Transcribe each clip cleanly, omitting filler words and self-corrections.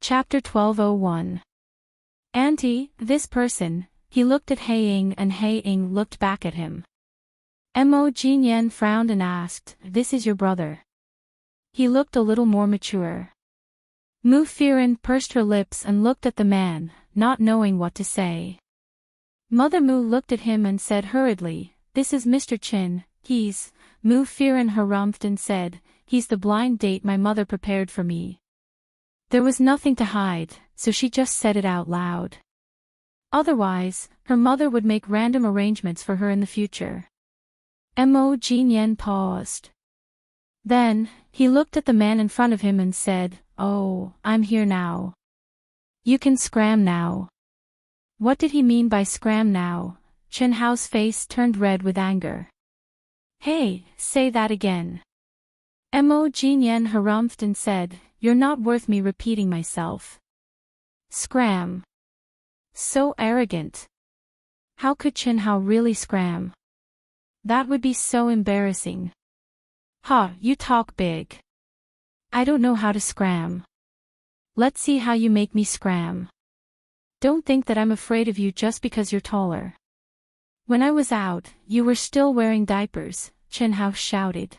Chapter 1201. Auntie, this person. He looked at Haiying and Haiying looked back at him. Mo Jinyan frowned and asked, "This is your brother?" He looked a little more mature. Mu Firen pursed her lips and looked at the man, not knowing what to say. Mother Mu looked at him and said hurriedly, "This is Mr. Chin, he's..." Mu Firen harumphed and said, "He's the blind date my mother prepared for me." There was nothing to hide, so she just said it out loud. Otherwise, her mother would make random arrangements for her in the future. Mo Jinyan paused. Then, he looked at the man in front of him and said, "Oh, I'm here now. You can scram now." What did he mean by scram now? Chen Hao's face turned red with anger. "Hey, say that again." Mo Jinyan harumphed and said, "You're not worth me repeating myself." Scram. So arrogant. How could Chen Hao really scram? That would be so embarrassing. "Ha, you talk big. I don't know how to scram. Let's see how you make me scram. Don't think that I'm afraid of you just because you're taller." "When I was out, you were still wearing diapers," Chen Hao shouted.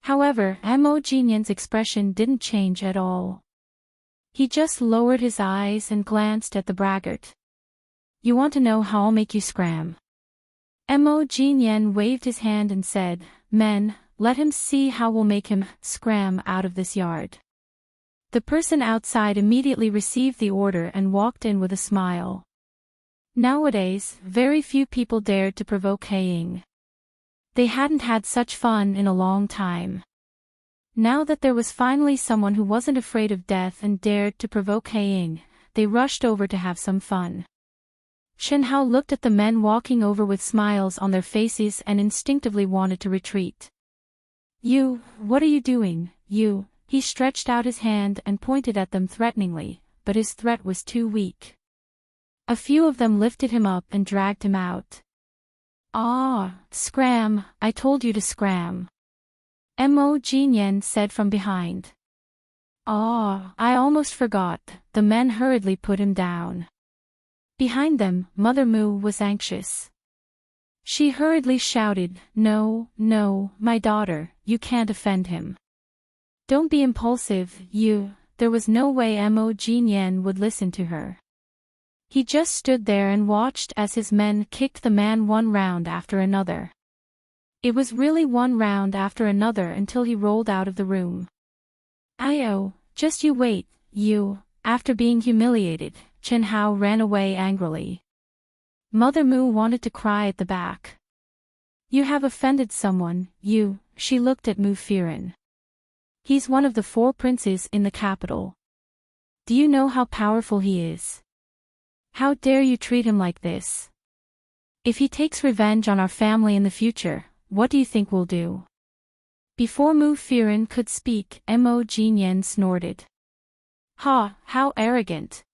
However, Mo Jinyan's expression didn't change at all. He just lowered his eyes and glanced at the braggart. "You want to know how I'll make you scram?" Mo Jinyan waved his hand and said, "Men, let him see how we'll make him scram out of this yard." The person outside immediately received the order and walked in with a smile. Nowadays, very few people dared to provoke Haiying. They hadn't had such fun in a long time. Now that there was finally someone who wasn't afraid of death and dared to provoke Haiying, they rushed over to have some fun. Chen Hao looked at the men walking over with smiles on their faces and instinctively wanted to retreat. "You, what are you doing, you?" He stretched out his hand and pointed at them threateningly, but his threat was too weak. A few of them lifted him up and dragged him out. "Ah, scram, I told you to scram," Mo Jinyan said from behind. "Ah, I almost forgot." The men hurriedly put him down. Behind them, Mother Mu was anxious. She hurriedly shouted, "No, no, my daughter, you can't offend him. Don't be impulsive, you." There was no way Mo Jinyan would listen to her. He just stood there and watched as his men kicked the man one round after another. It was really one round after another until he rolled out of the room. "Ayo, just you wait, you." After being humiliated, Chen Hao ran away angrily. Mother Mu wanted to cry at the back. "You have offended someone, you." She looked at Mu Firen. "He's one of the 4 princes in the capital. Do you know how powerful he is? How dare you treat him like this? If he takes revenge on our family in the future, what do you think we'll do?" Before Mu Firen could speak, Mo Jinyan snorted. "Ha, how arrogant!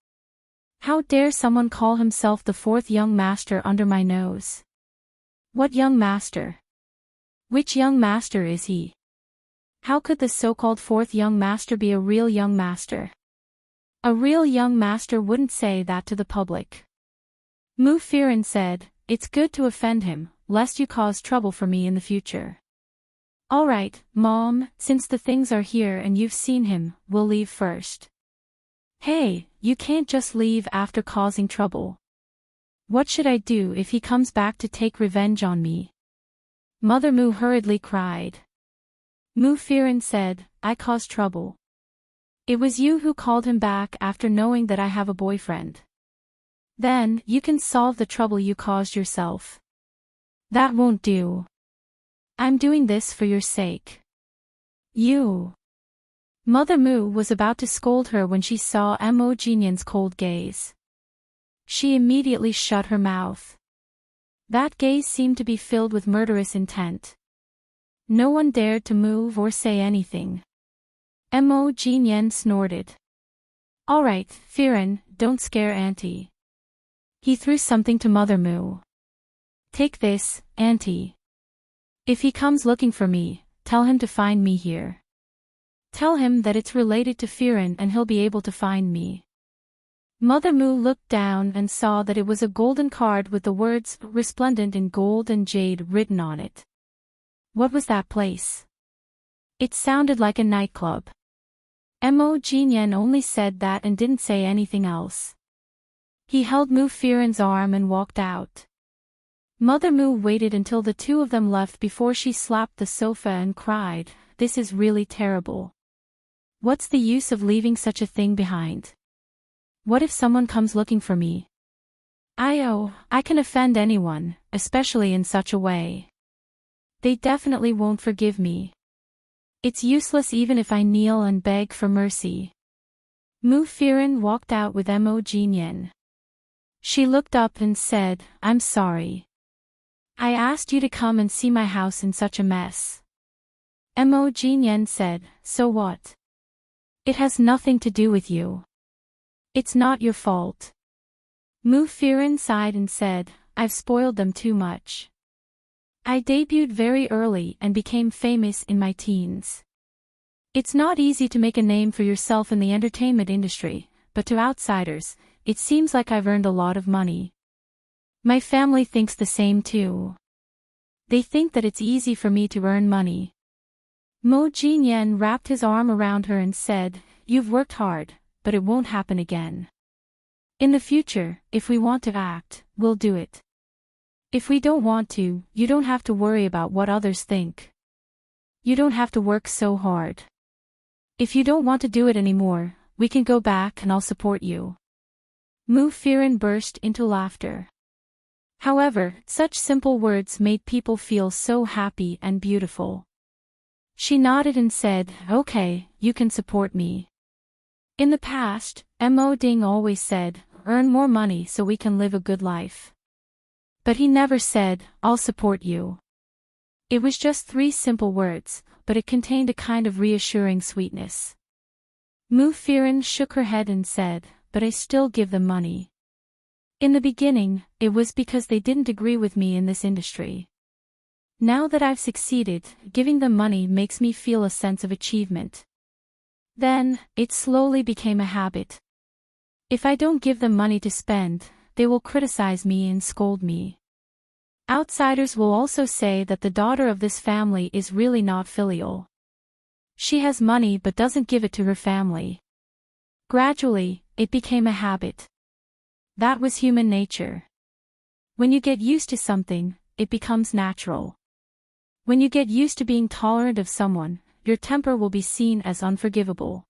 How dare someone call himself the 4th young master under my nose? What young master? Which young master is he? How could the so-called 4th young master be a real young master? A real young master wouldn't say that to the public." Mu Firen said, "It's good to offend him, lest you cause trouble for me in the future." "All right, Mom, since the things are here and you've seen him, we'll leave first." "Hey, you can't just leave after causing trouble. What should I do if he comes back to take revenge on me?" Mother Mu hurriedly cried. Mu Firen said, "I caused trouble. It was you who called him back after knowing that I have a boyfriend. Then, you can solve the trouble you caused yourself." "That won't do. I'm doing this for your sake." "You..." Mother Mu was about to scold her when she saw Mo Jinyan's cold gaze. She immediately shut her mouth. That gaze seemed to be filled with murderous intent. No one dared to move or say anything. Mo Jinyan snorted. "All right, Firen, don't scare Auntie." He threw something to Mother Mu. "Take this, Auntie. If he comes looking for me, tell him to find me here." Tell him that it's related to Firen and he'll be able to find me. Mother Moo looked down and saw that it was a golden card with the words resplendent in gold and jade written on it. What was that place? It sounded like a nightclub. Mo Jinyan only said that and didn't say anything else. He held Mu Firen's arm and walked out. Mother Moo waited until the two of them left before she slapped the sofa and cried, "This is really terrible. What's the use of leaving such a thing behind? What if someone comes looking for me? I can offend anyone, especially in such a way. They definitely won't forgive me. It's useless even if I kneel and beg for mercy." Mu Firen walked out with Mo Jinyan. She looked up and said, "I'm sorry. I asked you to come and see my house in such a mess." Mo Jinyan said, "So what? It has nothing to do with you. It's not your fault." Mu Firen sighed and said, "I've spoiled them too much. I debuted very early and became famous in my teens. It's not easy to make a name for yourself in the entertainment industry, but to outsiders, it seems like I've earned a lot of money. My family thinks the same too. They think that it's easy for me to earn money." Mo Jinyan wrapped his arm around her and said, "You've worked hard, but it won't happen again. In the future, if we want to act, we'll do it. If we don't want to, you don't have to worry about what others think. You don't have to work so hard. If you don't want to do it anymore, we can go back and I'll support you." Mu Firen burst into laughter. However, such simple words made people feel so happy and beautiful. She nodded and said, "Okay, you can support me." In the past, Mo Ding always said, "Earn more money so we can live a good life." But he never said, "I'll support you." It was just 3 simple words, but it contained a kind of reassuring sweetness. Mu Firen shook her head and said, "But I still give them money. In the beginning, it was because they didn't agree with me in this industry. Now that I've succeeded, giving them money makes me feel a sense of achievement. Then, it slowly became a habit. If I don't give them money to spend, they will criticize me and scold me. Outsiders will also say that the daughter of this family is really not filial. She has money but doesn't give it to her family." Gradually, it became a habit. That was human nature. When you get used to something, it becomes natural. When you get used to being tolerant of someone, your temper will be seen as unforgivable.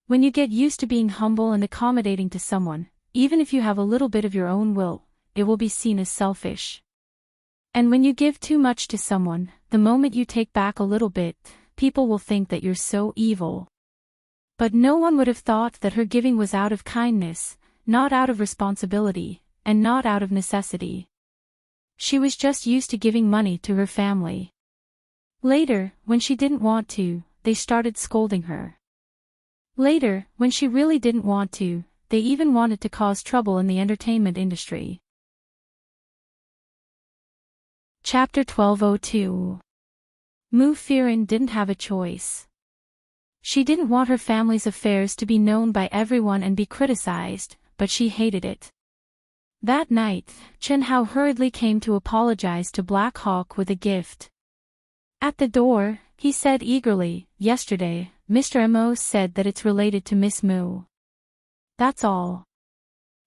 When you get used to being humble and accommodating to someone, even if you have a little bit of your own will, it will be seen as selfish. And when you give too much to someone, the moment you take back a little bit, people will think that you're so evil. But no one would have thought that her giving was out of kindness, not out of responsibility, and not out of necessity. She was just used to giving money to her family. Later, when she didn't want to, they started scolding her. Later, when she really didn't want to, they even wanted to cause trouble in the entertainment industry. Chapter 1202. Mu Firen didn't have a choice. She didn't want her family's affairs to be known by everyone and be criticized, but she hated it. That night, Chen Hao hurriedly came to apologize to Black Hawk with a gift. At the door, he said eagerly, "Yesterday, Mr. Mo said that it's related to Miss Moo. That's all."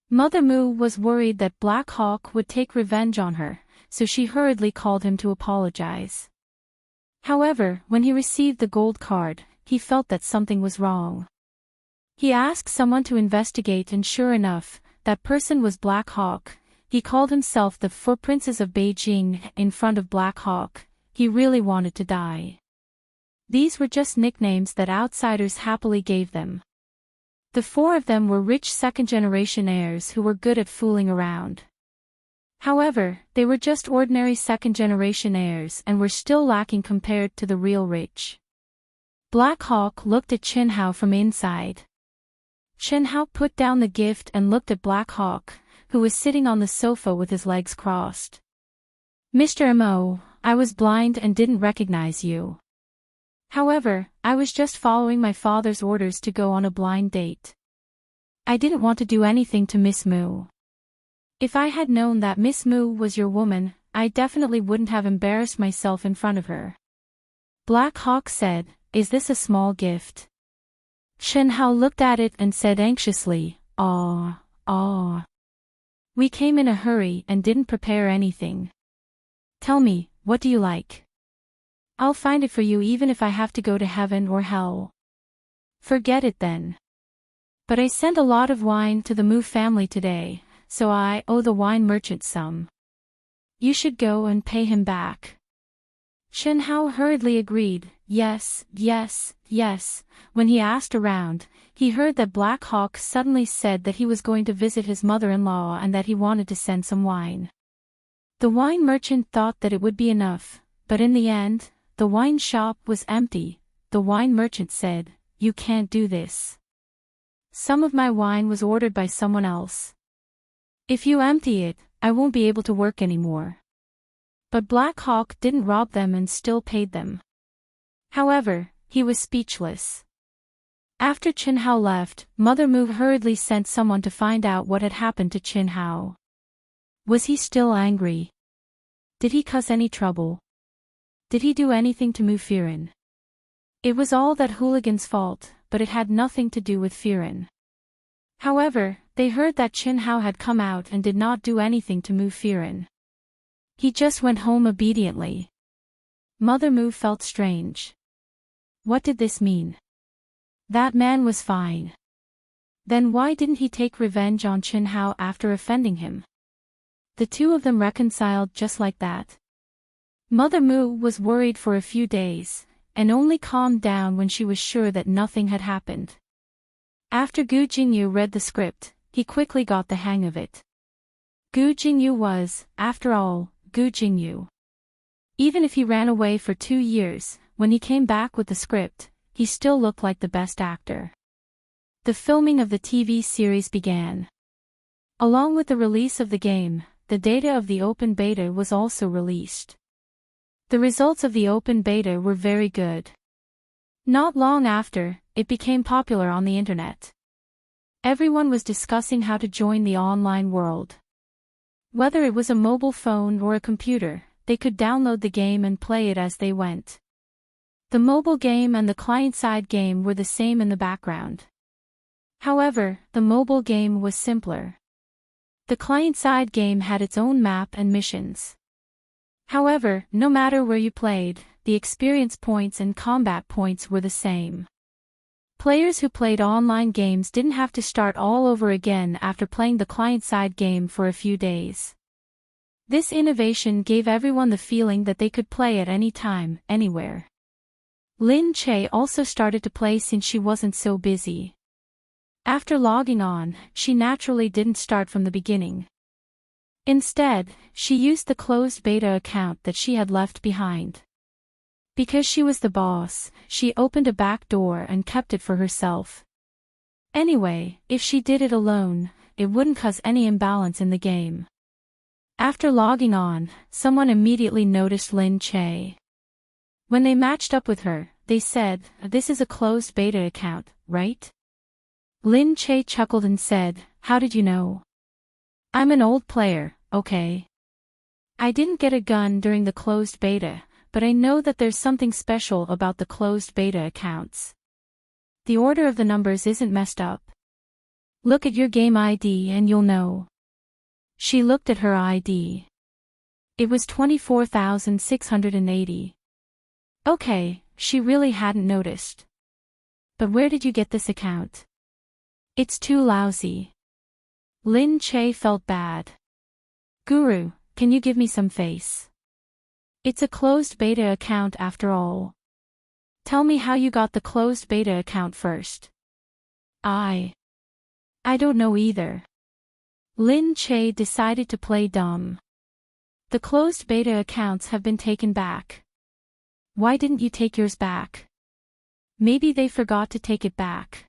Mother Moo was worried that Black Hawk would take revenge on her, so she hurriedly called him to apologize. However, when he received the gold card, he felt that something was wrong. He asked someone to investigate and sure enough, that person was Black Hawk. He called himself the 4 Princes of Beijing in front of Black Hawk. He really wanted to die. These were just nicknames that outsiders happily gave them. The 4 of them were rich second-generation heirs who were good at fooling around. However, they were just ordinary second-generation heirs and were still lacking compared to the real rich. Black Hawk looked at Chen Hao from inside. Chen Hao put down the gift and looked at Black Hawk, who was sitting on the sofa with his legs crossed. "Mr. Mo, I was blind and didn't recognize you. However, I was just following my father's orders to go on a blind date. I didn't want to do anything to Miss Moo. If I had known that Miss Moo was your woman, I definitely wouldn't have embarrassed myself in front of her. Black Hawk said, "Is this a small gift?" Chen Hao looked at it and said anxiously, "Ah. We came in a hurry and didn't prepare anything. Tell me, what do you like? I'll find it for you even if I have to go to heaven or hell." "Forget it then. But I sent a lot of wine to the Moo family today, so I owe the wine merchant some. You should go and pay him back." Chen Hao hurriedly agreed, yes. When he asked around, he heard that Black Hawk suddenly said that he was going to visit his mother-in-law and that he wanted to send some wine. The wine merchant thought that it would be enough, but in the end, the wine shop was empty. The wine merchant said, "You can't do this. Some of my wine was ordered by someone else. If you empty it, I won't be able to work anymore." But Black Hawk didn't rob them and still paid them. However, he was speechless. After Chen Hao left, Mother Moo hurriedly sent someone to find out what had happened to Chen Hao. Was he still angry? Did he cause any trouble? Did he do anything to move Firen? It was all that hooligan's fault, but it had nothing to do with Firen. However, they heard that Chen Hao had come out and did not do anything to move Firen. He just went home obediently. Mother Moo felt strange. What did this mean? That man was fine. Then why didn't he take revenge on Chen Hao after offending him? The two of them reconciled just like that. Mother Moo was worried for a few days, and only calmed down when she was sure that nothing had happened. After Gu Jingyu read the script, he quickly got the hang of it. Gu Jingyu was, after all, Gu Jingyu. Even if he ran away for 2 years, when he came back with the script, he still looked like the best actor. The filming of the TV series began. Along with the release of the game, the data of the open beta was also released. The results of the open beta were very good. Not long after, it became popular on the internet. Everyone was discussing how to join the online world. Whether it was a mobile phone or a computer, they could download the game and play it as they went. The mobile game and the client-side game were the same in the background. However, the mobile game was simpler. The client-side game had its own map and missions. However, no matter where you played, the experience points and combat points were the same. Players who played online games didn't have to start all over again after playing the client-side game for a few days. This innovation gave everyone the feeling that they could play at any time, anywhere. Lin Che also started to play since she wasn't so busy. After logging on, she naturally didn't start from the beginning. Instead, she used the closed beta account that she had left behind. Because she was the boss, she opened a back door and kept it for herself. Anyway, if she did it alone, it wouldn't cause any imbalance in the game. After logging on, someone immediately noticed Lin Che. When they matched up with her, they said, "This is a closed beta account, right?" Lin Che chuckled and said, "How did you know?" "I'm an old player, okay? I didn't get a gun during the closed beta, but I know that there's something special about the closed beta accounts. The order of the numbers isn't messed up. Look at your game ID and you'll know." She looked at her ID. It was 24,680. Okay, she really hadn't noticed. But where did you get this account? It's too lousy. Lin Che felt bad. "Guru, can you give me some face? It's a closed beta account after all. Tell me how you got the closed beta account first." I don't know either." Lin Che decided to play dumb. "The closed beta accounts have been taken back. Why didn't you take yours back? Maybe they forgot to take it back."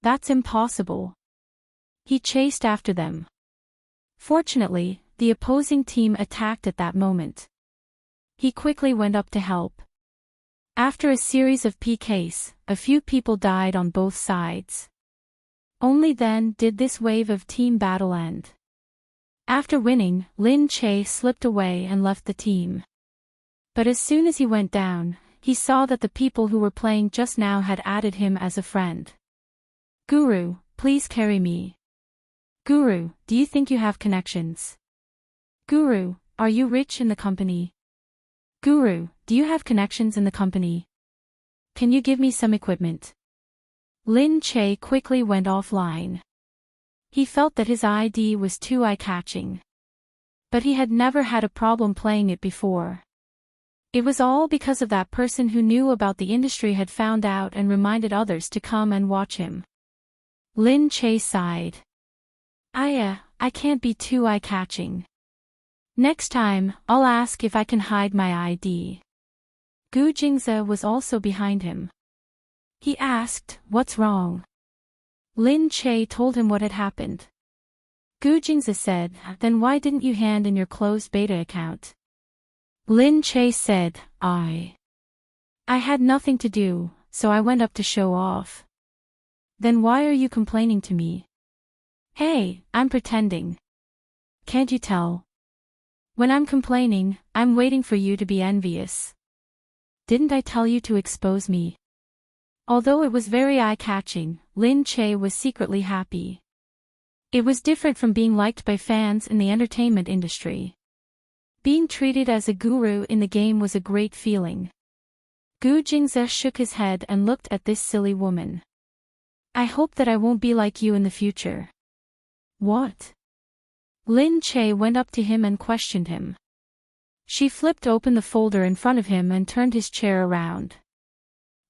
"That's impossible." He chased after them. Fortunately, the opposing team attacked at that moment. He quickly went up to help. After a series of PKs, a few people died on both sides. Only then did this wave of team battle end. After winning, Lin Che slipped away and left the team. But as soon as he went down, he saw that the people who were playing just now had added him as a friend. Guru, please carry me. Guru, do you think you have connections? Guru, are you rich in the company? Guru, do you have connections in the company? Can you give me some equipment? Lin Che quickly went offline. He felt that his ID was too eye-catching. But he had never had a problem playing it before. It was all because of that person who knew about the industry had found out and reminded others to come and watch him. Lin Che sighed. I can't be too eye-catching. Next time, I'll ask if I can hide my ID. Gu Jingze was also behind him. He asked, what's wrong? Lin Che told him what had happened. Gu Jingze said, then why didn't you hand in your closed beta account? Lin Che said, I had nothing to do, so I went up to show off. Then why are you complaining to me? Hey, I'm pretending. Can't you tell? When I'm complaining, I'm waiting for you to be envious. Didn't I tell you to expose me? Although it was very eye-catching, Lin Che was secretly happy. It was different from being liked by fans in the entertainment industry. Being treated as a guru in the game was a great feeling. Gu Jingze shook his head and looked at this silly woman. I hope that I won't be like you in the future. What? Lin Che went up to him and questioned him. She flipped open the folder in front of him and turned his chair around.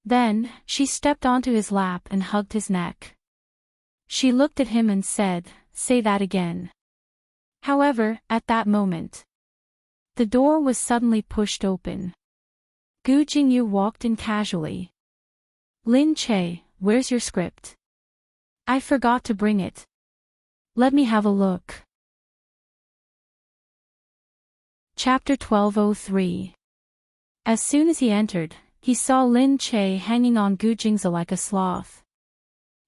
Then, she stepped onto his lap and hugged his neck. She looked at him and said, say that again. However, at that moment, the door was suddenly pushed open. Gu Jingyu walked in casually. Lin Che, where's your script? I forgot to bring it. Let me have a look. Chapter 1203. As soon as he entered, he saw Lin Che hanging on Gu Jingze like a sloth.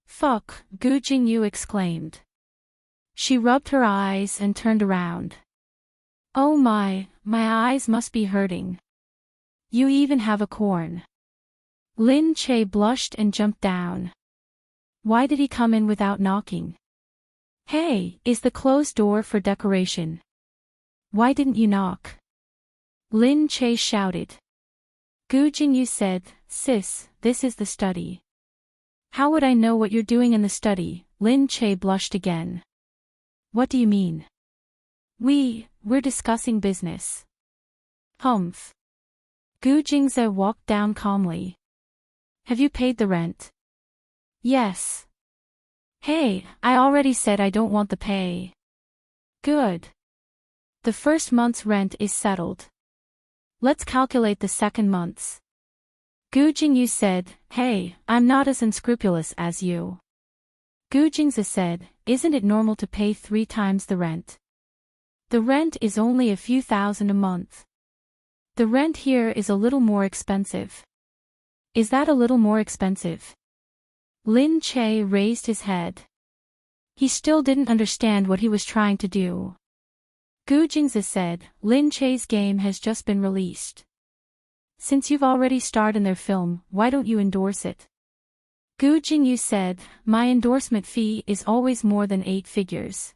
Fuck, Gu Jingyu exclaimed. She rubbed her eyes and turned around. Oh my eyes must be hurting. You even have a corn. Lin Che blushed and jumped down. Why did he come in without knocking? Hey, is the closed door for decoration? Why didn't you knock? Lin Che shouted. Gu Jingyu said, sis, this is the study. How would I know what you're doing in the study? Lin Che blushed again. What do you mean? We're discussing business. Humph. Gu Jingze walked down calmly. Have you paid the rent? Yes. Hey, I already said I don't want the pay. Good. The first month's rent is settled. Let's calculate the second month's. Gu Jingyu said, hey, I'm not as unscrupulous as you. Gu Jingze said, isn't it normal to pay 3 times the rent? The rent is only a few thousand a month. The rent here is a little more expensive. Is that a little more expensive? Lin Che raised his head. He still didn't understand what he was trying to do. Gu Jingze said, Lin Che's game has just been released. Since you've already starred in their film, why don't you endorse it? Gu Jingyu said, my endorsement fee is always more than 8 figures.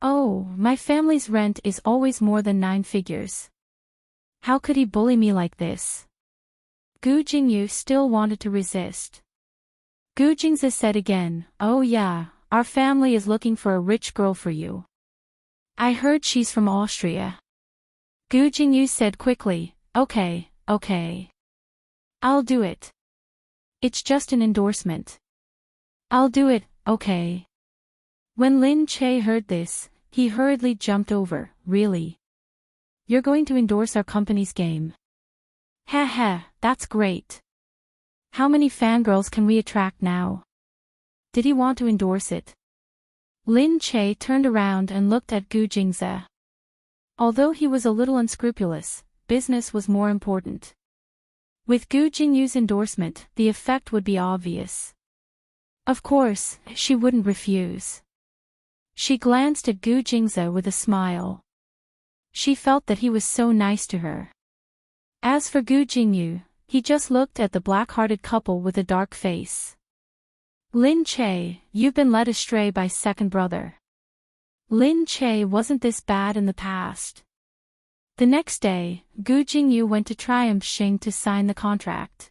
Oh, my family's rent is always more than 9 figures. How could he bully me like this? Gu Jingyu still wanted to resist. Gu Jingze said again, oh yeah, our family is looking for a rich girl for you. I heard she's from Austria. Gu Jingyu said quickly, okay. I'll do it. It's just an endorsement. I'll do it, okay. When Lin Che heard this, he hurriedly jumped over, really? You're going to endorse our company's game? Heh, that's great. How many fangirls can we attract now? Did he want to endorse it? Lin Che turned around and looked at Gu Jingze. Although he was a little unscrupulous, business was more important. With Gu Jingyu's endorsement, the effect would be obvious. Of course, she wouldn't refuse. She glanced at Gu Jingze with a smile. She felt that he was so nice to her. As for Gu Jingyu, he just looked at the black-hearted couple with a dark face. Lin Che, you've been led astray by second brother. Lin Che wasn't this bad in the past. The next day, Gu Jingyu went to Triumph Xing to sign the contract.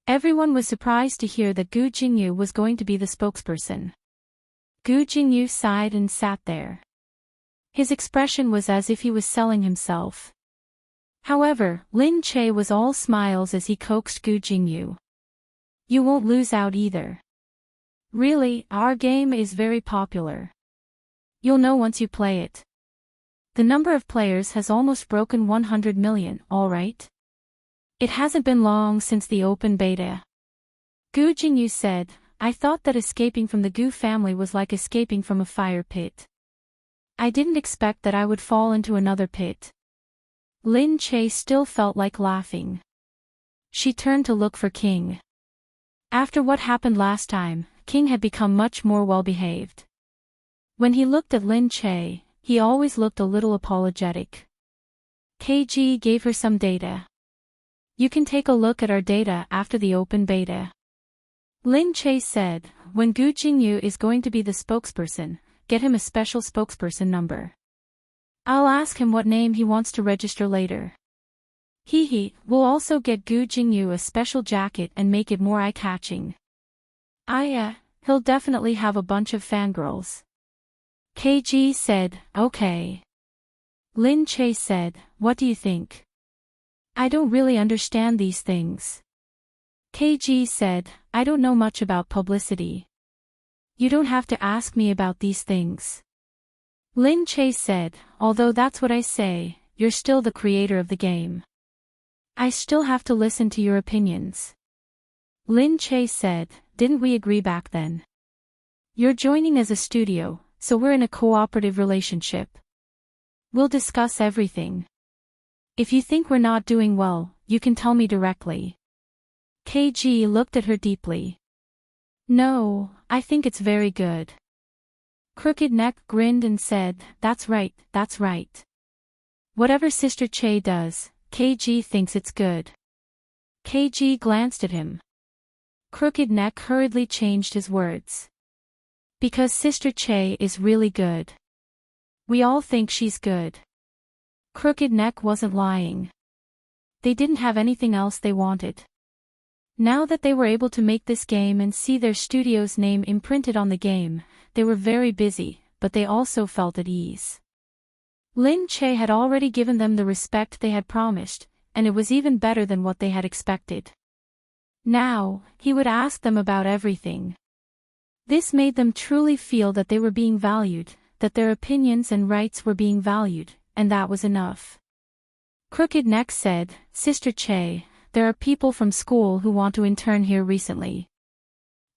Everyone was surprised to hear that Gu Jingyu was going to be the spokesperson. Gu Jingyu sighed and sat there. His expression was as if he was selling himself. However, Lin Che was all smiles as he coaxed Gu Jingyu. You won't lose out either. Really, our game is very popular. You'll know once you play it. The number of players has almost broken 100 million, alright? It hasn't been long since the open beta. Gu Jingyu said, I thought that escaping from the Gu family was like escaping from a fire pit. I didn't expect that I would fall into another pit. Lin Che still felt like laughing. She turned to look for King. After what happened last time, King had become much more well-behaved. When he looked at Lin Che, he always looked a little apologetic. KG gave her some data. You can take a look at our data after the open beta. Lin Che said, when Gu Jingyu is going to be the spokesperson, get him a special spokesperson number. I'll ask him what name he wants to register later. We'll also get Gu Jingyu a special jacket and make it more eye-catching. He'll definitely have a bunch of fangirls. KG said, okay. Lin Che said, what do you think? I don't really understand these things. KG said, I don't know much about publicity. You don't have to ask me about these things. Lin Che said, although that's what I say, you're still the creator of the game. I still have to listen to your opinions. Lin Che said, didn't we agree back then? You're joining as a studio, so we're in a cooperative relationship. We'll discuss everything. If you think we're not doing well, you can tell me directly. KG looked at her deeply. No, I think it's very good. Crooked Neck grinned and said, that's right, that's right. Whatever Sister Che does, KG thinks it's good. KG glanced at him. Crooked Neck hurriedly changed his words. Because Sister Che is really good. We all think she's good. Crooked Neck wasn't lying. They didn't have anything else they wanted. Now that they were able to make this game and see their studio's name imprinted on the game, they were very busy, but they also felt at ease. Lin Che had already given them the respect they had promised, and it was even better than what they had expected. Now, he would ask them about everything. This made them truly feel that they were being valued, that their opinions and rights were being valued, and that was enough. Crooked Neck said, Sister Che, there are people from school who want to intern here recently.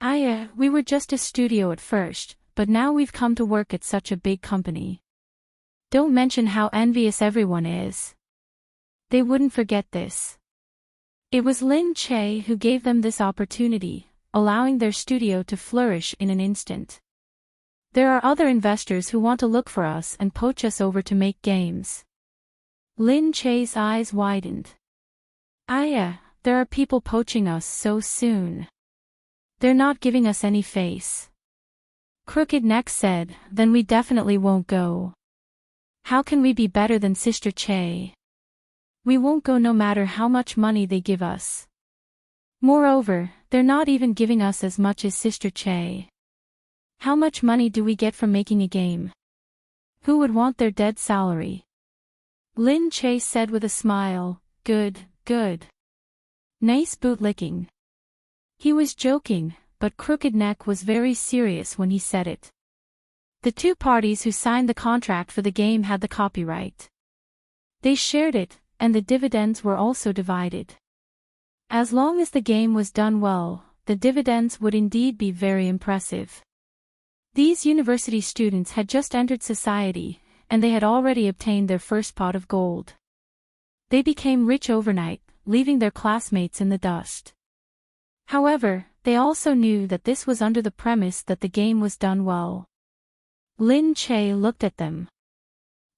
We were just a studio at first, but now we've come to work at such a big company. Don't mention how envious everyone is. They wouldn't forget this. It was Lin Che who gave them this opportunity, allowing their studio to flourish in an instant. There are other investors who want to look for us and poach us over to make games. Lin Che's eyes widened. There are people poaching us so soon. They're not giving us any face. Crooked Neck said, then we definitely won't go. How can we be better than Sister Che? We won't go no matter how much money they give us. Moreover, they're not even giving us as much as Sister Che. How much money do we get from making a game? Who would want their dead salary? Lin Che said with a smile, good. Nice bootlicking. He was joking, but Crooked Neck was very serious when he said it. The two parties who signed the contract for the game had the copyright. They shared it, and the dividends were also divided. As long as the game was done well, the dividends would indeed be very impressive. These university students had just entered society, and they had already obtained their first pot of gold. They became rich overnight, leaving their classmates in the dust. However, they also knew that this was under the premise that the game was done well. Lin Che looked at them.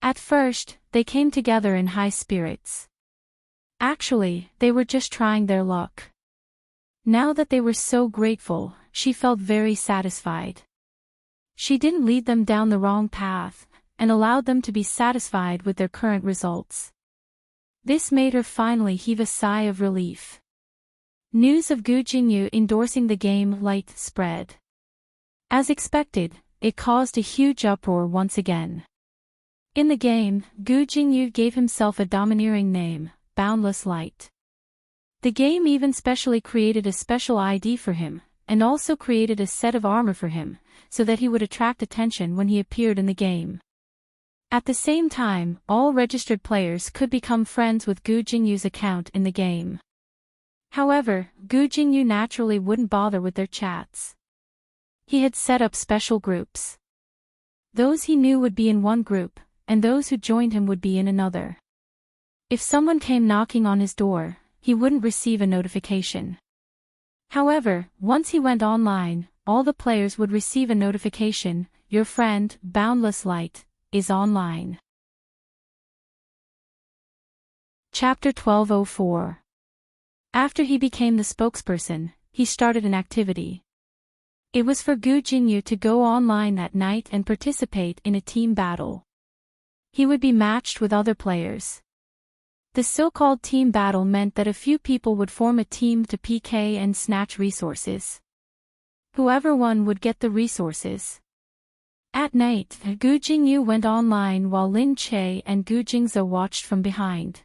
At first, they came together in high spirits. Actually, they were just trying their luck. Now that they were so grateful, she felt very satisfied. She didn't lead them down the wrong path, and allowed them to be satisfied with their current results. This made her finally heave a sigh of relief. News of Gu Jingyu endorsing the game Light spread. As expected, it caused a huge uproar once again. In the game, Gu Jingyu gave himself a domineering name, Boundless Light. The game even specially created a special ID for him, and also created a set of armor for him, so that he would attract attention when he appeared in the game. At the same time, all registered players could become friends with Gu Jingyu's account in the game. However, Gu Jingyu naturally wouldn't bother with their chats. He had set up special groups. Those he knew would be in one group, and those who joined him would be in another. If someone came knocking on his door, he wouldn't receive a notification. However, once he went online, all the players would receive a notification, "Your friend, Boundless Light, is online." Chapter 1204. After he became the spokesperson, he started an activity. It was for Gu Jingyu to go online that night and participate in a team battle. He would be matched with other players. The so-called team battle meant that a few people would form a team to PK and snatch resources. Whoever won would get the resources. At night, Gu Jingyu went online while Lin Che and Gu Jingze watched from behind.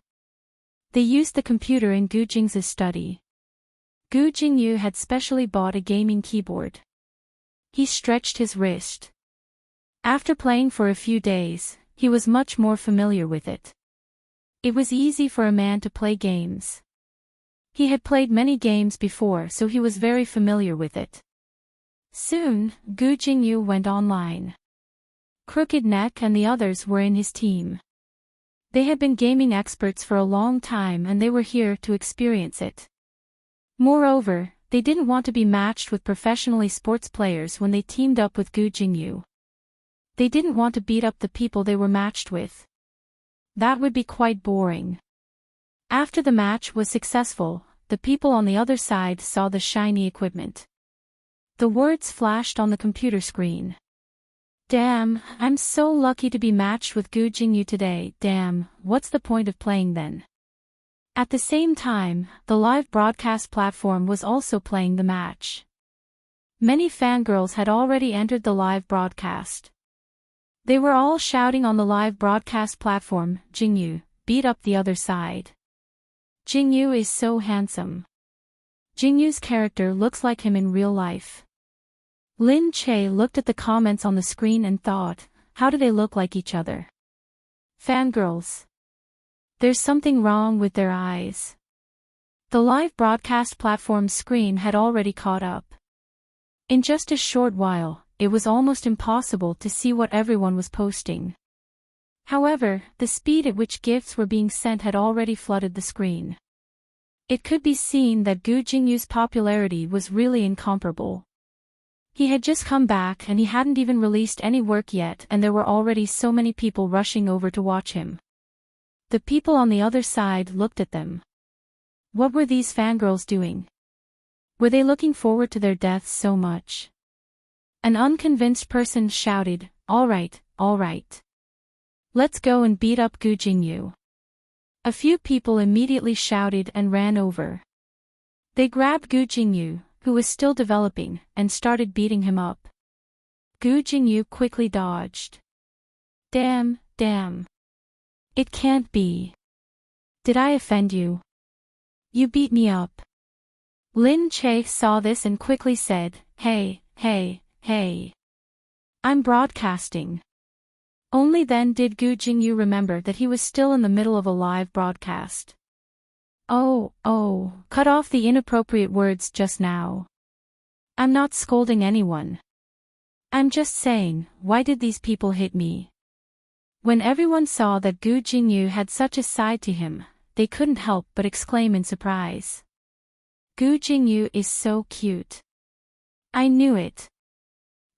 They used the computer in Gu Jingze's study. Gu Jingyu had specially bought a gaming keyboard. He stretched his wrist. After playing for a few days, he was much more familiar with it. It was easy for a man to play games. He had played many games before, so he was very familiar with it. Soon, Gu Jingyu went online. Crooked Neck and the others were in his team. They had been gaming experts for a long time and they were here to experience it. Moreover, they didn't want to be matched with professionally sports players when they teamed up with Gu Jingyu. They didn't want to beat up the people they were matched with. That would be quite boring. After the match was successful, the people on the other side saw the shiny equipment. The words flashed on the computer screen. "Damn, I'm so lucky to be matched with Gu Jingyu today. Damn, what's the point of playing then?" At the same time, the live broadcast platform was also playing the match. Many fangirls had already entered the live broadcast. They were all shouting on the live broadcast platform, "Jingyu, beat up the other side. Jingyu is so handsome. Jingyu's character looks like him in real life." Lin Che looked at the comments on the screen and thought, how do they look like each other? Fangirls. There's something wrong with their eyes. The live broadcast platform's screen had already caught up. In just a short while, it was almost impossible to see what everyone was posting. However, the speed at which gifts were being sent had already flooded the screen. It could be seen that Gu Jingyu's popularity was really incomparable. He had just come back and he hadn't even released any work yet, and there were already so many people rushing over to watch him. The people on the other side looked at them. What were these fangirls doing? Were they looking forward to their deaths so much? An unconvinced person shouted, all right. Let's go and beat up Gu Jingyu." A few people immediately shouted and ran over. They grabbed Gu Jingyu, who was still developing, and started beating him up. Gu Jingyu quickly dodged. Damn. It can't be. Did I offend you? You beat me up." Lin Che saw this and quickly said, Hey. I'm broadcasting." Only then did Gu Jingyu remember that he was still in the middle of a live broadcast. Oh, cut off the inappropriate words just now. I'm not scolding anyone. I'm just saying, why did these people hit me? When everyone saw that Gu Jingyu had such a side to him, they couldn't help but exclaim in surprise. Gu Jingyu is so cute. I knew it.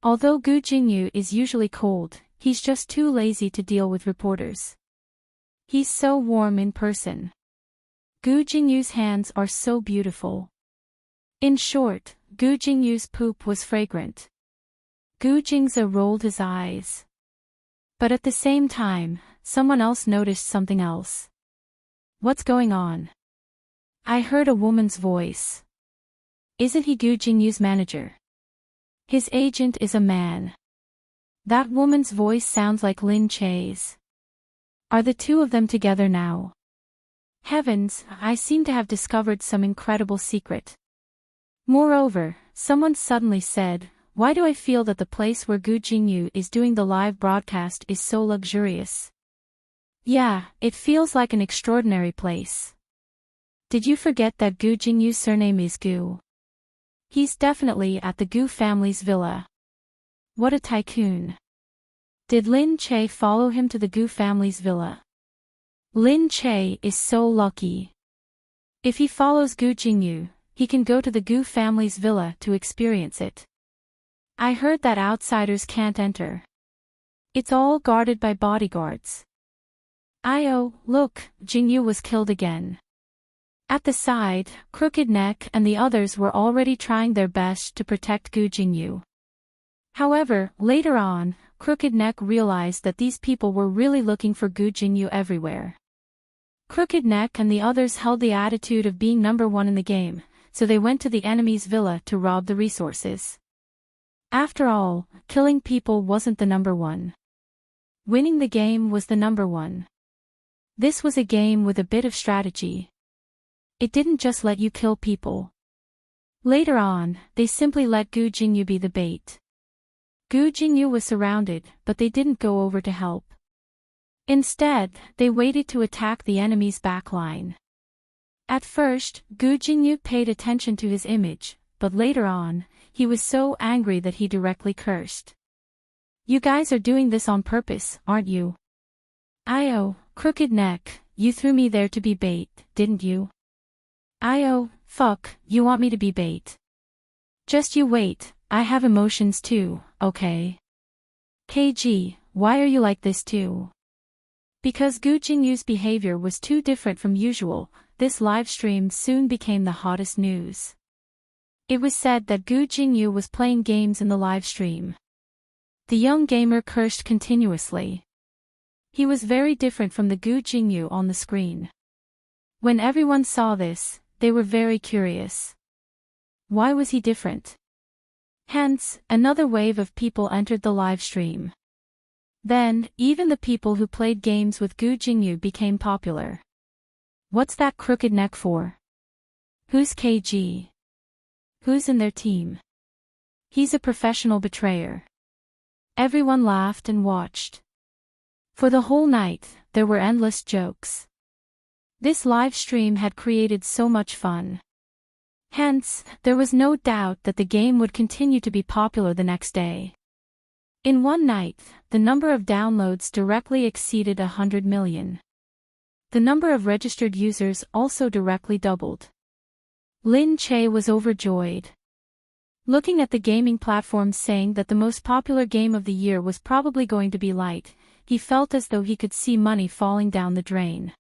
Although Gu Jingyu is usually cold, he's just too lazy to deal with reporters. He's so warm in person. Gu Jingyu's hands are so beautiful. In short, Gu Jingyu's poop was fragrant. Gu Jingze rolled his eyes. But at the same time, someone else noticed something else. What's going on? I heard a woman's voice. Isn't he Gu Jingyu's manager? His agent is a man. That woman's voice sounds like Lin Che's. Are the two of them together now? Heavens, I seem to have discovered some incredible secret. Moreover, someone suddenly said, why do I feel that the place where Gu Jingyu is doing the live broadcast is so luxurious? Yeah, it feels like an extraordinary place. Did you forget that Gu Jingyu's surname is Gu? He's definitely at the Gu family's villa. What a tycoon. Did Lin Che follow him to the Gu family's villa? Lin Che is so lucky. If he follows Gu Jingyu, he can go to the Gu family's villa to experience it. I heard that outsiders can't enter. It's all guarded by bodyguards. Look, Jingyu was killed again. At the side, Crooked Neck and the others were already trying their best to protect Gu Jingyu. However, later on, Crooked Neck realized that these people were really looking for Gu Jingyu everywhere. Crooked Neck and the others held the attitude of being number one in the game, so they went to the enemy's villa to rob the resources. After all, killing people wasn't the number one. Winning the game was the number one. This was a game with a bit of strategy. It didn't just let you kill people. Later on, they simply let Gu Jingyu be the bait. Gu Jingyu was surrounded, but they didn't go over to help. Instead, they waited to attack the enemy's backline. At first, Gu Jingyu paid attention to his image, but later on, he was so angry that he directly cursed. You guys are doing this on purpose, aren't you? Crooked Neck, you threw me there to be bait, didn't you? Fuck, you want me to be bait. Just you wait, I have emotions too, okay? KG, why are you like this too? Because Gu Jingyu's behavior was too different from usual, this livestream soon became the hottest news. It was said that Gu Jingyu was playing games in the livestream. The young gamer cursed continuously. He was very different from the Gu Jingyu on the screen. When everyone saw this, they were very curious. Why was he different? Hence, another wave of people entered the livestream. Then, even the people who played games with Gu Jingyu became popular. What's that Crooked Neck for? Who's KG? Who's in their team? He's a professional betrayer. Everyone laughed and watched. For the whole night, there were endless jokes. This live stream had created so much fun. Hence, there was no doubt that the game would continue to be popular the next day. In one night, the number of downloads directly exceeded 100 million. The number of registered users also directly doubled. Lin Che was overjoyed. Looking at the gaming platforms saying that the most popular game of the year was probably going to be Light, he felt as though he could see money falling down the drain.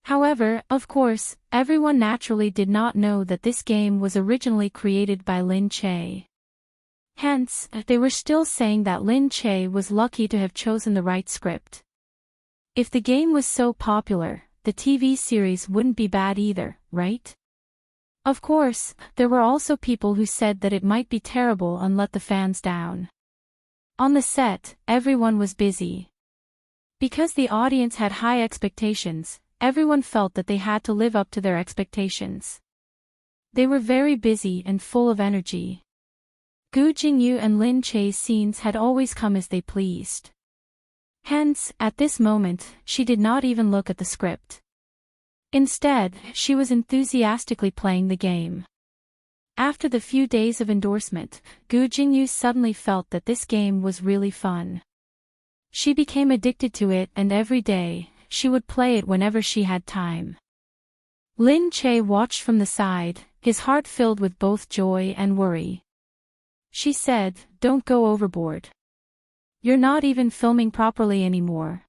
However, of course, everyone naturally did not know that this game was originally created by Lin Che. Hence, they were still saying that Lin Che was lucky to have chosen the right script. If the game was so popular, the TV series wouldn't be bad either, right? Of course, there were also people who said that it might be terrible and let the fans down. On the set, everyone was busy. Because the audience had high expectations, everyone felt that they had to live up to their expectations. They were very busy and full of energy. Gu Jingyu and Lin Che's scenes had always come as they pleased. Hence, at this moment, she did not even look at the script. Instead, she was enthusiastically playing the game. After the few days of endorsement, Gu Jingyu suddenly felt that this game was really fun. She became addicted to it and every day, she would play it whenever she had time. Lin Che watched from the side, his heart filled with both joy and worry. She said, "Don't go overboard. You're not even filming properly anymore.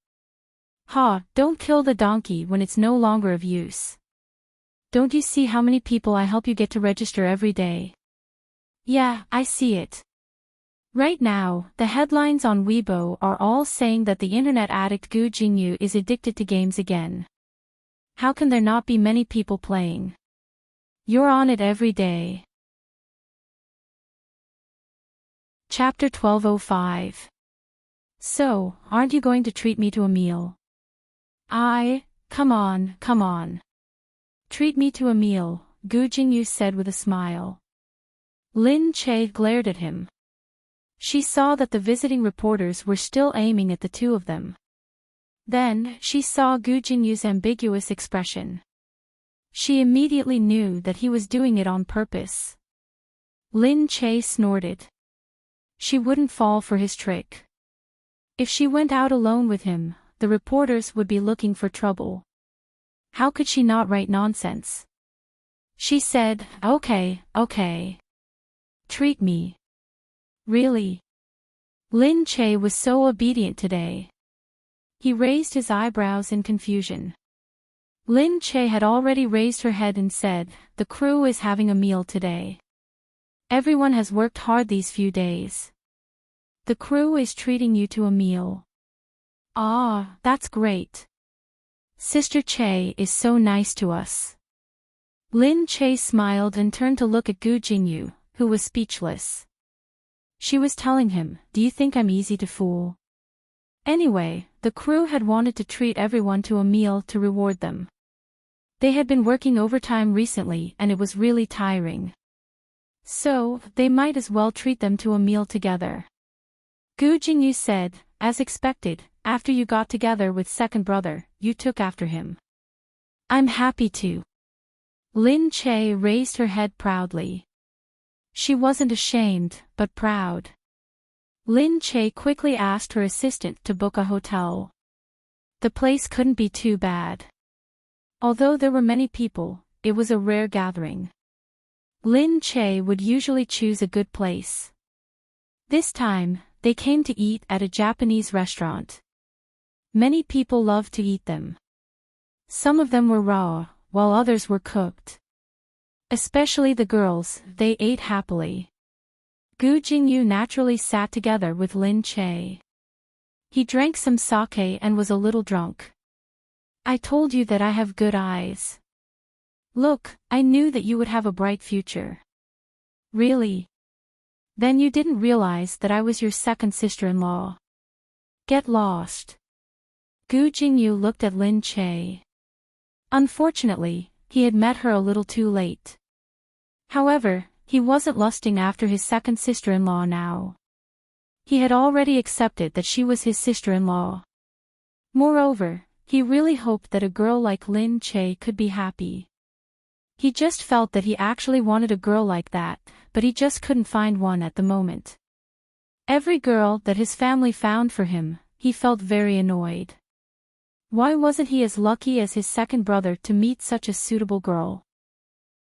Ha, don't kill the donkey when it's no longer of use. Don't you see how many people I help you get to register every day?" "Yeah, I see it. Right now, the headlines on Weibo are all saying that the internet addict Gu Jingyu is addicted to games again. How can there not be many people playing? You're on it every day." Chapter 1205. "So, aren't you going to treat me to a meal?" Come on. Treat me to a meal," Gu Jingyu said with a smile. Lin Che glared at him. She saw that the visiting reporters were still aiming at the two of them. Then, she saw Gu Jingyu's ambiguous expression. She immediately knew that he was doing it on purpose. Lin Che snorted. She wouldn't fall for his trick. If she went out alone with him, the reporters would be looking for trouble. How could she not write nonsense? She said, Okay. Treat me. Really? Lin Che was so obedient today. He raised his eyebrows in confusion. Lin Che had already raised her head and said, "The crew is having a meal today. Everyone has worked hard these few days. The crew is treating you to a meal." "Ah, that's great. Sister Che is so nice to us." Lin Che smiled and turned to look at Gu Jingyu, who was speechless. She was telling him, "Do you think I'm easy to fool?" Anyway, the crew had wanted to treat everyone to a meal to reward them. They had been working overtime recently and it was really tiring. So, they might as well treat them to a meal together. Gu Jingyu said, "As expected, after you got together with second brother, you took after him. I'm happy to." Lin Che raised her head proudly. She wasn't ashamed, but proud. Lin Che quickly asked her assistant to book a hotel. The place couldn't be too bad. Although there were many people, it was a rare gathering. Lin Che would usually choose a good place. This time, they came to eat at a Japanese restaurant. Many people loved to eat them. Some of them were raw, while others were cooked. Especially the girls, they ate happily. Gu Jingyu naturally sat together with Lin Che. He drank some sake and was a little drunk. "I told you that I have good eyes. Look, I knew that you would have a bright future." "Really? Then you didn't realize that I was your second sister-in-law. Get lost." Gu Jingyu looked at Lin Che. Unfortunately, he had met her a little too late. However, he wasn't lusting after his second sister-in-law now. He had already accepted that she was his sister-in-law. Moreover, he really hoped that a girl like Lin Che could be happy. He just felt that he actually wanted a girl like that, but he just couldn't find one at the moment. Every girl that his family found for him, he felt very annoyed. Why wasn't he as lucky as his second brother to meet such a suitable girl?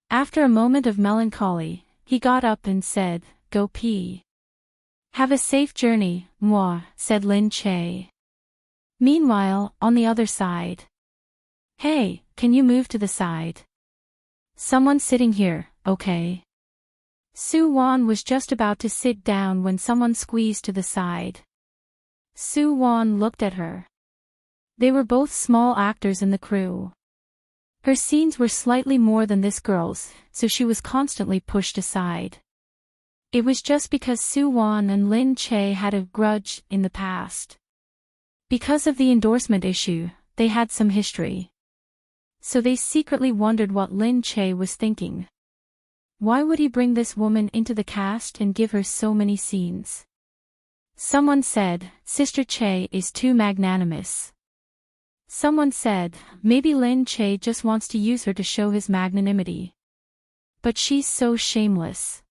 After a moment of melancholy, he got up and said, "Go pee." "Have a safe journey, moi," said Lin Che. Meanwhile, on the other side. "Hey, can you move to the side? Someone's sitting here, okay?" Su Wan was just about to sit down when someone squeezed to the side. Su Wan looked at her. They were both small actors in the crew. Her scenes were slightly more than this girl's, so she was constantly pushed aside. It was just because Su Wan and Lin Che had a grudge in the past. Because of the endorsement issue, they had some history. So they secretly wondered what Lin Che was thinking. Why would he bring this woman into the cast and give her so many scenes? Someone said, "Sister Che is too magnanimous." Someone said, maybe Lin Che just wants to use her to show his magnanimity. But she's so shameless.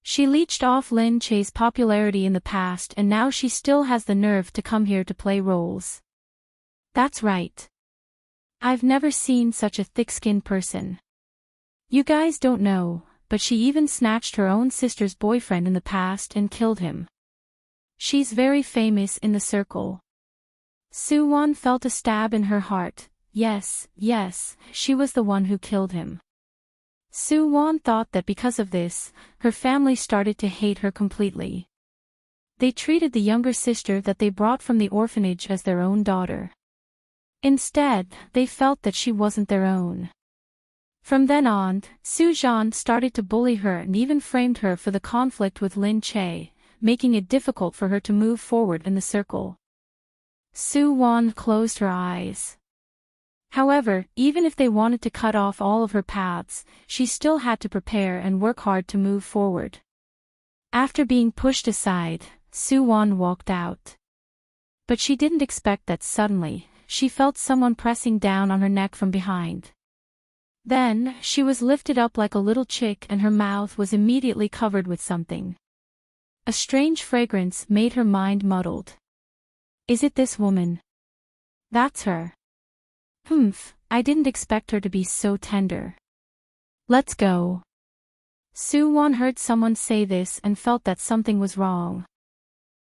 She leached off Lin Che's popularity in the past and now she still has the nerve to come here to play roles. That's right. I've never seen such a thick-skinned person. You guys don't know, but she even snatched her own sister's boyfriend in the past and killed him. She's very famous in the circle. Soo-won felt a stab in her heart. Yes, she was the one who killed him. Soo-won thought that because of this, her family started to hate her completely. They treated the younger sister that they brought from the orphanage as their own daughter. Instead, they felt that she wasn't their own. From then on, Soo-jeon started to bully her and even framed her for the conflict with Lin Chae, making it difficult for her to move forward in the circle. Soo-won closed her eyes. However, even if they wanted to cut off all of her paths, she still had to prepare and work hard to move forward. After being pushed aside, Soo-won walked out. But she didn't expect that suddenly, she felt someone pressing down on her neck from behind. Then, she was lifted up like a little chick and her mouth was immediately covered with something. A strange fragrance made her mind muddled. Is it this woman? That's her. I didn't expect her to be so tender. Let's go. Soo-won heard someone say this and felt that something was wrong.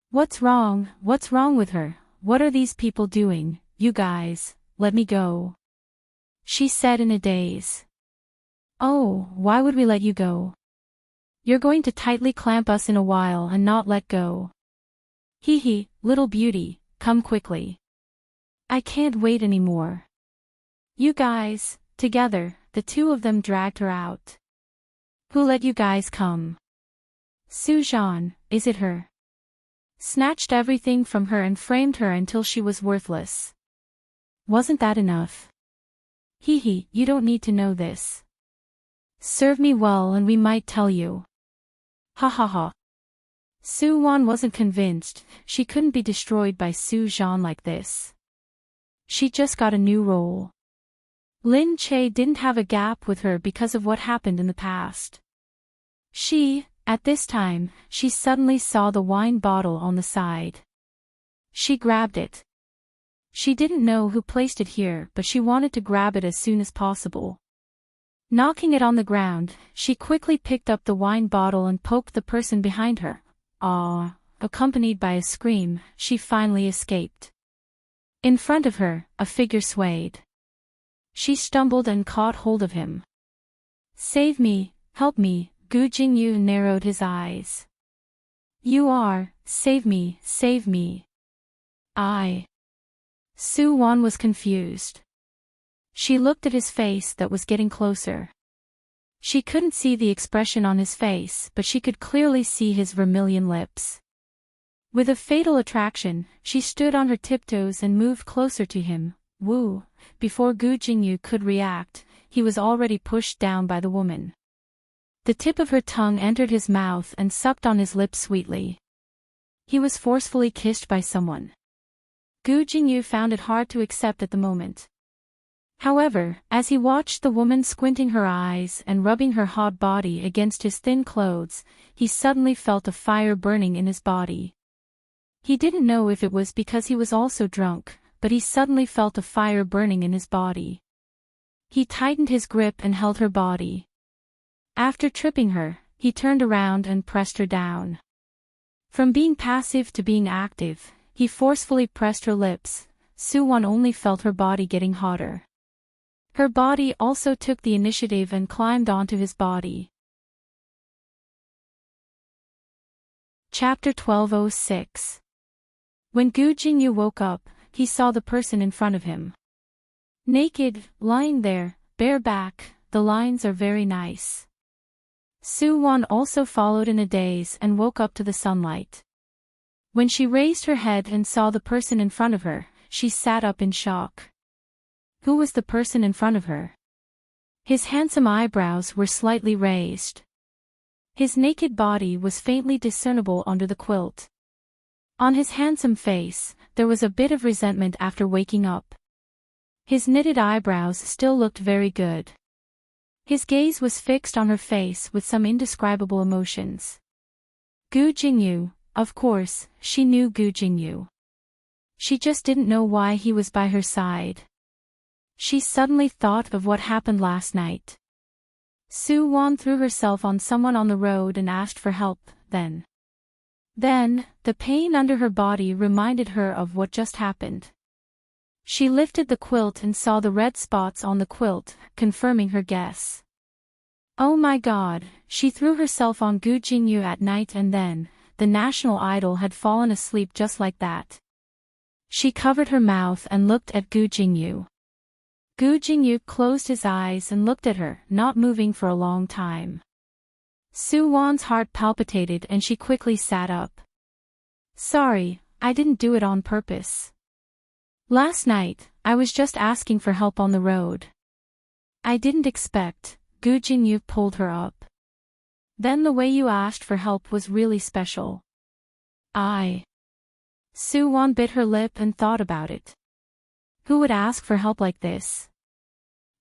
What's wrong? What's wrong with her? What are these people doing? You guys, let me go. She said in a daze. Oh, why would we let you go? You're going to tightly clamp us in a while and not let go. Hee, little beauty, come quickly. I can't wait anymore. You guys, together, the two of them dragged her out. Who let you guys come? Soo-jeon, is it her? Snatched everything from her and framed her until she was worthless. Wasn't that enough? Hee, you don't need to know this. Serve me well and we might tell you. Ha. Soo-won wasn't convinced, she couldn't be destroyed by Soo-jeon like this. She just got a new role. Lin Chae didn't have a gap with her because of what happened in the past. At this time, she suddenly saw the wine bottle on the side. She grabbed it. She didn't know who placed it here, but she wanted to grab it as soon as possible. Knocking it on the ground, she quickly picked up the wine bottle and poked the person behind her. Accompanied by a scream, she finally escaped. In front of her, a figure swayed. She stumbled and caught hold of him. Save me, help me, Gu Jingyu narrowed his eyes. Save me. Soo-won was confused. She looked at his face that was getting closer. She couldn't see the expression on his face, but she could clearly see his vermilion lips. With a fatal attraction, she stood on her tiptoes and moved closer to him. Woo! Before Gu Jingyu could react, he was already pushed down by the woman. The tip of her tongue entered his mouth and sucked on his lips sweetly. He was forcefully kissed by someone. Gu Jingyu found it hard to accept at the moment. However, as he watched the woman squinting her eyes and rubbing her hot body against his thin clothes, he suddenly felt a fire burning in his body. He didn't know if it was because he was also drunk, but he suddenly felt a fire burning in his body. He tightened his grip and held her body. After tripping her, he turned around and pressed her down. From being passive to being active, he forcefully pressed her lips. Soo-won only felt her body getting hotter. Her body also took the initiative and climbed onto his body. Chapter 12:06. When Gu Jingyu woke up, he saw the person in front of him. Naked, lying there, bareback, the lines are very nice. Soo-won also followed in a daze and woke up to the sunlight. When she raised her head and saw the person in front of her, she sat up in shock. Who was the person in front of her? His handsome eyebrows were slightly raised. His naked body was faintly discernible under the quilt. On his handsome face, there was a bit of resentment after waking up. His knitted eyebrows still looked very good. His gaze was fixed on her face with some indescribable emotions. Gu Jingyu, of course, she knew Gu Jingyu. She just didn't know why he was by her side. She suddenly thought of what happened last night. Soo-won threw herself on someone on the road and asked for help, then, the pain under her body reminded her of what just happened. She lifted the quilt and saw the red spots on the quilt, confirming her guess. Oh my god, she threw herself on Gu Jingyu at night and then, the national idol had fallen asleep just like that. She covered her mouth and looked at Gu Jingyu. Gu Jingyu closed his eyes and looked at her, not moving for a long time. Soo-won's heart palpitated and she quickly sat up. Sorry, I didn't do it on purpose. Last night, I was just asking for help on the road. I didn't expect. Gu Jingyu pulled her up. Then the way you asked for help was really special. Soo-won bit her lip and thought about it. Who would ask for help like this?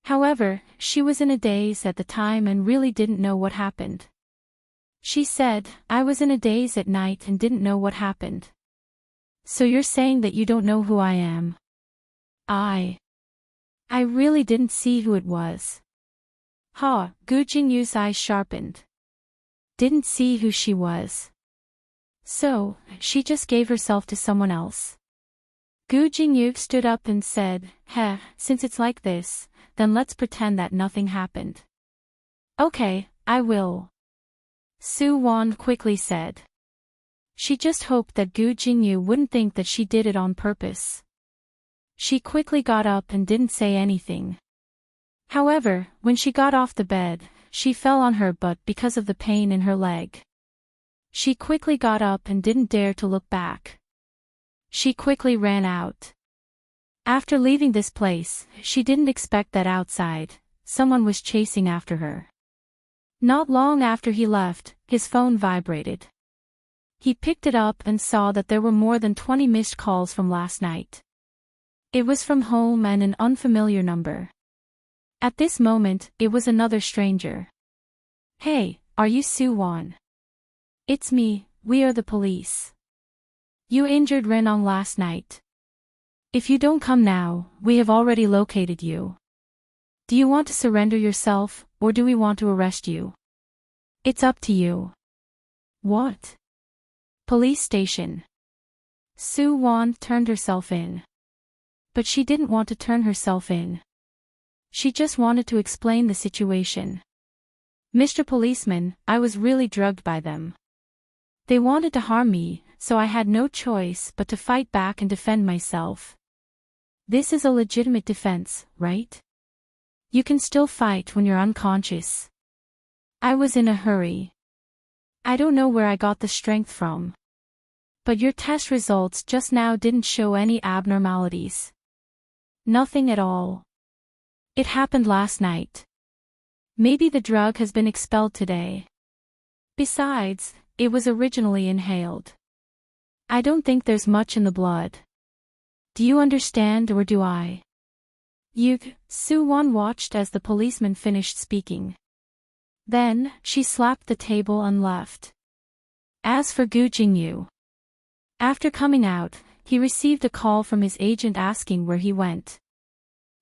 However, she was in a daze at the time and really didn't know what happened. She said, I was in a daze at night and didn't know what happened. So you're saying that you don't know who I am? I really didn't see who it was. Gu Jingyu's eyes sharpened. Didn't see who she was. So, she just gave herself to someone else. Gu Jingyu stood up and said, since it's like this, then let's pretend that nothing happened. Okay, I will. Soo-won quickly said. She just hoped that Gu Jingyu wouldn't think that she did it on purpose. She quickly got up and didn't say anything. However, when she got off the bed, she fell on her butt because of the pain in her leg. She quickly got up and didn't dare to look back. She quickly ran out. After leaving this place, she didn't expect that outside, someone was chasing after her. Not long after he left, his phone vibrated. He picked it up and saw that there were more than 20 missed calls from last night. It was from home and an unfamiliar number. At this moment, it was another stranger. Hey, are you Soo-won? It's me, we are the police. You injured Renong last night. If you don't come now, we have already located you. Do you want to surrender yourself, or do we want to arrest you? It's up to you. What? Police station. Soo-won turned herself in. But she didn't want to turn herself in. She just wanted to explain the situation. Mr. Policeman, I was really drugged by them. They wanted to harm me, so I had no choice but to fight back and defend myself. This is a legitimate defense, right? You can still fight when you're unconscious. I was in a hurry. I don't know where I got the strength from. But your test results just now didn't show any abnormalities. Nothing at all. It happened last night. Maybe the drug has been expelled today. Besides, it was originally inhaled. I don't think there's much in the blood. Do you understand or do I? Soo-won watched as the policeman finished speaking. Then, she slapped the table and left. As for Gu Jingyu. After coming out, he received a call from his agent asking where he went.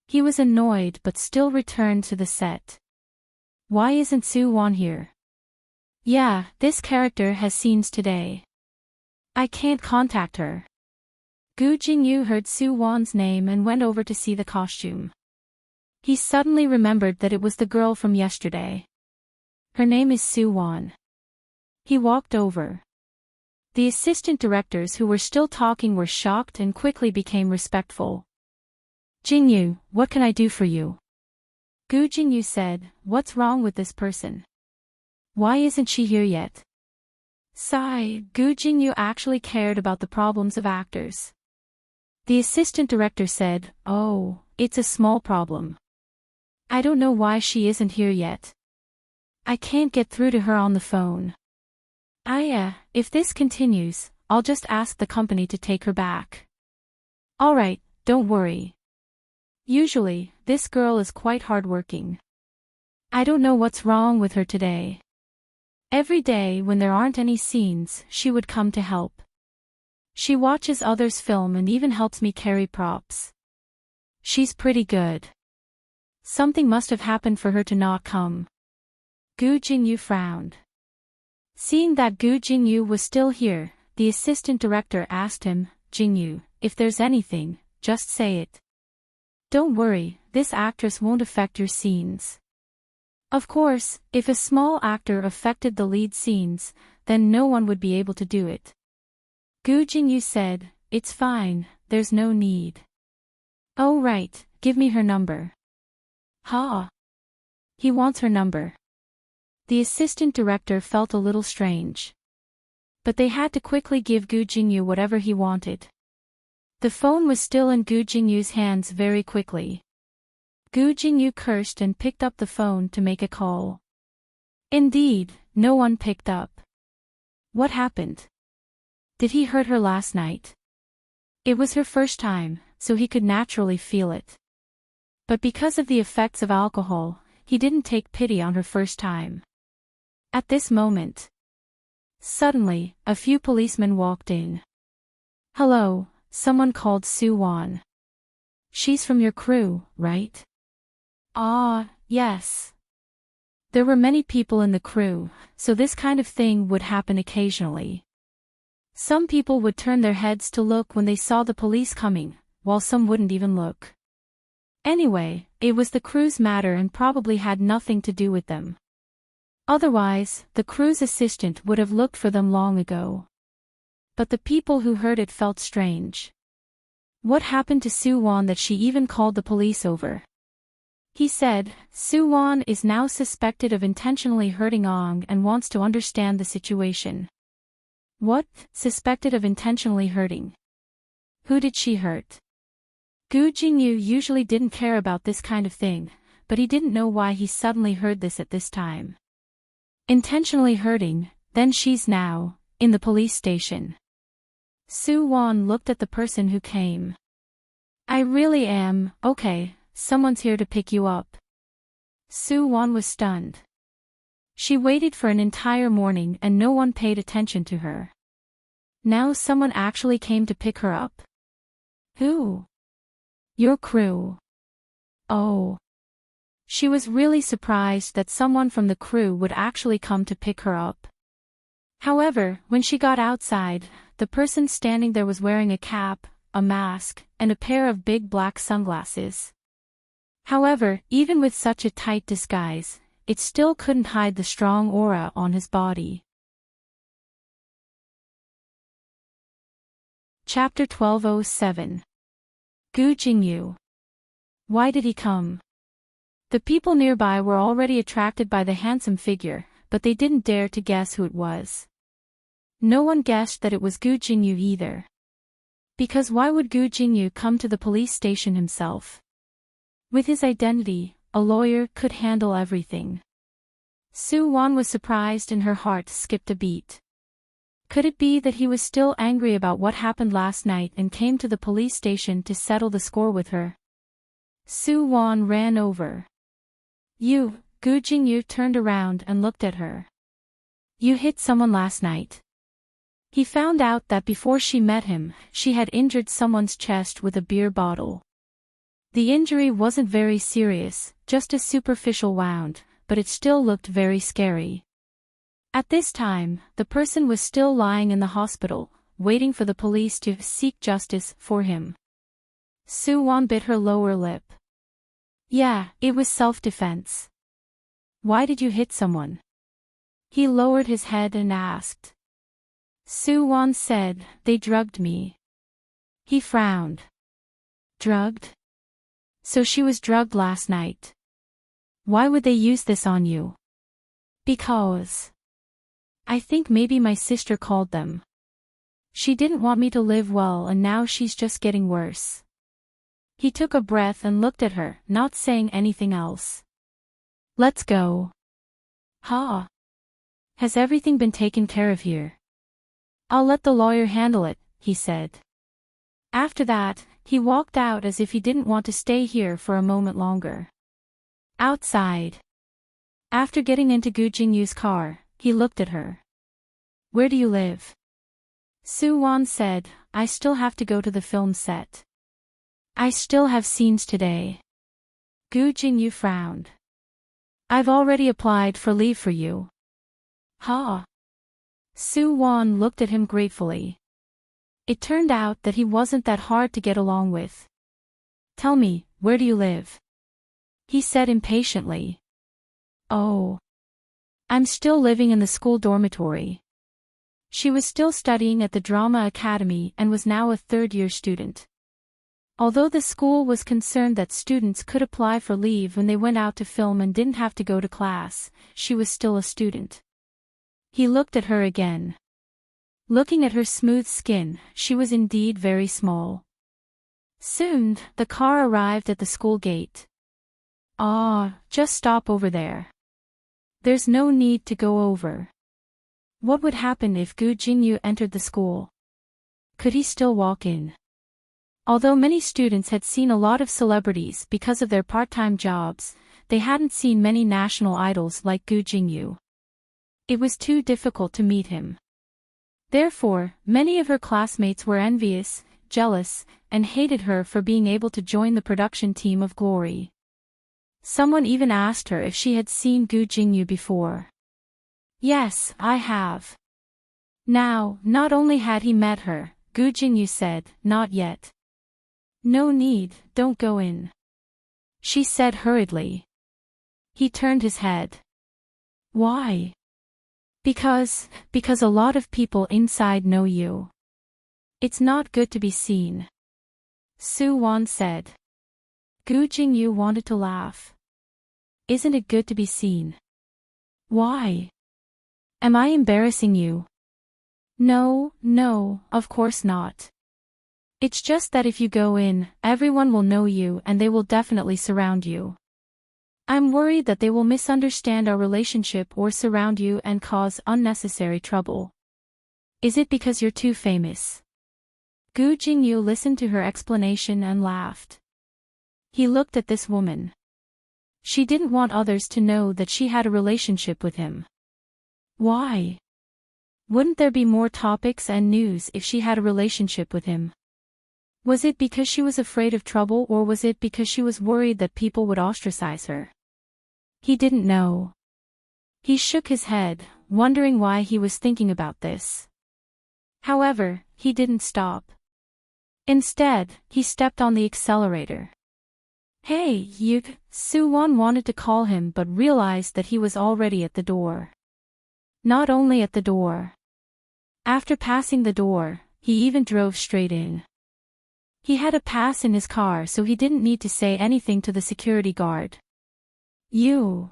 He was annoyed but still returned to the set. Why isn't Soo-won here? Yeah, this character has scenes today. I can't contact her. Gu Jingyu heard Soo-won's name and went over to see the costume. He suddenly remembered that it was the girl from yesterday. Her name is Soo-won. He walked over. The assistant directors who were still talking were shocked and quickly became respectful. Jingyu, what can I do for you? Gu Jingyu said, what's wrong with this person? Why isn't she here yet? Sigh, Gu Jingyu actually cared about the problems of actors. The assistant director said, oh, it's a small problem. I don't know why she isn't here yet. I can't get through to her on the phone. If this continues, I'll just ask the company to take her back. Alright, don't worry. Usually, this girl is quite hardworking. I don't know what's wrong with her today. Every day when there aren't any scenes, she would come to help. She watches others film and even helps me carry props. She's pretty good. Something must have happened for her to not come. Gu Jingyu frowned. Seeing that Gu Jingyu was still here, the assistant director asked him, Jingyu, if there's anything, just say it. Don't worry, this actress won't affect your scenes. Of course, if a small actor affected the lead scenes, then no one would be able to do it. Gu Jingyu said, it's fine, there's no need. Oh right, give me her number. Ha! He wants her number. The assistant director felt a little strange. But they had to quickly give Gu Jingyu whatever he wanted. The phone was still in Gu Jingyu's hands very quickly. Gu Jingyu cursed and picked up the phone to make a call. Indeed, no one picked up. What happened? Did he hurt her last night? It was her first time, so he could naturally feel it. But because of the effects of alcohol, he didn't take pity on her first time. At this moment, suddenly, a few policemen walked in. Hello, someone called Sue Wan. She's from your crew, right? Ah, yes. There were many people in the crew, so this kind of thing would happen occasionally. Some people would turn their heads to look when they saw the police coming, while some wouldn't even look. Anyway, it was the crew's matter and probably had nothing to do with them. Otherwise, the crew's assistant would have looked for them long ago. But the people who heard it felt strange. What happened to Sue Wan that she even called the police over? He said, Sue Wan is now suspected of intentionally hurting Ong and wants to understand the situation. What? Suspected of intentionally hurting? Who did she hurt? Gu Jingyu usually didn't care about this kind of thing, but he didn't know why he suddenly heard this at this time. Intentionally hurting, then she's now in the police station. Sue Wan looked at the person who came. I really am, okay, someone's here to pick you up. Sue Wan was stunned. She waited for an entire morning and no one paid attention to her. Now someone actually came to pick her up. Who? Your crew. Oh. She was really surprised that someone from the crew would actually come to pick her up. However, when she got outside, the person standing there was wearing a cap, a mask, and a pair of big black sunglasses. However, even with such a tight disguise, it still couldn't hide the strong aura on his body. Chapter 1207. Gu Jingyu. Why did he come? The people nearby were already attracted by the handsome figure, but they didn't dare to guess who it was. No one guessed that it was Gu Jingyu either. Because why would Gu Jingyu come to the police station himself? With his identity, a lawyer could handle everything. Sue Wan was surprised and her heart skipped a beat. Could it be that he was still angry about what happened last night and came to the police station to settle the score with her? Sue Wan ran over. You, Gu Jingyu turned around and looked at her. You hit someone last night. He found out that before she met him, she had injured someone's chest with a beer bottle. The injury wasn't very serious, just a superficial wound, but it still looked very scary. At this time, the person was still lying in the hospital, waiting for the police to seek justice for him. Sue Wan bit her lower lip. Yeah, it was self-defense. Why did you hit someone? He lowered his head and asked. Sue Wan said, they drugged me. He frowned. Drugged? So she was drugged last night. Why would they use this on you? Because. I think maybe my sister called them. She didn't want me to live well and now she's just getting worse. He took a breath and looked at her, not saying anything else. Let's go. Ha. Has everything been taken care of here? I'll let the lawyer handle it, he said. After that, he walked out as if he didn't want to stay here for a moment longer. Outside. After getting into Gu Jingyu's car, he looked at her. Where do you live? Sue Wan said, I still have to go to the film set. I still have scenes today. Gu Jingyu frowned. I've already applied for leave for you. Ha! Su Wan looked at him gratefully. It turned out that he wasn't that hard to get along with. Tell me, where do you live? He said impatiently. Oh. I'm still living in the school dormitory. She was still studying at the drama academy and was now a third-year student. Although the school was concerned that students could apply for leave when they went out to film and didn't have to go to class, she was still a student. He looked at her again. Looking at her smooth skin, she was indeed very small. Soon, the car arrived at the school gate. Just stop over there. There's no need to go over. What would happen if Gu Jingyu entered the school? Could he still walk in? Although many students had seen a lot of celebrities because of their part-time jobs, they hadn't seen many national idols like Gu Jingyu. It was too difficult to meet him. Therefore, many of her classmates were envious, jealous, and hated her for being able to join the production team of Glory. Someone even asked her if she had seen Gu Jingyu before. Yes, I have. Now, not only had he met her, Gu Jingyu said, not yet. No need, don't go in. She said hurriedly. He turned his head. Why? Because a lot of people inside know you. It's not good to be seen. Su Wan said. Gu Jingyu wanted to laugh. Isn't it good to be seen? Why? Am I embarrassing you? No, of course not. It's just that if you go in, everyone will know you and they will definitely surround you. I'm worried that they will misunderstand our relationship or surround you and cause unnecessary trouble. Is it because you're too famous? Gu Jingyu listened to her explanation and laughed. He looked at this woman. She didn't want others to know that she had a relationship with him. Why? Wouldn't there be more topics and news if she had a relationship with him? Was it because she was afraid of trouble or was it because she was worried that people would ostracize her? He didn't know. He shook his head, wondering why he was thinking about this. However, he didn't stop. Instead, he stepped on the accelerator. Hey, you, Su Wan wanted to call him but realized that he was already at the door. Not only at the door. After passing the door, he even drove straight in. He had a pass in his car so he didn't need to say anything to the security guard. You.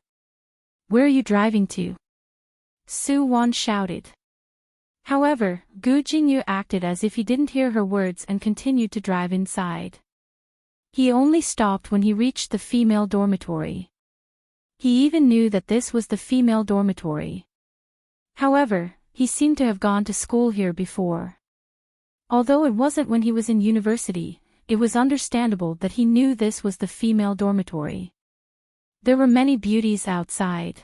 Where are you driving to? Su Wan shouted. However, Gu Jingyu acted as if he didn't hear her words and continued to drive inside. He only stopped when he reached the female dormitory. He even knew that this was the female dormitory. However, he seemed to have gone to school here before. Although it wasn't when he was in university, it was understandable that he knew this was the female dormitory. There were many beauties outside.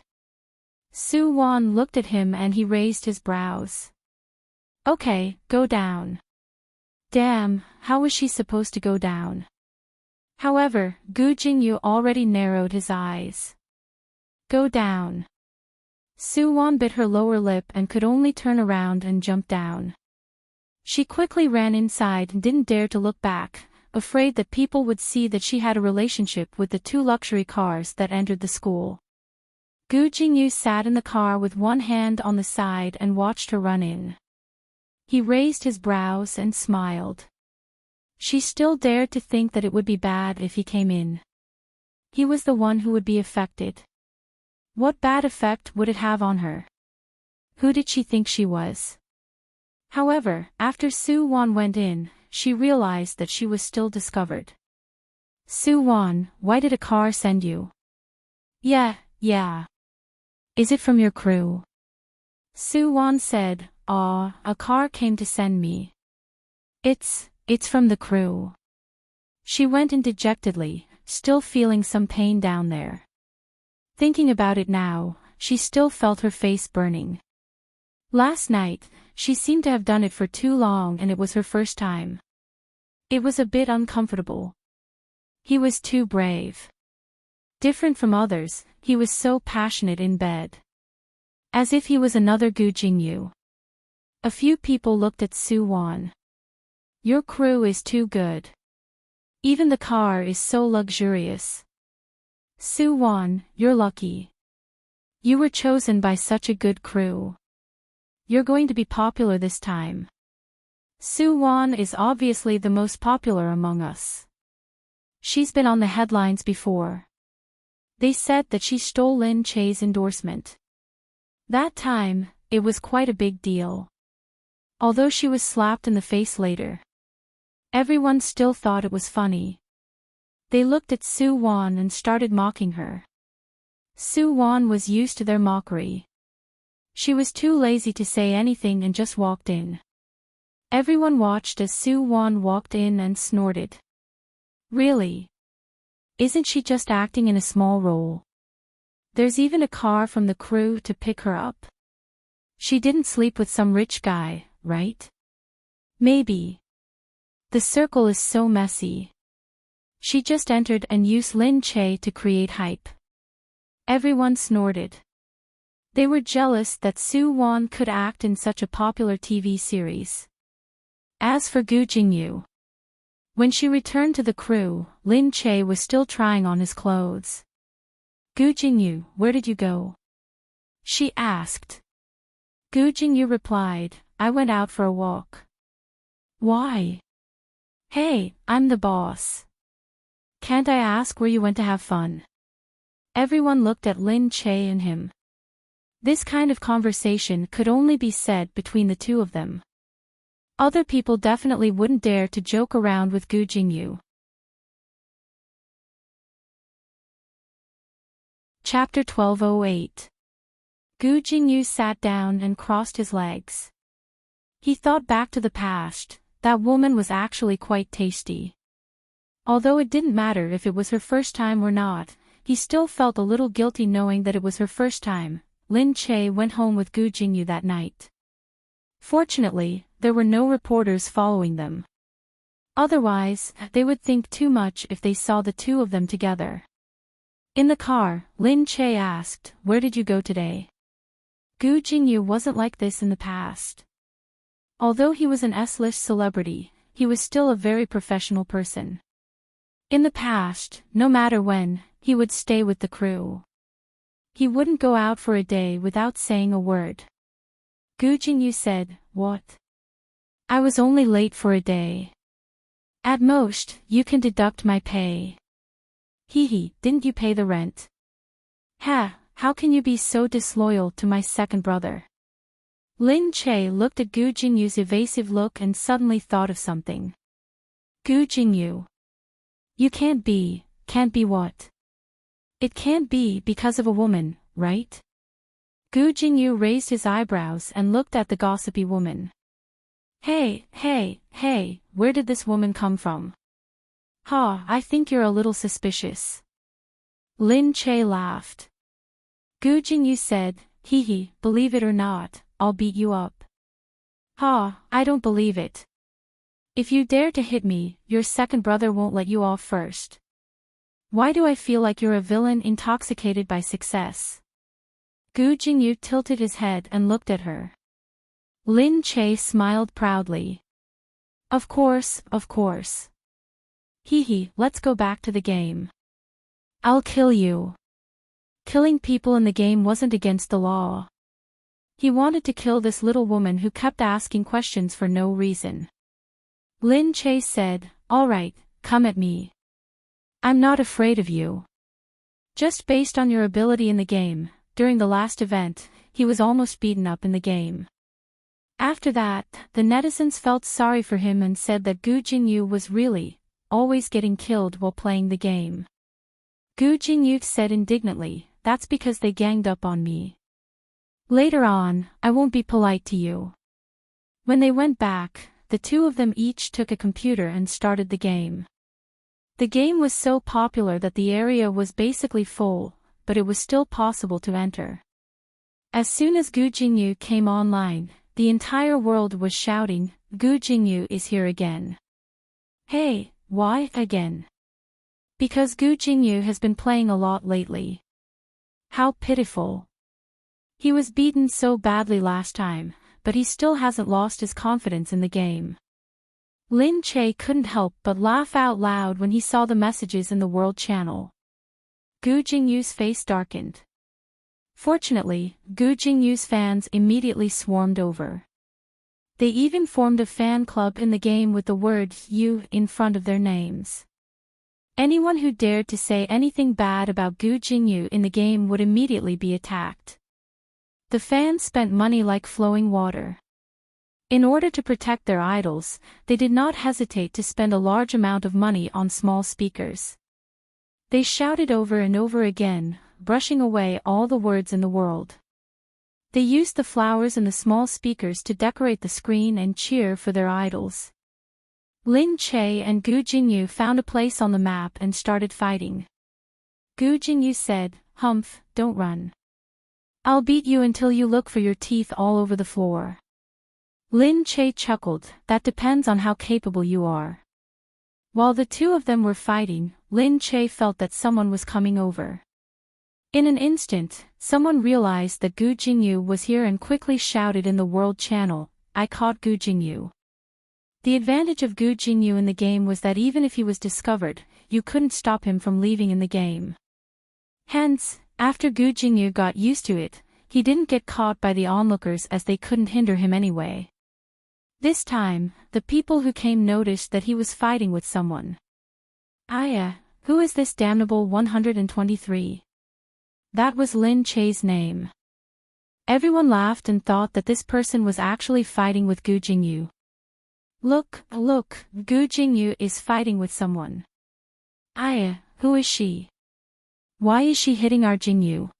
Su Wan looked at him and he raised his brows. Okay, go down. Damn, how was she supposed to go down? However, Gu Jingyu already narrowed his eyes. Go down. Su Wan bit her lower lip and could only turn around and jump down. She quickly ran inside and didn't dare to look back, afraid that people would see that she had a relationship with the two luxury cars that entered the school. Gu Jingyu sat in the car with one hand on the side and watched her run in. He raised his brows and smiled. She still dared to think that it would be bad if he came in. He was the one who would be affected. What bad effect would it have on her? Who did she think she was? However, after Su Wan went in, she realized that she was still discovered. Su Wan, why did a car send you? Yeah. Is it from your crew? Su Wan said, a car came to send me. It's from the crew. She went in dejectedly, still feeling some pain down there. Thinking about it now, she still felt her face burning. Last night, she seemed to have done it for too long and it was her first time. It was a bit uncomfortable. He was too brave. Different from others, he was so passionate in bed. As if he was another Gu Jingyu. A few people looked at Su Wan. Your crew is too good. Even the car is so luxurious. Su Wan, you're lucky. You were chosen by such a good crew. You're going to be popular this time. Su Wan is obviously the most popular among us. She's been on the headlines before. They said that she stole Lin Che's endorsement. That time, it was quite a big deal. Although she was slapped in the face later. Everyone still thought it was funny. They looked at Su Wan and started mocking her. Su Wan was used to their mockery. She was too lazy to say anything and just walked in. Everyone watched as Su Wan walked in and snorted. Really? Isn't she just acting in a small role? There's even a car from the crew to pick her up. She didn't sleep with some rich guy, right? Maybe. The circle is so messy. She just entered and used Lin Che to create hype. Everyone snorted. They were jealous that Su Wan could act in such a popular TV series. As for Gu Jingyu, when she returned to the crew, Lin Che was still trying on his clothes. Gu Jingyu, where did you go? She asked. Gu Jingyu replied, I went out for a walk. Why? Hey, I'm the boss. Can't I ask where you went to have fun? Everyone looked at Lin Che and him. This kind of conversation could only be said between the two of them. Other people definitely wouldn't dare to joke around with Gu Jingyu. Chapter 1208. Gu Jingyu sat down and crossed his legs. He thought back to the past. That woman was actually quite tasty. Although it didn't matter if it was her first time or not, he still felt a little guilty knowing that it was her first time. Lin Che went home with Gu Jingyu that night. Fortunately, there were no reporters following them. Otherwise, they would think too much if they saw the two of them together. In the car, Lin Che asked, where did you go today? Gu Jingyu wasn't like this in the past. Although he was an S-list celebrity, he was still a very professional person. In the past, no matter when, he would stay with the crew. He wouldn't go out for a day without saying a word. Gu Jingyu said, what? I was only late for a day. At most, you can deduct my pay. Hee, didn't you pay the rent? Ha, how can you be so disloyal to my second brother? Lin Che looked at Gu Jingyu's evasive look and suddenly thought of something. Gu Jingyu. You can't be what? It can't be because of a woman, right? Gu Jingyu raised his eyebrows and looked at the gossipy woman. Hey, where did this woman come from? Ha, I think you're a little suspicious. Lin Che laughed. Gu Jingyu said, hee, believe it or not, I'll beat you up. Ha, I don't believe it. If you dare to hit me, your second brother won't let you off first. Why do I feel like you're a villain intoxicated by success? Gu Jingyu tilted his head and looked at her. Lin Che smiled proudly. Of course. Hee, let's go back to the game. I'll kill you. Killing people in the game wasn't against the law. He wanted to kill this little woman who kept asking questions for no reason. Lin Che said, all right, come at me. I'm not afraid of you. Just based on your ability in the game, during the last event, he was almost beaten up in the game. After that, the netizens felt sorry for him and said that Gu Jingyu was really, always getting killed while playing the game. Gu Jingyu said indignantly, that's because they ganged up on me. Later on, I won't be polite to you. When they went back, the two of them each took a computer and started the game. The game was so popular that the area was basically full, but it was still possible to enter. As soon as Gu Jingyu came online, the entire world was shouting, Gu Jingyu is here again. Hey, why again? Because Gu Jingyu has been playing a lot lately. How pitiful. He was beaten so badly last time, but he still hasn't lost his confidence in the game. Lin Che couldn't help but laugh out loud when he saw the messages in the World Channel. Gu Jingyu's face darkened. Fortunately, Gu Jingyu's fans immediately swarmed over. They even formed a fan club in the game with the word "you" in front of their names. Anyone who dared to say anything bad about Gu Jingyu in the game would immediately be attacked. The fans spent money like flowing water. In order to protect their idols, they did not hesitate to spend a large amount of money on small speakers. They shouted over and over again, brushing away all the words in the world. They used the flowers and the small speakers to decorate the screen and cheer for their idols. Lin Che and Gu Jingyu found a place on the map and started fighting. Gu Jingyu said, "Humph, don't run. I'll beat you until you look for your teeth all over the floor." Lin Che chuckled, "That depends on how capable you are." While the two of them were fighting, Lin Che felt that someone was coming over. In an instant, someone realized that Gu Jingyu was here and quickly shouted in the World Channel, "I caught Gu Jingyu." The advantage of Gu Jingyu in the game was that even if he was discovered, you couldn't stop him from leaving in the game. Hence, after Gu Jingyu got used to it, he didn't get caught by the onlookers as they couldn't hinder him anyway. This time, the people who came noticed that he was fighting with someone. Who is this damnable 123? That was Lin Che's name. Everyone laughed and thought that this person was actually fighting with Gu Jingyu. Look, Gu Jingyu is fighting with someone. Who is she? Why is she hitting our Jingyu?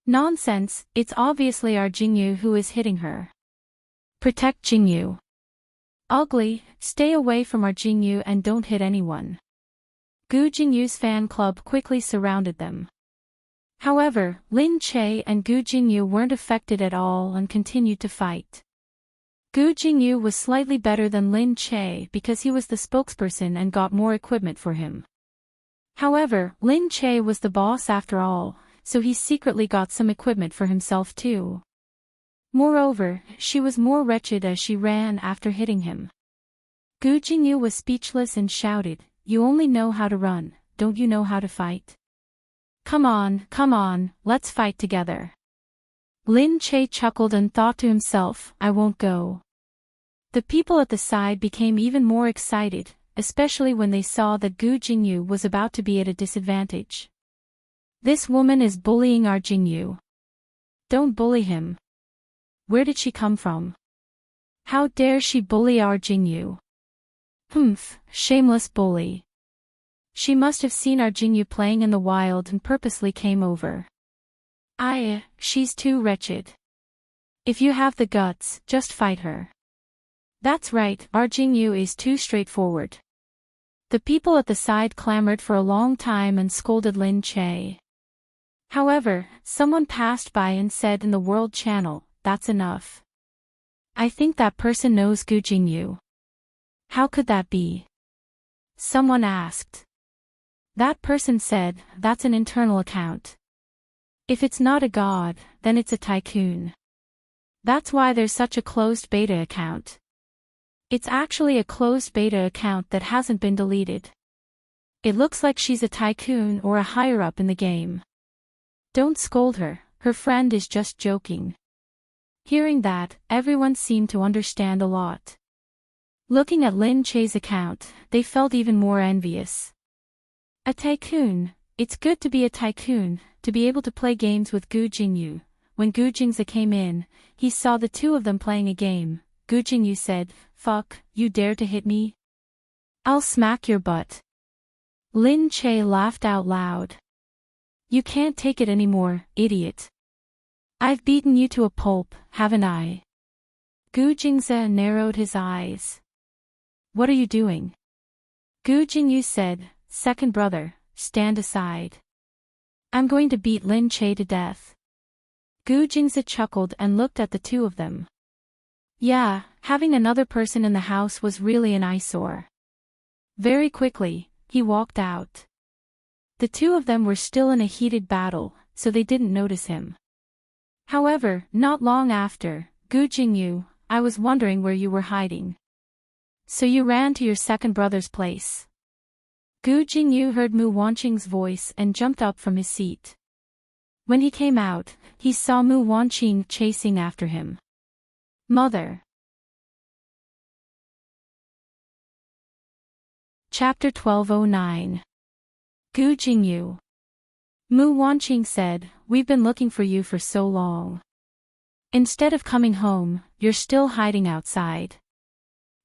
Nonsense, it's obviously our Jingyu who is hitting her. Protect Jingyu. Ugly, stay away from our Jingyu and don't hit anyone. Gu Jingyu's fan club quickly surrounded them. However, Lin Che and Gu Jingyu weren't affected at all and continued to fight. Gu Jingyu was slightly better than Lin Che because he was the spokesperson and got more equipment for him. However, Lin Che was the boss after all, so he secretly got some equipment for himself too. Moreover, she was more wretched as she ran after hitting him. Gu Jingyu was speechless and shouted, "You only know how to run, don't you know how to fight? Come on, let's fight together." Lin Che chuckled and thought to himself, "I won't go." The people at the side became even more excited, especially when they saw that Gu Jingyu was about to be at a disadvantage. This woman is bullying our Jingyu. Don't bully him. Where did she come from? How dare she bully our Jingyu? Humph, shameless bully. She must have seen our Jingyu playing in the wild and purposely came over. She's too wretched. If you have the guts, just fight her. That's right, our Jingyu is too straightforward. The people at the side clamored for a long time and scolded Lin Che. However, someone passed by and said in the World Channel, "That's enough. I think that person knows Gu Jingyu." How could that be? Someone asked. That person said, "That's an internal account. If it's not a god, then it's a tycoon. That's why there's such a closed beta account. It's actually a closed beta account that hasn't been deleted. It looks like she's a tycoon or a higher-up in the game. Don't scold her, her friend is just joking." Hearing that, everyone seemed to understand a lot. Looking at Lin Che's account, they felt even more envious. A tycoon. It's good to be a tycoon, to be able to play games with Gu Jingyu. When Gu Jingyu came in, he saw the two of them playing a game. Gu Jingyu said, "Fuck, you dare to hit me? I'll smack your butt." Lin Che laughed out loud. "You can't take it anymore, idiot. I've beaten you to a pulp, haven't I?" Gu Jingyu narrowed his eyes. "What are you doing?" Gu Jingyu said, "Second brother, stand aside. I'm going to beat Lin Che to death." Gu Jingyu chuckled and looked at the two of them. Yeah, having another person in the house was really an eyesore. Very quickly, he walked out. The two of them were still in a heated battle, so they didn't notice him. However, not long after, Gu Jingyu, I was wondering where you were hiding. So you ran to your second brother's place. Gu Jingyu heard Mu Wanqing's voice and jumped up from his seat. When he came out, he saw Mu Wanqing chasing after him. Mother. Chapter 1209. Gu Jingyu. Mu Wanqing said, "We've been looking for you for so long. Instead of coming home, you're still hiding outside."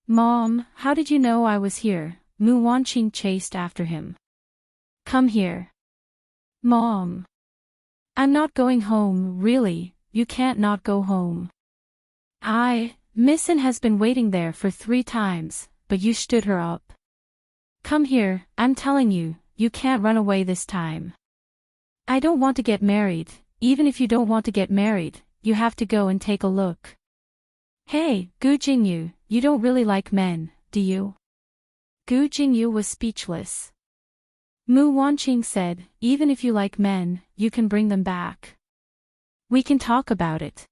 "Mom, how did you know I was here?" Mu Wanqing chased after him. "Come here." "Mom. I'm not going home, really, you can't not go home." Missin has been waiting there for 3 times, but you stood her up." "Come here, I'm telling you, you can't run away this time." "I don't want to get married." "Even if you don't want to get married, you have to go and take a look." "Hey, Gu Jingyu, you don't really like men, do you?" Gu Jingyu was speechless. Mu Wanqing said, "Even if you like men, you can bring them back. We can talk about it."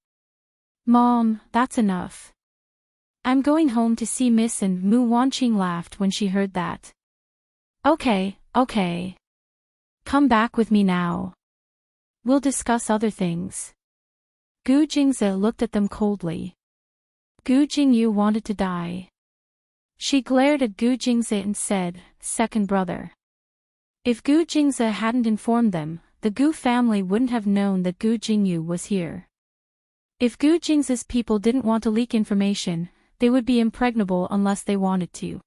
"Mom, that's enough. I'm going home to see Miss," and Mu Wanqing laughed when she heard that. Okay. Come back with me now. We'll discuss other things." Gu Jingzi looked at them coldly. Gu Jingyu wanted to die. She glared at Gu Jingzi and said, "Second brother." If Gu Jingzi hadn't informed them, the Gu family wouldn't have known that Gu Jingyu was here. If Gu Jingzi's people didn't want to leak information, they would be impregnable unless they wanted to.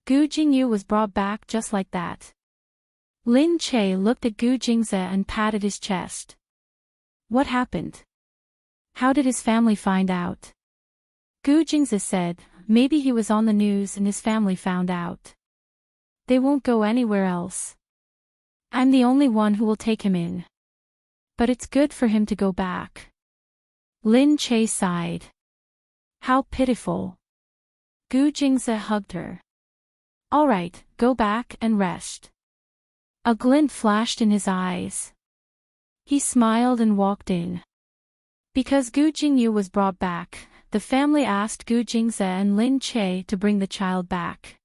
Gu Jingyu was brought back just like that. Lin Che looked at Gu Jingzi and patted his chest. "What happened? How did his family find out?" Gu Jingzi said, "Maybe he was on the news and his family found out. They won't go anywhere else. I'm the only one who will take him in. But it's good for him to go back." Lin Che sighed. How pitiful. Gu Jingzi hugged her. "All right, go back and rest." A glint flashed in his eyes. He smiled and walked in. Because Gu Jingyu was brought back, the family asked Gu Jingzi and Lin Che to bring the child back.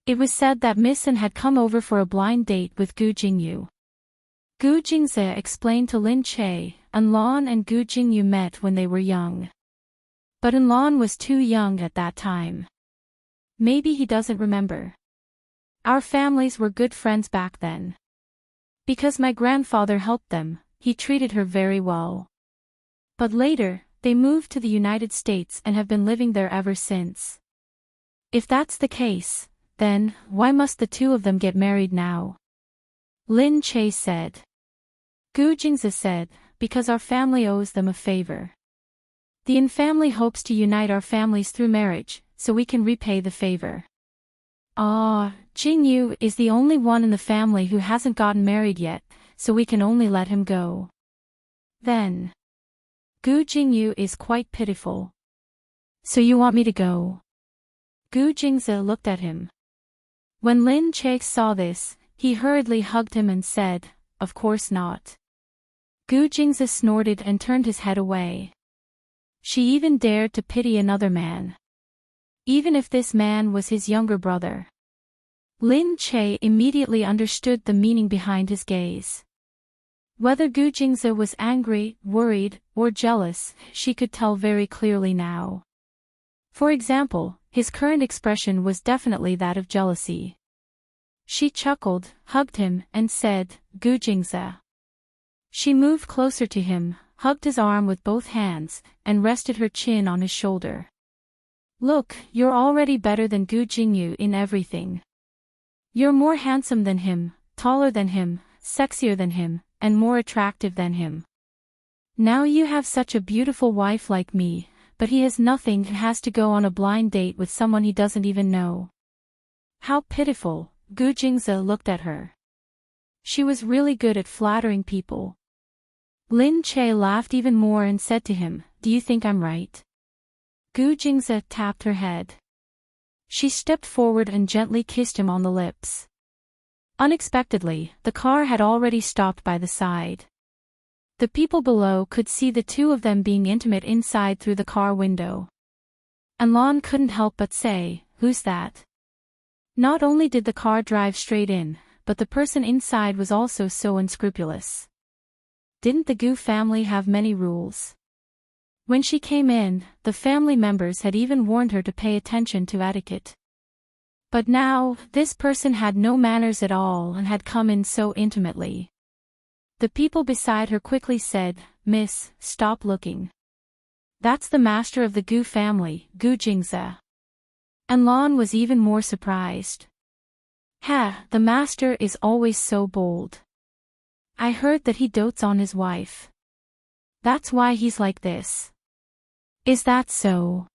It was said that Missin had come over for a blind date with Gu Jingyu. Gu Jingzi explained to Lin Che, Enlon and Gu Jingyu met when they were young. But Enlon was too young at that time. Maybe he doesn't remember. Our families were good friends back then. Because my grandfather helped them, he treated her very well. But later, they moved to the United States and have been living there ever since. If that's the case, then, why must the two of them get married now? Lin Che said. Gu Jingzi said, because our family owes them a favor. The Yin family hopes to unite our families through marriage, so we can repay the favor. Jingyu is the only one in the family who hasn't gotten married yet, so we can only let him go. Then. Gu Jingyu is quite pitiful. So you want me to go? Gu Jingzi looked at him. When Lin Che saw this, he hurriedly hugged him and said, "Of course not." Gu Jingzi snorted and turned his head away. She even dared to pity another man. Even if this man was his younger brother. Lin Che immediately understood the meaning behind his gaze. Whether Gu Jingzi was angry, worried, or jealous, she could tell very clearly now. For example, his current expression was definitely that of jealousy. She chuckled, hugged him, and said, "Gu Jingzi." She moved closer to him, hugged his arm with both hands, and rested her chin on his shoulder. "Look, you're already better than Gu Jingyu in everything. You're more handsome than him, taller than him, sexier than him, and more attractive than him. Now you have such a beautiful wife like me, but he has nothing and has to go on a blind date with someone he doesn't even know." How pitiful, Gu Jingzi looked at her. She was really good at flattering people. Lin Che laughed even more and said to him, "Do you think I'm right?" Gu Jingzi tapped her head. She stepped forward and gently kissed him on the lips. Unexpectedly, the car had already stopped by the side. The people below could see the two of them being intimate inside through the car window. And Lon couldn't help but say, "Who's that?" Not only did the car drive straight in, but the person inside was also so unscrupulous. Didn't the Gu family have many rules? When she came in, the family members had even warned her to pay attention to etiquette. But now, this person had no manners at all and had come in so intimately. The people beside her quickly said, "Miss, stop looking. That's the master of the Gu family, Gu Jingze." And Lon was even more surprised. "Ha, the master is always so bold. I heard that he dotes on his wife. That's why he's like this." "Is that so?"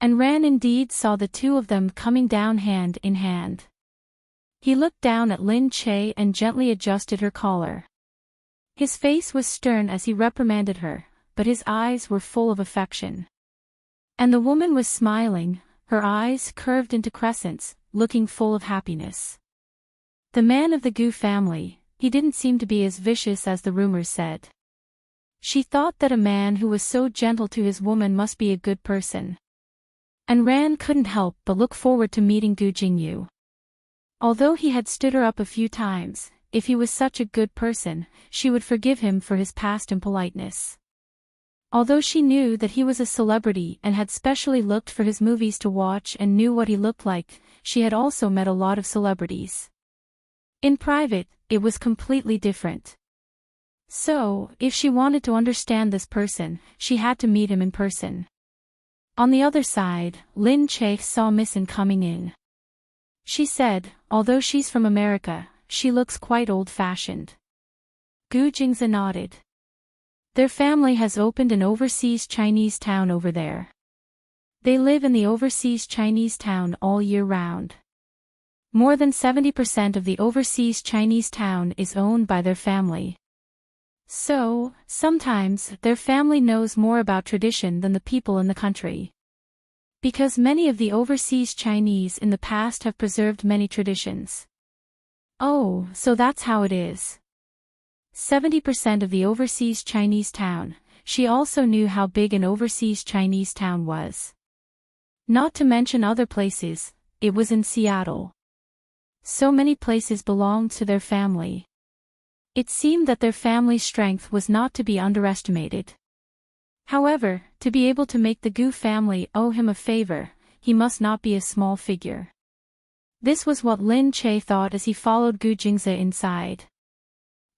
And Ran indeed saw the two of them coming down hand in hand. He looked down at Lin Che and gently adjusted her collar. His face was stern as he reprimanded her, but his eyes were full of affection. And the woman was smiling, her eyes curved into crescents, looking full of happiness. The man of the Gu family, he didn't seem to be as vicious as the rumors said. She thought that a man who was so gentle to his woman must be a good person. And Ran couldn't help but look forward to meeting Gu Jingyu. Although he had stood her up a few times, if he was such a good person, she would forgive him for his past impoliteness. Although she knew that he was a celebrity and had specially looked for his movies to watch and knew what he looked like, she had also met a lot of celebrities. In private, it was completely different. So, if she wanted to understand this person, she had to meet him in person. On the other side, Lin Che saw Missin coming in. She said, although she's from America, she looks quite old-fashioned. Gu Jingze nodded. Their family has opened an overseas Chinese town over there. They live in the overseas Chinese town all year round. More than 70% of the overseas Chinese town is owned by their family. So, sometimes, their family knows more about tradition than the people in the country. Because many of the overseas Chinese in the past have preserved many traditions. Oh, so that's how it is. 70% of the overseas Chinese town. She also knew how big an overseas Chinese town was. Not to mention other places, it was in Seattle. So many places belonged to their family. It seemed that their family's strength was not to be underestimated. However, to be able to make the Gu family owe him a favor, he must not be a small figure. This was what Lin Che thought as he followed Gu Jingze inside.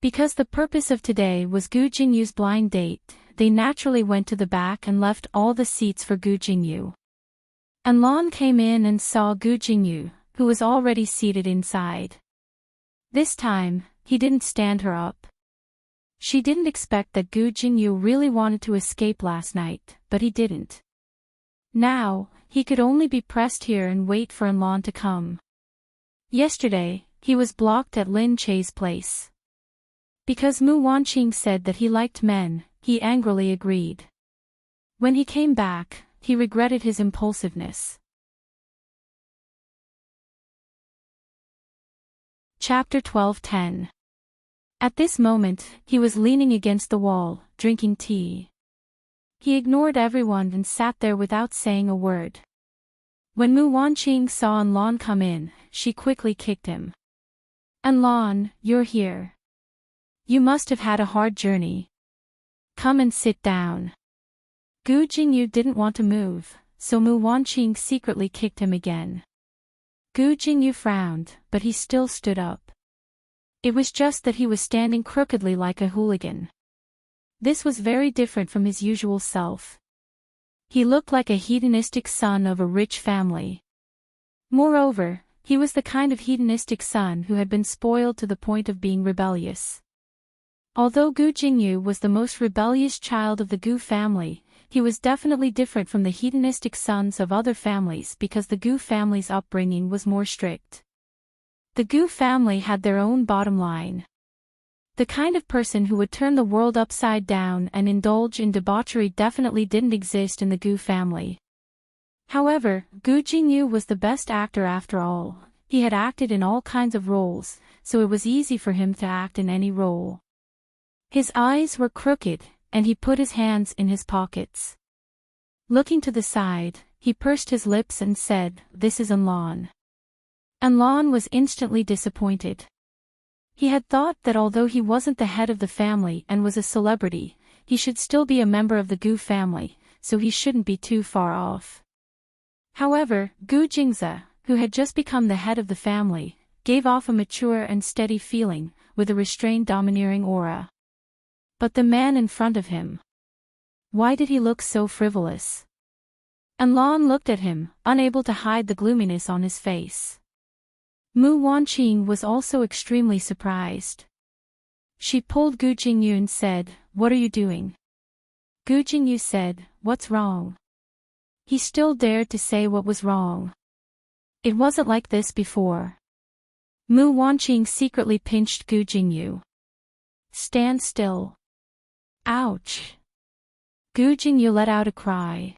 Because the purpose of today was Gu Jingyu's blind date, they naturally went to the back and left all the seats for Gu Jingyu. And Lon came in and saw Gu Jingyu, who was already seated inside. This time, he didn't stand her up. She didn't expect that Gu Jingyu really wanted to escape last night, but he didn't. Now, he could only be pressed here and wait for Lon to come. Yesterday, he was blocked at Lin Che's place. Because Mu Wanqing said that he liked men, he angrily agreed. When he came back, he regretted his impulsiveness. Chapter 12:10. At this moment, he was leaning against the wall, drinking tea. He ignored everyone and sat there without saying a word. When Mu Wanqing saw Lon come in, she quickly kicked him. Lon, you're here. You must have had a hard journey. Come and sit down. Gu Jingyu didn't want to move, so Mu Wanqing secretly kicked him again. Gu Jingyu frowned, but he still stood up. It was just that he was standing crookedly like a hooligan. This was very different from his usual self. He looked like a hedonistic son of a rich family. Moreover, he was the kind of hedonistic son who had been spoiled to the point of being rebellious. Although Gu Jingyu was the most rebellious child of the Gu family, he was definitely different from the hedonistic sons of other families because the Gu family's upbringing was more strict. The Gu family had their own bottom line. The kind of person who would turn the world upside down and indulge in debauchery definitely didn't exist in the Gu family. However, Gu Jingyu was the best actor after all. He had acted in all kinds of roles, so it was easy for him to act in any role. His eyes were crooked, and he put his hands in his pockets. Looking to the side, he pursed his lips and said, "This is Enlon." Enlon was instantly disappointed. He had thought that although he wasn't the head of the family and was a celebrity, he should still be a member of the Gu family, so he shouldn't be too far off. However, Gu Jingze, who had just become the head of the family, gave off a mature and steady feeling, with a restrained domineering aura. But the man in front of him. Why did he look so frivolous? Enlon looked at him, unable to hide the gloominess on his face. Mu Wanqing was also extremely surprised. She pulled Gu Jingyu and said, "What are you doing?" Gu Jingyu said, "What's wrong?" He still dared to say what was wrong. It wasn't like this before. Mu Wanqing secretly pinched Gu Jingyu. "Stand still." Ouch. Gu Jingyu let out a cry.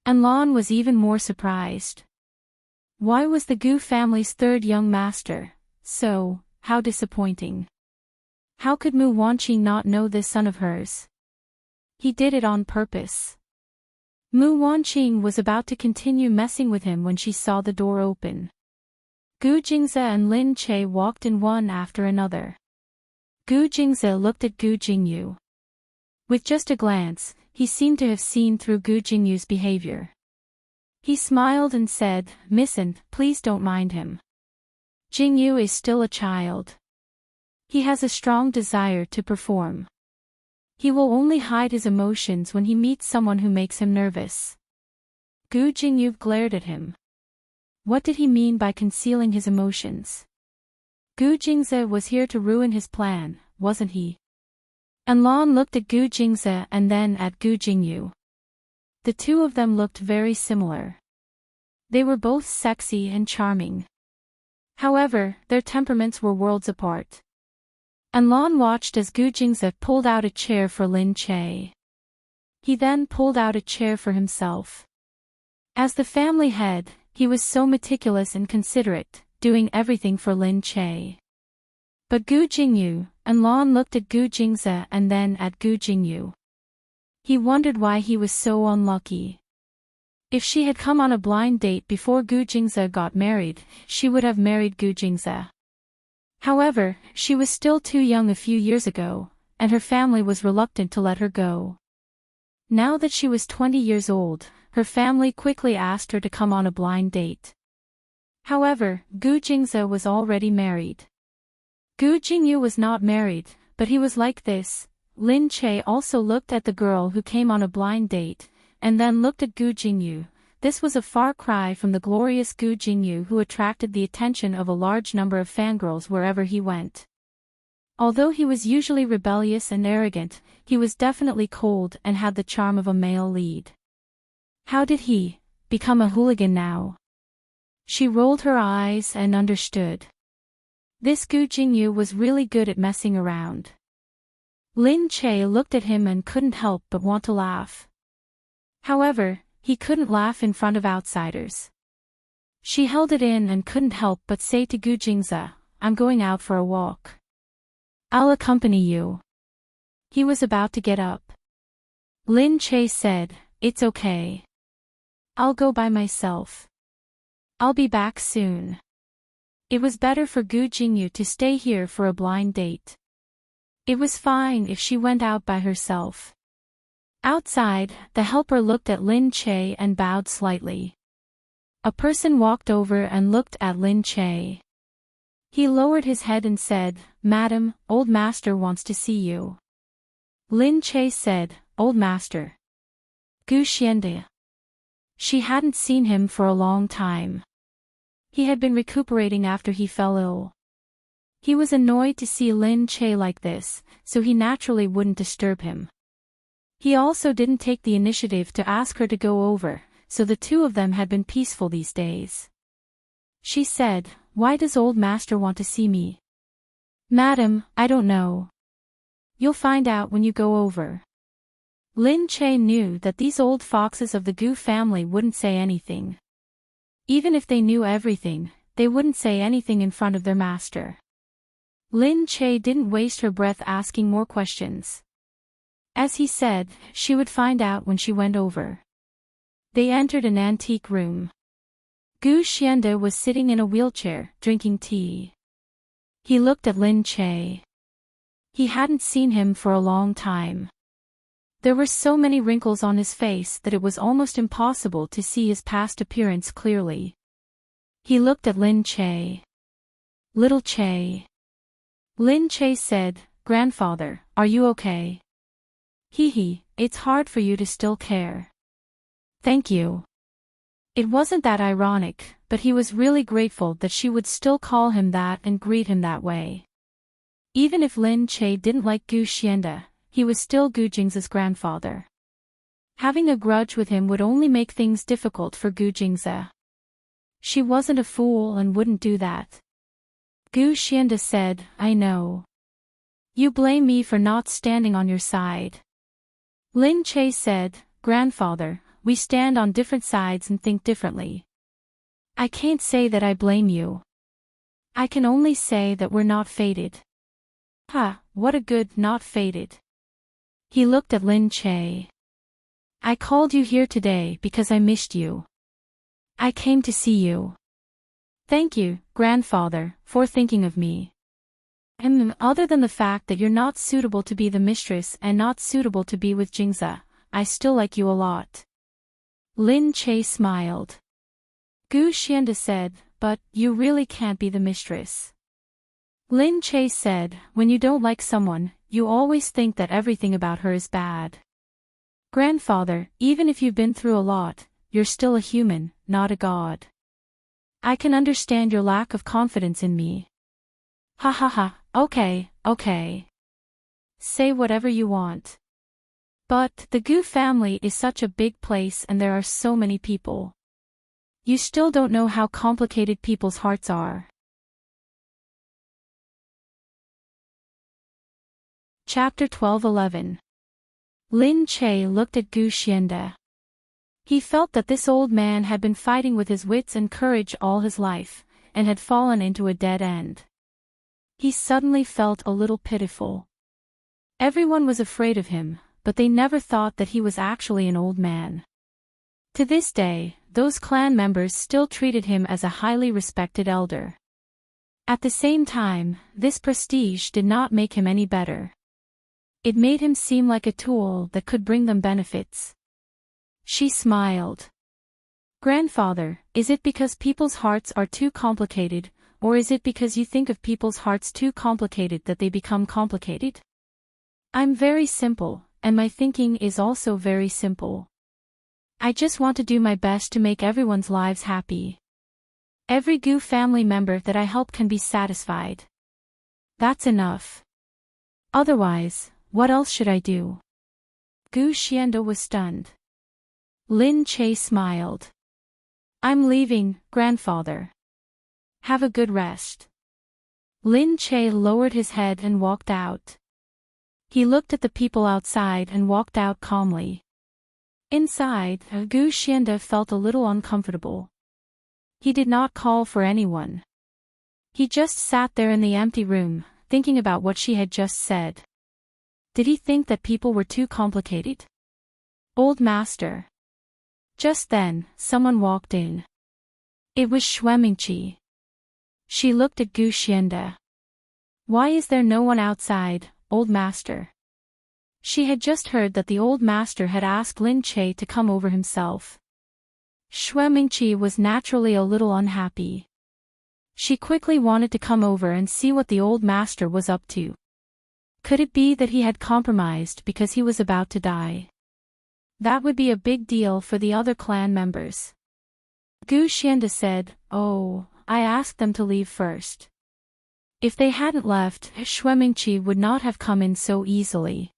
Enlon was even more surprised. Why was the Gu family's third young master? How disappointing. How could Mu Wanqing not know this son of hers? He did it on purpose. Mu Wanqing was about to continue messing with him when she saw the door open. Gu Jingze and Lin Che walked in one after another. Gu Jingze looked at Gu Jingyu. With just a glance, he seemed to have seen through Gu Jingyu's behavior. He smiled and said, "Missen, please don't mind him. Jingyu is still a child. He has a strong desire to perform. He will only hide his emotions when he meets someone who makes him nervous." Gu Jingyu glared at him. What did he mean by concealing his emotions? Gu Jingze was here to ruin his plan, wasn't he? Enlon looked at Gu Jingze and then at Gu Jingyu. The two of them looked very similar. They were both sexy and charming. However, their temperaments were worlds apart. Enlon watched as Gu Jingze pulled out a chair for Lin Che. He then pulled out a chair for himself. As the family head, he was so meticulous and considerate, doing everything for Lin Che. But Gu Jingyu, Enlon looked at Gu Jingze and then at Gu Jingyu. He wondered why he was so unlucky. If she had come on a blind date before Gu Jingze got married, she would have married Gu Jingze. However, she was still too young a few years ago, and her family was reluctant to let her go. Now that she was 20 years old, her family quickly asked her to come on a blind date. However, Gu Jingze was already married. Gu Jingyu was not married, but he was like this. Lin Che also looked at the girl who came on a blind date, and then looked at Gu Jingyu. This was a far cry from the glorious Gu Jingyu who attracted the attention of a large number of fangirls wherever he went. Although he was usually rebellious and arrogant, he was definitely cold and had the charm of a male lead. How did he become a hooligan now? She rolled her eyes and understood. This Gu Jingyu was really good at messing around. Lin Che looked at him and couldn't help but want to laugh. However, he couldn't laugh in front of outsiders. She held it in and couldn't help but say to Gu Jingze, "I'm going out for a walk. I'll accompany you." He was about to get up. Lin Che said, "It's okay. I'll go by myself. I'll be back soon." It was better for Gu Jingyu to stay here for a blind date. It was fine if she went out by herself. Outside, the helper looked at Lin Che and bowed slightly. A person walked over and looked at Lin Che. He lowered his head and said, "Madam, old master wants to see you." Lin Che said, "Old master?" Gu Xiande. She hadn't seen him for a long time. He had been recuperating after he fell ill. He was annoyed to see Lin Che like this, so he naturally wouldn't disturb him. He also didn't take the initiative to ask her to go over, so the two of them had been peaceful these days. She said, "Why does old master want to see me?" "Madam, I don't know. You'll find out when you go over." Lin Che knew that these old foxes of the Gu family wouldn't say anything. Even if they knew everything, they wouldn't say anything in front of their master. Lin Che didn't waste her breath asking more questions. As he said, she would find out when she went over. They entered an antique room. Gu Xiande was sitting in a wheelchair, drinking tea. He looked at Lin Che. He hadn't seen him for a long time. There were so many wrinkles on his face that it was almost impossible to see his past appearance clearly. He looked at Lin Che. Little Che. Lin Che said, "Grandfather, are you okay?" Hee, it's hard for you to still care. Thank you. It wasn't that ironic, but he was really grateful that she would still call him that and greet him that way. Even if Lin Che didn't like Gu Xiande, he was still Gu Jingze's grandfather. Having a grudge with him would only make things difficult for Gu Jingze. She wasn't a fool and wouldn't do that. Gu Xiande said, "I know. You blame me for not standing on your side." Lin Che said, "Grandfather, we stand on different sides and think differently. I can't say that I blame you. I can only say that we're not fated." Ha, what a good "not fated." He looked at Lin Che. "I called you here today because I missed you. I came to see you. Thank you, grandfather, for thinking of me. And other than the fact that you're not suitable to be the mistress and not suitable to be with Jingze, I still like you a lot." Lin Che smiled. Gu Xiande said, "But you really can't be the mistress." Lin Che said, "When you don't like someone, you always think that everything about her is bad. Grandfather, even if you've been through a lot, you're still a human, not a god. I can understand your lack of confidence in me." Ha ha ha, okay. Say whatever you want. But the Gu family is such a big place and there are so many people. You still don't know how complicated people's hearts are. Chapter 12:11. Lin Che looked at Gu Xiande. He felt that this old man had been fighting with his wits and courage all his life, and had fallen into a dead end. He suddenly felt a little pitiful. Everyone was afraid of him, but they never thought that he was actually an old man. To this day, those clan members still treated him as a highly respected elder. At the same time, this prestige did not make him any better. It made him seem like a tool that could bring them benefits. She smiled. "Grandfather, is it because people's hearts are too complicated, or is it because you think of people's hearts too complicated that they become complicated?" "I'm very simple, and my thinking is also very simple. I just want to do my best to make everyone's lives happy. Every Gu family member that I help can be satisfied. That's enough. Otherwise, what else should I do?" Gu Xiande was stunned. Lin Che smiled. "I'm leaving, grandfather. Have a good rest." Lin Che lowered his head and walked out. He looked at the people outside and walked out calmly. Inside, Gu Xiande felt a little uncomfortable. He did not call for anyone. He just sat there in the empty room, thinking about what she had just said. Did he think that people were too complicated? Old Master. Just then, someone walked in. It was Xuemingqi. She looked at Gu Xiande. "Why is there no one outside, Old Master?" She had just heard that the Old Master had asked Lin Che to come over himself. Xuemingqi was naturally a little unhappy. She quickly wanted to come over and see what the Old Master was up to. Could it be that he had compromised because he was about to die? That would be a big deal for the other clan members. Gu Xiande said, "Oh, I asked them to leave first." If they hadn't left, Xuemingqi would not have come in so easily.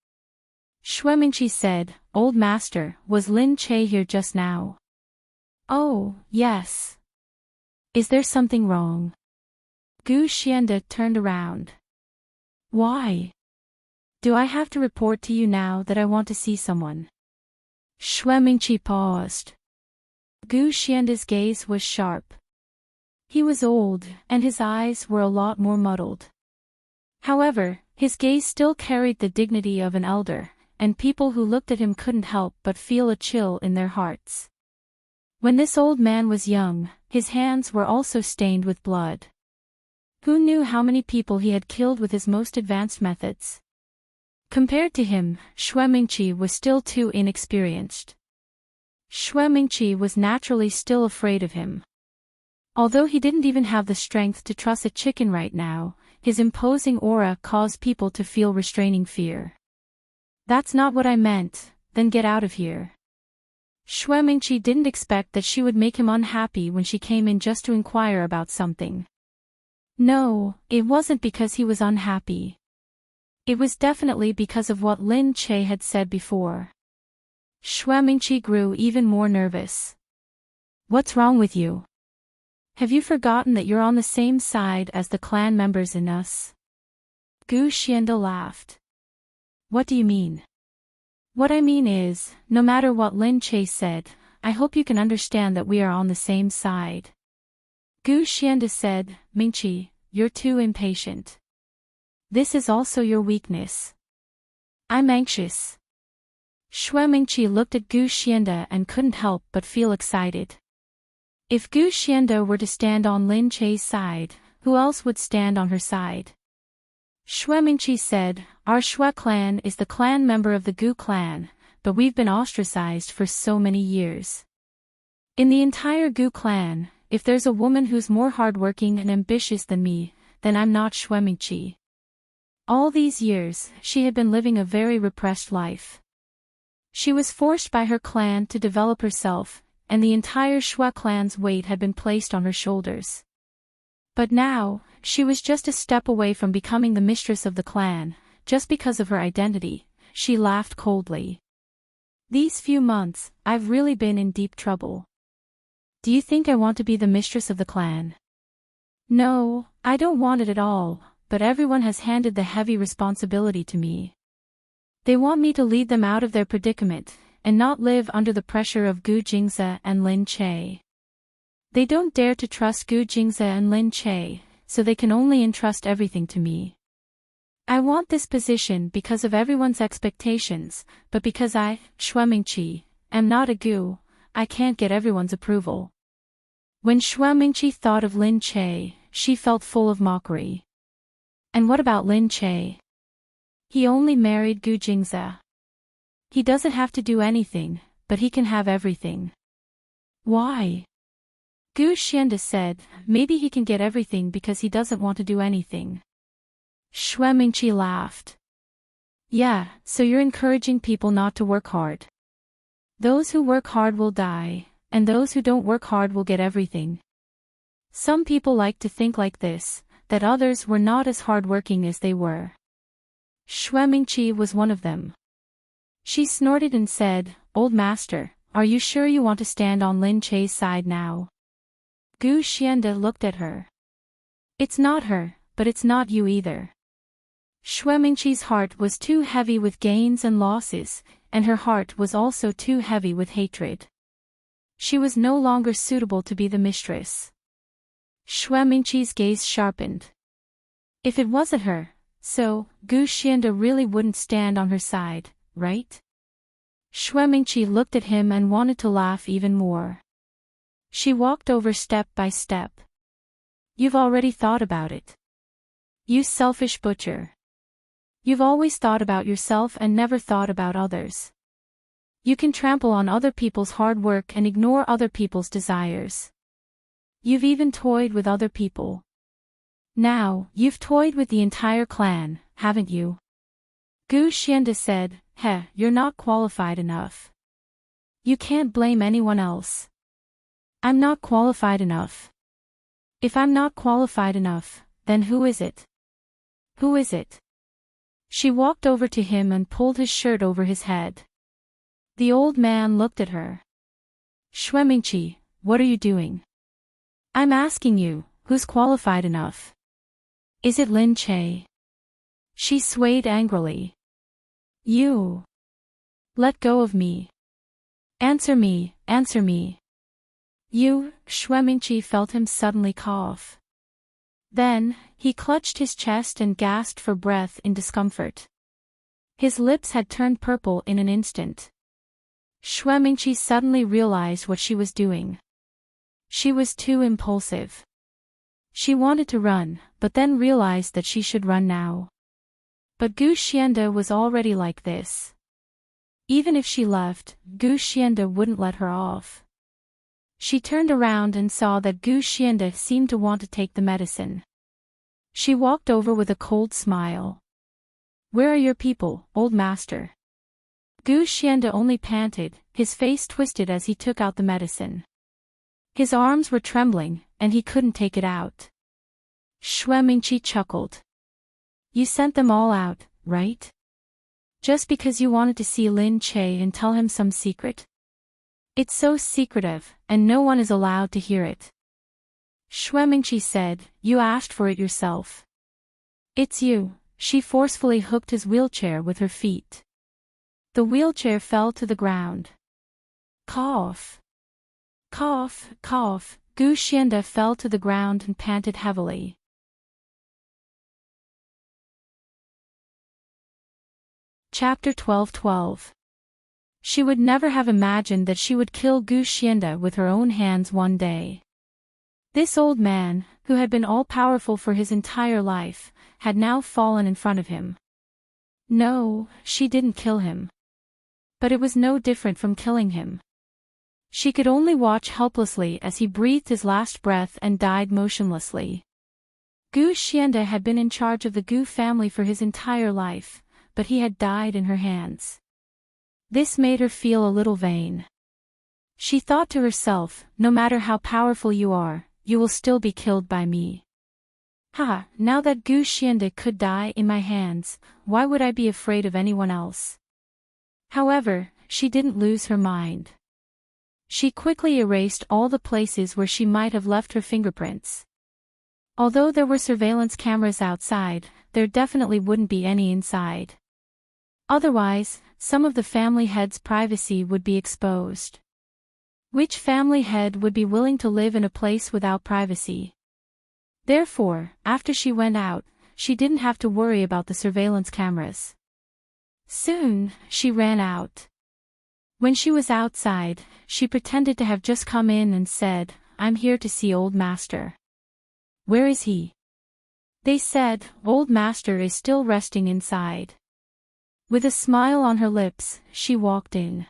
Xuemingqi said, "Old Master, was Lin Che here just now?" "Oh, yes. Is there something wrong?" Gu Xiande turned around. "Why? Do I have to report to you now that I want to see someone?" Xuemingqi paused. Gu Xiande's gaze was sharp. He was old, and his eyes were a lot more muddled. However, his gaze still carried the dignity of an elder, and people who looked at him couldn't help but feel a chill in their hearts. When this old man was young, his hands were also stained with blood. Who knew how many people he had killed with his most advanced methods? Compared to him, Xue Mingqi was still too inexperienced. Xue Mingqi was naturally still afraid of him. Although he didn't even have the strength to truss a chicken right now, his imposing aura caused people to feel restraining fear. That's not what I meant, then get out of here. Xue Mingqi didn't expect that she would make him unhappy when she came in just to inquire about something. No, it wasn't because he was unhappy. It was definitely because of what Lin Che had said before. Xue Mingqi grew even more nervous. What's wrong with you? Have you forgotten that you're on the same side as the clan members in us? Gu Xianda laughed. What do you mean? What I mean is, no matter what Lin Che said, I hope you can understand that we are on the same side. Gu Xianda said, Mingqi, you're too impatient. This is also your weakness. I'm anxious. Xue Mingqi looked at Gu Xianda and couldn't help but feel excited. If Gu Xianda were to stand on Lin Che's side, who else would stand on her side? Xue Mingqi said, our Xue clan is the clan member of the Gu clan, but we've been ostracized for so many years. In the entire Gu clan, if there's a woman who's more hardworking and ambitious than me, then I'm not Xue Mingqi. All these years, she had been living a very repressed life. She was forced by her clan to develop herself, and the entire Xue clan's weight had been placed on her shoulders. But now, she was just a step away from becoming the mistress of the clan. Just because of her identity, she laughed coldly. These few months, I've really been in deep trouble. Do you think I want to be the mistress of the clan? No, I don't want it at all, but everyone has handed the heavy responsibility to me. They want me to lead them out of their predicament, and not live under the pressure of Gu Jingze and Lin Che. They don't dare to trust Gu Jingze and Lin Che, so they can only entrust everything to me. I want this position because of everyone's expectations, but because I, Xue Mingqi, am not a Gu, I can't get everyone's approval. When Xue Mingqi thought of Lin Che, she felt full of mockery. And what about Lin Che? He only married Gu Jingze. He doesn't have to do anything, but he can have everything. Why? Gu Xianda said, maybe he can get everything because he doesn't want to do anything. Xue Mingqi laughed. Yeah, so you're encouraging people not to work hard. Those who work hard will die, and those who don't work hard will get everything. Some people like to think like this, that others were not as hardworking as they were. Xue Mingqi was one of them. She snorted and said, Old master, are you sure you want to stand on Lin Che's side now? Gu Xianda looked at her. It's not her, but it's not you either. Xue Mingqi's heart was too heavy with gains and losses, and her heart was also too heavy with hatred. She was no longer suitable to be the mistress. Xue Mingqi's gaze sharpened. If it wasn't her, so, Gu Xianda really wouldn't stand on her side, right? Xue Mingqi looked at him and wanted to laugh even more. She walked over step by step. You've already thought about it. You selfish butcher. You've always thought about yourself and never thought about others. You can trample on other people's hard work and ignore other people's desires. You've even toyed with other people. Now, you've toyed with the entire clan, haven't you? Gu Xianda said, you're not qualified enough. You can't blame anyone else. I'm not qualified enough. If I'm not qualified enough, then who is it? Who is it? She walked over to him and pulled his shirt over his head. The old man looked at her. Xue Mingqi, what are you doing? I'm asking you, who's qualified enough? Is it Lin Che? She swayed angrily. You. Let go of me. Answer me, answer me. Shuemingchi felt him suddenly cough. Then, he clutched his chest and gasped for breath in discomfort. His lips had turned purple in an instant. Shuemingchi suddenly realized what she was doing. She was too impulsive. She wanted to run, but then realized that she should run now. But Gu Xianda was already like this. Even if she left, Gu Xianda wouldn't let her off. She turned around and saw that Gu Xianda seemed to want to take the medicine. She walked over with a cold smile. "Where are your people, old master?" Gu Xianda only panted, his face twisted as he took out the medicine. His arms were trembling, and he couldn't take it out. Shuemingchi chuckled. "You sent them all out, right? Just because you wanted to see Lin Che and tell him some secret? It's so secretive, and no one is allowed to hear it." Shuemingchi said, "You asked for it yourself." "It's you." She forcefully hooked his wheelchair with her feet. The wheelchair fell to the ground. Cough. Cough, cough, Gu Xianda fell to the ground and panted heavily. Chapter 12:12. She would never have imagined that she would kill Gu Xianda with her own hands one day. This old man, who had been all-powerful for his entire life, had now fallen in front of him. No, she didn't kill him. But it was no different from killing him. She could only watch helplessly as he breathed his last breath and died motionlessly. Gu Xianda had been in charge of the Gu family for his entire life, but he had died in her hands. This made her feel a little vain. She thought to herself, no matter how powerful you are, you will still be killed by me. Now that Gu Xianda could die in my hands, why would I be afraid of anyone else? However, she didn't lose her mind. She quickly erased all the places where she might have left her fingerprints. Although there were surveillance cameras outside, there definitely wouldn't be any inside. Otherwise, some of the family head's privacy would be exposed. Which family head would be willing to live in a place without privacy? Therefore, after she went out, she didn't have to worry about the surveillance cameras. Soon, she ran out. When she was outside, she pretended to have just come in and said, "I'm here to see Old Master." "Where is he?" They said, "Old Master is still resting inside." With a smile on her lips, she walked in.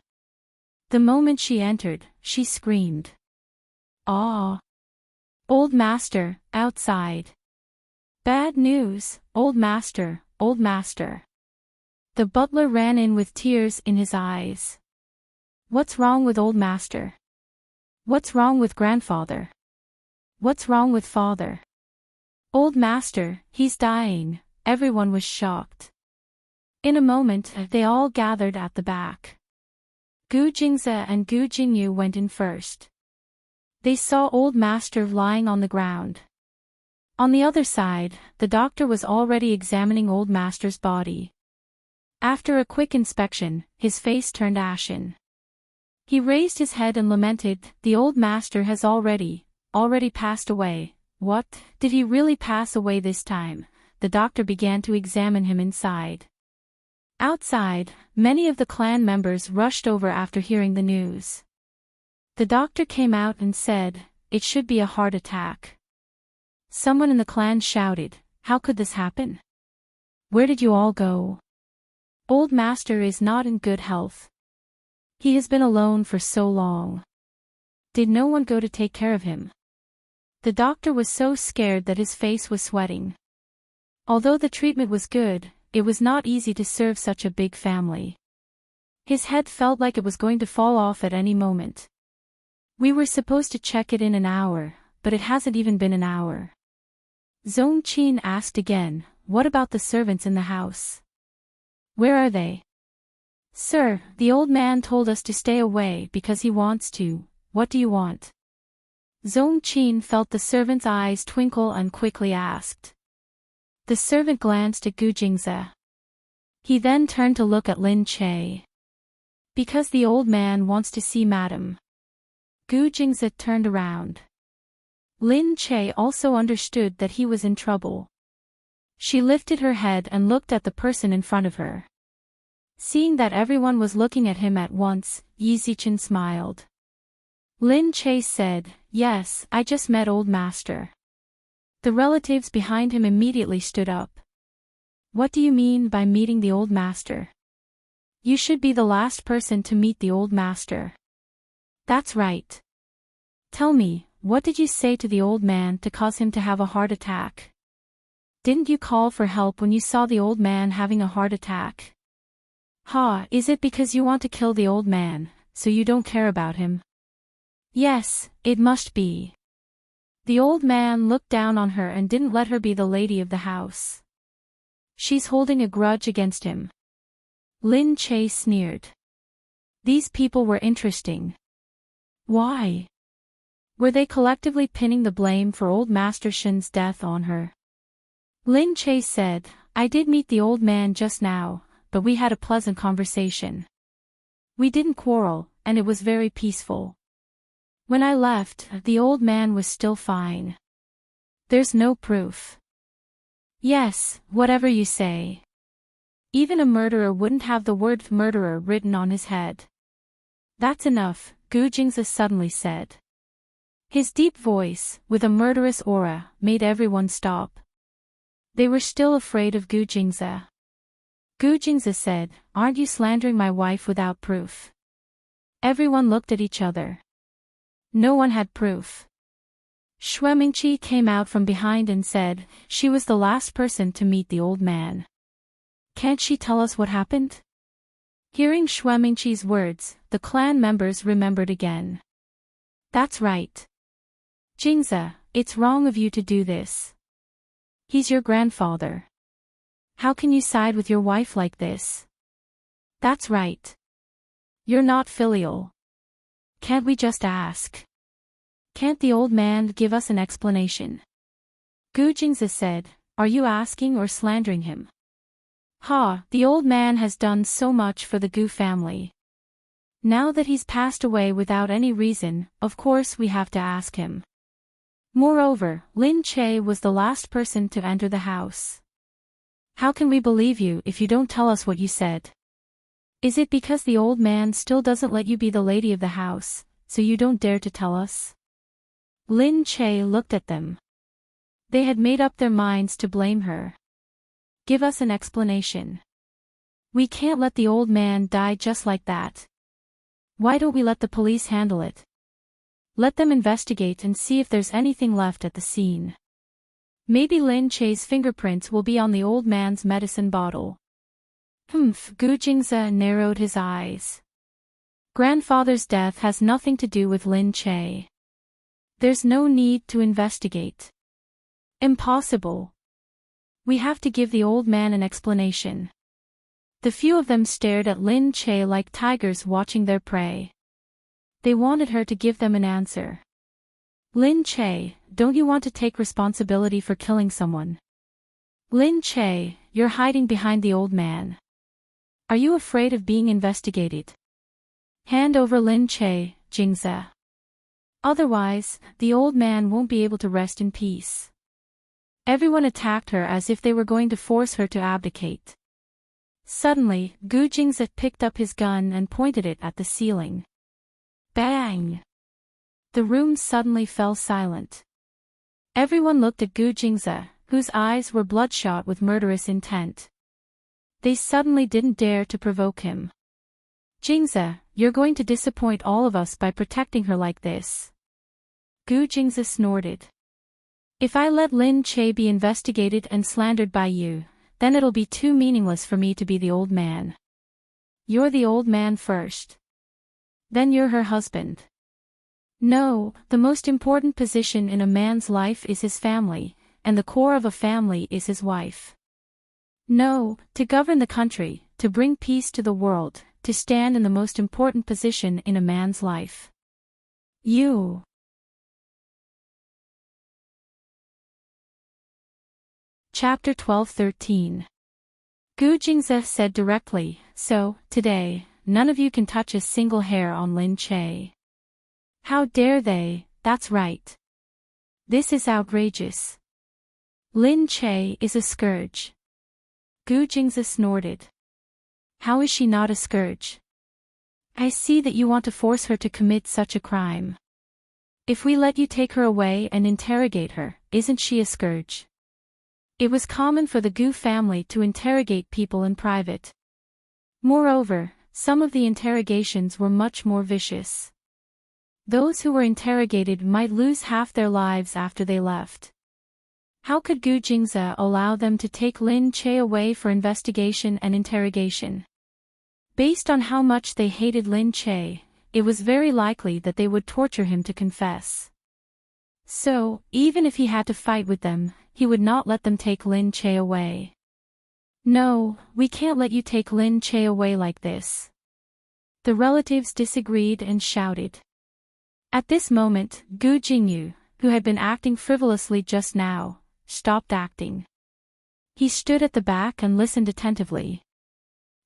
The moment she entered, she screamed. "Ah! Old Master, outside! Bad news, Old Master, Old Master!" The butler ran in with tears in his eyes. "What's wrong with Old Master? What's wrong with grandfather? What's wrong with father?" "Old Master, he's dying." Everyone was shocked. In a moment, they all gathered at the back. Gu Jingze and Gu Jingyu went in first. They saw Old Master lying on the ground. On the other side, the doctor was already examining Old Master's body. After a quick inspection, his face turned ashen. He raised his head and lamented, "The Old Master has already passed away." What, did he really pass away this time? The doctor began to examine him inside. Outside, many of the clan members rushed over after hearing the news. The doctor came out and said, "It should be a heart attack." Someone in the clan shouted, "How could this happen? Where did you all go? Old Master is not in good health. He has been alone for so long. Did no one go to take care of him?" The doctor was so scared that his face was sweating. Although the treatment was good, it was not easy to serve such a big family. His head felt like it was going to fall off at any moment. "We were supposed to check it in an hour, but it hasn't even been an hour." Zong Qin asked again, "What about the servants in the house? Where are they?" "Sir, the old man told us to stay away because he wants to. What do you want?" Zong Qin felt the servant's eyes twinkle and quickly asked. The servant glanced at Gu Jingze. He then turned to look at Lin Che. "Because the old man wants to see Madam." Gu Jingzi turned around. Lin Che also understood that he was in trouble. She lifted her head and looked at the person in front of her. Seeing that everyone was looking at him at once, Yi Zichen smiled. Lin Che said, "Yes, I just met old master." The relatives behind him immediately stood up. "What do you mean by meeting the old master? You should be the last person to meet the old master." "That's right. Tell me, what did you say to the old man to cause him to have a heart attack? Didn't you call for help when you saw the old man having a heart attack? Ha, is it because you want to kill the old man, so you don't care about him?" "Yes, it must be." The old man looked down on her and didn't let her be the lady of the house. "She's holding a grudge against him." Lin Che sneered. These people were interesting. Why? Were they collectively pinning the blame for old Master Shen's death on her? Lin Che said, "I did meet the old man just now, but we had a pleasant conversation. We didn't quarrel, and it was very peaceful. When I left, the old man was still fine." "There's no proof." "Yes, whatever you say. Even a murderer wouldn't have the word murderer written on his head." "That's enough," Gu Jingzi suddenly said. His deep voice, with a murderous aura, made everyone stop. They were still afraid of Gu Jingzi. Gu Jingzi said, "Aren't you slandering my wife without proof?" Everyone looked at each other. No one had proof. Xue Mingqi came out from behind and said, "She was the last person to meet the old man. Can't she tell us what happened?" Hearing Xue Mingqi's words, the clan members remembered again. "That's right. Jingzi, it's wrong of you to do this. He's your grandfather. How can you side with your wife like this?" "That's right. You're not filial. Can't we just ask? Can't the old man give us an explanation?" Gu Jingzi said, "Are you asking or slandering him?" "Ha, the old man has done so much for the Gu family. Now that he's passed away without any reason, of course we have to ask him. Moreover, Lin Che was the last person to enter the house. How can we believe you if you don't tell us what you said? Is it because the old man still doesn't let you be the lady of the house, so you don't dare to tell us?" Lin Che looked at them. They had made up their minds to blame her. "Give us an explanation. We can't let the old man die just like that. Why don't we let the police handle it? Let them investigate and see if there's anything left at the scene. Maybe Lin Che's fingerprints will be on the old man's medicine bottle." Gu Jingzi narrowed his eyes. Grandfather's death has nothing to do with Lin Che. There's no need to investigate. Impossible. We have to give the old man an explanation. The few of them stared at Lin Che like tigers watching their prey. They wanted her to give them an answer. "Lin Che, don't you want to take responsibility for killing someone? Lin Che, you're hiding behind the old man. Are you afraid of being investigated? Hand over Lin Che, Jingzi. Otherwise, the old man won't be able to rest in peace." Everyone attacked her as if they were going to force her to abdicate. Suddenly, Gu Jingzi picked up his gun and pointed it at the ceiling. Bang! The room suddenly fell silent. Everyone looked at Gu Jingzi, whose eyes were bloodshot with murderous intent. They suddenly didn't dare to provoke him. "Jingzi, you're going to disappoint all of us by protecting her like this." Gu Jingzi snorted. "If I let Lin Che be investigated and slandered by you, then it'll be too meaningless for me to be the old man. You're the old man first. Then you're her husband. No, the most important position in a man's life is his family, and the core of a family is his wife. No, to govern the country, to bring peace to the world, to stand in the most important position in a man's life. You." Chapter 12-13. Gu Jingzi said directly, "So, today, none of you can touch a single hair on Lin Che. How dare they, that's right. This is outrageous. Lin Che is a scourge. Gu Jingze snorted. How is she not a scourge? I see that you want to force her to commit such a crime. If we let you take her away and interrogate her, isn't she a scourge? It was common for the Gu family to interrogate people in private. Moreover, some of the interrogations were much more vicious. Those who were interrogated might lose half their lives after they left. How could Gu Jingze allow them to take Lin Che away for investigation and interrogation? Based on how much they hated Lin Che, it was very likely that they would torture him to confess. So, even if he had to fight with them, he would not let them take Lin Che away. No, we can't let you take Lin Che away like this. The relatives disagreed and shouted. At this moment, Gu Jingyu, who had been acting frivolously just now, stopped acting. He stood at the back and listened attentively.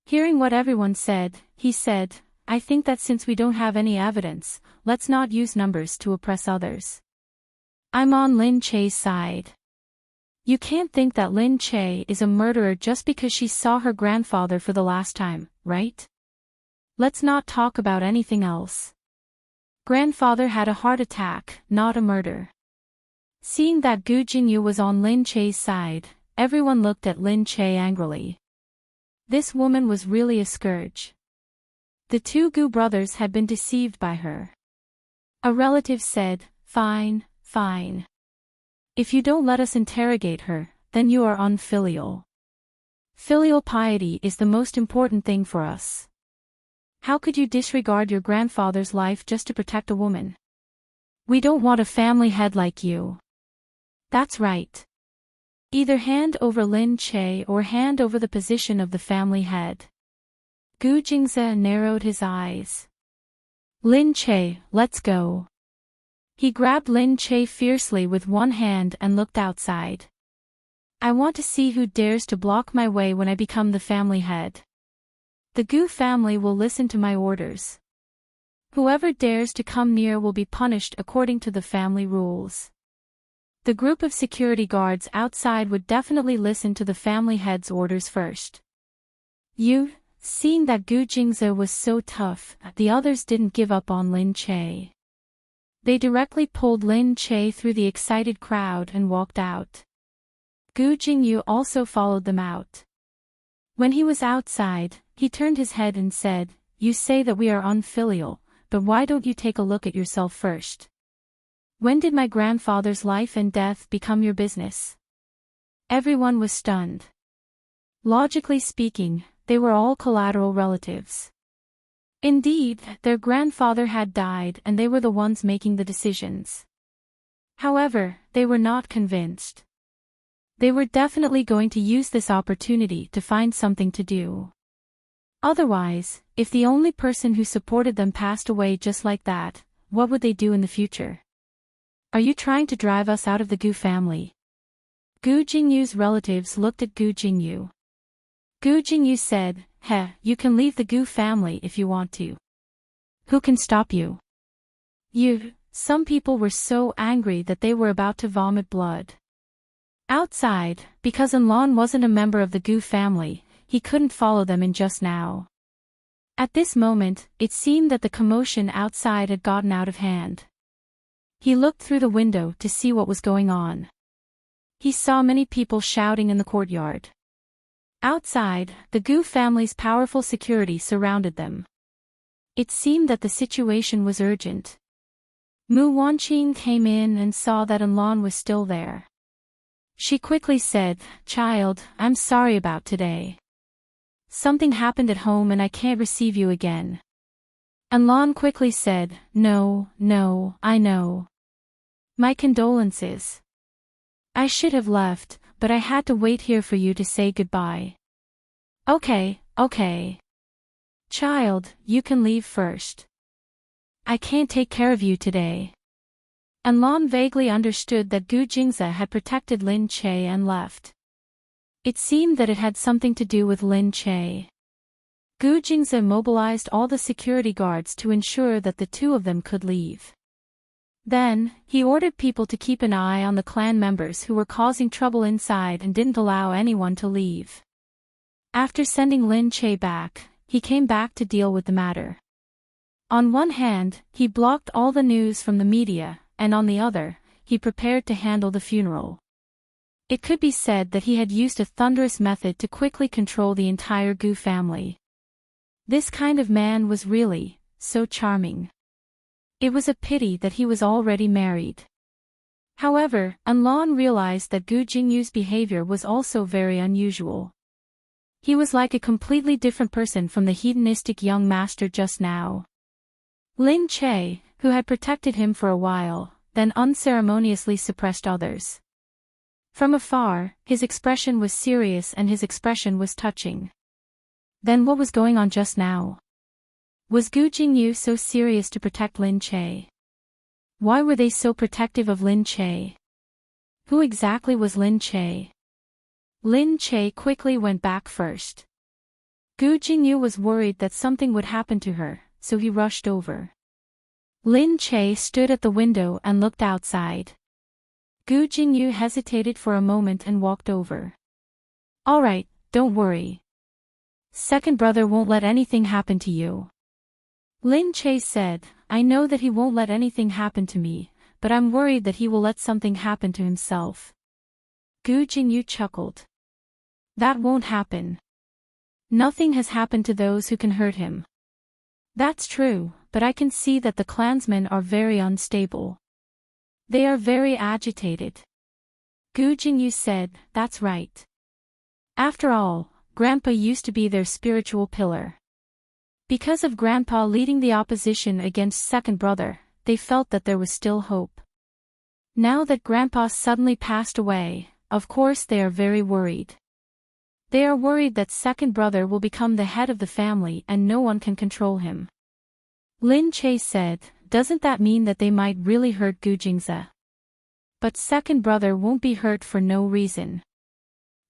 Hearing what everyone said, he said, I think that since we don't have any evidence, let's not use numbers to oppress others. I'm on Lin Che's side. You can't think that Lin Che is a murderer just because she saw her grandfather for the last time, right? Let's not talk about anything else. Grandfather had a heart attack, not a murder. Seeing that Gu Jingyu was on Lin Che's side, everyone looked at Lin Che angrily. This woman was really a scourge. The two Gu brothers had been deceived by her. A relative said, Fine, fine. If you don't let us interrogate her, then you are unfilial. Filial piety is the most important thing for us. How could you disregard your grandfather's life just to protect a woman? We don't want a family head like you. That's right. Either hand over Lin Che or hand over the position of the family head. Gu Jingze narrowed his eyes. Lin Che, let's go. He grabbed Lin Che fiercely with one hand and looked outside. I want to see who dares to block my way when I become the family head. The Gu family will listen to my orders. Whoever dares to come near will be punished according to the family rules. The group of security guards outside would definitely listen to the family head's orders first. Seeing that Gu Jingze was so tough, the others didn't give up on Lin Che. They directly pulled Lin Che through the excited crowd and walked out. Gu Jingyu also followed them out. When he was outside, he turned his head and said, You say that we are unfilial, but why don't you take a look at yourself first? When did my grandfather's life and death become your business? Everyone was stunned. Logically speaking, they were all collateral relatives. Indeed, their grandfather had died and they were the ones making the decisions. However, they were not convinced. They were definitely going to use this opportunity to find something to do. Otherwise, if the only person who supported them passed away just like that, what would they do in the future? Are you trying to drive us out of the Gu family? Gu Jingyu's relatives looked at Gu Jingyu. Gu Jingyu said, You can leave the Gu family if you want to. Who can stop you? Some people were so angry that they were about to vomit blood. Outside, because Enlon wasn't a member of the Gu family, he couldn't follow them in just now. At this moment, it seemed that the commotion outside had gotten out of hand. He looked through the window to see what was going on. He saw many people shouting in the courtyard. Outside, the Gu family's powerful security surrounded them. It seemed that the situation was urgent. Mu Wanqing came in and saw that Enlon was still there. She quickly said, Child, I'm sorry about today. Something happened at home and I can't receive you again. Enlon quickly said, No, I know. My condolences. I should have left, but I had to wait here for you to say goodbye. Okay. Child, you can leave first. I can't take care of you today. Enlon vaguely understood that Gu Jingze had protected Lin Che and left. It seemed that it had something to do with Lin Che. Gu Jingze mobilized all the security guards to ensure that the two of them could leave. Then, he ordered people to keep an eye on the clan members who were causing trouble inside and didn't allow anyone to leave. After sending Lin Che back, he came back to deal with the matter. On one hand, he blocked all the news from the media, and on the other, he prepared to handle the funeral. It could be said that he had used a thunderous method to quickly control the entire Gu family. This kind of man was really so charming. It was a pity that he was already married. However, Anlan realized that Gu Jingyu's behavior was also very unusual. He was like a completely different person from the hedonistic young master just now. Lin Che, who had protected him for a while, then unceremoniously suppressed others. From afar, his expression was serious and his expression was touching. Then what was going on just now? Was Gu Jingyu so serious to protect Lin Che? Why were they so protective of Lin Che? Who exactly was Lin Che? Lin Che quickly went back first. Gu Jingyu was worried that something would happen to her, so he rushed over. Lin Che stood at the window and looked outside. Gu Jingyu hesitated for a moment and walked over. "All right, don't worry. Second brother won't let anything happen to you." Lin Che said, "I know that he won't let anything happen to me, but I'm worried that he will let something happen to himself." Gu Jingyu chuckled. "That won't happen. Nothing has happened to those who can hurt him." "That's true, but I can see that the clansmen are very unstable. They are very agitated." Gu Jingyu said, "That's right. After all, Grandpa used to be their spiritual pillar. Because of Grandpa leading the opposition against second brother, they felt that there was still hope. Now that Grandpa suddenly passed away, of course they are very worried. They are worried that second brother will become the head of the family and no one can control him." Lin Che said, "Doesn't that mean that they might really hurt Gu Jingze? But second brother won't be hurt for no reason."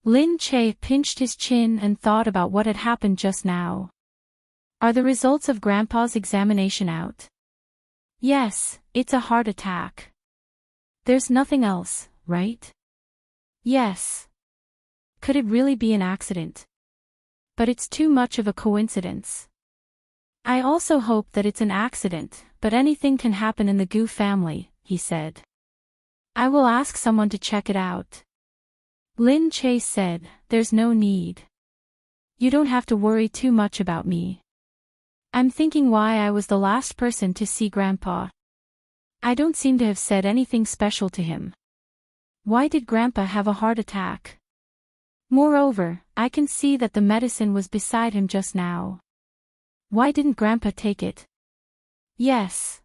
Lin Che pinched his chin and thought about what had happened just now. "Are the results of Grandpa's examination out?" "Yes, it's a heart attack." "There's nothing else, right?" "Yes." "Could it really be an accident?" "But it's too much of a coincidence." "I also hope that it's an accident, but anything can happen in the Gu family," he said. "I will ask someone to check it out." Lin Che said, "There's no need. You don't have to worry too much about me. I'm thinking why I was the last person to see Grandpa. I don't seem to have said anything special to him. Why did Grandpa have a heart attack? Moreover, I can see that the medicine was beside him just now. Why didn't Grandpa take it?" "Yes.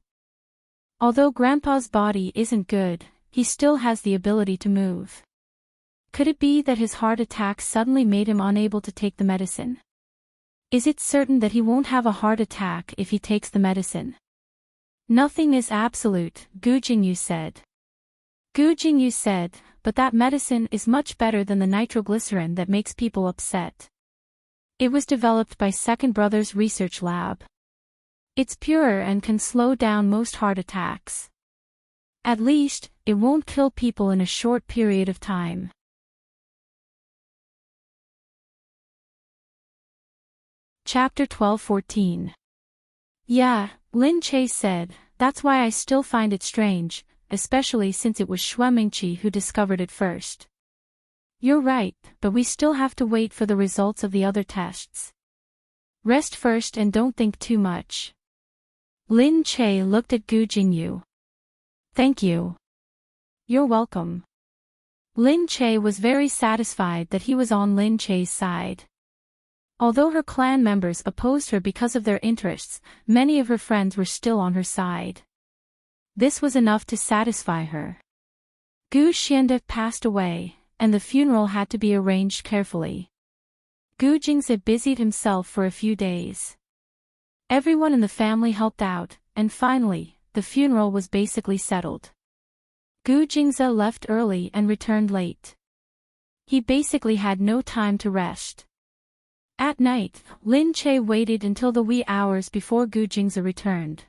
Although Grandpa's body isn't good, he still has the ability to move. Could it be that his heart attack suddenly made him unable to take the medicine? Is it certain that he won't have a heart attack if he takes the medicine?" "Nothing is absolute," Gu Jingyu said. Gu Jingyu said, "But that medicine is much better than the nitroglycerin that makes people upset. It was developed by second brother's research lab. It's purer and can slow down most heart attacks. At least, it won't kill people in a short period of time." Chapter 12-14. "Yeah," Lin Che said, "that's why I still find it strange, especially since it was Shuemingqi who discovered it first." "You're right, but we still have to wait for the results of the other tests. Rest first and don't think too much." Lin Che looked at Gu Jingyu. "Thank you." "You're welcome." Lin Che was very satisfied that he was on Lin Che's side. Although her clan members opposed her because of their interests, many of her friends were still on her side. This was enough to satisfy her. Gu Xiande passed away, and the funeral had to be arranged carefully. Gu Jingze busied himself for a few days. Everyone in the family helped out, and finally, the funeral was basically settled. Gu Jingze left early and returned late. He basically had no time to rest. At night, Lin Che waited until the wee hours before Gu Jingze returned.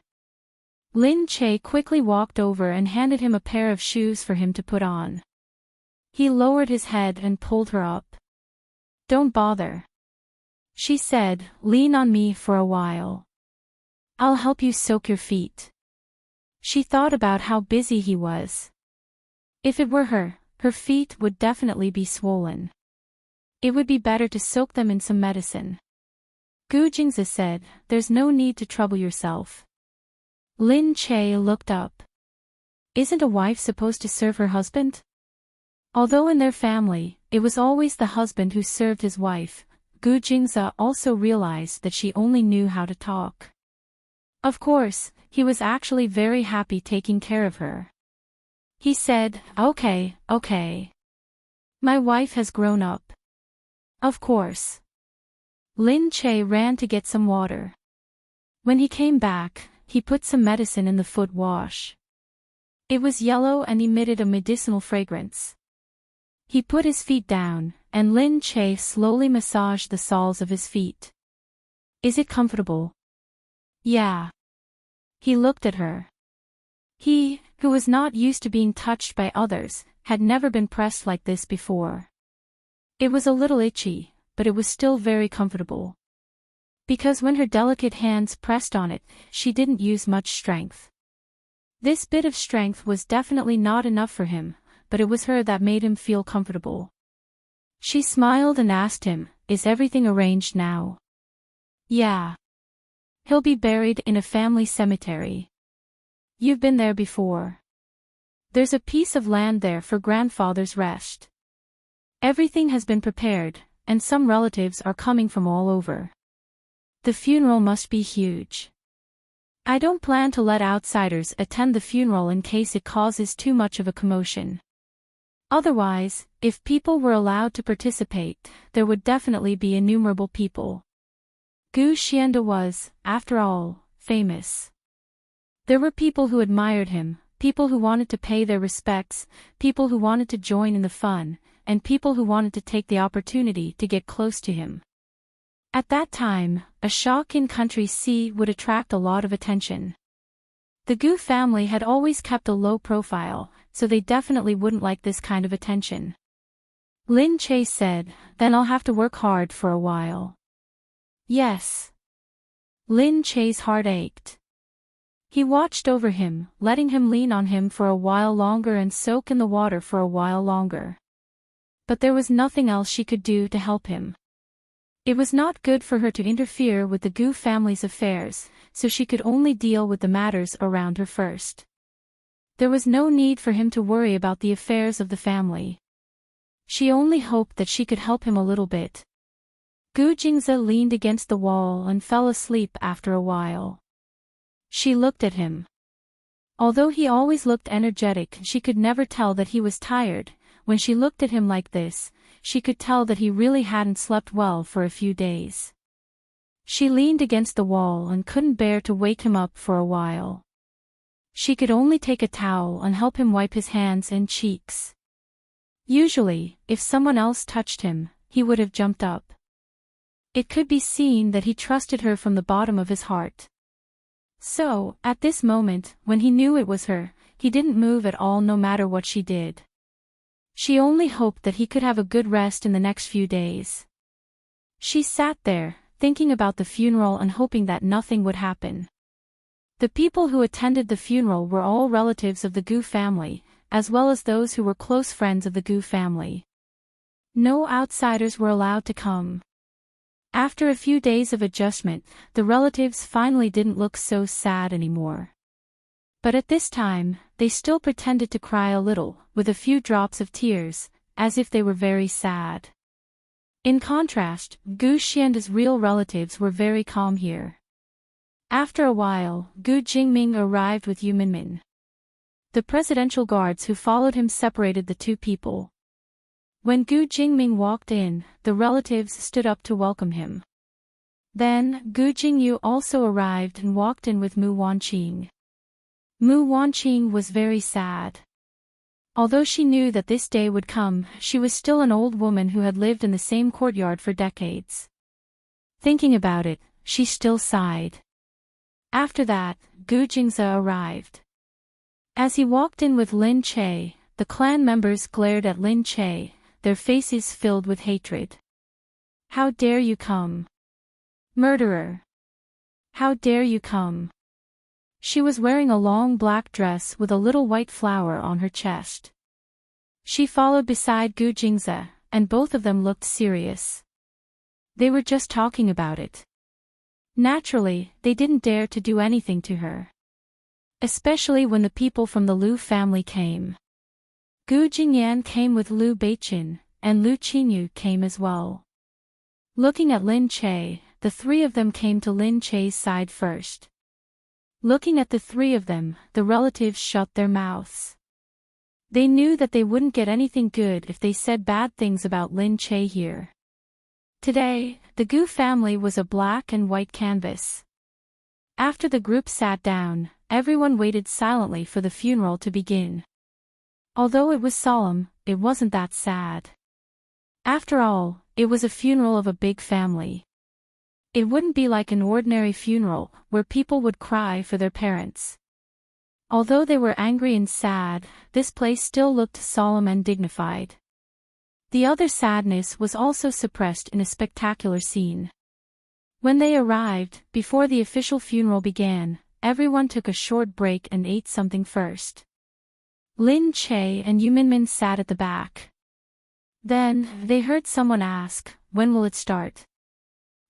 Lin Che quickly walked over and handed him a pair of shoes for him to put on. He lowered his head and pulled her up. "Don't bother," she said, "lean on me for a while. I'll help you soak your feet." She thought about how busy he was. If it were her, her feet would definitely be swollen. It would be better to soak them in some medicine. Gu Jingzi said, "There's no need to trouble yourself." Lin Che looked up. Isn't a wife supposed to serve her husband? Although in their family, it was always the husband who served his wife, Gu Jingzi also realized that she only knew how to talk. Of course, he was actually very happy taking care of her. He said, Okay. My wife has grown up." "Of course." Lin Che ran to get some water. When he came back, he put some medicine in the foot wash. It was yellow and emitted a medicinal fragrance. He put his feet down, and Lin Che slowly massaged the soles of his feet. "Is it comfortable?" "Yeah." He looked at her. He, who was not used to being touched by others, had never been pressed like this before. It was a little itchy, but it was still very comfortable. Because when her delicate hands pressed on it, she didn't use much strength. This bit of strength was definitely not enough for him, but it was her that made him feel comfortable. She smiled and asked him, "Is everything arranged now?" "Yeah. He'll be buried in a family cemetery." "You've been there before. There's a piece of land there for grandfather's rest. Everything has been prepared, and some relatives are coming from all over. The funeral must be huge. I don't plan to let outsiders attend the funeral in case it causes too much of a commotion. Otherwise, if people were allowed to participate, there would definitely be innumerable people." Gu Xianda was, after all, famous. There were people who admired him, people who wanted to pay their respects, people who wanted to join in the fun, and people who wanted to take the opportunity to get close to him. At that time, a shock in Country C would attract a lot of attention. The Gu family had always kept a low profile, so they definitely wouldn't like this kind of attention. Lin Che said, "Then I'll have to work hard for a while." "Yes." Lin Che's heart ached. He watched over him, letting him lean on him for a while longer and soak in the water for a while longer. But there was nothing else she could do to help him. It was not good for her to interfere with the Gu family's affairs, so she could only deal with the matters around her first. There was no need for him to worry about the affairs of the family. She only hoped that she could help him a little bit. Gu Jingzi leaned against the wall and fell asleep after a while. She looked at him. Although he always looked energetic, she could never tell that he was tired. When she looked at him like this, she could tell that he really hadn't slept well for a few days. She leaned against the wall and couldn't bear to wake him up for a while. She could only take a towel and help him wipe his hands and cheeks. Usually, if someone else touched him, he would have jumped up. It could be seen that he trusted her from the bottom of his heart. So, at this moment, when he knew it was her, he didn't move at all no matter what she did. She only hoped that he could have a good rest in the next few days. She sat there, thinking about the funeral and hoping that nothing would happen. The people who attended the funeral were all relatives of the Gu family, as well as those who were close friends of the Gu family. No outsiders were allowed to come. After a few days of adjustment, the relatives finally didn't look so sad anymore. But at this time, they still pretended to cry a little, with a few drops of tears, as if they were very sad. In contrast, Gu Xianda's real relatives were very calm here. After a while, Gu Jingming arrived with Yu Minmin. The presidential guards who followed him separated the two people. When Gu Jingming walked in, the relatives stood up to welcome him. Then, Gu Jingyu also arrived and walked in with Mu Wanqing. Mu Wanqing was very sad. Although she knew that this day would come, she was still an old woman who had lived in the same courtyard for decades. Thinking about it, she still sighed. After that, Gu Jingze arrived. As he walked in with Lin Che, the clan members glared at Lin Che, their faces filled with hatred. How dare you come? Murderer! How dare you come? She was wearing a long black dress with a little white flower on her chest. She followed beside Gu Jingze, and both of them looked serious. They were just talking about it. Naturally, they didn't dare to do anything to her. Especially when the people from the Lu family came. Gu Jingyan came with Liu Beiqin, and Liu Qinyu came as well. Looking at Lin Che, the three of them came to Lin Che's side first. Looking at the three of them, the relatives shut their mouths. They knew that they wouldn't get anything good if they said bad things about Lin Che here. Today, the Gu family was a black and white canvas. After the group sat down, everyone waited silently for the funeral to begin. Although it was solemn, it wasn't that sad. After all, it was a funeral of a big family. It wouldn't be like an ordinary funeral, where people would cry for their parents. Although they were angry and sad, this place still looked solemn and dignified. The other sadness was also suppressed in a spectacular scene. When they arrived, before the official funeral began, everyone took a short break and ate something first. Lin Che and Yu Minmin sat at the back. Then, they heard someone ask, "When will it start?"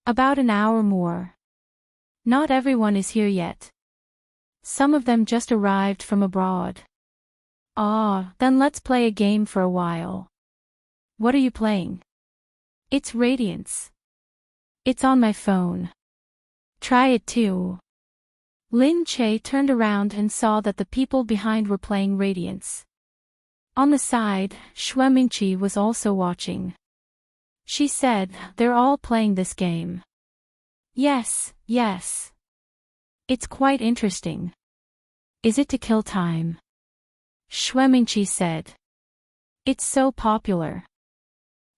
"About an hour more. Not everyone is here yet. Some of them just arrived from abroad." "Ah, then let's play a game for a while." "What are you playing?" "It's Radiance. It's on my phone. Try it too." Lin Che turned around and saw that the people behind were playing Radiance. On the side, Xue Mingqi was also watching. She said, "They're all playing this game." Yes. It's quite interesting." "Is it to kill time?" Xue Mingqi said. "It's so popular.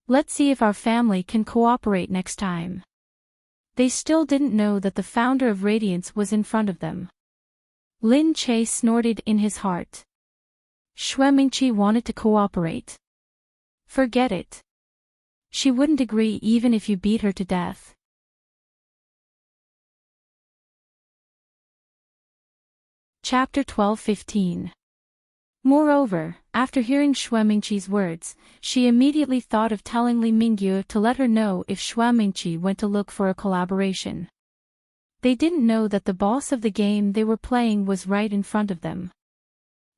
Let's see if our family can cooperate next time." They still didn't know that the founder of Radiance was in front of them. Lin Che snorted in his heart. Xue Mingqi wanted to cooperate. Forget it. She wouldn't agree even if you beat her to death. Chapter 12-15. Moreover, after hearing Xue Mingqi's words, she immediately thought of telling Li Mingyu to let her know if Xue Mingqi went to look for a collaboration. They didn't know that the boss of the game they were playing was right in front of them.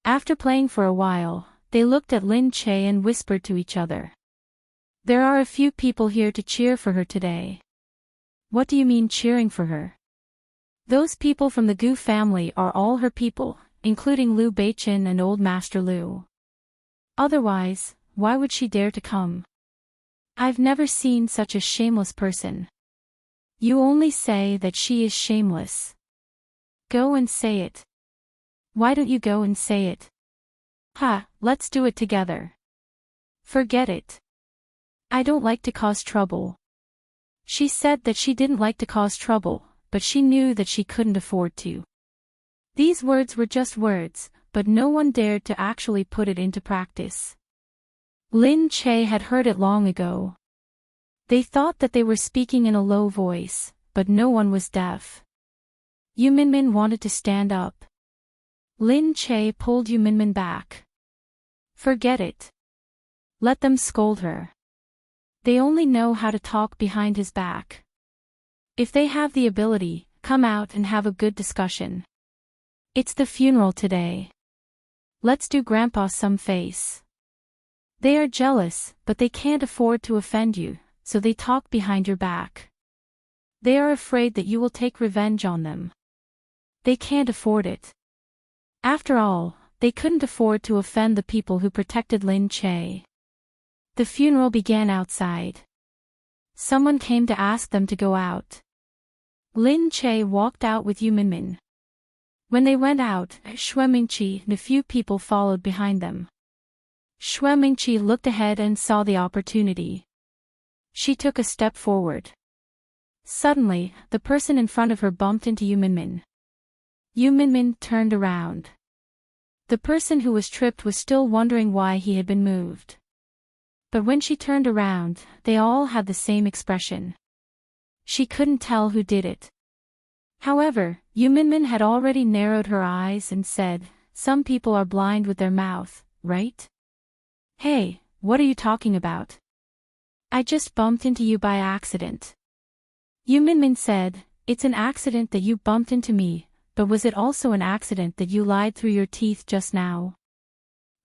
After playing for a while, they looked at Lin Che and whispered to each other. "There are a few people here to cheer for her today." "What do you mean cheering for her?" "Those people from the Gu family are all her people, including Liu Beiqin and Old Master Liu. Otherwise, why would she dare to come? I've never seen such a shameless person." "You only say that she is shameless. Go and say it." "Why don't you go and say it?" Let's do it together." "Forget it. I don't like to cause trouble." She said that she didn't like to cause trouble, but she knew that she couldn't afford to. These words were just words, but no one dared to actually put it into practice. Lin Che had heard it long ago. They thought that they were speaking in a low voice, but no one was deaf. Yu Minmin wanted to stand up. Lin Che pulled Yu Minmin back. "Forget it. Let them scold her. They only know how to talk behind his back. If they have the ability, come out and have a good discussion. It's the funeral today. Let's do Grandpa some face. They are jealous, but they can't afford to offend you, so they talk behind your back. They are afraid that you will take revenge on them. They can't afford it. After all, they couldn't afford to offend the people who protected Lin Che." The funeral began outside. Someone came to ask them to go out. Lin Che walked out with Yu Minmin. When they went out, Xue Mingqi and a few people followed behind them. Xue Mingqi looked ahead and saw the opportunity. She took a step forward. Suddenly, the person in front of her bumped into Yu Minmin. Yu Minmin turned around. The person who was tripped was still wondering why he had been moved. But when she turned around, they all had the same expression. She couldn't tell who did it. However, Yu Minmin had already narrowed her eyes and said, "Some people are blind with their mouth, right? Hey, what are you talking about? I just bumped into you by accident." Yu Minmin said, "It's an accident that you bumped into me, but was it also an accident that you lied through your teeth just now?"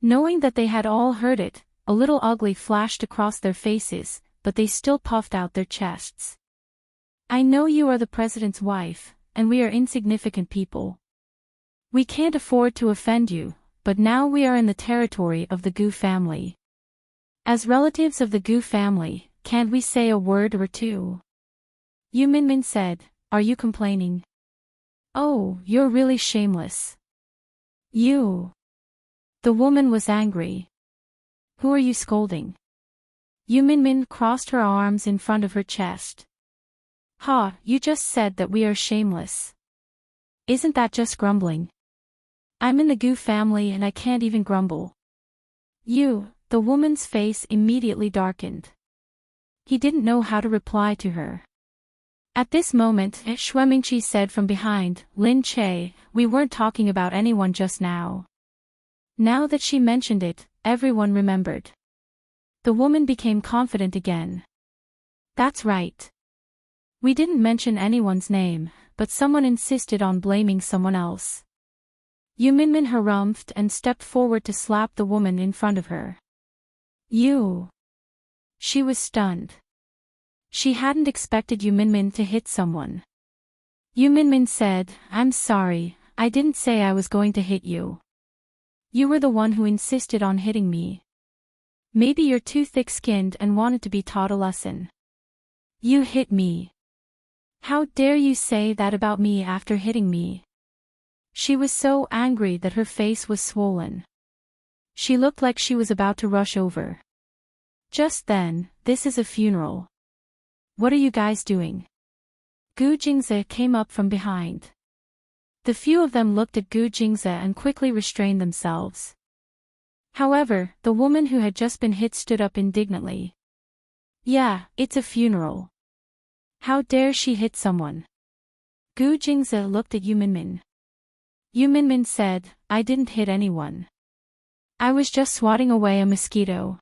Knowing that they had all heard it, a little ugly flashed across their faces, but they still puffed out their chests. "I know you are the president's wife, and we are insignificant people. We can't afford to offend you, but now we are in the territory of the Gu family. As relatives of the Gu family, can't we say a word or two?" Yu Minmin said, "Are you complaining? Oh, you're really shameless. You." The woman was angry. "Who are you scolding?" Yu Minmin crossed her arms in front of her chest. "Ha, you just said that we are shameless. Isn't that just grumbling? I'm in the Gu family and I can't even grumble." The woman's face immediately darkened. He didn't know how to reply to her. At this moment, Shuemingqi said from behind, "Lin Che, we weren't talking about anyone just now." Now that she mentioned it, everyone remembered. The woman became confident again. "That's right. We didn't mention anyone's name, but someone insisted on blaming someone else." Yu Minmin harumphed and stepped forward to slap the woman in front of her. She was stunned. She hadn't expected Yu Minmin to hit someone. Yu Minmin said, "I'm sorry, I didn't say I was going to hit you. You were the one who insisted on hitting me. Maybe you're too thick-skinned and wanted to be taught a lesson. You hit me. How dare you say that about me after hitting me?" She was so angry that her face was swollen. She looked like she was about to rush over. Just then, "This is a funeral. What are you guys doing?" Gu Jingze came up from behind. The few of them looked at Gu Jingze and quickly restrained themselves. However, the woman who had just been hit stood up indignantly. "Yeah, it's a funeral. How dare she hit someone?" Gu Jingze looked at Yu Minmin. Yu Minmin said, "I didn't hit anyone. I was just swatting away a mosquito.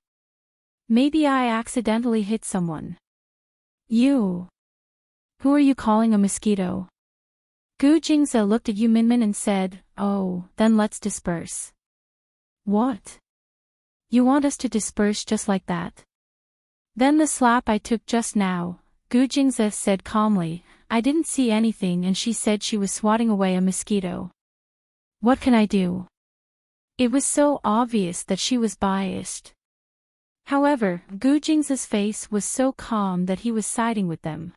Maybe I accidentally hit someone." "You? Who are you calling a mosquito?" Gu Jingze looked at Yu Minmin and said, "Oh, then let's disperse." "What? You want us to disperse just like that?" "Then the slap I took just now," Gu Jingze said calmly, "I didn't see anything and she said she was swatting away a mosquito. What can I do?" It was so obvious that she was biased. However, Gu Jingze's face was so calm that he was siding with them.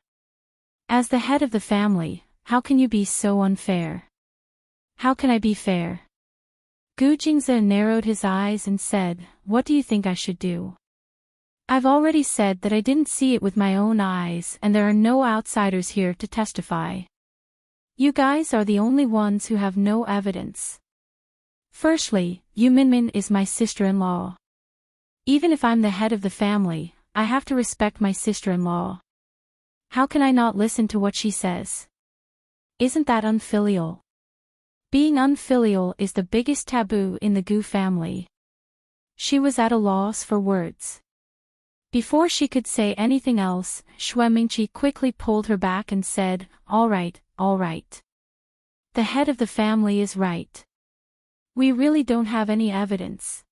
As the head of the family, how can you be so unfair? How can I be fair? Gu Jingze narrowed his eyes and said, "What do you think I should do? I've already said that I didn't see it with my own eyes and there are no outsiders here to testify. You guys are the only ones who have no evidence. Firstly, Yu Minmin is my sister-in-law. Even if I'm the head of the family, I have to respect my sister-in-law. How can I not listen to what she says? Isn't that unfilial? Being unfilial is the biggest taboo in the Gu family." She was at a loss for words. Before she could say anything else, Shuemingqi quickly pulled her back and said, all right. The head of the family is right. We really don't have any evidence.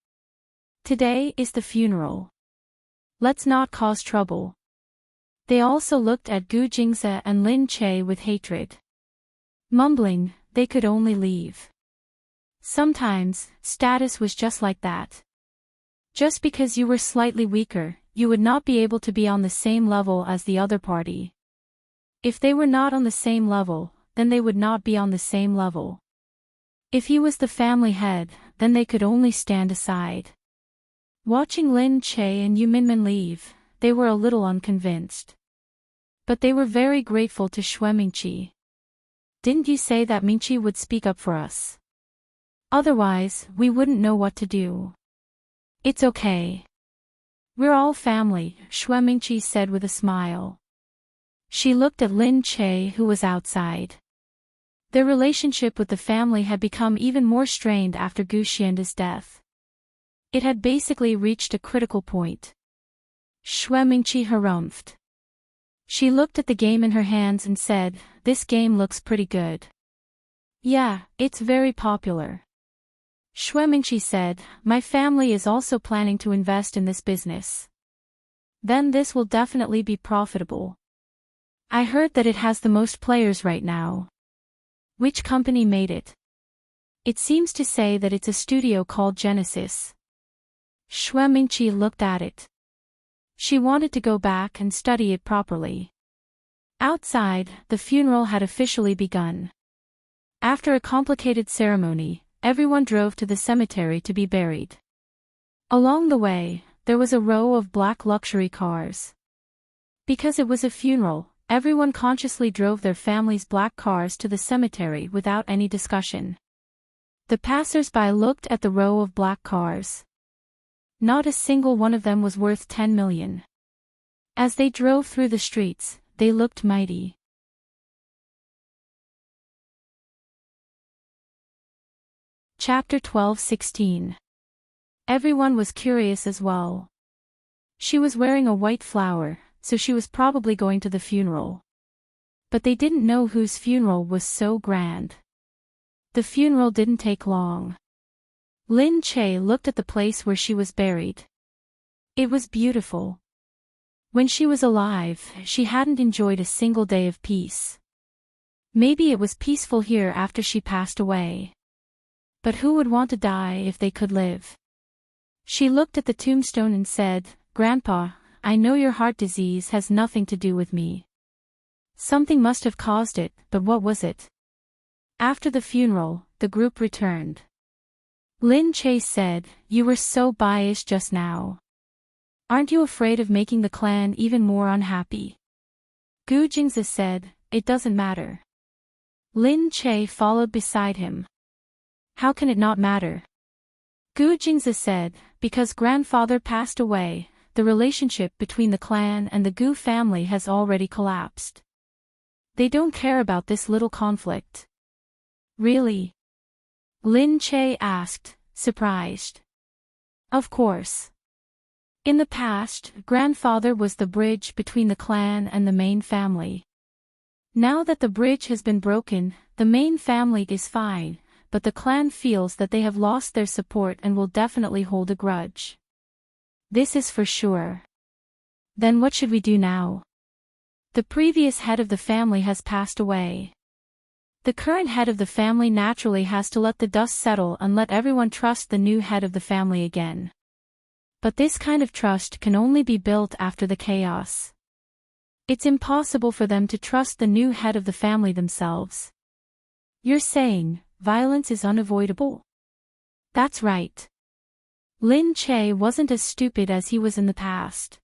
Today is the funeral. Let's not cause trouble." They also looked at Gu Jingze and Lin Che with hatred. Mumbling, they could only leave. Sometimes, status was just like that. Just because you were slightly weaker, you would not be able to be on the same level as the other party. If they were not on the same level, then they would not be on the same level. If he was the family head, then they could only stand aside. Watching Lin Che and Yu Minmin leave, they were a little unconvinced. But they were very grateful to Shuemingqi. Didn't you say that Mingqi would speak up for us? Otherwise, we wouldn't know what to do. It's okay. We're all family, Shui Mingqi said with a smile. She looked at Lin Che, who was outside. Their relationship with the family had become even more strained after Gu Xianda's death. It had basically reached a critical point. Shui Mingqi harumphed. She looked at the game in her hands and said, "This game looks pretty good." "Yeah, it's very popular." Shui Mingqi said, "My family is also planning to invest in this business. Then this will definitely be profitable. I heard that it has the most players right now." "Which company made it?" "It seems to say that it's a studio called Genesis." Shui Mingqi looked at it. She wanted to go back and study it properly. Outside, the funeral had officially begun. After a complicated ceremony, everyone drove to the cemetery to be buried. Along the way, there was a row of black luxury cars. Because it was a funeral, everyone consciously drove their family's black cars to the cemetery without any discussion. The passers-by looked at the row of black cars. Not a single one of them was worth 10 million. As they drove through the streets, they looked mighty. Chapter 12:16. Everyone was curious as well. She was wearing a white flower, so she was probably going to the funeral. But they didn't know whose funeral was so grand. The funeral didn't take long. Lin Che looked at the place where she was buried. It was beautiful. When she was alive, she hadn't enjoyed a single day of peace. Maybe it was peaceful here after she passed away. But who would want to die if they could live? She looked at the tombstone and said, "Grandpa, I know your heart disease has nothing to do with me. Something must have caused it, but what was it?" After the funeral, the group returned. Lin Che said, "You were so biased just now. Aren't you afraid of making the clan even more unhappy?" Gu Jingzi said, "It doesn't matter." Lin Che followed beside him. "How can it not matter?" Gu Jingzi said, "Because grandfather passed away, the relationship between the clan and the Gu family has already collapsed. They don't care about this little conflict." "Really?" Lin Che asked, surprised. "Of course. In the past, grandfather was the bridge between the clan and the main family. Now that the bridge has been broken, the main family is fine, but the clan feels that they have lost their support and will definitely hold a grudge. This is for sure. Then what should we do now? The previous head of the family has passed away. The current head of the family naturally has to let the dust settle and let everyone trust the new head of the family again. But this kind of trust can only be built after the chaos. It's impossible for them to trust the new head of the family themselves." "You're saying, violence is unavoidable?" "That's right." Lin Che wasn't as stupid as he was in the past.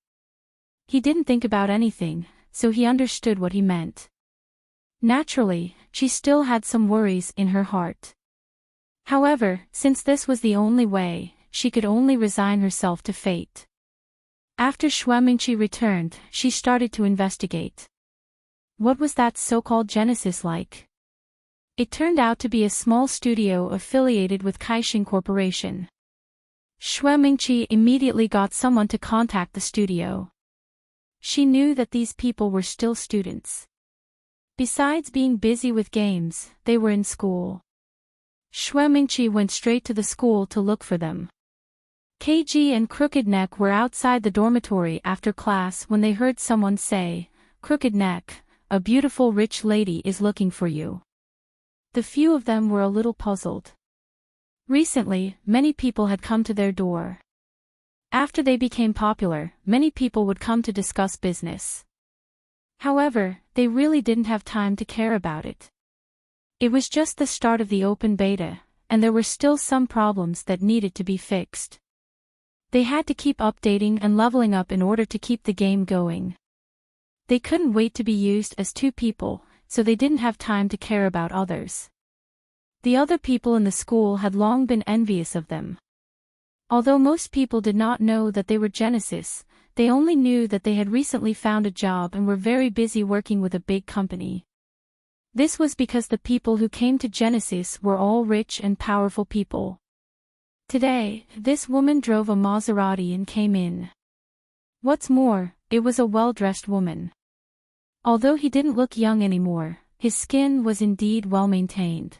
He didn't think about anything, so he understood what he meant. Naturally, she still had some worries in her heart. However, since this was the only way, she could only resign herself to fate. After Shui Mingqi returned, she started to investigate. What was that so-called Genesis like? It turned out to be a small studio affiliated with Kaixing Corporation. Shui Mingqi immediately got someone to contact the studio. She knew that these people were still students. Besides being busy with games, they were in school. Shui Mingqi went straight to the school to look for them. KG and Crooked Neck were outside the dormitory after class when they heard someone say, "Crooked Neck, a beautiful rich lady is looking for you." The few of them were a little puzzled. Recently, many people had come to their door. After they became popular, many people would come to discuss business. However, they really didn't have time to care about it. It was just the start of the open beta, and there were still some problems that needed to be fixed. They had to keep updating and leveling up in order to keep the game going. They couldn't wait to be used as two people, so they didn't have time to care about others. The other people in the school had long been envious of them. Although most people did not know that they were Genesis, they only knew that they had recently found a job and were very busy working with a big company. This was because the people who came to Genesis were all rich and powerful people. Today, this woman drove a Maserati and came in. What's more, it was a well-dressed woman. Although he didn't look young anymore, his skin was indeed well-maintained.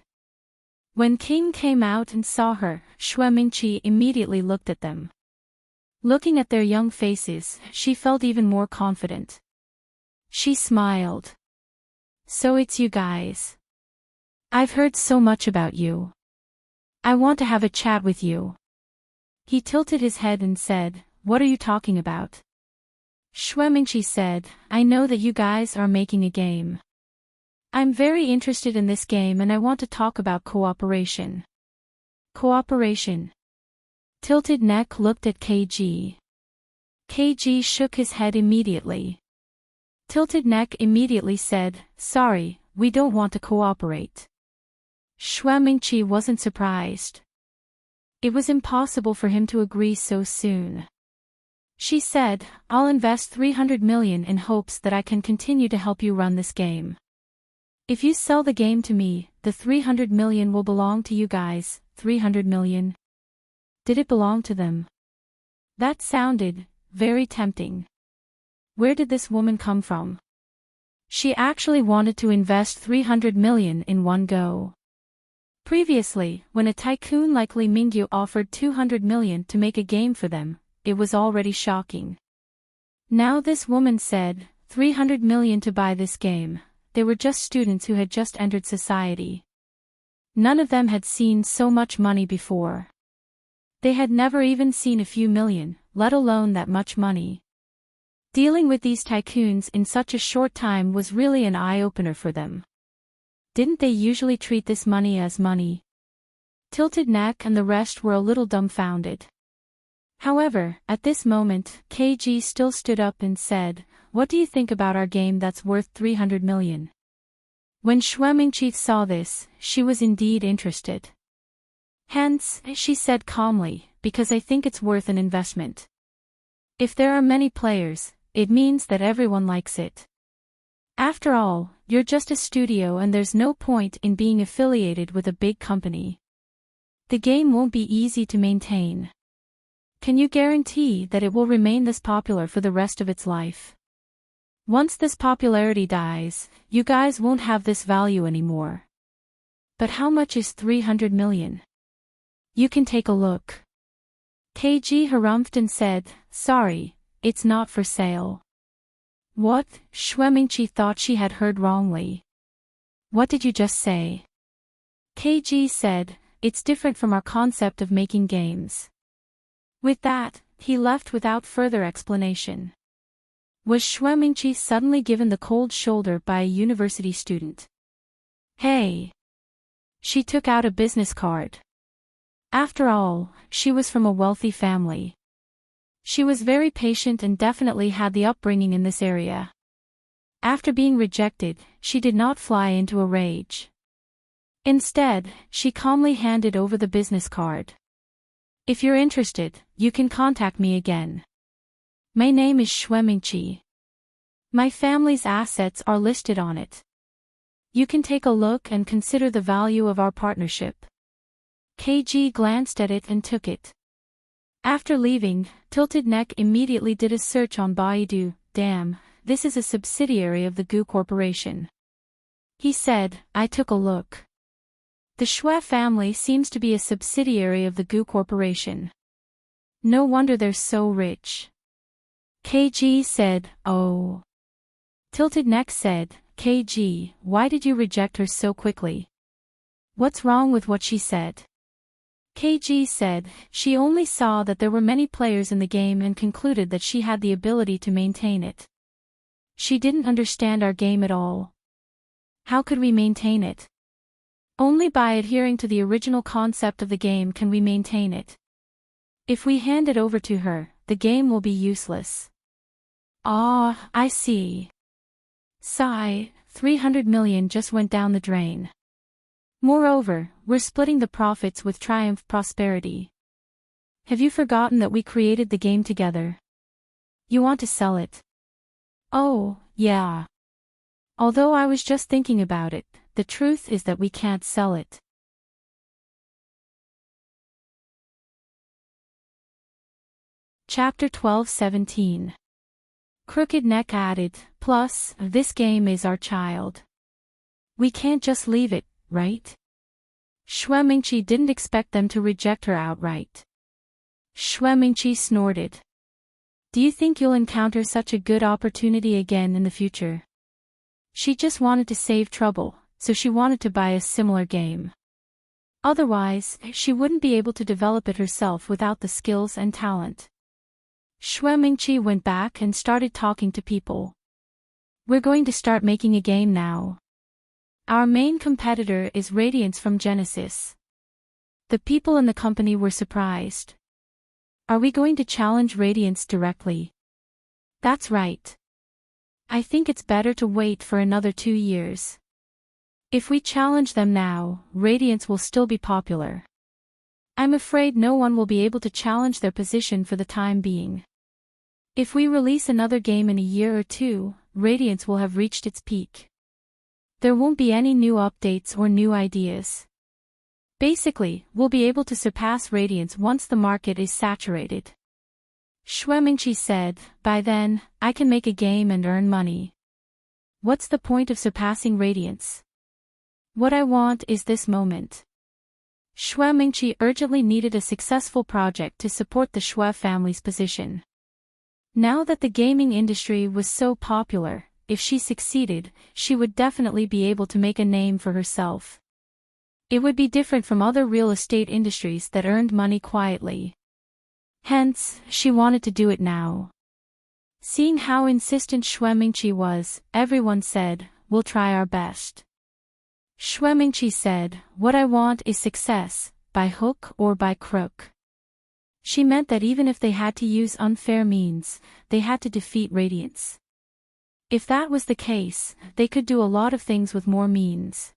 When King came out and saw her, Xue Mingqi immediately looked at them. Looking at their young faces, she felt even more confident. She smiled. So it's you guys. I've heard so much about you. I want to have a chat with you. He tilted his head and said, "What are you talking about?" Xue Mingqi said, "I know that you guys are making a game. I'm very interested in this game and I want to talk about cooperation." Cooperation. Tilted Neck looked at KG. KG shook his head immediately. Tilted Neck immediately said, "Sorry, we don't want to cooperate." Xue Mingqi wasn't surprised. It was impossible for him to agree so soon. She said, "I'll invest 300 million in hopes that I can continue to help you run this game. If you sell the game to me, the 300 million will belong to you guys." 300 million? Did it belong to them? That sounded very tempting. Where did this woman come from? She actually wanted to invest 300 million in one go. Previously, when a tycoon like Li Mingyu offered 200 million to make a game for them, it was already shocking. Now this woman said, 300 million to buy this game. They were just students who had just entered society. None of them had seen so much money before. They had never even seen a few million, let alone that much money. Dealing with these tycoons in such a short time was really an eye-opener for them. Didn't they usually treat this money as money? Tilted Neck and the rest were a little dumbfounded. However, at this moment, KG still stood up and said, "What do you think about our game that's worth 300 million? When Xue Mingqi saw this, she was indeed interested. "Hence," she said calmly, "because I think it's worth an investment. If there are many players, it means that everyone likes it. After all, you're just a studio and there's no point in being affiliated with a big company. The game won't be easy to maintain. Can you guarantee that it will remain this popular for the rest of its life? Once this popularity dies, you guys won't have this value anymore." "But how much is 300 million? You can take a look." KG harumphed and said, "Sorry, it's not for sale." "What?" Xue Mingqi thought she had heard wrongly. "What did you just say?" KG said, "It's different from our concept of making games." With that, he left without further explanation. Was Xue Mingqi suddenly given the cold shoulder by a university student? Hey! She took out a business card. After all, she was from a wealthy family. She was very patient and definitely had the upbringing in this area. After being rejected, she did not fly into a rage. Instead, she calmly handed over the business card. "If you're interested, you can contact me again. My name is Xue Mingqi. My family's assets are listed on it. You can take a look and consider the value of our partnership." KG glanced at it and took it. After leaving, Tilted Neck immediately did a search on Baidu. "Damn, this is a subsidiary of the Gu Corporation." He said, "I took a look. The Xue family seems to be a subsidiary of the Gu Corporation. No wonder they're so rich." KG said, "Oh." Tilted Neck said, "KG, why did you reject her so quickly? What's wrong with what she said?" KG said, "She only saw that there were many players in the game and concluded that she had the ability to maintain it. She didn't understand our game at all. How could we maintain it? Only by adhering to the original concept of the game can we maintain it. If we hand it over to her, the game will be useless." "Ah, I see." Sigh, $300 million just went down the drain. Moreover, we're splitting the profits with Triumph Prosperity. Have you forgotten that we created the game together? You want to sell it? Oh, yeah. Although I was just thinking about it, the truth is that we can't sell it. Chapter 12-17. Crooked Neck added, plus, this game is our child. We can't just leave it, right? Xue Mingqi didn't expect them to reject her outright. Xue Mingqi snorted. Do you think you'll encounter such a good opportunity again in the future? She just wanted to save trouble, so she wanted to buy a similar game. Otherwise, she wouldn't be able to develop it herself without the skills and talent. Xue Mingqi went back and started talking to people. We're going to start making a game now. Our main competitor is Radiance from Genesis. The people in the company were surprised. Are we going to challenge Radiance directly? That's right. I think it's better to wait for another 2 years. If we challenge them now, Radiance will still be popular. I'm afraid no one will be able to challenge their position for the time being. If we release another game in a year or two, Radiance will have reached its peak. There won't be any new updates or new ideas. Basically, we'll be able to surpass Radiance once the market is saturated. Xue Mingqi said, by then, I can make a game and earn money. What's the point of surpassing Radiance? What I want is this moment. Xue Mingqi urgently needed a successful project to support the Xue family's position. Now that the gaming industry was so popular, if she succeeded, she would definitely be able to make a name for herself. It would be different from other real estate industries that earned money quietly. Hence, she wanted to do it now. Seeing how insistent Xue Mingqi was, everyone said, we'll try our best. Xue Mingqi said, what I want is success, by hook or by crook. She meant that even if they had to use unfair means, they had to defeat Radiance. If that was the case, they could do a lot of things with more means.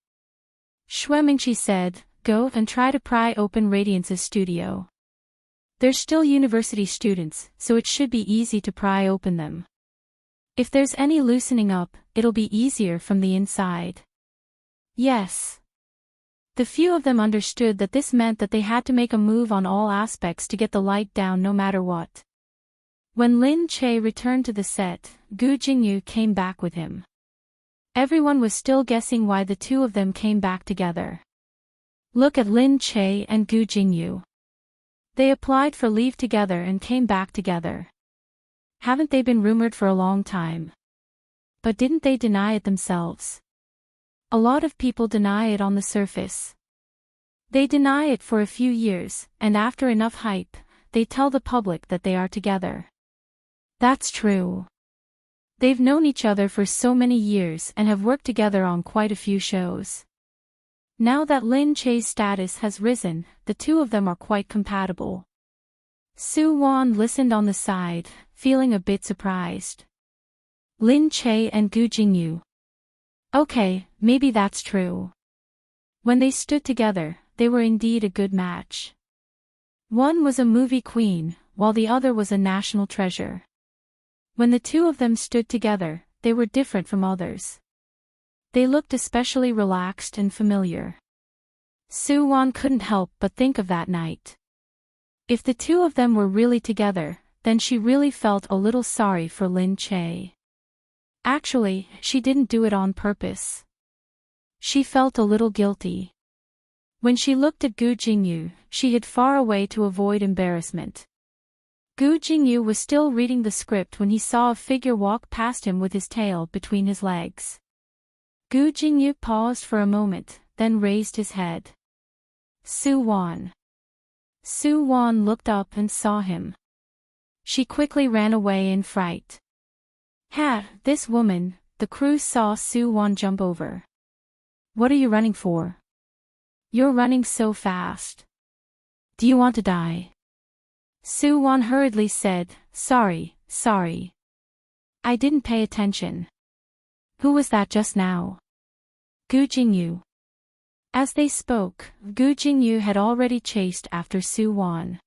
Xue Mingqi said, go and try to pry open Radiance's studio. They're still university students, so it should be easy to pry open them. If there's any loosening up, it'll be easier from the inside. Yes. The few of them understood that this meant that they had to make a move on all aspects to get the light down no matter what. When Lin Che returned to the set, Gu Jingyu came back with him. Everyone was still guessing why the two of them came back together. Look at Lin Che and Gu Jingyu. They applied for leave together and came back together. Haven't they been rumored for a long time? But didn't they deny it themselves? A lot of people deny it on the surface. They deny it for a few years, and after enough hype, they tell the public that they are together. That's true. They've known each other for so many years and have worked together on quite a few shows. Now that Lin Che's status has risen, the two of them are quite compatible. Su Wan listened on the side, feeling a bit surprised. Lin Che and Gu Jingyu. Okay, maybe that's true. When they stood together, they were indeed a good match. One was a movie queen, while the other was a national treasure. When the two of them stood together, they were different from others. They looked especially relaxed and familiar. Su Wan couldn't help but think of that night. If the two of them were really together, then she really felt a little sorry for Lin Che. Actually, she didn't do it on purpose. She felt a little guilty. When she looked at Gu Jingyu, she hid far away to avoid embarrassment. Gu Jingyu was still reading the script when he saw a figure walk past him with his tail between his legs. Gu Jingyu paused for a moment, then raised his head. Su Wan. Su Wan looked up and saw him. She quickly ran away in fright. This woman, the crew saw Su Wan jump over. What are you running for? You're running so fast. Do you want to die? Su Wan hurriedly said, sorry. I didn't pay attention. Who was that just now? Gu Jingyu. As they spoke, Gu Jingyu had already chased after Su Wan.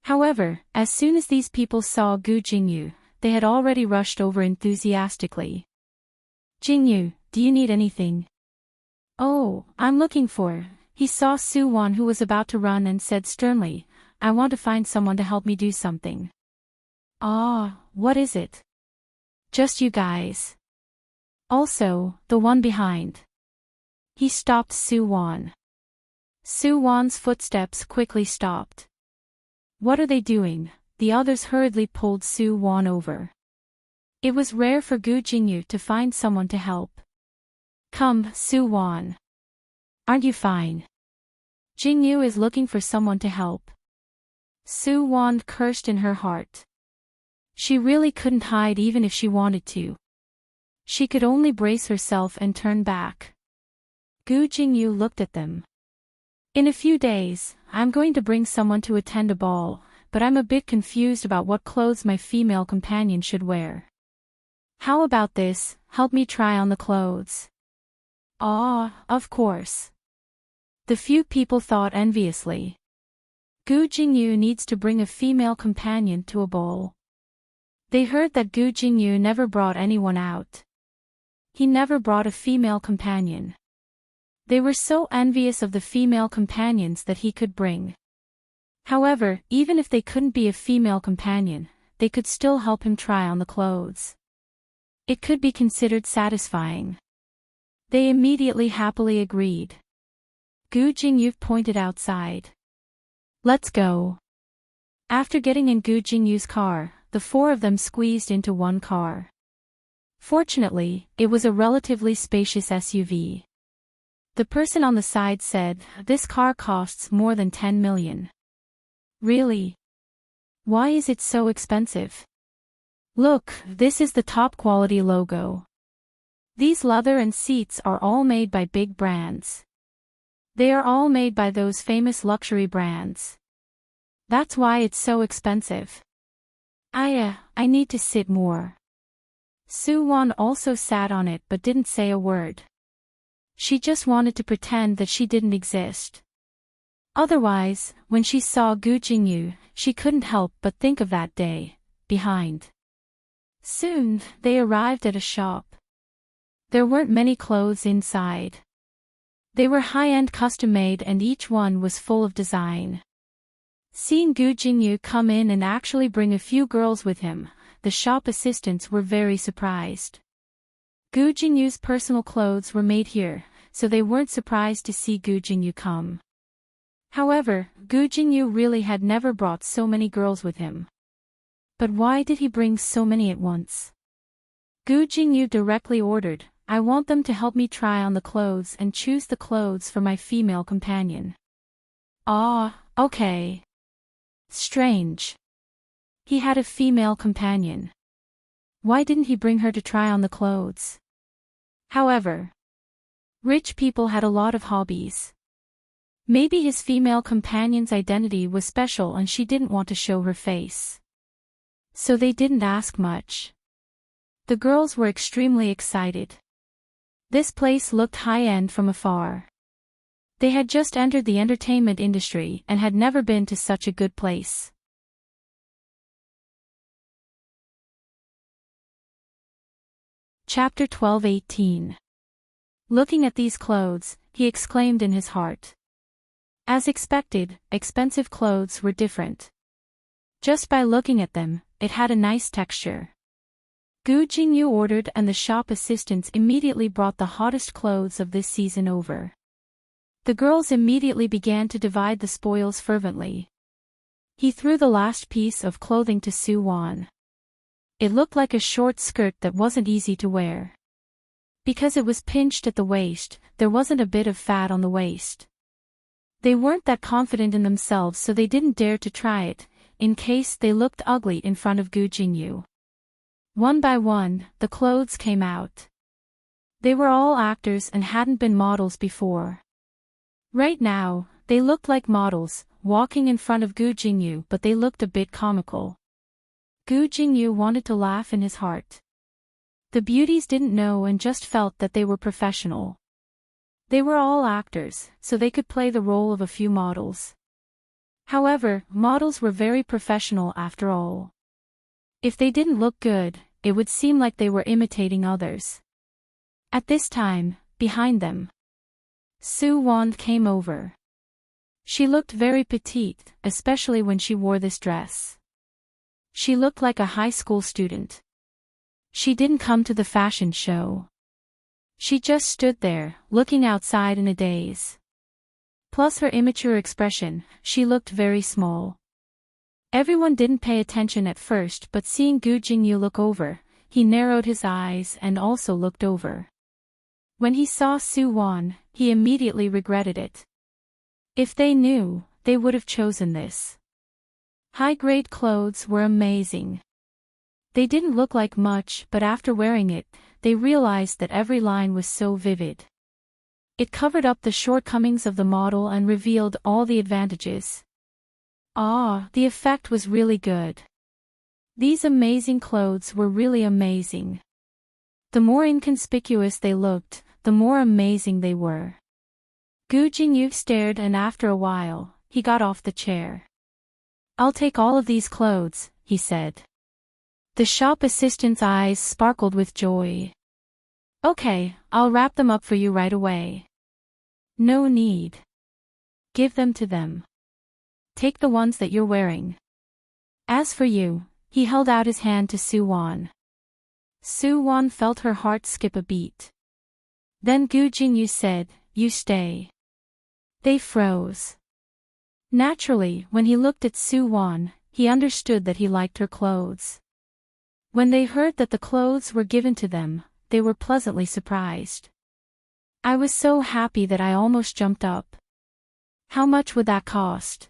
However, as soon as these people saw Gu Jingyu, they had already rushed over enthusiastically. Jingyu, do you need anything? Oh, I'm looking for. He saw Su Wan, who was about to run, and said sternly, I want to find someone to help me do something. Ah, what is it? Just you guys. Also, the one behind. He stopped Su Wan. Su Wan's footsteps quickly stopped. What are they doing? The others hurriedly pulled Su Wan over. It was rare for Gu Jingyu to find someone to help. Come, Su Wan. Aren't you fine? Jingyu is looking for someone to help. Su Wan cursed in her heart. She really couldn't hide even if she wanted to. She could only brace herself and turn back. Gu Jingyu looked at them. In a few days, I'm going to bring someone to attend a ball, but I'm a bit confused about what clothes my female companion should wear. How about this, help me try on the clothes? Ah, of course. The few people thought enviously. Gu Jingyu needs to bring a female companion to a ball. They heard that Gu Jingyu never brought anyone out. He never brought a female companion. They were so envious of the female companions that he could bring. However, even if they couldn't be a female companion, they could still help him try on the clothes. It could be considered satisfying. They immediately happily agreed. Gu Jingyu pointed outside. Let's go. After getting in Gu Jingyu's car, the four of them squeezed into one car. Fortunately, it was a relatively spacious SUV. The person on the side said, this car costs more than 10 million. Really? Why is it so expensive? Look, this is the top quality logo. These leather and seats are all made by big brands. They are all made by those famous luxury brands. That's why it's so expensive. I need to sit more. Su Wan also sat on it but didn't say a word. She just wanted to pretend that she didn't exist. Otherwise, when she saw Gu Jingyu, she couldn't help but think of that day, behind. Soon, they arrived at a shop. There weren't many clothes inside. They were high-end custom-made and each one was full of design. Seeing Gu Jingyu come in and actually bring a few girls with him, the shop assistants were very surprised. Gu Jingyu's personal clothes were made here, so they weren't surprised to see Gu Jingyu come. However, Gu Jingyu really had never brought so many girls with him. But why did he bring so many at once? Gu Jingyu directly ordered, I want them to help me try on the clothes and choose the clothes for my female companion. Ah, okay. Strange. He had a female companion. Why didn't he bring her to try on the clothes? However, rich people had a lot of hobbies. Maybe his female companion's identity was special and she didn't want to show her face. So they didn't ask much. The girls were extremely excited. This place looked high-end from afar. They had just entered the entertainment industry and had never been to such a good place. Chapter 12:18. Looking at these clothes, he exclaimed in his heart. As expected, expensive clothes were different. Just by looking at them, it had a nice texture. Gu Jingyu ordered and the shop assistants immediately brought the hottest clothes of this season over. The girls immediately began to divide the spoils fervently. He threw the last piece of clothing to Su Wan. It looked like a short skirt that wasn't easy to wear. Because it was pinched at the waist, there wasn't a bit of fat on the waist. They weren't that confident in themselves, so they didn't dare to try it, in case they looked ugly in front of Gu Jingyu. One by one, the clothes came out. They were all actors and hadn't been models before. Right now, they looked like models, walking in front of Gu Jingyu, but they looked a bit comical. Gu Jingyu wanted to laugh in his heart. The beauties didn't know and just felt that they were professional. They were all actors, so they could play the role of a few models. However, models were very professional after all. If they didn't look good, it would seem like they were imitating others. At this time, behind them, Sue Wand came over. She looked very petite, especially when she wore this dress. She looked like a high school student. She didn't come to the fashion show. She just stood there, looking outside in a daze. Plus her immature expression, she looked very small. Everyone didn't pay attention at first, but seeing Gu Jingyu look over, he narrowed his eyes and also looked over. When he saw Sue Won, he immediately regretted it. If they knew, they would have chosen this. High-grade clothes were amazing. They didn't look like much, but after wearing it, they realized that every line was so vivid. It covered up the shortcomings of the model and revealed all the advantages. The effect was really good. These amazing clothes were really amazing. The more inconspicuous they looked, the more amazing they were. Gu Jingyu stared and after a while, he got off the chair. "I'll take all of these clothes," he said. The shop assistant's eyes sparkled with joy. "Okay, I'll wrap them up for you right away." "No need. Give them to them. Take the ones that you're wearing. As for you," he held out his hand to Sue Won. Sue Won felt her heart skip a beat. Then Gu Jingyu said, "You stay." They froze. Naturally, when he looked at Sue Won, he understood that he liked her clothes. When they heard that the clothes were given to them, they were pleasantly surprised. "I was so happy that I almost jumped up. How much would that cost?"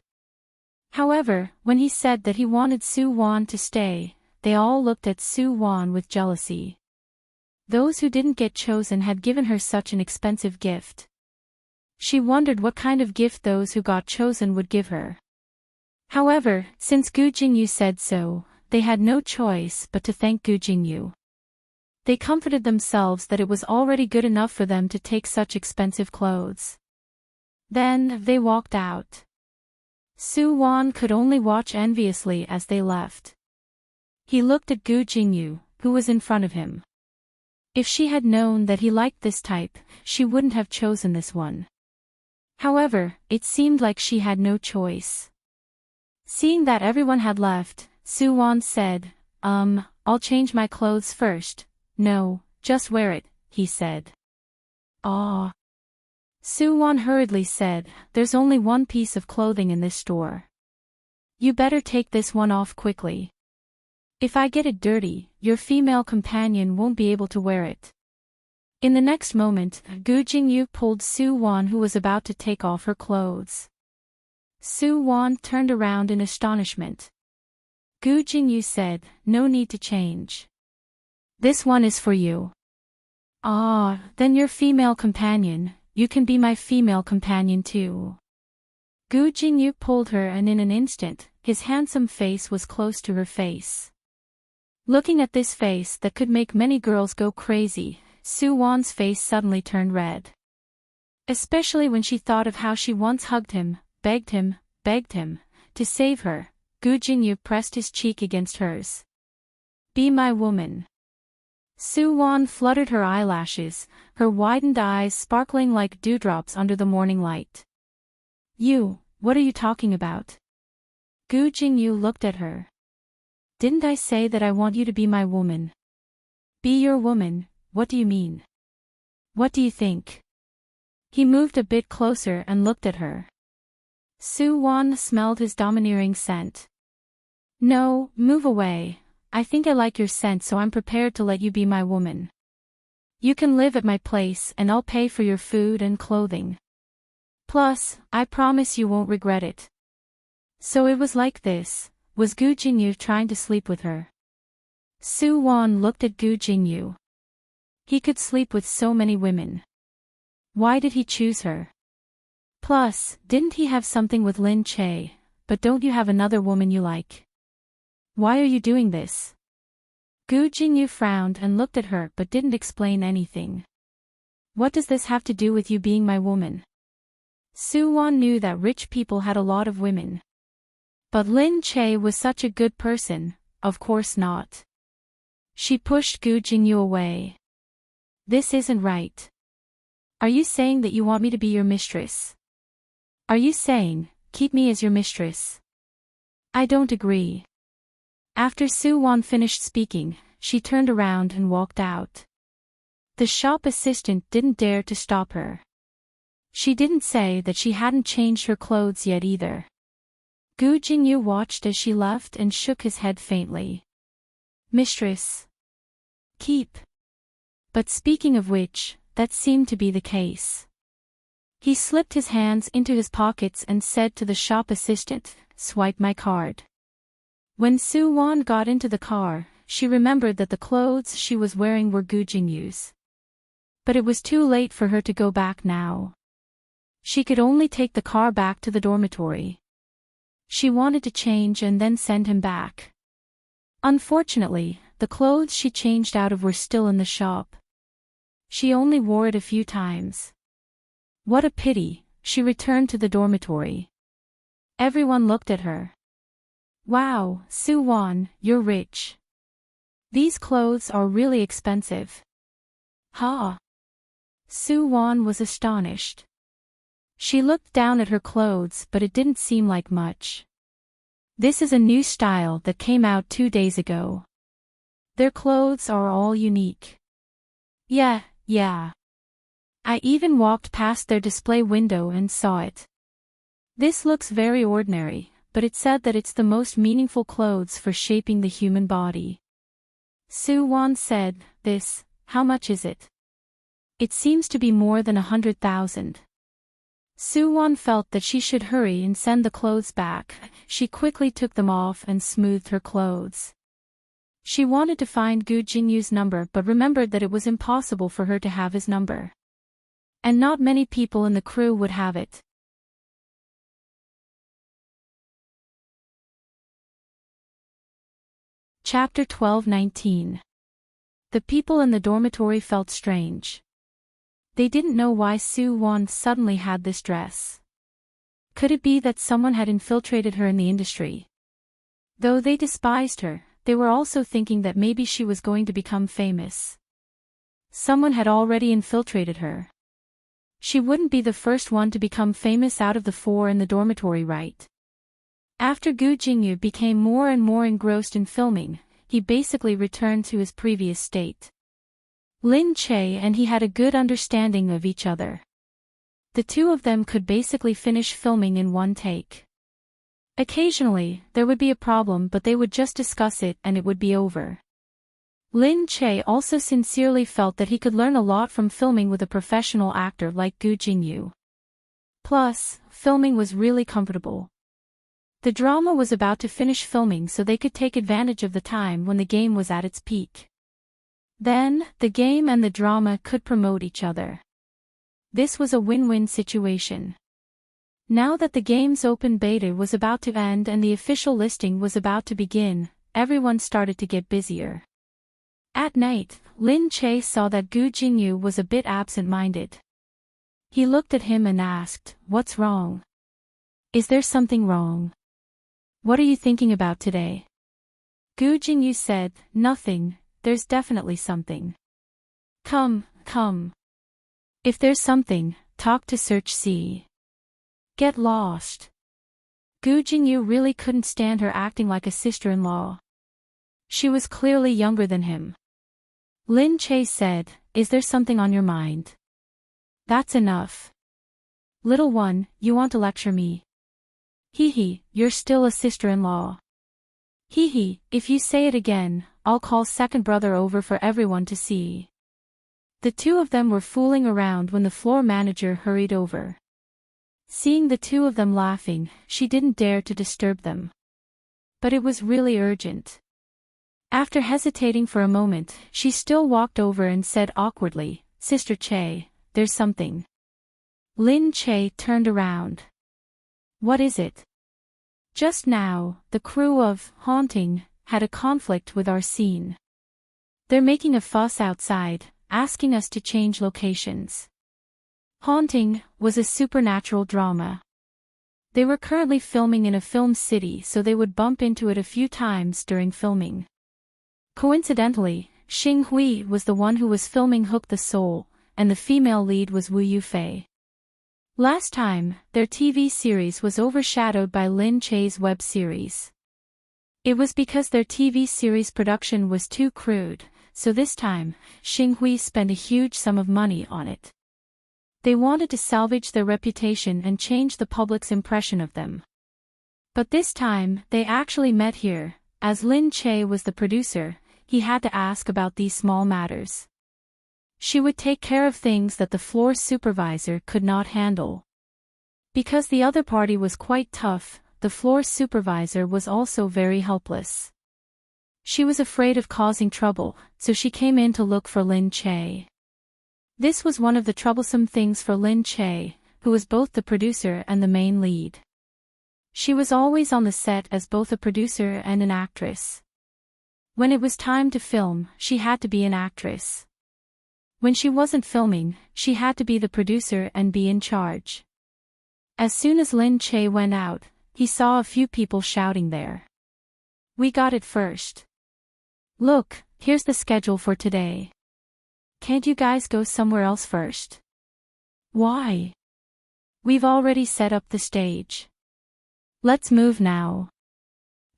However, when he said that he wanted Sue Won to stay, they all looked at Sue Won with jealousy. Those who didn't get chosen had given her such an expensive gift. She wondered what kind of gift those who got chosen would give her. However, since Gu Jingyu said so, they had no choice but to thank Gu Jingyu. They comforted themselves that it was already good enough for them to take such expensive clothes. Then, they walked out. Sue Won could only watch enviously as they left. He looked at Gu Jingyu, who was in front of him. If she had known that he liked this type, she wouldn't have chosen this one. However, it seemed like she had no choice. Seeing that everyone had left, Sue Won said, I'll change my clothes first." "No, just wear it," he said. "Aw." Sue Won hurriedly said, "There's only one piece of clothing in this store. You better take this one off quickly. If I get it dirty, your female companion won't be able to wear it." In the next moment, Gu Jingyu pulled Sue Won, who was about to take off her clothes. Sue Won turned around in astonishment. Gu Jingyu said, "No need to change. This one is for you." Then your female companion, you can be my female companion too." Gu Jingyu pulled her and in an instant, his handsome face was close to her face. Looking at this face that could make many girls go crazy, Sue Won's face suddenly turned red. Especially when she thought of how she once hugged him, begged him, to save her. Gu Jingyu pressed his cheek against hers. "Be my woman." Sue Won fluttered her eyelashes, her widened eyes sparkling like dewdrops under the morning light. What are you talking about?" Gu Jingyu looked at her. "Didn't I say that I want you to be my woman?" "Be your woman, what do you mean? What do you think?" He moved a bit closer and looked at her. Sue Won smelled his domineering scent. "No, move away. I think I like your scent, so I'm prepared to let you be my woman. You can live at my place and I'll pay for your food and clothing. Plus, I promise you won't regret it." So it was like this, was Gu Jingyu trying to sleep with her? Sue Won looked at Gu Jingyu. He could sleep with so many women. Why did he choose her? Plus, didn't he have something with Lin Che, but don't you have another woman you like? Why are you doing this? Gu Jingyu frowned and looked at her but didn't explain anything. What does this have to do with you being my woman? Su Wan knew that rich people had a lot of women. But Lin Che was such a good person, of course not. She pushed Gu Jingyu away. This isn't right. Are you saying that you want me to be your mistress? Are you saying, keep me as your mistress? I don't agree. After Su Wan finished speaking, she turned around and walked out. The shop assistant didn't dare to stop her. She didn't say that she hadn't changed her clothes yet either. Gu Jingyu watched as she left and shook his head faintly. Mistress. Keep. But speaking of which, that seemed to be the case. He slipped his hands into his pockets and said to the shop assistant, swipe my card. When Su Wan got into the car, she remembered that the clothes she was wearing were Gu Jingyu's. But it was too late for her to go back now. She could only take the car back to the dormitory. She wanted to change and then send him back. Unfortunately, the clothes she changed out of were still in the shop. She only wore it a few times. What a pity, she returned to the dormitory. Everyone looked at her. Wow, Su Wan, you're rich. These clothes are really expensive. Ha! Su Wan was astonished. She looked down at her clothes but it didn't seem like much. This is a new style that came out 2 days ago. Their clothes are all unique. Yeah. I even walked past their display window and saw it. This looks very ordinary, but it said that it's the most meaningful clothes for shaping the human body. Su Wan said, this, how much is it? It seems to be more than 100,000. Su Wan felt that she should hurry and send the clothes back. She quickly took them off and smoothed her clothes. She wanted to find Gu Jingyu's number but remembered that it was impossible for her to have his number. And not many people in the crew would have it. Chapter 12:19. The people in the dormitory felt strange. They didn't know why Su Wan suddenly had this dress. Could it be that someone had infiltrated her in the industry? Though they despised her, they were also thinking that maybe she was going to become famous. Someone had already infiltrated her. She wouldn't be the first one to become famous out of the 4 in the dormitory, right? After Gu Jingyu became more and more engrossed in filming, he basically returned to his previous state. Lin Che and he had a good understanding of each other. The two of them could basically finish filming in one take. Occasionally, there would be a problem but they would just discuss it and it would be over. Lin Che also sincerely felt that he could learn a lot from filming with a professional actor like Gu Jingyu. Plus, filming was really comfortable. The drama was about to finish filming so they could take advantage of the time when the game was at its peak. Then, the game and the drama could promote each other. This was a win-win situation. Now that the game's open beta was about to end and the official listing was about to begin, everyone started to get busier. At night, Lin Che saw that Gu Jingyu was a bit absent-minded. He looked at him and asked, "What's wrong? Is there something wrong? What are you thinking about today?" Gu Jingyu said, "Nothing, there's definitely something." Come. If there's something, talk to Search C. Get lost." Gu Jingyu really couldn't stand her acting like a sister-in-law. She was clearly younger than him. Lin Che said, "Is there something on your mind?" "That's enough. Little one, you want to lecture me? Hee, you're still a sister-in-law. Hee, if you say it again, I'll call second brother over for everyone to see." The two of them were fooling around when the floor manager hurried over. Seeing the two of them laughing, she didn't dare to disturb them. But it was really urgent. After hesitating for a moment, she still walked over and said awkwardly, "Sister Che, there's something." Lin Che turned around. "What is it?" "Just now, the crew of Haunting had a conflict with our scene. They're making a fuss outside, asking us to change locations. Haunting was a supernatural drama. They were currently filming in a film city, so they would bump into it a few times during filming. Coincidentally, Xing Hui was the one who was filming Hook the Soul, and the female lead was Wu Yufei. Last time, their TV series was overshadowed by Lin Che's web series. It was because their TV series production was too crude, so this time, Xing Hui spent a huge sum of money on it. They wanted to salvage their reputation and change the public's impression of them. But this time, they actually met here. As Lin Che was the producer, he had to ask about these small matters. She would take care of things that the floor supervisor could not handle. Because the other party was quite tough, the floor supervisor was also very helpless. She was afraid of causing trouble, so she came in to look for Lin Che. This was one of the troublesome things for Lin Che, who was both the producer and the main lead. She was always on the set as both a producer and an actress. When it was time to film, she had to be an actress. When she wasn't filming, she had to be the producer and be in charge. As soon as Lin Che went out, he saw a few people shouting there. "We got it first. Look, here's the schedule for today. Can't you guys go somewhere else first?" "Why? We've already set up the stage. Let's move now."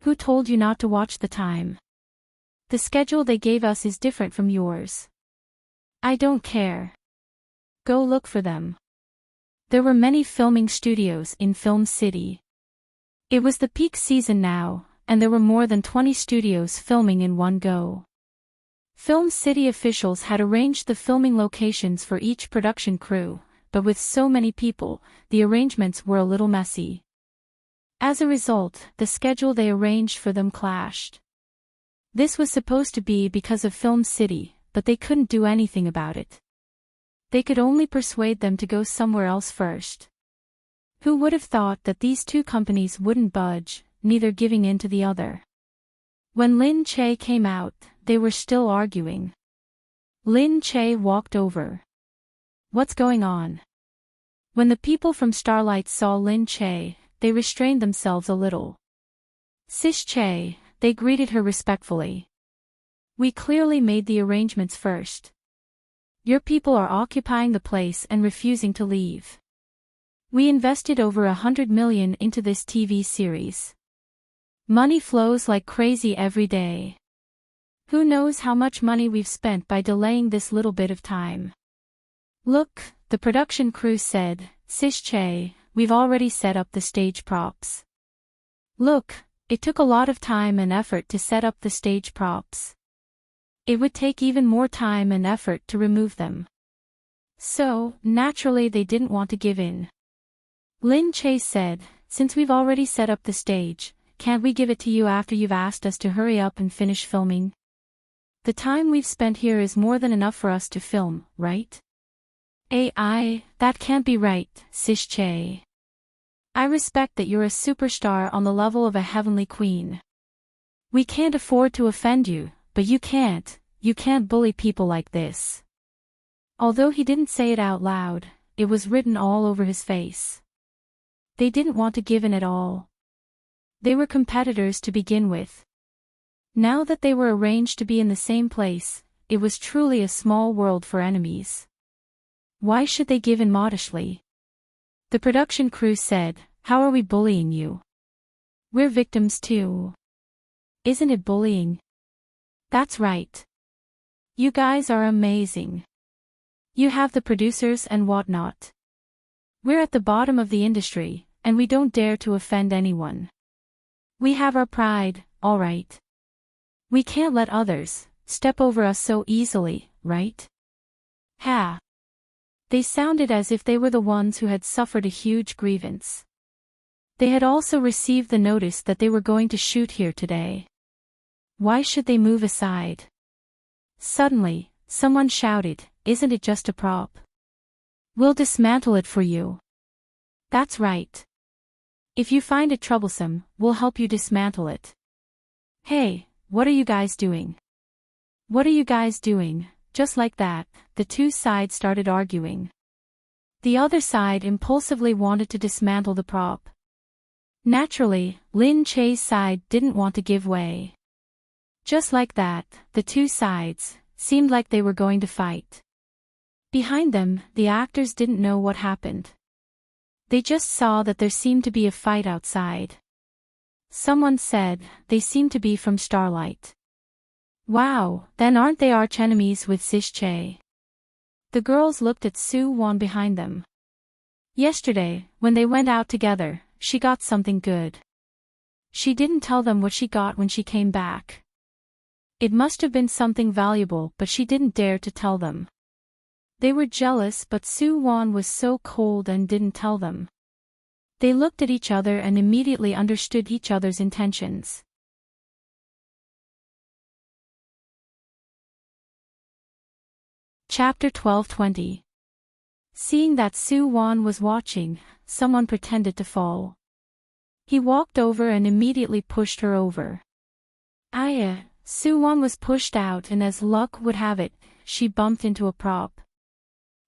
"Who told you not to watch the time? The schedule they gave us is different from yours." "I don't care. Go look for them." There were many filming studios in Film City. It was the peak season now, and there were more than 20 studios filming in one go. Film City officials had arranged the filming locations for each production crew, but with so many people, the arrangements were a little messy. As a result, the schedule they arranged for them clashed. This was supposed to be because of Film City, but they couldn't do anything about it. They could only persuade them to go somewhere else first. Who would have thought that these two companies wouldn't budge, neither giving in to the other? When Lin Che came out, they were still arguing. Lin Che walked over. "What's going on?" When the people from Starlight saw Lin Che, they restrained themselves a little. "Sis Che," they greeted her respectfully. "We clearly made the arrangements first. Your people are occupying the place and refusing to leave. We invested over 100 million into this TV series. Money flows like crazy every day. Who knows how much money we've spent by delaying this little bit of time." "Look," the production crew said, "Sis Che, we've already set up the stage props." "Look, it took a lot of time and effort to set up the stage props. It would take even more time and effort to remove them. So, naturally they didn't want to give in." Lin Che said, "Since we've already set up the stage, can't we give it to you after you've asked us to hurry up and finish filming? The time we've spent here is more than enough for us to film, right?" That can't be right, Sis Che. I respect that you're a superstar on the level of a heavenly queen. We can't afford to offend you, but you can't bully people like this." Although he didn't say it out loud, it was written all over his face. They didn't want to give in at all. They were competitors to begin with. Now that they were arranged to be in the same place, it was truly a small world for enemies. Why should they give in modestly? The production crew said, "How are we bullying you? We're victims too. Isn't it bullying?" "That's right. You guys are amazing. You have the producers and whatnot. We're at the bottom of the industry, and we don't dare to offend anyone. We have our pride, all right. We can't let others step over us so easily, right?" Ha! They sounded as if they were the ones who had suffered a huge grievance. They had also received the notice that they were going to shoot here today. Why should they move aside? Suddenly, someone shouted, "Isn't it just a prop? We'll dismantle it for you." "That's right. If you find it troublesome, we'll help you dismantle it." "Hey, what are you guys doing? What are you guys doing? Just like that, the two sides started arguing. The other side impulsively wanted to dismantle the prop. Naturally, Lin Che's side didn't want to give way. Just like that, the two sides seemed like they were going to fight. Behind them, the actors didn't know what happened. They just saw that there seemed to be a fight outside. Someone said, they seem to be from Starlight. Wow, then aren't they archenemies with Sis Che? The girls looked at Su Wan behind them. Yesterday, when they went out together, she got something good. She didn't tell them what she got when she came back. It must have been something valuable, but she didn't dare to tell them. They were jealous, but Su Wan was so cold and didn't tell them. They looked at each other and immediately understood each other's intentions. Chapter 12:20. Seeing that Su Wan was watching, someone pretended to fall. He walked over and immediately pushed her over. Su Wan was pushed out, and as luck would have it, she bumped into a prop.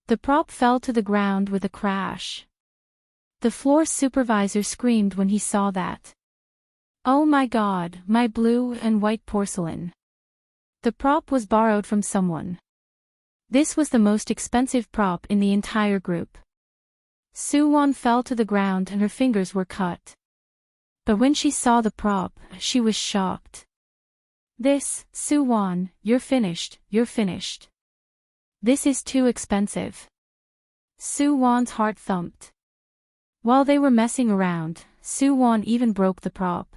The prop fell to the ground with a crash. The floor supervisor screamed when he saw that. Oh my God, my blue and white porcelain. The prop was borrowed from someone. This was the most expensive prop in the entire group. Su Wan fell to the ground and her fingers were cut. But when she saw the prop, she was shocked. Su Wan, you're finished. This is too expensive. Su Wan's heart thumped. While they were messing around, Su Wan even broke the prop.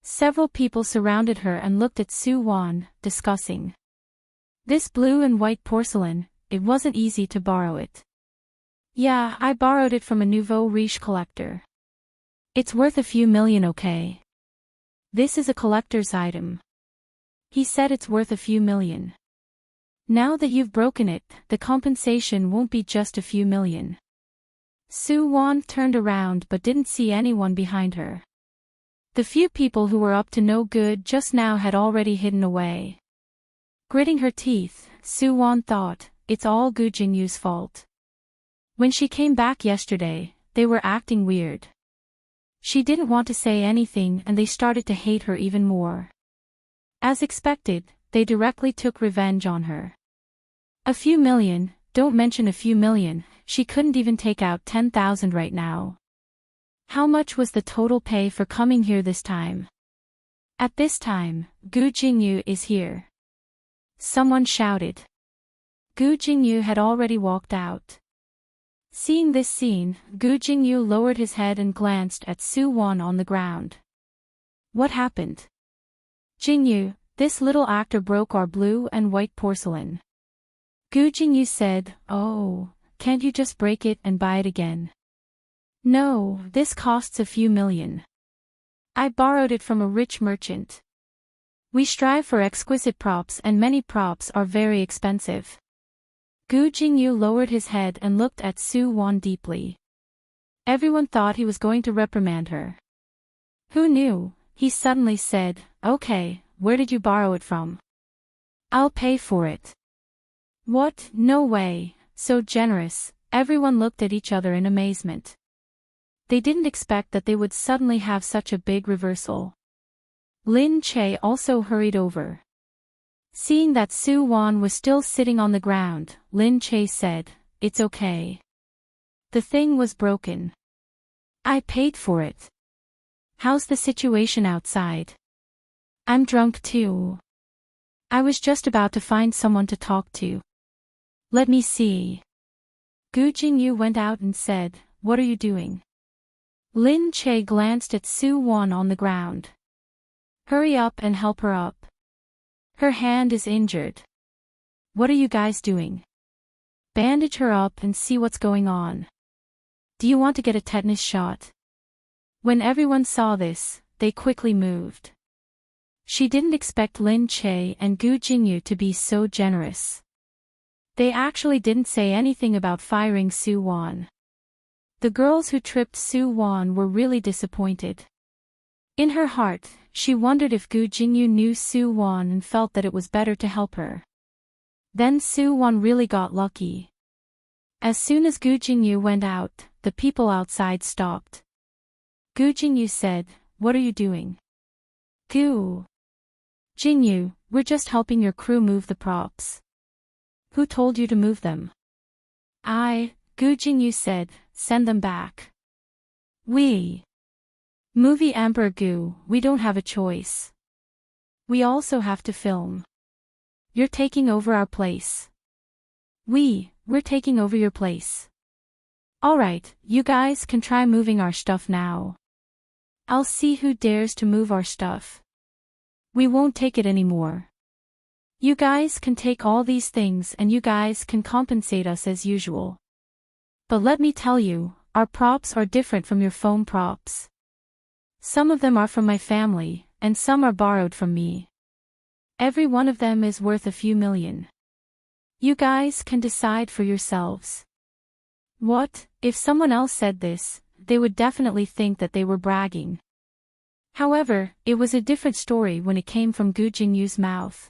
Several people surrounded her and looked at Su Wan, discussing. This blue and white porcelain, it wasn't easy to borrow it. Yeah, I borrowed it from a nouveau riche collector. It's worth a few million, okay? This is a collector's item. He said it's worth a few million. Now that you've broken it, the compensation won't be just a few million. Su Wan turned around but didn't see anyone behind her. The few people who were up to no good just now had already hidden away. Gritting her teeth, Su Wan thought, it's all Gu Jingyu's fault. When she came back yesterday, they were acting weird. She didn't want to say anything and they started to hate her even more. As expected, they directly took revenge on her. A few million, don't mention a few million, she couldn't even take out 10,000 right now. How much was the total pay for coming here this time? At this time, Gu Jingyu is here. Someone shouted. Gu Jingyu had already walked out. Seeing this scene, Gu Jingyu lowered his head and glanced at Su Wan on the ground. What happened? Jingyu, this little actor broke our blue and white porcelain. Gu Jingyu said, oh, can't you just break it and buy it again? No, this costs a few million. I borrowed it from a rich merchant. We strive for exquisite props and many props are very expensive. Gu Jingyu lowered his head and looked at Su Wan deeply. Everyone thought he was going to reprimand her. Who knew? He suddenly said, okay, where did you borrow it from? I'll pay for it. What? No way, so generous. Everyone looked at each other in amazement. They didn't expect that they would suddenly have such a big reversal. Lin Che also hurried over. Seeing that Su Wan was still sitting on the ground, Lin Che said, it's okay. The thing was broken. I paid for it. How's the situation outside? I'm drunk too. I was just about to find someone to talk to. Let me see. Gu Jingyu went out and said, what are you doing? Lin Che glanced at Su Wan on the ground. Hurry up and help her up. Her hand is injured. What are you guys doing? Bandage her up and see what's going on. Do you want to get a tetanus shot? When everyone saw this, they quickly moved. She didn't expect Lin Che and Gu Jingyu to be so generous. They actually didn't say anything about firing Su Wan. The girls who tripped Su Wan were really disappointed. In her heart, she wondered if Gu Jingyu knew Su Wan and felt that it was better to help her. Then Su Wan really got lucky. As soon as Gu Jingyu went out, the people outside stopped. Gu Jingyu said, "What are you doing?" Gu Jingyu, "We're just helping your crew move the props." "Who told you to move them?" Gu Jingyu said, "Send them back." "We Movie Emperor Gu, we don't have a choice. We also have to film. You're taking over our place." We're taking over your place." "Alright, you guys can try moving our stuff now. I'll see who dares to move our stuff. We won't take it anymore. You guys can take all these things and you guys can compensate us as usual. But let me tell you, our props are different from your foam props. Some of them are from my family, and some are borrowed from me. Every one of them is worth a few million. You guys can decide for yourselves." What? If someone else said this, they would definitely think that they were bragging. However, it was a different story when it came from Gu Jingyu's mouth.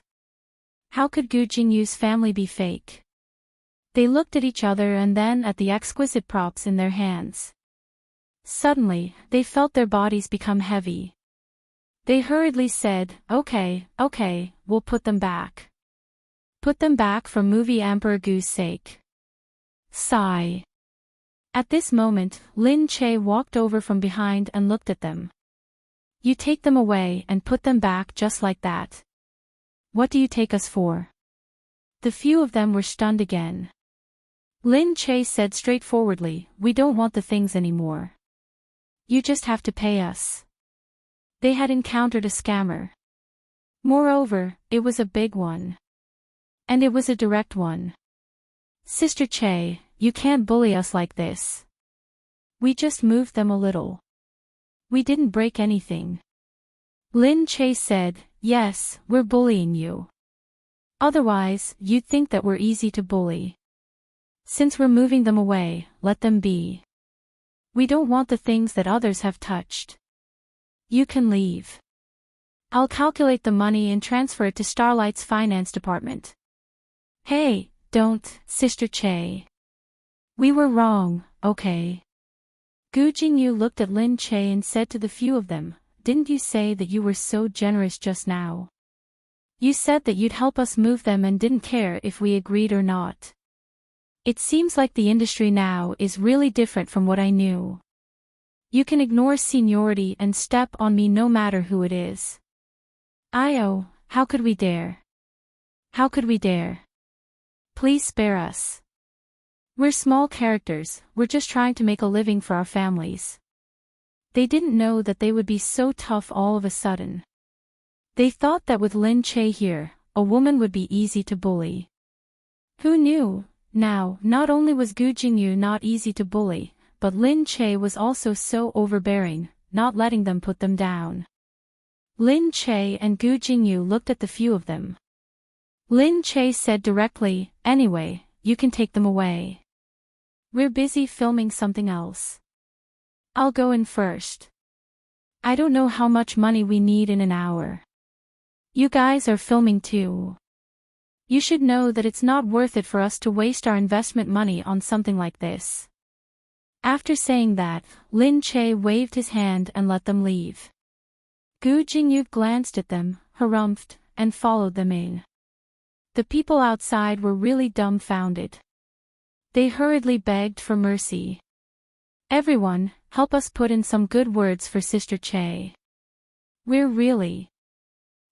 How could Gu Jingyu's family be fake? They looked at each other and then at the exquisite props in their hands. Suddenly, they felt their bodies become heavy. They hurriedly said, okay, we'll put them back. Put them back for movie Emperor Gu's sake." Sigh. At this moment, Lin Che walked over from behind and looked at them. "You take them away and put them back just like that. What do you take us for?" The few of them were stunned again. Lin Che said straightforwardly, "We don't want the things anymore. You just have to pay us." They had encountered a scammer. Moreover, it was a big one. And it was a direct one. "Sister Che, you can't bully us like this. We just moved them a little. We didn't break anything." Lin Che said, "Yes, we're bullying you. Otherwise, you'd think that we're easy to bully. Since we're moving them away, let them be. We don't want the things that others have touched. You can leave. I'll calculate the money and transfer it to Starlight's finance department." "Hey, don't, Sister Che. We were wrong, okay?" Gu Jingyu looked at Lin Che and said to the few of them, "Didn't you say that you were so generous just now? You said that you'd help us move them and didn't care if we agreed or not. It seems like the industry now is really different from what I knew. You can ignore seniority and step on me no matter who it is. How could we dare? How could we dare? Please spare us. We're small characters, we're just trying to make a living for our families." They didn't know that they would be so tough all of a sudden. They thought that with Lin Che here, a woman would be easy to bully. Who knew? Now, not only was Gu Jingyu not easy to bully, but Lin Che was also so overbearing, not letting them put them down. Lin Che and Gu Jingyu looked at the few of them. Lin Che said directly, "Anyway, you can take them away. We're busy filming something else. I'll go in first. I don't know how much money we need in an hour. You guys are filming too. You should know that it's not worth it for us to waste our investment money on something like this." After saying that, Lin Che waved his hand and let them leave. Gu Jingyu glanced at them, harumphed, and followed them in. The people outside were really dumbfounded. They hurriedly begged for mercy. "Everyone, help us put in some good words for Sister Che. We're really..."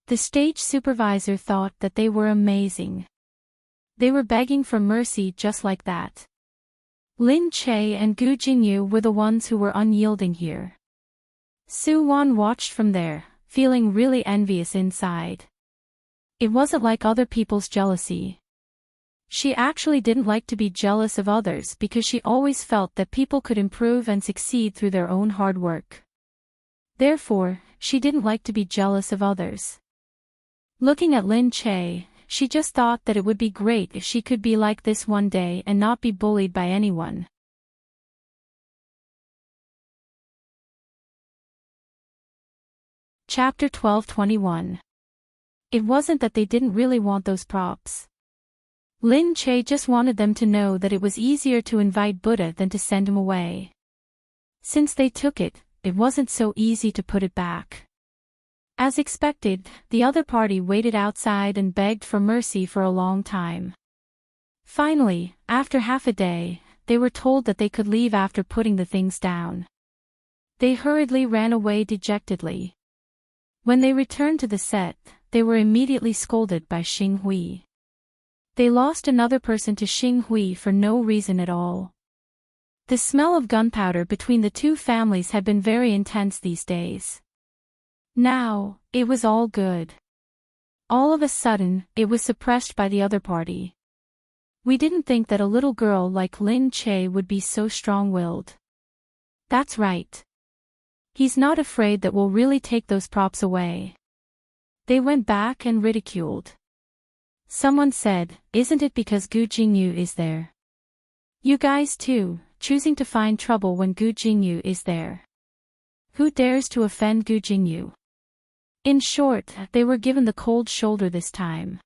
The stage supervisor thought that they were amazing. They were begging for mercy just like that. Lin Che and Gu Jingyu were the ones who were unyielding here. Su Wan watched from there, feeling really envious inside. It wasn't like other people's jealousy. She actually didn't like to be jealous of others because she always felt that people could improve and succeed through their own hard work. Therefore, she didn't like to be jealous of others. Looking at Lin Che, she just thought that it would be great if she could be like this one day and not be bullied by anyone. Chapter 12:21. It wasn't that they didn't really want those props. Lin Che just wanted them to know that it was easier to invite Buddha than to send him away. Since they took it, it wasn't so easy to put it back. As expected, the other party waited outside and begged for mercy for a long time. Finally, after half a day, they were told that they could leave after putting the things down. They hurriedly ran away dejectedly. When they returned to the set, they were immediately scolded by Xing Hui. They lost another person to Xing Hui for no reason at all. The smell of gunpowder between the two families had been very intense these days. Now, it was all good. All of a sudden, it was suppressed by the other party. We didn't think that a little girl like Lin Che would be so strong-willed. That's right. He's not afraid that we'll really take those props away. They went back and ridiculed. Someone said, isn't it because Gu Jingyu is there? You guys too, choosing to find trouble when Gu Jingyu is there. Who dares to offend Gu Jingyu? In short, they were given the cold shoulder this time.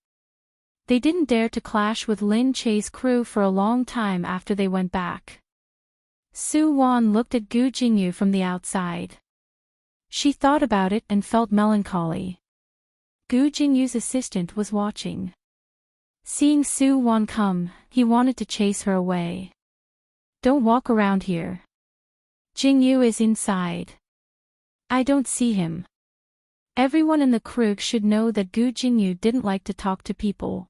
They didn't dare to clash with Lin Che's crew for a long time after they went back. Su Wan looked at Gu Jingyu from the outside. She thought about it and felt melancholy. Gu Jingyu's assistant was watching. Seeing Su Wan come, he wanted to chase her away. Don't walk around here. Jingyu is inside. I don't see him. Everyone in the crew should know that Gu Jingyu didn't like to talk to people.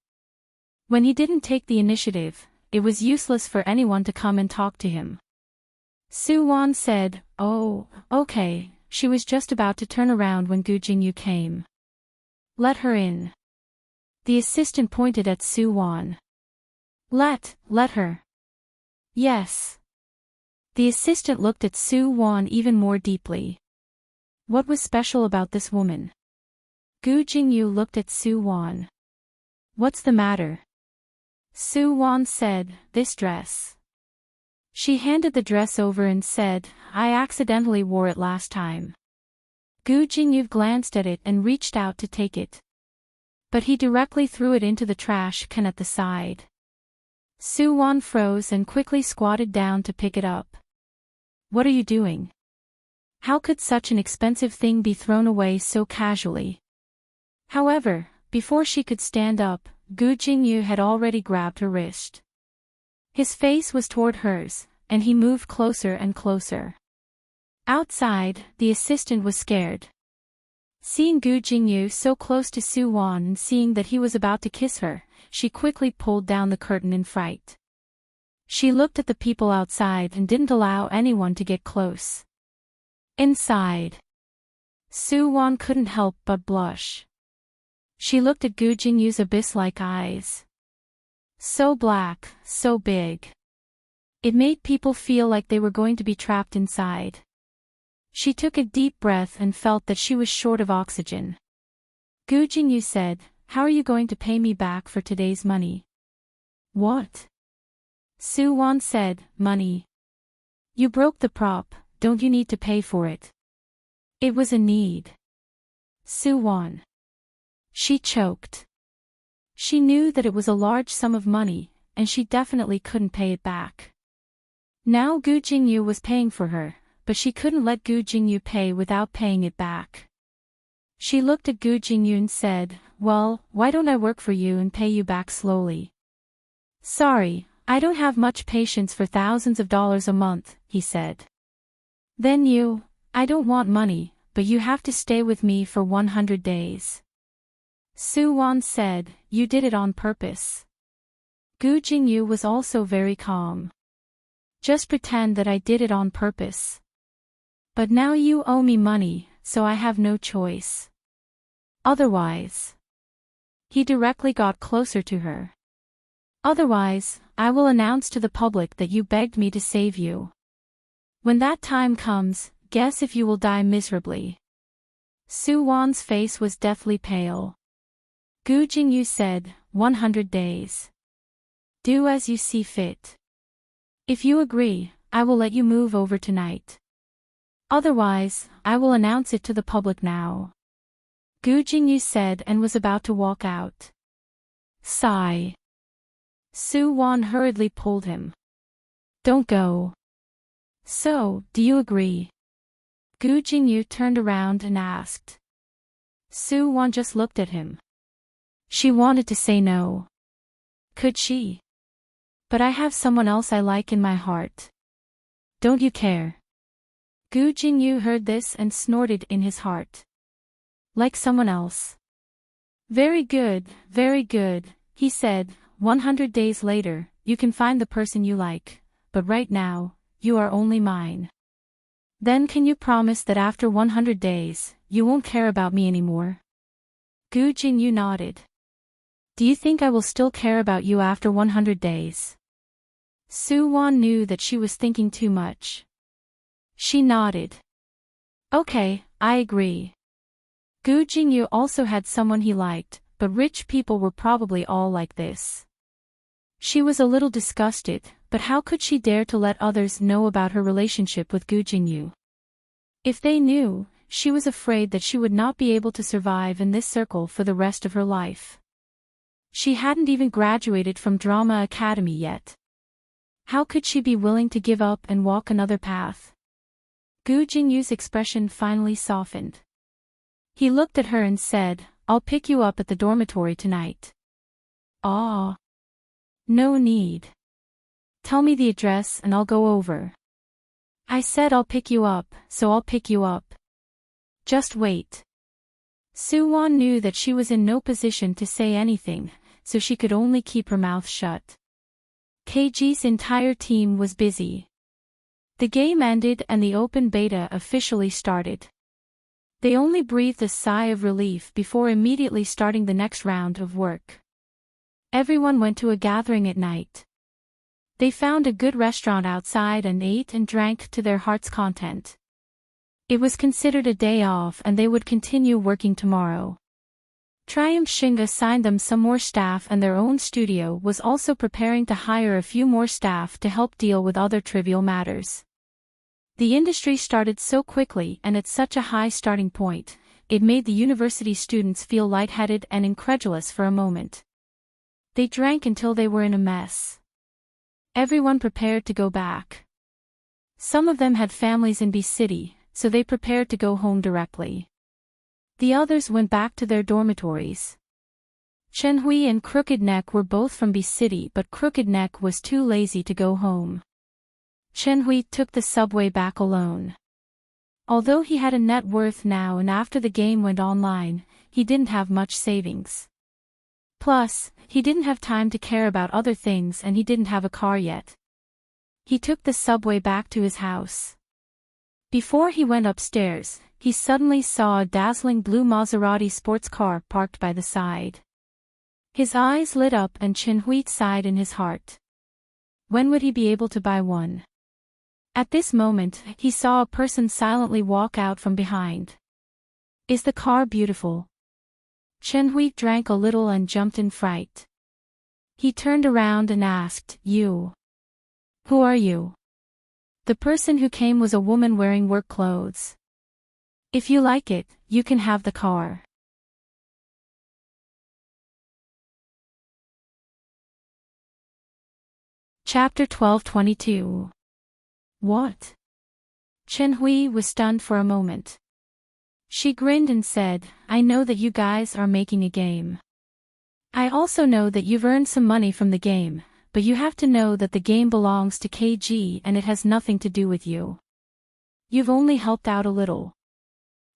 When he didn't take the initiative, it was useless for anyone to come and talk to him. Su Wan said, "Oh, okay." She was just about to turn around when Gu Jingyu came. Let her in. The assistant pointed at Su Wan. Let her. Yes. The assistant looked at Su Wan even more deeply. What was special about this woman? Gu Jingyu looked at Su Wan. What's the matter? Su Wan said, this dress. She handed the dress over and said, I accidentally wore it last time. Gu Jingyu glanced at it and reached out to take it. But he directly threw it into the trash can at the side. Su Wan froze and quickly squatted down to pick it up. What are you doing? How could such an expensive thing be thrown away so casually? However, before she could stand up, Gu Jingyu had already grabbed her wrist. His face was toward hers, and he moved closer and closer. Outside, the assistant was scared. Seeing Gu Jingyu so close to Su Wan and seeing that he was about to kiss her, she quickly pulled down the curtain in fright. She looked at the people outside and didn't allow anyone to get close. Inside, Su Wan couldn't help but blush. She looked at Gu Jingyu's abyss-like eyes. So black, so big. It made people feel like they were going to be trapped inside. She took a deep breath and felt that she was short of oxygen. Gu Jingyu said, how are you going to pay me back for today's money? What? Su Wan said, money. You broke the prop, don't you need to pay for it? It was a need. Su Wan. She choked. She knew that it was a large sum of money, and she definitely couldn't pay it back. Now Gu Jingyu was paying for her, but she couldn't let Gu Jingyu pay without paying it back. She looked at Gu Jingyu and said, well, why don't I work for you and pay you back slowly? Sorry, I don't have much patience for thousands of dollars a month, he said. Then I don't want money, but you have to stay with me for 100 days. Su Wan said, you did it on purpose. Gu Jingyu was also very calm. Just pretend that I did it on purpose. But now you owe me money, so I have no choice. Otherwise. He directly got closer to her. Otherwise, I will announce to the public that you begged me to save you. When that time comes, guess if you will die miserably. Su Wan's face was deathly pale. Gu Jingyu said, 100 days. Do as you see fit. If you agree, I will let you move over tonight. Otherwise, I will announce it to the public now. Gu Jingyu said and was about to walk out. Sigh. Su Wan hurriedly pulled him. Don't go. So, do you agree? Gu Jingyu turned around and asked. Su Wan just looked at him. She wanted to say no. Could she? But I have someone else I like in my heart. Don't you care? Gu Jingyu heard this and snorted in his heart. Like someone else. Very good, he said. 100 days later, you can find the person you like, but right now, you are only mine. Then can you promise that after 100 days, you won't care about me anymore? Gu Jingyu nodded. Do you think I will still care about you after 100 days? Su Wan knew that she was thinking too much. She nodded. Okay, I agree. Gu Jingyu also had someone he liked, but rich people were probably all like this. She was a little disgusted, but how could she dare to let others know about her relationship with Gu Jingyu? If they knew, she was afraid that she would not be able to survive in this circle for the rest of her life. She hadn't even graduated from Drama Academy yet. How could she be willing to give up and walk another path? Gu Jingyu's expression finally softened. He looked at her and said, I'll pick you up at the dormitory tonight. Ah. No need. Tell me the address and I'll go over. I said I'll pick you up, so I'll pick you up. Just wait. Su Wan knew that she was in no position to say anything, so she could only keep her mouth shut. KG's entire team was busy. The game ended and the open beta officially started. They only breathed a sigh of relief before immediately starting the next round of work. Everyone went to a gathering at night. They found a good restaurant outside and ate and drank to their heart's content. It was considered a day off and they would continue working tomorrow. Triumph Xing assigned them some more staff and their own studio was also preparing to hire a few more staff to help deal with other trivial matters. The industry started so quickly and at such a high starting point, it made the university students feel lightheaded and incredulous for a moment. They drank until they were in a mess. Everyone prepared to go back. Some of them had families in B City, so they prepared to go home directly. The others went back to their dormitories. Chen Hui and Crooked Neck were both from B City, but Crooked Neck was too lazy to go home. Chen Hui took the subway back alone. Although he had a net worth now and after the game went online, he didn't have much savings. Plus, he didn't have time to care about other things and he didn't have a car yet. He took the subway back to his house. Before he went upstairs, he suddenly saw a dazzling blue Maserati sports car parked by the side. His eyes lit up and Chen Hui sighed in his heart. When would he be able to buy one? At this moment, he saw a person silently walk out from behind. Is the car beautiful? Chen Hui drank a little and jumped in fright. He turned around and asked, You? Who are you? The person who came was a woman wearing work clothes. If you like it, you can have the car. Chapter 12:22. What? Chen Hui was stunned for a moment. She grinned and said, I know that you guys are making a game. I also know that you've earned some money from the game, but you have to know that the game belongs to KG and it has nothing to do with you. You've only helped out a little.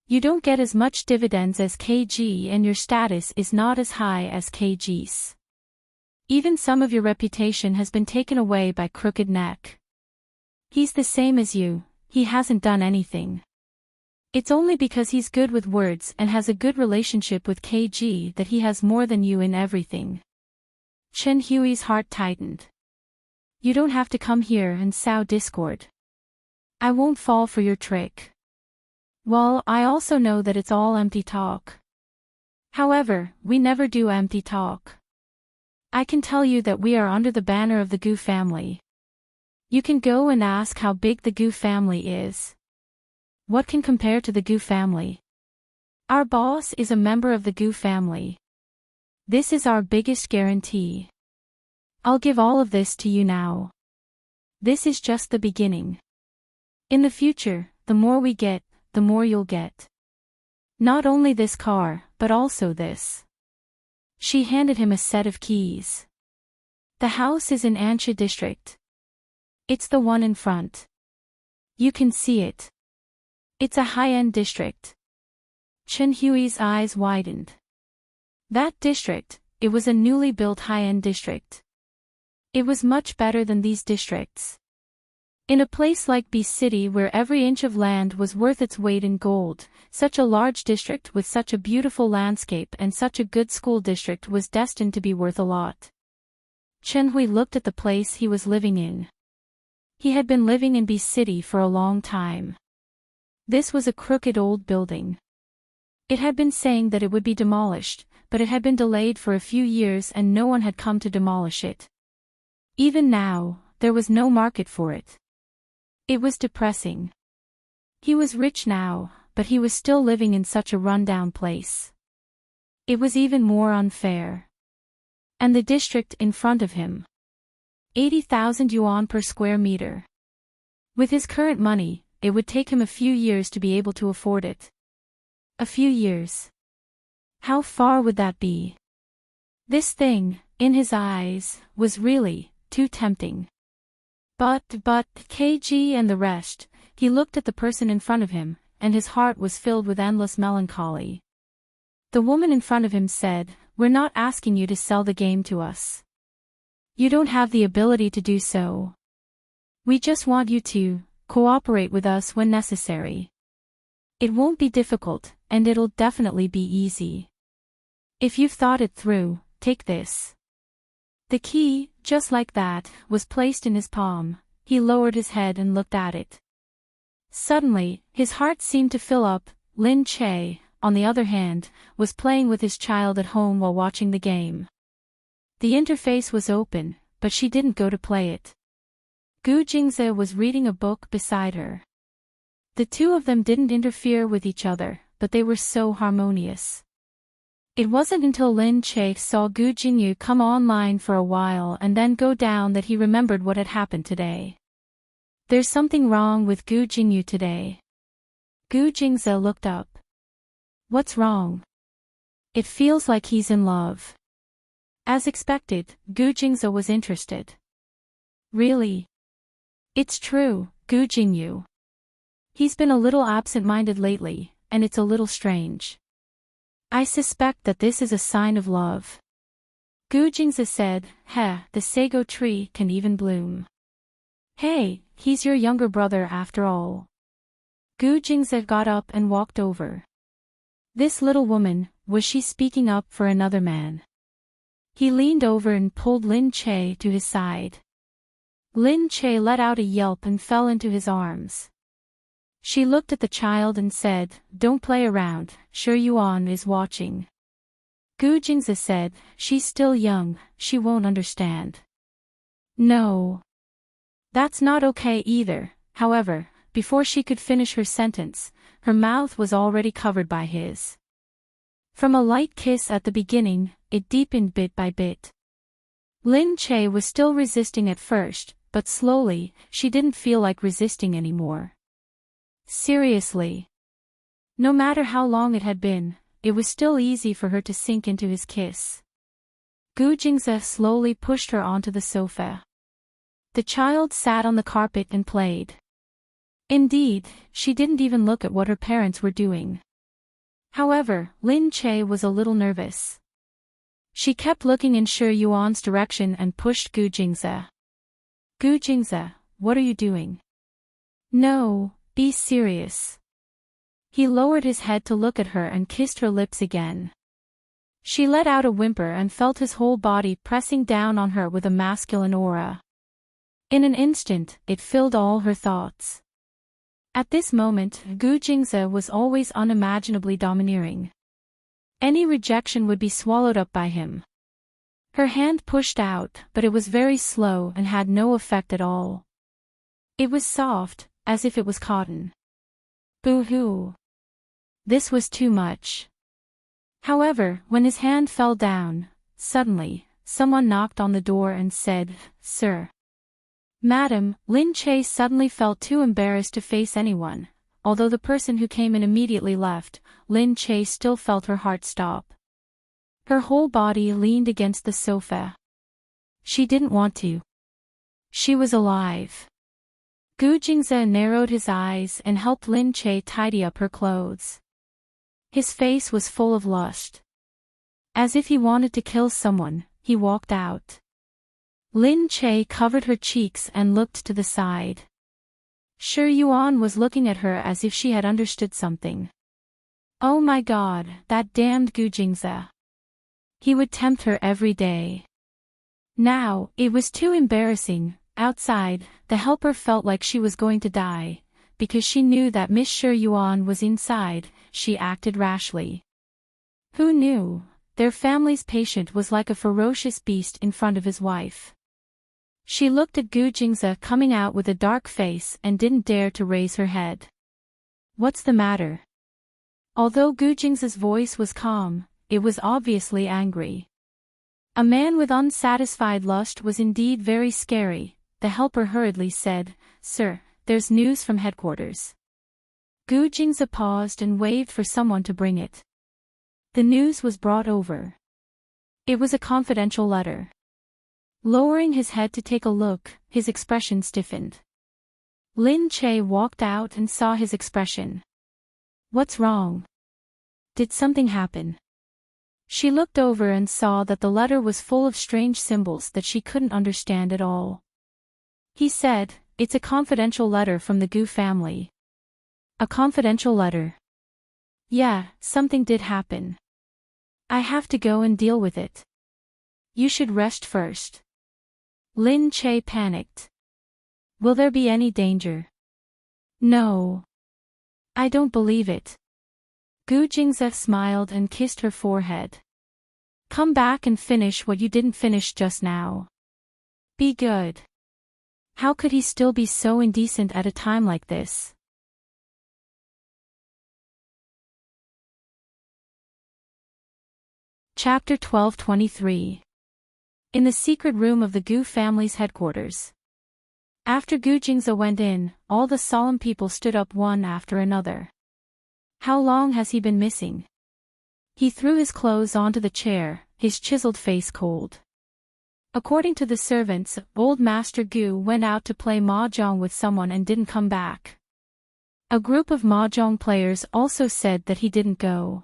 You don't get as much dividends as KG and your status is not as high as KG's. Even some of your reputation has been taken away by Crooked Neck. He's the same as you, he hasn't done anything. It's only because he's good with words and has a good relationship with KG that he has more than you in everything. Chen Hui's heart tightened. You don't have to come here and sow discord. I won't fall for your trick. Well, I also know that it's all empty talk. However, we never do empty talk. I can tell you that we are under the banner of the Gu family. You can go and ask how big the Gu family is. What can compare to the Gu family? Our boss is a member of the Goo family. This is our biggest guarantee. I'll give all of this to you now. This is just the beginning. In the future, the more we get, the more you'll get. Not only this car, but also this. She handed him a set of keys. The house is in Ansha district. It's the one in front. You can see it. It's a high-end district. Chen Hui's eyes widened. That district, it was a newly built high-end district. It was much better than these districts. In a place like B City where every inch of land was worth its weight in gold, such a large district with such a beautiful landscape and such a good school district was destined to be worth a lot. Chen Hui looked at the place he was living in. He had been living in B City for a long time. This was a crooked old building. It had been saying that it would be demolished, but it had been delayed for a few years and no one had come to demolish it. Even now, there was no market for it. It was depressing. He was rich now, but he was still living in such a run-down place. It was even more unfair. And the district in front of him. 80,000 yuan per square meter. With his current money, it would take him a few years to be able to afford it. A few years. How far would that be? This thing, in his eyes, was really too tempting. But, KG and the rest, he looked at the person in front of him, and his heart was filled with endless melancholy. The woman in front of him said, "We're not asking you to sell the game to us. You don't have the ability to do so. We just want you to cooperate with us when necessary. It won't be difficult, and it'll definitely be easy. If you've thought it through, take this." The key, just like that, was placed in his palm. He lowered his head and looked at it. Suddenly, his heart seemed to fill up. Lin Che, on the other hand, was playing with his child at home while watching the game. The interface was open, but she didn't go to play it. Gu Jingze was reading a book beside her. The two of them didn't interfere with each other, but they were so harmonious. It wasn't until Lin Che saw Gu Jingyu come online for a while and then go down that he remembered what had happened today. There's something wrong with Gu Jingyu today. Gu Jingze looked up. What's wrong? It feels like he's in love. As expected, Gu Jingze was interested. Really? It's true, Gu Jingyu. He's been a little absent-minded lately, and it's a little strange. I suspect that this is a sign of love. Gu Jingze said, the sago tree can even bloom. Hey, he's your younger brother after all. Gu Jingze got up and walked over. This little woman, was she speaking up for another man? He leaned over and pulled Lin Che to his side. Lin Che let out a yelp and fell into his arms. She looked at the child and said, "Don't play around, Shi Yuan is watching." Gu Jingze said, "She's still young, she won't understand." No. That's not okay either. However, before she could finish her sentence, her mouth was already covered by his. From a light kiss at the beginning, it deepened bit by bit. Lin Che was still resisting at first, but slowly, she didn't feel like resisting anymore. Seriously. No matter how long it had been, it was still easy for her to sink into his kiss. Gu Jingze slowly pushed her onto the sofa. The child sat on the carpet and played. Indeed, she didn't even look at what her parents were doing. However, Lin Che was a little nervous. She kept looking in Shi Yuan's direction and pushed Gu Jingze. Gu Jingze, what are you doing? No. Be serious. He lowered his head to look at her and kissed her lips again. She let out a whimper and felt his whole body pressing down on her with a masculine aura. In an instant, it filled all her thoughts. At this moment, Gu Jingze was always unimaginably domineering. Any rejection would be swallowed up by him. Her hand pushed out, but it was very slow and had no effect at all. It was soft, as if it was cotton. Boo-hoo. This was too much. However, when his hand fell down, suddenly, someone knocked on the door and said, "Sir." "Madam," Lin Che suddenly felt too embarrassed to face anyone. Although the person who came in immediately left, Lin Che still felt her heart stop. Her whole body leaned against the sofa. She didn't want to. She was alive. Gu Jingze narrowed his eyes and helped Lin Che tidy up her clothes. His face was full of lust. As if he wanted to kill someone, he walked out. Lin Che covered her cheeks and looked to the side. Shi Yuan was looking at her as if she had understood something. Oh my god, that damned Gu Jingze. He would tempt her every day. Now, it was too embarrassing. Outside, the helper felt like she was going to die. Because she knew that Miss Shi Yuan was inside, she acted rashly. Who knew? Their family's patient was like a ferocious beast in front of his wife. She looked at Gu Jingze coming out with a dark face and didn't dare to raise her head. What's the matter? Although Gu Jingze's voice was calm, it was obviously angry. A man with unsatisfied lust was indeed very scary. The helper hurriedly said, "Sir, there's news from headquarters." Gu Jingze paused and waved for someone to bring it. The news was brought over. It was a confidential letter. Lowering his head to take a look, his expression stiffened. Lin Che walked out and saw his expression. What's wrong? Did something happen? She looked over and saw that the letter was full of strange symbols that she couldn't understand at all. He said, "It's a confidential letter from the Gu family." A confidential letter? Yeah, something did happen. I have to go and deal with it. You should rest first. Lin Che panicked. Will there be any danger? No. I don't believe it. Gu Jingze smiled and kissed her forehead. Come back and finish what you didn't finish just now. Be good. How could he still be so indecent at a time like this? Chapter 12:23. In the secret room of the Gu family's headquarters. After Gu Jingze went in, all the solemn people stood up one after another. How long has he been missing? He threw his clothes onto the chair, his chiseled face cold. According to the servants, old Master Gu went out to play mahjong with someone and didn't come back. A group of mahjong players also said that he didn't go.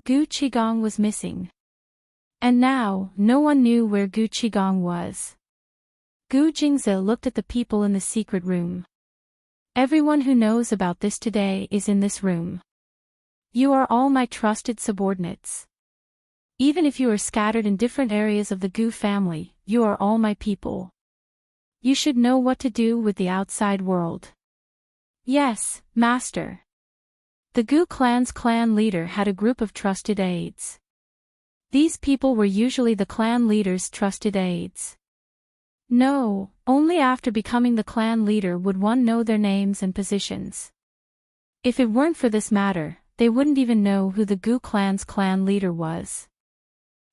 Gu Qigong was missing. And now, no one knew where Gu Qigong was. Gu Jingze looked at the people in the secret room. Everyone who knows about this today is in this room. You are all my trusted subordinates. Even if you are scattered in different areas of the Gu family, you are all my people. You should know what to do with the outside world. Yes, Master. The Gu clan's clan leader had a group of trusted aides. These people were usually the clan leader's trusted aides. No, only after becoming the clan leader would one know their names and positions. If it weren't for this matter, they wouldn't even know who the Gu clan's clan leader was.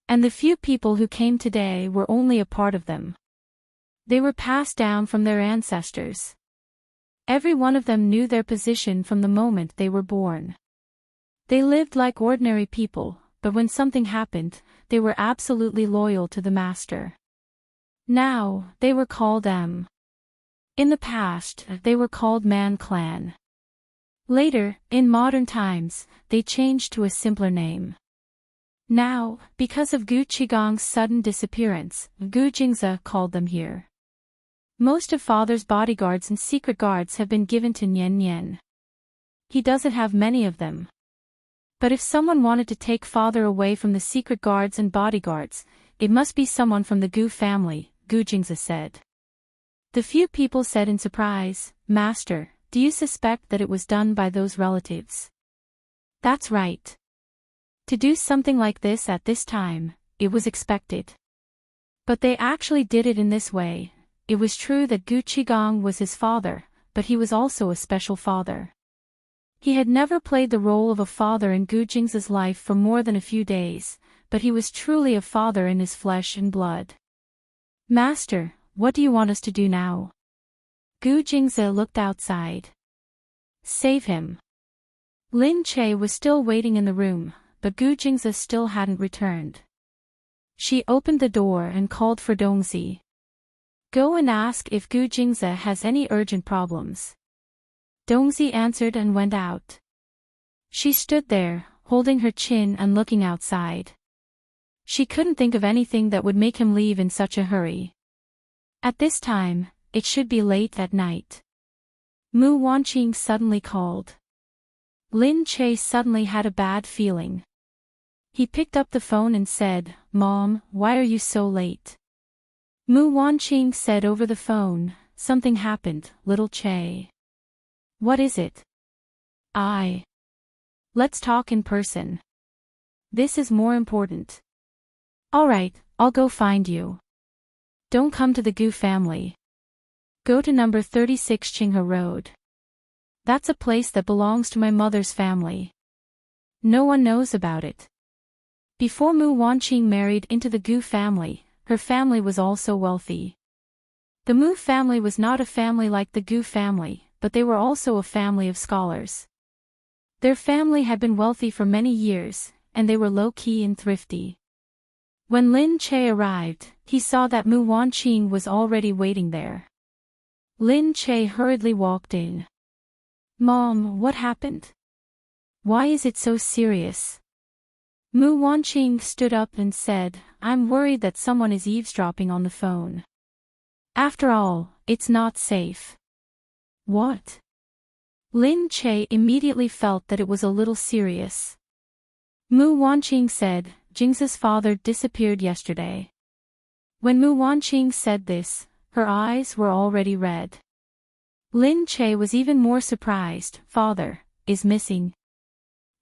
And the few people who came today were only a part of them. They were passed down from their ancestors. Every one of them knew their position from the moment they were born. They lived like ordinary people, but when something happened, they were absolutely loyal to the master. Now, they were called M. In the past, they were called Man Clan. Later, in modern times, they changed to a simpler name. Now, because of Gu Qigong's sudden disappearance, Gu Jingze called them here. Most of Father's bodyguards and secret guards have been given to Nian Nian. He doesn't have many of them. But if someone wanted to take Father away from the secret guards and bodyguards, it must be someone from the Gu family, Gu Jingze said. The few people said in surprise, Master, do you suspect that it was done by those relatives? That's right. To do something like this at this time, it was expected. But they actually did it in this way. It was true that Gu Qigong was his father, but he was also a special father. He had never played the role of a father in Gu Jingze's life for more than a few days, but he was truly a father in his flesh and blood. Master, what do you want us to do now? Gu Jingze looked outside. Save him. Lin Che was still waiting in the room, but Gu Jingze still hadn't returned. She opened the door and called for Dongzi. Go and ask if Gu Jingze has any urgent problems. Dongzi answered and went out. She stood there, holding her chin and looking outside. She couldn't think of anything that would make him leave in such a hurry. At this time, it should be late at night. Mu Wanqing suddenly called. Lin Che suddenly had a bad feeling. He picked up the phone and said, Mom, why are you so late? Mu Wanqing said over the phone, something happened, little Che. What is it? Let's talk in person. This is more important. Alright, I'll go find you. Don't come to the Gu family. Go to number 36 Qinghe Road. That's a place that belongs to my mother's family. No one knows about it. Before Mu Wanqing married into the Gu family, her family was also wealthy. The Mu family was not a family like the Gu family, but they were also a family of scholars. Their family had been wealthy for many years, and they were low-key and thrifty. When Lin Che arrived, he saw that Mu Wanqing was already waiting there. Lin Che hurriedly walked in. Mom, what happened? Why is it so serious? Mu Wanqing stood up and said, I'm worried that someone is eavesdropping on the phone. After all, it's not safe. What? Lin Che immediately felt that it was a little serious. Mu Wanqing said, Jingze's father disappeared yesterday. When Mu Wanqing said this, her eyes were already red. Lin Che was even more surprised. Father is missing.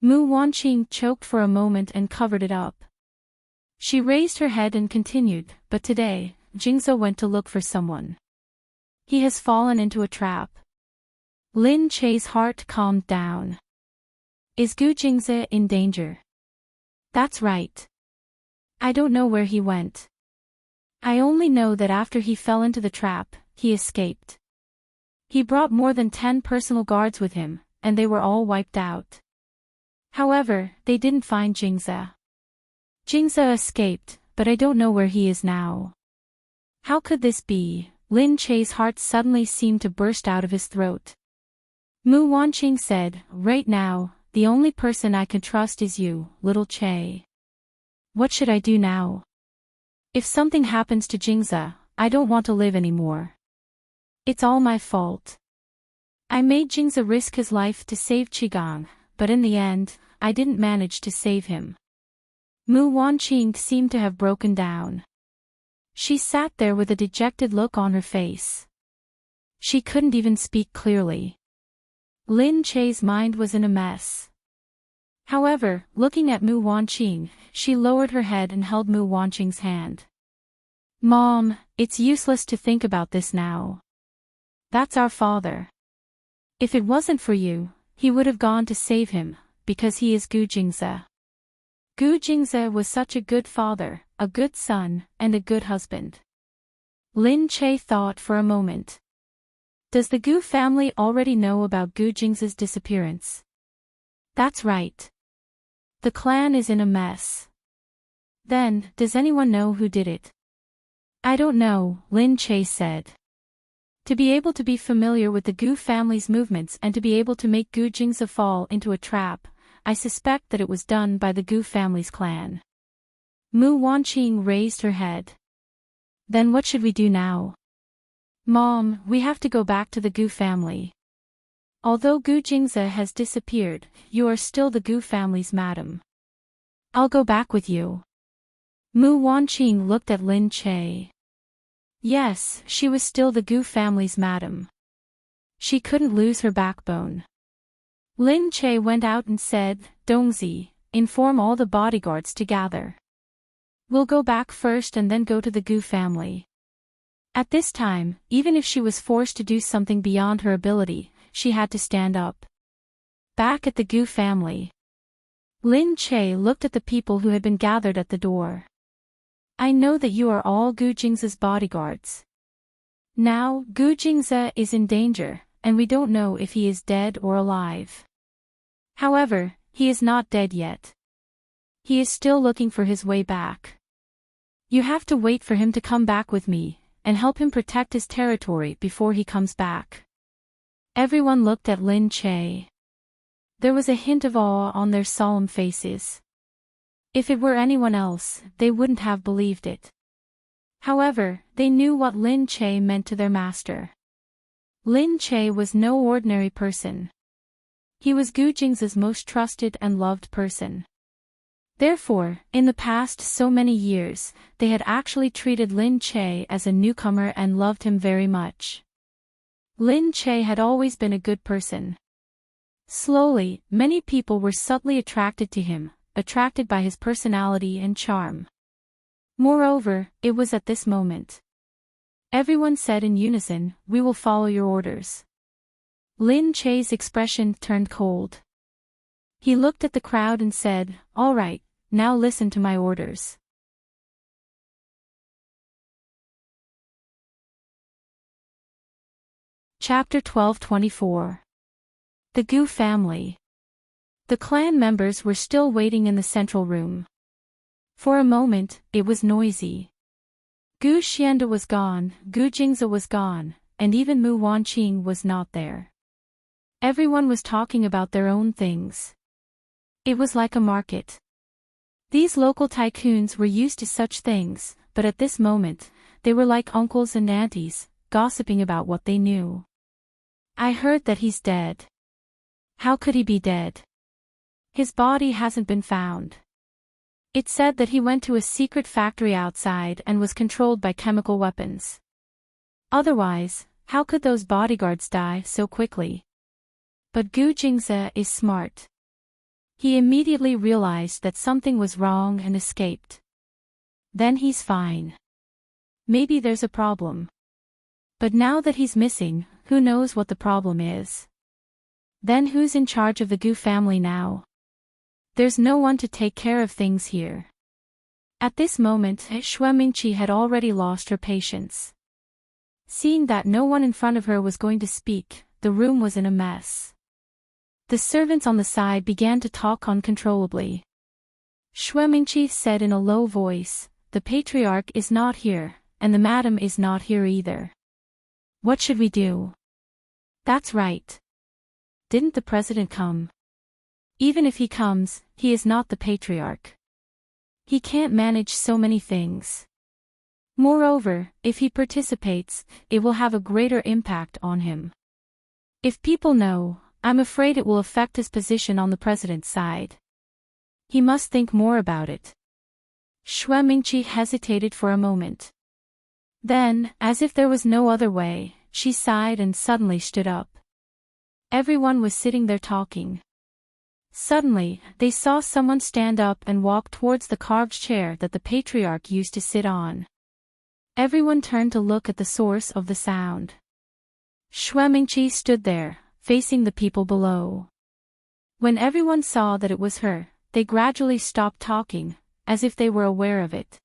Mu Wanqing choked for a moment and covered it up. She raised her head and continued, but today, Jingze went to look for someone. He has fallen into a trap. Lin Che's heart calmed down. Is Gu Jingze in danger? That's right. I don't know where he went. I only know that after he fell into the trap, he escaped. He brought more than 10 personal guards with him, and they were all wiped out. However, they didn't find Jingze. Jingze escaped, but I don't know where he is now. How could this be? Lin Che's heart suddenly seemed to burst out of his throat. Mu Wanqing said, right now, the only person I can trust is you, little Che. What should I do now? If something happens to Jingze, I don't want to live anymore. It's all my fault. I made Jingze risk his life to save Qigong, but in the end, I didn't manage to save him. Mu Wanqing seemed to have broken down. She sat there with a dejected look on her face. She couldn't even speak clearly. Lin Che's mind was in a mess. However, looking at Mu Wanqing, she lowered her head and held Mu Wanqing's hand. Mom, it's useless to think about this now. That's our father. If it wasn't for you, he would have gone to save him, because he is Gu Jingze. Gu Jingze was such a good father, a good son, and a good husband. Lin Che thought for a moment. Does the Gu family already know about Gu Jingze's disappearance? That's right. The clan is in a mess. Then, does anyone know who did it? I don't know, Lin Che said. To be able to be familiar with the Gu family's movements and to be able to make Gu Jingze fall into a trap, I suspect that it was done by the Gu family's clan. Mu Wanqing raised her head. Then what should we do now? Mom, we have to go back to the Gu family. Although Gu Jingze has disappeared, you are still the Gu family's madam. I'll go back with you. Mu Wanqing looked at Lin Che. Yes, she was still the Gu family's madam. She couldn't lose her backbone. Lin Che went out and said, Dongzi, inform all the bodyguards to gather. We'll go back first and then go to the Gu family. At this time, even if she was forced to do something beyond her ability, she had to stand up. Back at the Gu family. Lin Che looked at the people who had been gathered at the door. I know that you are all Gu Jingze's bodyguards. Now, Gu Jingze is in danger, and we don't know if he is dead or alive. However, he is not dead yet. He is still looking for his way back. You have to wait for him to come back with me, and help him protect his territory before he comes back. Everyone looked at Lin Che. There was a hint of awe on their solemn faces. If it were anyone else, they wouldn't have believed it. However, they knew what Lin Che meant to their master. Lin Che was no ordinary person. He was Gu Jingze's most trusted and loved person. Therefore, in the past so many years, they had actually treated Lin Che as a newcomer and loved him very much. Lin Che had always been a good person. Slowly, many people were subtly attracted to him, attracted by his personality and charm. Moreover, it was at this moment. Everyone said in unison, "We will follow your orders." Lin Che's expression turned cold. He looked at the crowd and said, "All right, now listen to my orders." Chapter 12:24. The Gu family. The clan members were still waiting in the central room. For a moment, it was noisy. Gu Xianda was gone, Gu Jingze was gone, and even Mu Wanqing was not there. Everyone was talking about their own things. It was like a market. These local tycoons were used to such things, but at this moment, they were like uncles and aunties, gossiping about what they knew. I heard that he's dead. How could he be dead? His body hasn't been found. It said that he went to a secret factory outside and was controlled by chemical weapons. Otherwise, how could those bodyguards die so quickly? But Gu Jingze is smart. He immediately realized that something was wrong and escaped. Then he's fine. Maybe there's a problem. But now that he's missing, who knows what the problem is? Then who's in charge of the Gu family now? There's no one to take care of things here. At this moment, Xue Mingqi had already lost her patience. Seeing that no one in front of her was going to speak, the room was in a mess. The servants on the side began to talk uncontrollably. Xue Mingqi said in a low voice, "The patriarch is not here, and the madam is not here either. What should we do?" "That's right. Didn't the president come? Even if he comes, he is not the patriarch. He can't manage so many things. Moreover, if he participates, it will have a greater impact on him. If people know, I'm afraid it will affect his position on the president's side. He must think more about it." Xue Mingqi hesitated for a moment. Then, as if there was no other way, she sighed and suddenly stood up. Everyone was sitting there talking. Suddenly, they saw someone stand up and walk towards the carved chair that the patriarch used to sit on. Everyone turned to look at the source of the sound. Xue Mingqi stood there, facing the people below. When everyone saw that it was her, they gradually stopped talking, as if they were aware of it.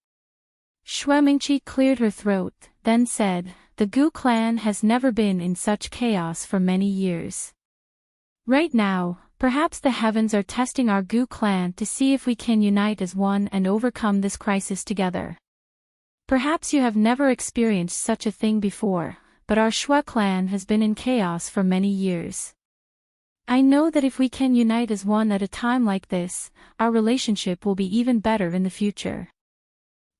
Xue Mingqi cleared her throat, then said, "The Gu clan has never been in such chaos for many years. Right now, perhaps the heavens are testing our Gu clan to see if we can unite as one and overcome this crisis together. Perhaps you have never experienced such a thing before, but our Xue clan has been in chaos for many years. I know that if we can unite as one at a time like this, our relationship will be even better in the future.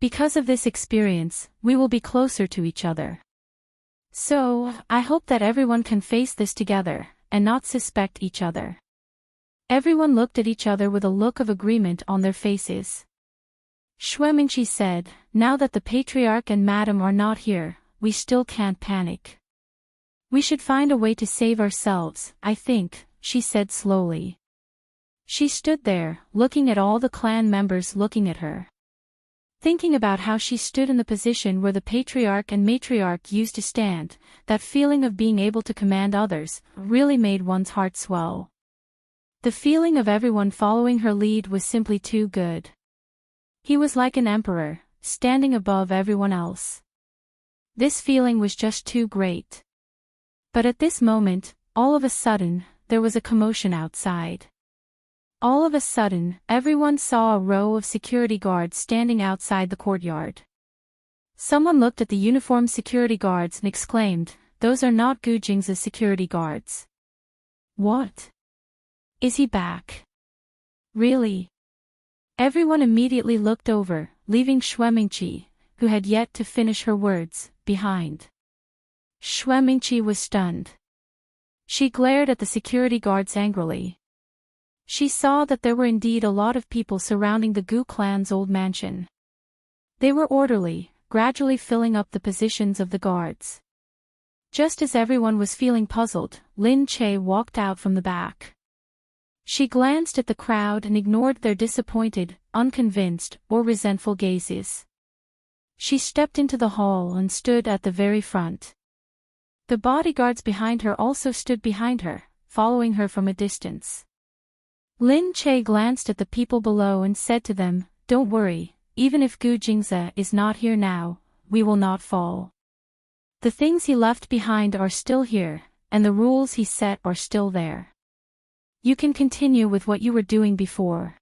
Because of this experience, we will be closer to each other. So, I hope that everyone can face this together, and not suspect each other." Everyone looked at each other with a look of agreement on their faces. Xue Mingqi said, "Now that the patriarch and madam are not here, we still can't panic. We should find a way to save ourselves, I think," she said slowly. She stood there, looking at all the clan members looking at her. Thinking about how she stood in the position where the patriarch and matriarch used to stand, that feeling of being able to command others, really made one's heart swell. The feeling of everyone following her lead was simply too good. He was like an emperor, standing above everyone else. This feeling was just too great. But at this moment, all of a sudden, there was a commotion outside. All of a sudden, everyone saw a row of security guards standing outside the courtyard. Someone looked at the uniformed security guards and exclaimed, "Those are not Gu Jing's security guards." What? Is he back? Really? Everyone immediately looked over, leaving Xue Mingqi, who had yet to finish her words, behind. Xue Mingqi was stunned. She glared at the security guards angrily. She saw that there were indeed a lot of people surrounding the Gu clan's old mansion. They were orderly, gradually filling up the positions of the guards. Just as everyone was feeling puzzled, Lin Che walked out from the back. She glanced at the crowd and ignored their disappointed, unconvinced, or resentful gazes. She stepped into the hall and stood at the very front. The bodyguards behind her also stood behind her, following her from a distance. Lin Che glanced at the people below and said to them, "Don't worry, even if Gu Jingze is not here now, we will not fall. The things he left behind are still here, and the rules he set are still there. You can continue with what you were doing before.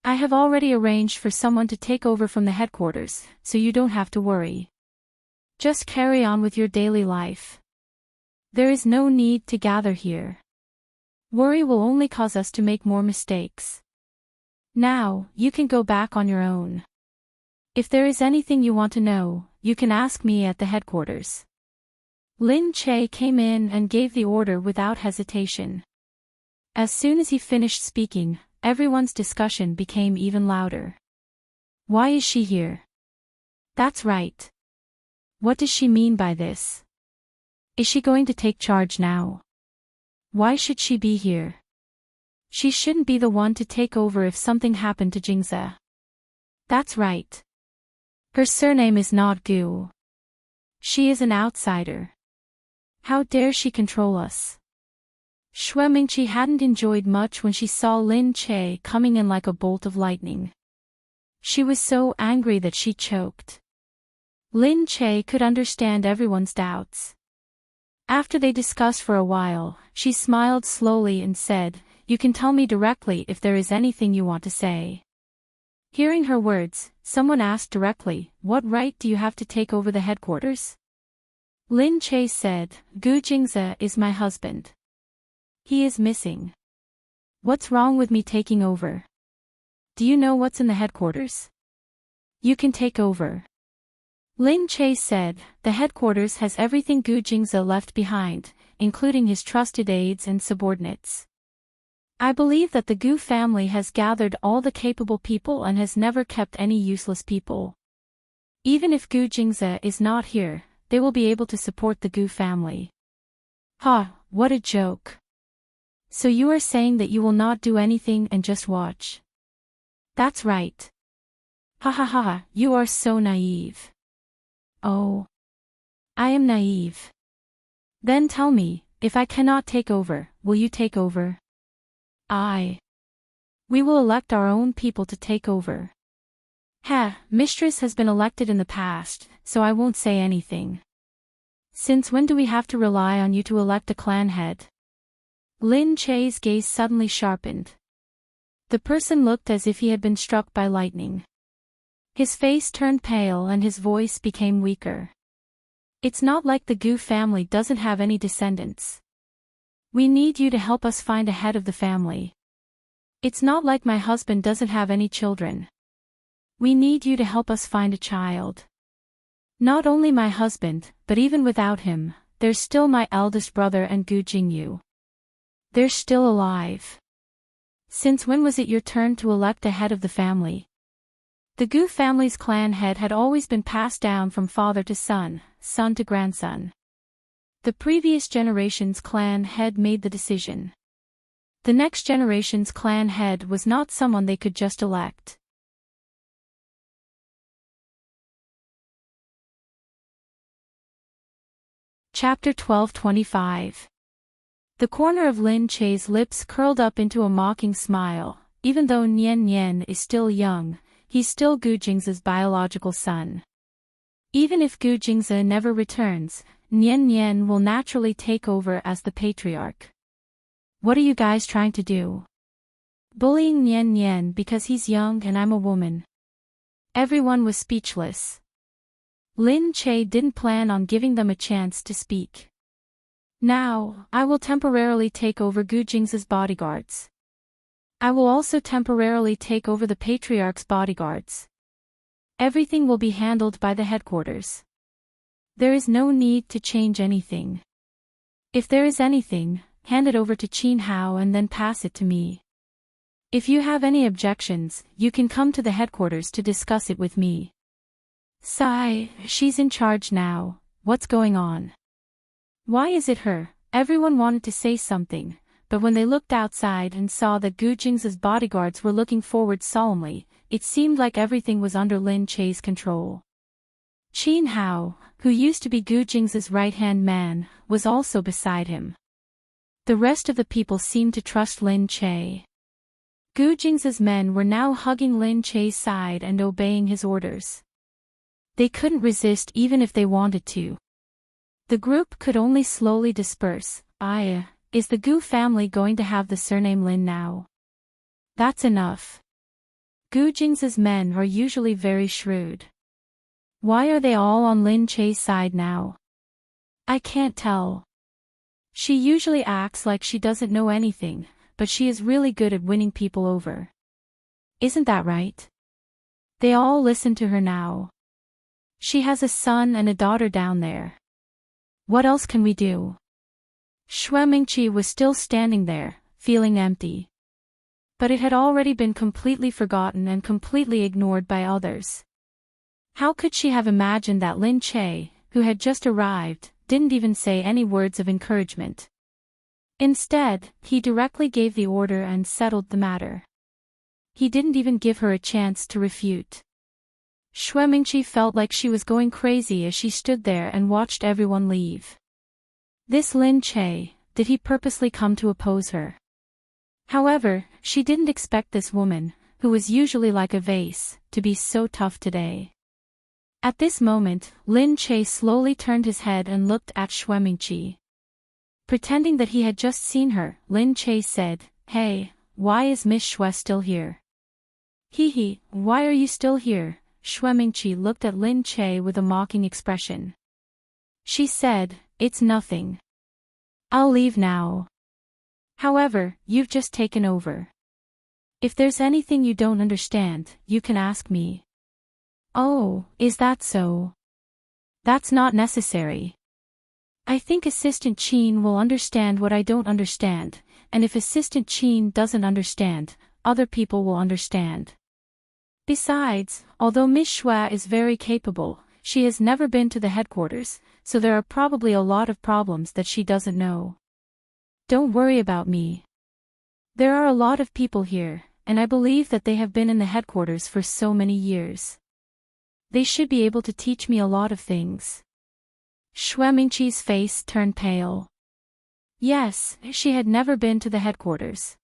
I have already arranged for someone to take over from the headquarters, so you don't have to worry. Just carry on with your daily life. There is no need to gather here. Worry will only cause us to make more mistakes. Now, you can go back on your own. If there is anything you want to know, you can ask me at the headquarters." Lin Che came in and gave the order without hesitation. As soon as he finished speaking, everyone's discussion became even louder. Why is she here? That's right. What does she mean by this? Is she going to take charge now? Why should she be here? She shouldn't be the one to take over if something happened to Jingze. That's right. Her surname is not Gu. She is an outsider. How dare she control us? Xue Mingqi hadn't enjoyed much when she saw Lin Che coming in like a bolt of lightning. She was so angry that she choked. Lin Che could understand everyone's doubts. After they discussed for a while, she smiled slowly and said, "You can tell me directly if there is anything you want to say." Hearing her words, someone asked directly, "What right do you have to take over the headquarters?" Lin Che said, "Gu Jingze is my husband. He is missing. What's wrong with me taking over? Do you know what's in the headquarters? You can take over." Lin Che said, "The headquarters has everything Gu Jingze left behind, including his trusted aides and subordinates. I believe that the Gu family has gathered all the capable people and has never kept any useless people. Even if Gu Jingze is not here, they will be able to support the Gu family." Ha, what a joke. So you are saying that you will not do anything and just watch? That's right. Ha ha ha, you are so naive. Oh. I am naive. Then tell me, if I cannot take over, will you take over? We will elect our own people to take over. Mistress has been elected in the past, so I won't say anything. Since when do we have to rely on you to elect a clan head? Lin Che's gaze suddenly sharpened. The person looked as if he had been struck by lightning. His face turned pale and his voice became weaker. It's not like the Gu family doesn't have any descendants. We need you to help us find a head of the family. It's not like my husband doesn't have any children. We need you to help us find a child. Not only my husband, but even without him, there's still my eldest brother and Gu Jingyu. They're still alive. Since when was it your turn to elect a head of the family? The Gu family's clan head had always been passed down from father to son, son to grandson. The previous generation's clan head made the decision. The next generation's clan head was not someone they could just elect. Chapter 1225. The corner of Lin Che's lips curled up into a mocking smile. Even though Nian Nian is still young, he's still Gu Jing's biological son. Even if Gu Jingze never returns, Nian Nian will naturally take over as the patriarch. What are you guys trying to do? Bullying Nian Nian because he's young and I'm a woman. Everyone was speechless. Lin Che didn't plan on giving them a chance to speak. Now, I will temporarily take over Gu Jing's bodyguards. I will also temporarily take over the patriarch's bodyguards. Everything will be handled by the headquarters. There is no need to change anything. If there is anything, hand it over to Qin Hao and then pass it to me. If you have any objections, you can come to the headquarters to discuss it with me. Sigh, she's in charge now. What's going on? Why is it her? Everyone wanted to say something, but when they looked outside and saw that Gu Jing's bodyguards were looking forward solemnly, it seemed like everything was under Lin Che's control. Qin Hao, who used to be Gu Jing's right-hand man, was also beside him. The rest of the people seemed to trust Lin Che. Gu Jing's men were now hugging Lin Che's side and obeying his orders. They couldn't resist even if they wanted to. The group could only slowly disperse. Is the Gu family going to have the surname Lin now? That's enough. Gu Jing's men are usually very shrewd. Why are they all on Lin Che's side now? I can't tell. She usually acts like she doesn't know anything, but she is really good at winning people over. Isn't that right? They all listen to her now. She has a son and a daughter down there. What else can we do? Xue Mingqi was still standing there, feeling empty. But it had already been completely forgotten and completely ignored by others. How could she have imagined that Lin Che, who had just arrived, didn't even say any words of encouragement? Instead, he directly gave the order and settled the matter. He didn't even give her a chance to refute. Xue Mingqi felt like she was going crazy as she stood there and watched everyone leave. This Lin Che, did he purposely come to oppose her? However, she didn't expect this woman, who was usually like a vase, to be so tough today. At this moment, Lin Che slowly turned his head and looked at Xue Mingqi. Pretending that he had just seen her, Lin Che said, "Hey, why is Miss Xue still here?" "Hee, why are you still here?" Xue Mingqi looked at Lin Che with a mocking expression. She said, "It's nothing. I'll leave now. However, you've just taken over. If there's anything you don't understand, you can ask me." "Oh, is that so?" "That's not necessary. I think Assistant Qin will understand what I don't understand, and if Assistant Qin doesn't understand, other people will understand. Besides, although Miss Xue is very capable, she has never been to the headquarters, so there are probably a lot of problems that she doesn't know. Don't worry about me. There are a lot of people here, and I believe that they have been in the headquarters for so many years. They should be able to teach me a lot of things." Xue Mingqi's face turned pale. Yes, she had never been to the headquarters.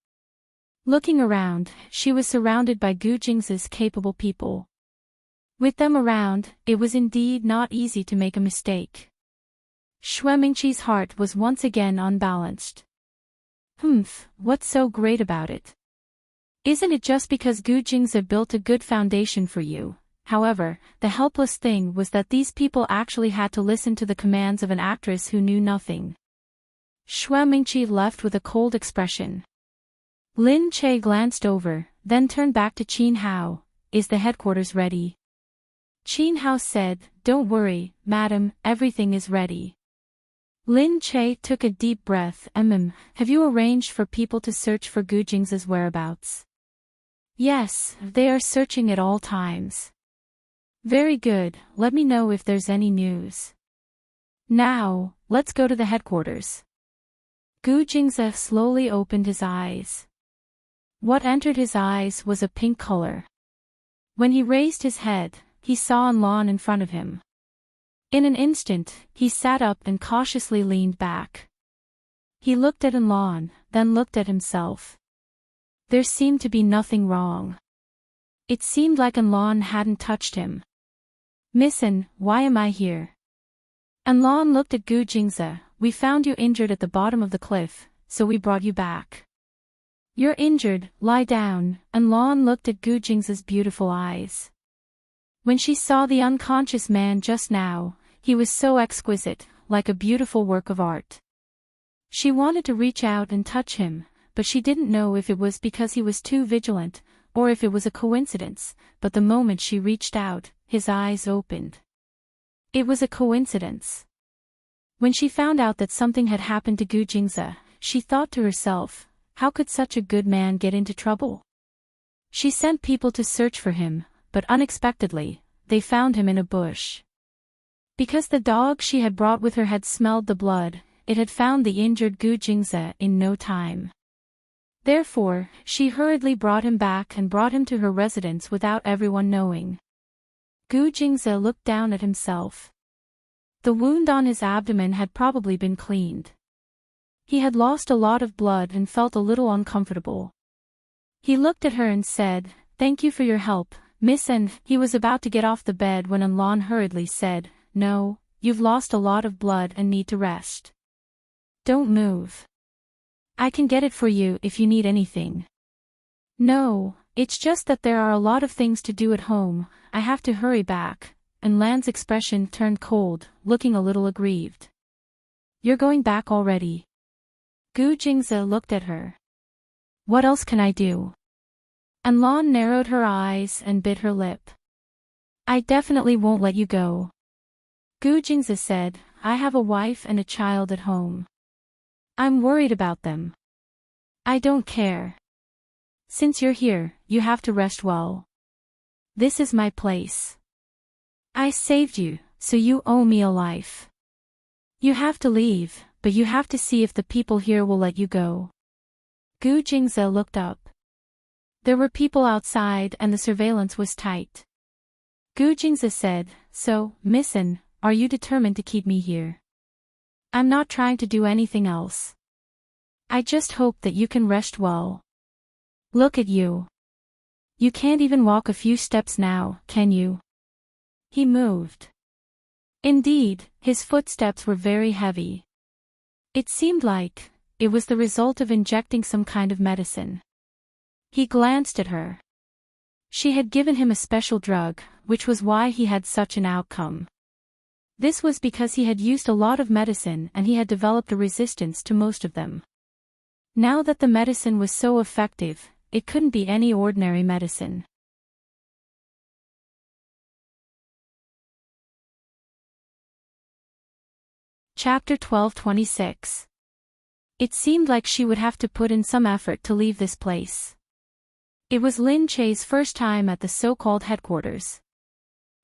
Looking around, she was surrounded by Gu Jing's capable people. With them around, it was indeed not easy to make a mistake. Xue Mingqi's heart was once again unbalanced. What's so great about it? Isn't it just because Gu Jing's built a good foundation for you? However, the helpless thing was that these people actually had to listen to the commands of an actress who knew nothing. Xue Mingqi left with a cold expression. Lin Che glanced over, then turned back to Qin Hao. "Is the headquarters ready?" Qin Hao said, "Don't worry, madam, everything is ready." Lin Che took a deep breath. Have you arranged for people to search for Gu Jing's whereabouts?" "Yes, they are searching at all times." "Very good, let me know if there's any news." "Now, let's go to the headquarters." Gu Jingze slowly opened his eyes. What entered his eyes was a pink color. When he raised his head, he saw an lawn in front of him. In an instant, he sat up and cautiously leaned back. He looked at Enlon, then looked at himself. There seemed to be nothing wrong. It seemed like Enlon hadn't touched him. "Missin, why am I here?" Enlon looked at Gu Jingzi. "We found you injured at the bottom of the cliff, so we brought you back." "You're injured, lie down." Enlon looked at Gu Jingzi's beautiful eyes. When she saw the unconscious man just now, he was so exquisite, like a beautiful work of art. She wanted to reach out and touch him, but she didn't know if it was because he was too vigilant, or if it was a coincidence, but the moment she reached out, his eyes opened. It was a coincidence. When she found out that something had happened to Gu Jingzi, she thought to herself, how could such a good man get into trouble? She sent people to search for him, but unexpectedly, they found him in a bush. Because the dog she had brought with her had smelled the blood, it had found the injured Gu Jingzi in no time. Therefore, she hurriedly brought him back and brought him to her residence without everyone knowing. Gu Jingzi looked down at himself. The wound on his abdomen had probably been cleaned. He had lost a lot of blood and felt a little uncomfortable. He looked at her and said, "Thank you for your help, miss," and he was about to get off the bed when Enlon hurriedly said, "No, you've lost a lot of blood and need to rest. Don't move. I can get it for you if you need anything." "No, it's just that there are a lot of things to do at home, I have to hurry back," and Lan's expression turned cold, looking a little aggrieved. "You're going back already?" Gu Jingzi looked at her. "What else can I do?" And Lan narrowed her eyes and bit her lip. "I definitely won't let you go." Gu Jingzi said, "I have a wife and a child at home. I'm worried about them." "I don't care. Since you're here, you have to rest well. This is my place. I saved you, so you owe me a life. You have to leave, but you have to see if the people here will let you go." Gu Jingzi looked up. There were people outside and the surveillance was tight. Gu Jingzi said, "So, missin, are you determined to keep me here?" "I'm not trying to do anything else. I just hope that you can rest well. Look at you. You can't even walk a few steps now, can you?" He moved. Indeed, his footsteps were very heavy. It seemed like it was the result of injecting some kind of medicine. He glanced at her. She had given him a special drug, which was why he had such an outcome. This was because he had used a lot of medicine and he had developed a resistance to most of them. Now that the medicine was so effective, it couldn't be any ordinary medicine. Chapter 12:26. It seemed like she would have to put in some effort to leave this place. It was Lin Che's first time at the so-called headquarters.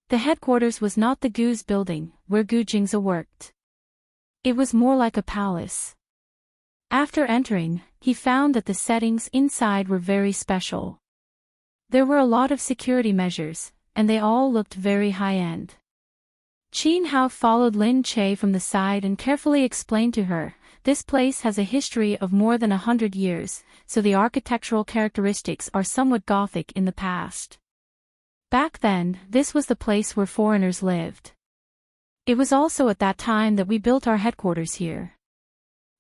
The headquarters was not the Gu's building, where Gu Jingzi worked. It was more like a palace. After entering, he found that the settings inside were very special. There were a lot of security measures, and they all looked very high-end. Qin Hao followed Lin Che from the side and carefully explained to her, "This place has a history of more than 100 years, so the architectural characteristics are somewhat Gothic in the past. Back then, this was the place where foreigners lived. It was also at that time that we built our headquarters here.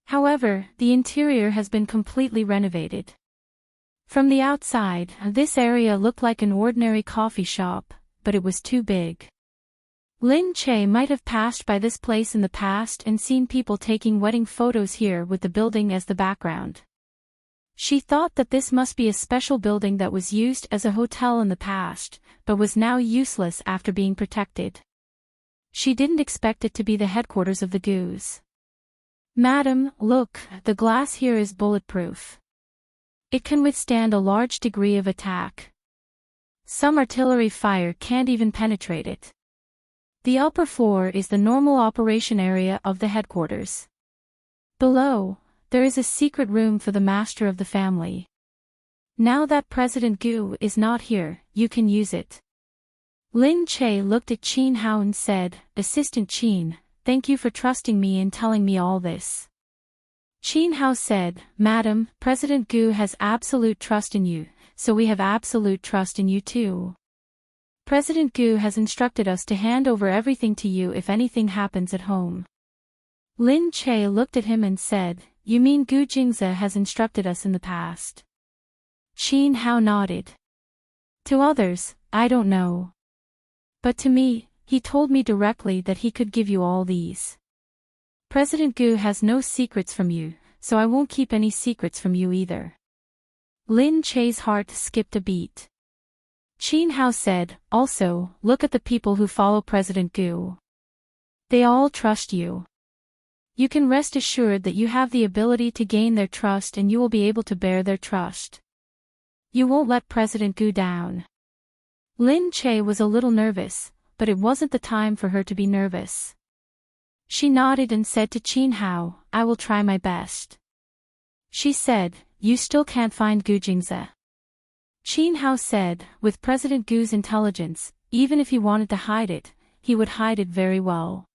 However, the interior has been completely renovated. From the outside, this area looked like an ordinary coffee shop, but it was too big." Lin Che might have passed by this place in the past and seen people taking wedding photos here with the building as the background. She thought that this must be a special building that was used as a hotel in the past, but was now useless after being protected. She didn't expect it to be the headquarters of the Gus. "Madam, look, the glass here is bulletproof. It can withstand a large degree of attack. Some artillery fire can't even penetrate it. The upper floor is the normal operation area of the headquarters. Below, there is a secret room for the master of the family. Now that President Gu is not here, you can use it." Lin Che looked at Qin Hao and said, "Assistant Qin, thank you for trusting me and telling me all this. Qin Hao said, Madam, President Gu has absolute trust in you, so we have absolute trust in you too. President Gu has instructed us to hand over everything to you if anything happens at home. Lin Che looked at him and said, You mean Gu Jingze has instructed us in the past? Qin Hao nodded. To others, I don't know. But to me, he told me directly that he could give you all these. President Gu has no secrets from you, so I won't keep any secrets from you either. Lin Che's heart skipped a beat. Qin Hao said, Also, look at the people who follow President Gu. They all trust you. You can rest assured that you have the ability to gain their trust and you will be able to bear their trust. You won't let President Gu down. Lin Che was a little nervous, but it wasn't the time for her to be nervous. She nodded and said to Qin Hao, I will try my best. She said, You still can't find Gu Jingze. Qin Hao said, With President Gu's intelligence, even if he wanted to hide it, he would hide it very well.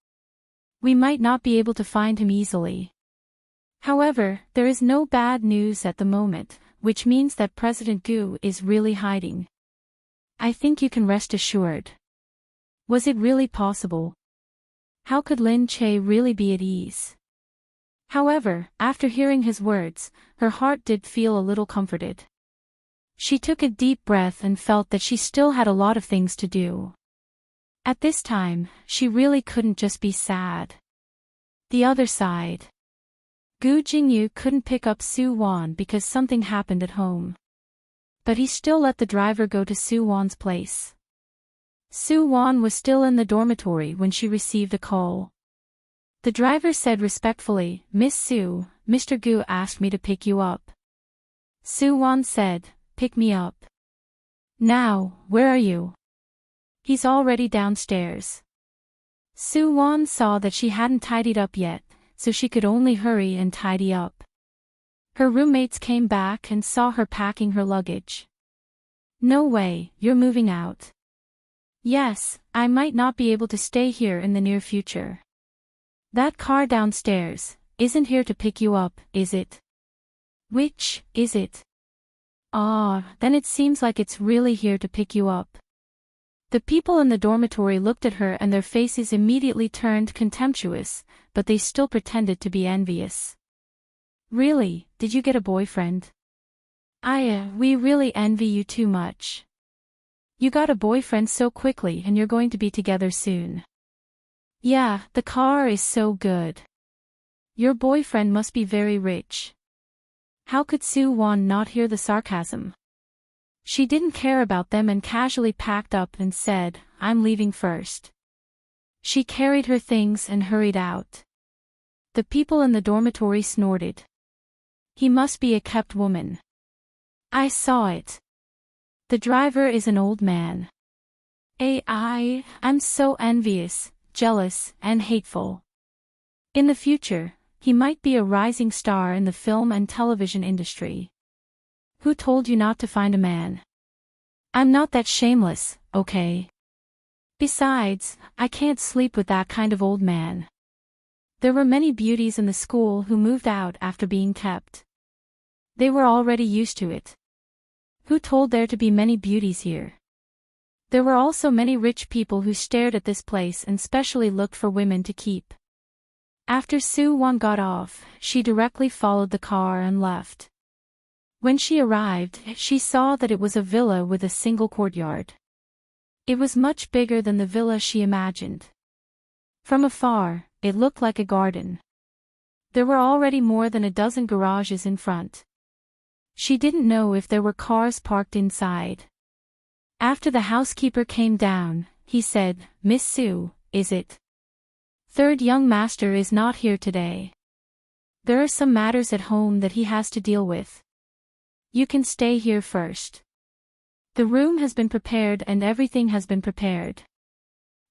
We might not be able to find him easily. However, there is no bad news at the moment, which means that President Gu is really hiding. I think you can rest assured. Was it really possible? How could Lin Che really be at ease? However, after hearing his words, her heart did feel a little comforted. She took a deep breath and felt that she still had a lot of things to do. At this time, she really couldn't just be sad. The other side. Gu Jingyu couldn't pick up Su Wan because something happened at home. But he still let the driver go to Su Wan's place. Su Wan was still in the dormitory when she received a call. The driver said respectfully, Miss Su, Mr. Gu asked me to pick you up. Su Wan said, Pick me up. Now, where are you? He's already downstairs. Su Wan saw that she hadn't tidied up yet, so she could only hurry and tidy up. Her roommates came back and saw her packing her luggage. No way, you're moving out. Yes, I might not be able to stay here in the near future. That car downstairs isn't here to pick you up, is it? Which is it? Then it seems like it's really here to pick you up. The people in the dormitory looked at her and their faces immediately turned contemptuous, but they still pretended to be envious. Really, did you get a boyfriend? We really envy you too much. You got a boyfriend so quickly and you're going to be together soon. Yeah, the car is so good. Your boyfriend must be very rich. How could Su Wan not hear the sarcasm? She didn't care about them and casually packed up and said, I'm leaving first. She carried her things and hurried out. The people in the dormitory snorted. He must be a kept woman. I saw it. The driver is an old man. I'm so envious, jealous, and hateful. In the future, he might be a rising star in the film and television industry. Who told you not to find a man? I'm not that shameless, okay? Besides, I can't sleep with that kind of old man. There were many beauties in the school who moved out after being kept. They were already used to it. Who told there to be many beauties here? There were also many rich people who stared at this place and specially looked for women to keep. After Su Wan got off, she directly followed the car and left. When she arrived, she saw that it was a villa with a single courtyard. It was much bigger than the villa she imagined. From afar, it looked like a garden. There were already more than a dozen garages in front. She didn't know if there were cars parked inside. After the housekeeper came down, he said, Miss Su, is it? Third young master is not here today. There are some matters at home that he has to deal with. You can stay here first. The room has been prepared and everything has been prepared.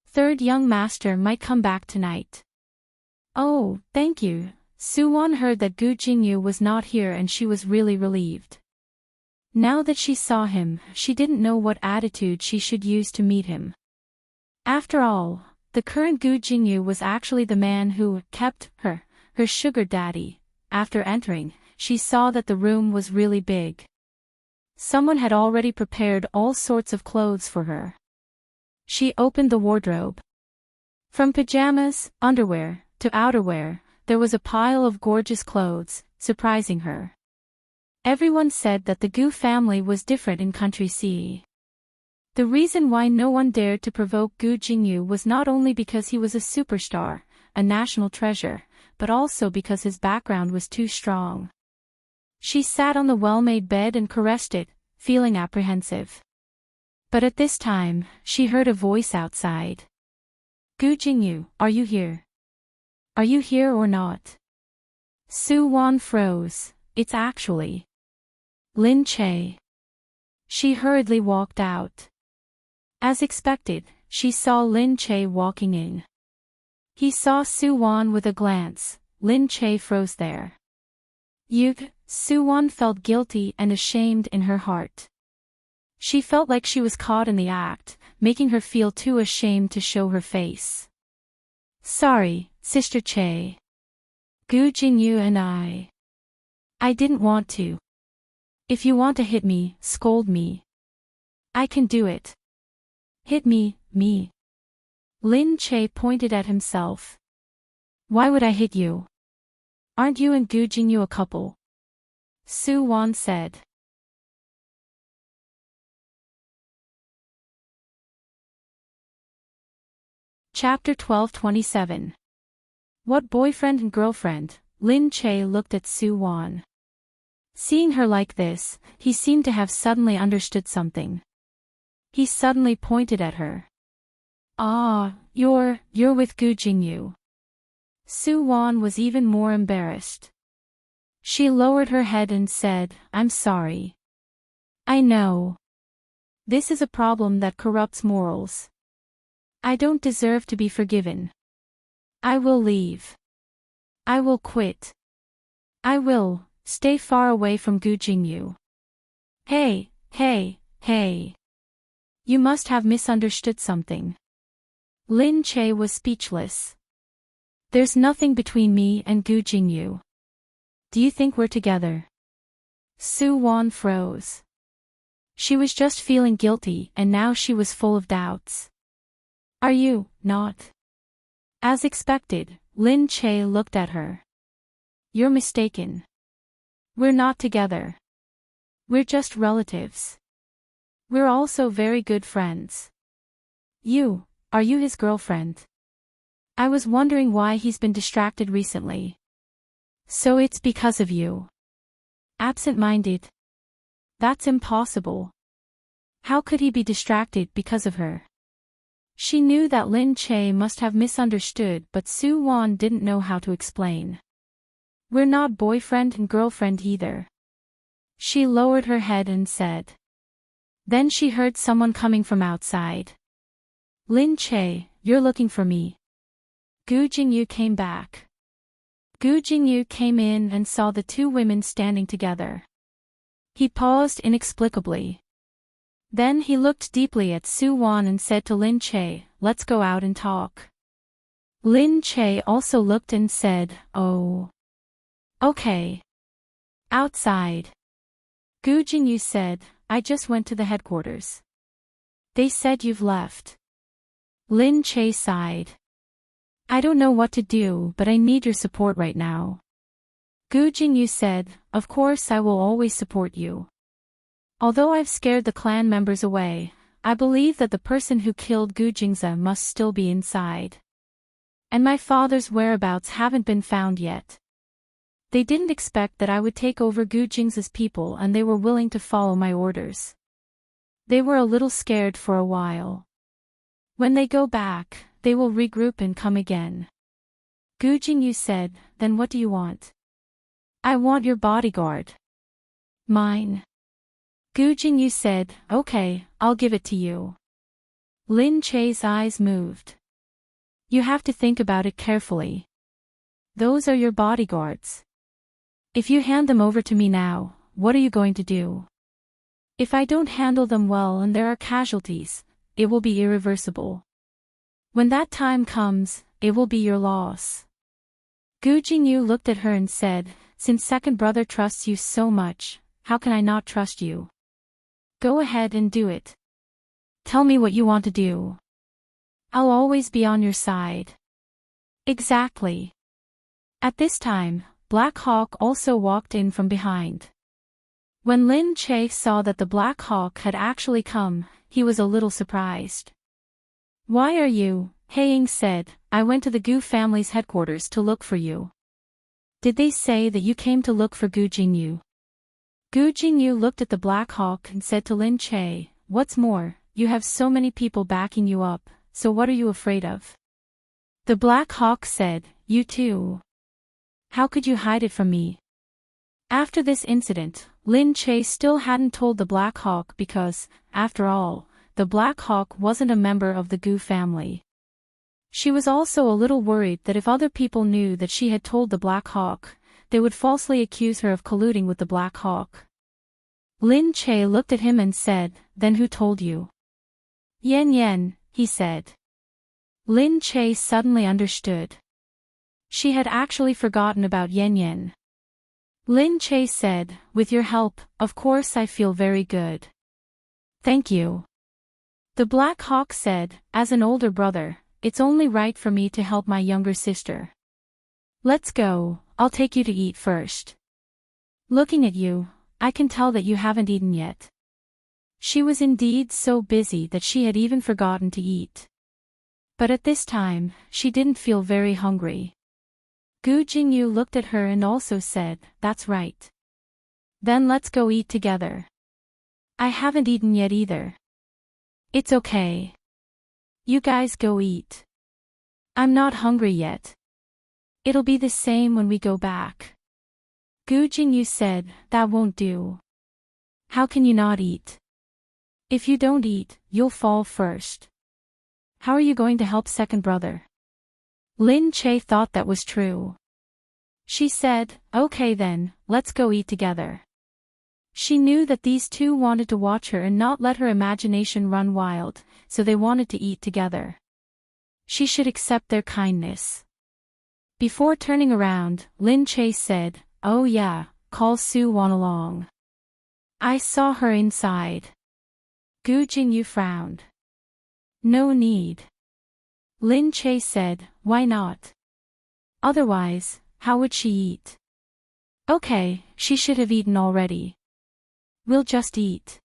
Third young master might come back tonight. Oh, thank you. Su Wan heard that Gu Jingyu was not here and she was really relieved. Now that she saw him, she didn't know what attitude she should use to meet him. After all, the current Gu Jingyu was actually the man who kept her sugar daddy. after entering, she saw that the room was really big. Someone had already prepared all sorts of clothes for her. She opened the wardrobe. From pajamas, underwear, to outerwear, there was a pile of gorgeous clothes, surprising her. Everyone said that the Gu family was different in Country C. The reason why no one dared to provoke Gu Jingyu was not only because he was a superstar, a national treasure, but also because his background was too strong. She sat on the well-made bed and caressed it, feeling apprehensive. But at this time, she heard a voice outside. Gu Jingyu, are you here? Are you here or not? Su Wan froze. It's actually Lin Che. She hurriedly walked out. As expected, she saw Lin Che walking in. He saw Su Wan with a glance. Lin Che froze there. Yug, Su Wan felt guilty and ashamed in her heart. She felt like she was caught in the act, making her feel too ashamed to show her face. Sorry, Sister Che. Gu Jingyu and I didn't want to. If you want to hit me, scold me. I can do it. Hit me, me. Lin Che pointed at himself. Why would I hit you? Aren't you and Gu Jingyu a couple? Su Wan said. Chapter 12:27. What boyfriend and girlfriend? Lin Che looked at Su Wan. Seeing her like this, he seemed to have suddenly understood something. He suddenly pointed at her. Ah, you're with Gu Jingyu. Su Wan was even more embarrassed. She lowered her head and said, I'm sorry. I know. This is a problem that corrupts morals. I don't deserve to be forgiven. I will leave. I will quit. I will stay far away from Gu Jingyu. Hey. You must have misunderstood something. Lin Che was speechless. There's nothing between me and Gu Jingyu. Do you think we're together? Su Wan froze. She was just feeling guilty and now she was full of doubts. Are you not? As expected, Lin Che looked at her. You're mistaken. We're not together. We're just relatives. We're also very good friends. Are you his girlfriend? I was wondering why he's been distracted recently. So it's because of you. Absent-minded? That's impossible. How could he be distracted because of her? She knew that Lin Che must have misunderstood, but Su Wan didn't know how to explain. We're not boyfriend and girlfriend either. She lowered her head and said. Then she heard someone coming from outside. Lin Che, you're looking for me. Gu Jingyu came back. Gu Jingyu came in and saw the two women standing together. He paused inexplicably. Then he looked deeply at Su Wan and said to Lin Che, let's go out and talk. Lin Che also looked and said, oh. Okay. Outside. Gu Jingyu said, I just went to the headquarters. They said you've left. Lin Che sighed. I don't know what to do, but I need your support right now. Gu Jingyu said, of course I will always support you. Although I've scared the clan members away, I believe that the person who killed Gu Jingza must still be inside. And my father's whereabouts haven't been found yet. They didn't expect that I would take over Gu Jingza's people and they were willing to follow my orders. They were a little scared for a while. When they go back, they will regroup and come again. Gu Jingyu said, then what do you want? I want your bodyguard. Mine. Gu Jingyu said, okay, I'll give it to you. Lin Che's eyes moved. You have to think about it carefully. Those are your bodyguards. If you hand them over to me now, what are you going to do? If I don't handle them well and there are casualties, it will be irreversible. When that time comes, it will be your loss. Gu Jingyu looked at her and said, since second brother trusts you so much, how can I not trust you? Go ahead and do it. Tell me what you want to do. I'll always be on your side. Exactly. At this time, Black Hawk also walked in from behind. When Lin Che saw that the Black Hawk had actually come, he was a little surprised. Why are you? Haiying said, I went to the Gu family's headquarters to look for you. Did they say that you came to look for Gu Jingyu? Gu Jingyu looked at the Black Hawk and said to Lin Che, what's more, you have so many people backing you up, so what are you afraid of? The Black Hawk said, you too. How could you hide it from me? After this incident, Lin Che still hadn't told the Black Hawk because, after all, the Black Hawk wasn't a member of the Gu family. She was also a little worried that if other people knew that she had told the Black Hawk, they would falsely accuse her of colluding with the Black Hawk. Lin Che looked at him and said, then who told you? Yen Yen, he said. Lin Che suddenly understood. She had actually forgotten about Yen Yen. Lin Che said, with your help, of course I feel very good. Thank you. The Black Hawk said, as an older brother, it's only right for me to help my younger sister. Let's go, I'll take you to eat first. Looking at you, I can tell that you haven't eaten yet. She was indeed so busy that she had even forgotten to eat. But at this time, she didn't feel very hungry. Gu Jingyu looked at her and also said, that's right. Then let's go eat together. I haven't eaten yet either. It's okay. You guys go eat. I'm not hungry yet. It'll be the same when we go back. Gu Jingyu said, that won't do. How can you not eat? If you don't eat, you'll fall first. How are you going to help second brother? Lin Che thought that was true. She said, okay then, let's go eat together. She knew that these two wanted to watch her and not let her imagination run wild, so they wanted to eat together. She should accept their kindness. Before turning around, Lin Che said, oh yeah, call Su Wan along. I saw her inside. Gu Jingyu frowned. No need. Lin Che said, why not? Otherwise, how would she eat? Okay, she should have eaten already. We'll just eat.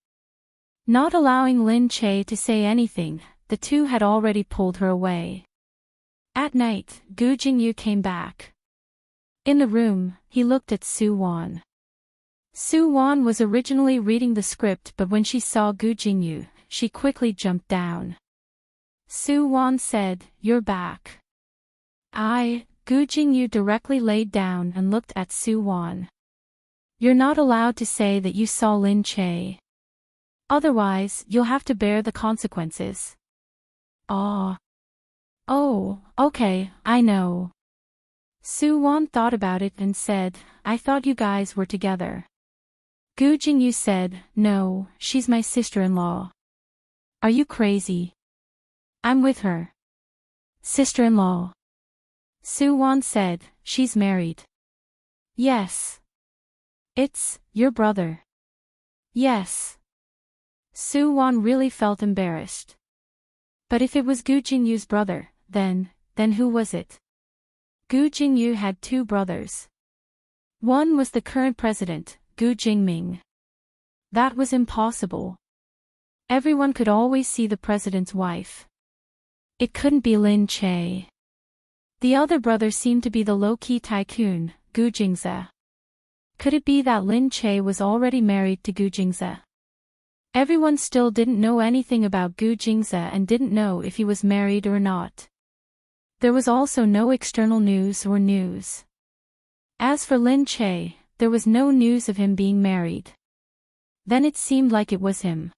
Not allowing Lin Che to say anything, the two had already pulled her away. At night, Gu Jingyu came back. In the room, he looked at Su Wan. Su Wan was originally reading the script, but when she saw Gu Jingyu, she quickly jumped down. Su Wan said, you're back. Gu Jingyu directly laid down and looked at Su Wan. You're not allowed to say that you saw Lin Che. Otherwise, you'll have to bear the consequences. Oh, okay, I know. Su Wan thought about it and said, I thought you guys were together. Gu Jingyu said, no, she's my sister-in-law. Are you crazy? I'm with her. Sister-in-law. Su Wan said, she's married. Yes. It's your brother. Yes. Su Wan really felt embarrassed. But if it was Gu Jingyu's brother, then who was it? Gu Jingyu had two brothers. One was the current president, Gu Jingming. That was impossible. Everyone could always see the president's wife. It couldn't be Lin Che. The other brother seemed to be the low-key tycoon, Gu Jingze. Could it be that Lin Che was already married to Gu Jingze? Everyone still didn't know anything about Gu Jingze and didn't know if he was married or not. There was also no external news or news. As for Lin Che, there was no news of him being married. Then it seemed like it was him.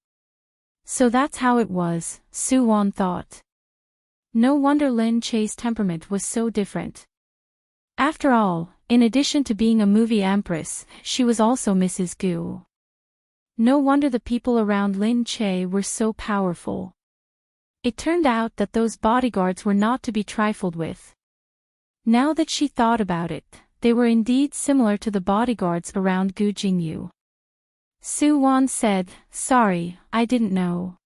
So that's how it was, Su Wan thought. No wonder Lin Che's temperament was so different. After all, in addition to being a movie empress, she was also Mrs. Gu. No wonder the people around Lin Che were so powerful. It turned out that those bodyguards were not to be trifled with. Now that she thought about it, they were indeed similar to the bodyguards around Gu Jingyu. Su-won said, "Sorry, I didn't know.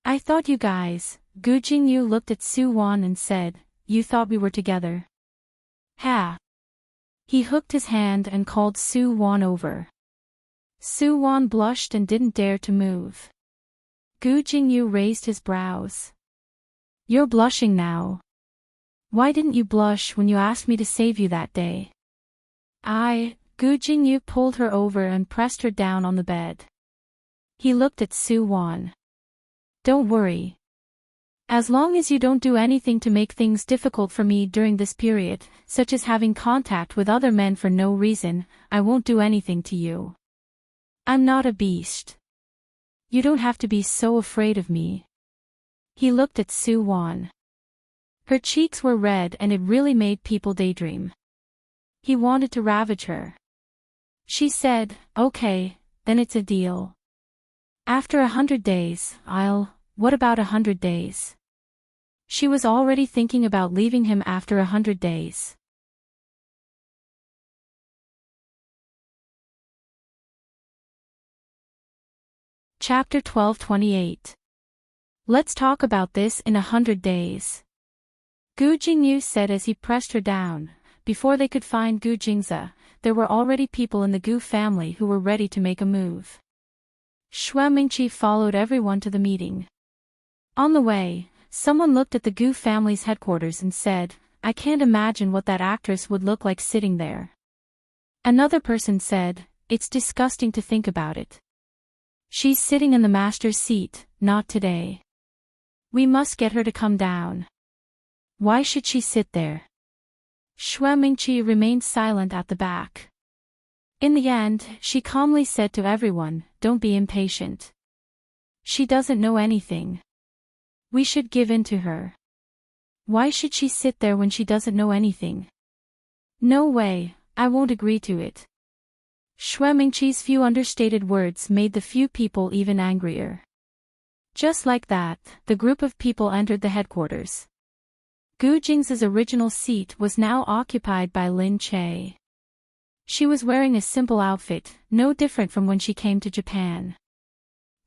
I thought you guys." Gu Jingyu looked at Su-won and said, "You thought we were together?" Ha! He hooked his hand and called Su-won over. Su-won blushed and didn't dare to move. Gu Jingyu raised his brows. "You're blushing now. Why didn't you blush when you asked me to save you that day?" Gu Jingyu pulled her over and pressed her down on the bed. He looked at Su-won. "Don't worry. As long as you don't do anything to make things difficult for me during this period, such as having contact with other men for no reason, I won't do anything to you. I'm not a beast. You don't have to be so afraid of me." He looked at Su-won. Her cheeks were red and it really made people daydream. He wanted to ravage her. She said, "Okay, then it's a deal. After 100 days, what about 100 days?" She was already thinking about leaving him after 100 days. Chapter 12:28. Let's talk about this in 100 days. Gu Jingyu said as he pressed her down. Before they could find Gu Jingza, there were already people in the Gu family who were ready to make a move. Xue Mingqi followed everyone to the meeting. On the way, someone looked at the Gu family's headquarters and said, "I can't imagine what that actress would look like sitting there." Another person said, "It's disgusting to think about it. She's sitting in the master's seat, not today. We must get her to come down. Why should she sit there?" Xue Mingqi remained silent at the back. In the end, she calmly said to everyone, "Don't be impatient. She doesn't know anything. We should give in to her. Why should she sit there when she doesn't know anything? No way, I won't agree to it." Xue Mingqi's few understated words made the few people even angrier. Just like that, the group of people entered the headquarters. Gu Jing's original seat was now occupied by Lin Che. She was wearing a simple outfit, no different from when she came to Japan.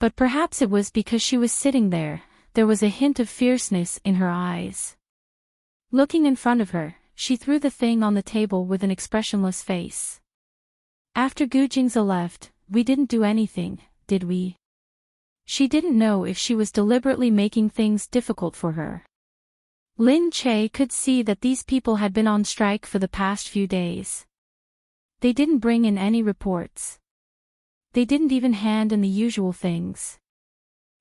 But perhaps it was because she was sitting there was a hint of fierceness in her eyes. Looking in front of her, she threw the thing on the table with an expressionless face. After Gu Jingza left, we didn't do anything, did we? She didn't know if she was deliberately making things difficult for her. Lin Che could see that these people had been on strike for the past few days. They didn't bring in any reports. They didn't even hand in the usual things.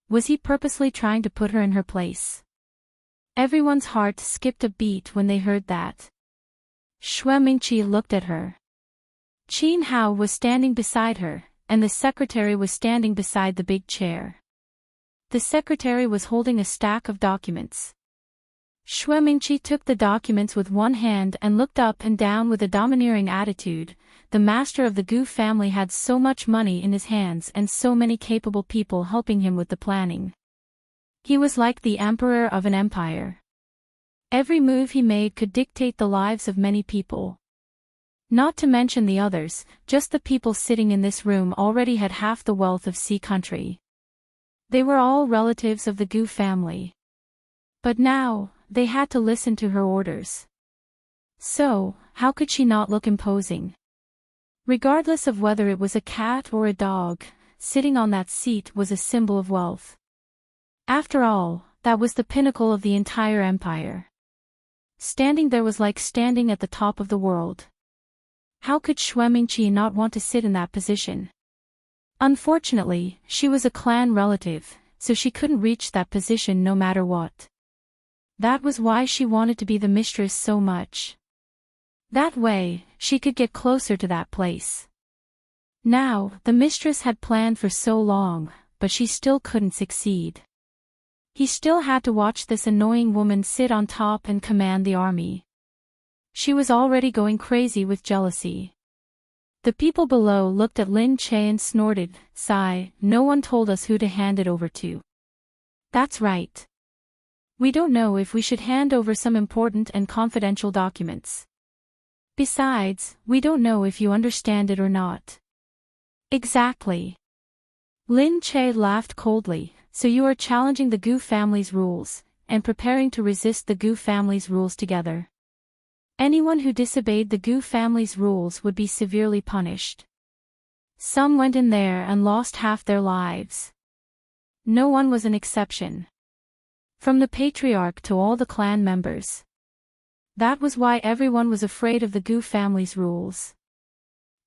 Was he purposely trying to put her in her place? Everyone's heart skipped a beat when they heard that. Xue Mingqi looked at her. Qin Hao was standing beside her, and the secretary was standing beside the big chair. The secretary was holding a stack of documents. Xue Mingqi took the documents with one hand and looked up and down with a domineering attitude. The master of the Gu family had so much money in his hands and so many capable people helping him with the planning. He was like the emperor of an empire. Every move he made could dictate the lives of many people. Not to mention the others, just the people sitting in this room already had half the wealth of Sea Country. They were all relatives of the Gu family. But now, they had to listen to her orders. So, how could she not look imposing? Regardless of whether it was a cat or a dog, sitting on that seat was a symbol of wealth. After all, that was the pinnacle of the entire empire. Standing there was like standing at the top of the world. How could Xue Mingqi not want to sit in that position? Unfortunately, she was a clan relative, so she couldn't reach that position no matter what. That was why she wanted to be the mistress so much. That way, she could get closer to that place. Now, the mistress had planned for so long, but she still couldn't succeed. He still had to watch this annoying woman sit on top and command the army. She was already going crazy with jealousy. The people below looked at Lin Che and snorted, "Sigh, no one told us who to hand it over to." That's right. We don't know if we should hand over some important and confidential documents. Besides, we don't know if you understand it or not. Exactly. Lin Che laughed coldly. So you are challenging the Gu family's rules, and preparing to resist the Gu family's rules together. Anyone who disobeyed the Gu family's rules would be severely punished. Some went in there and lost half their lives. No one was an exception. From the patriarch to all the clan members. That was why everyone was afraid of the Gu family's rules.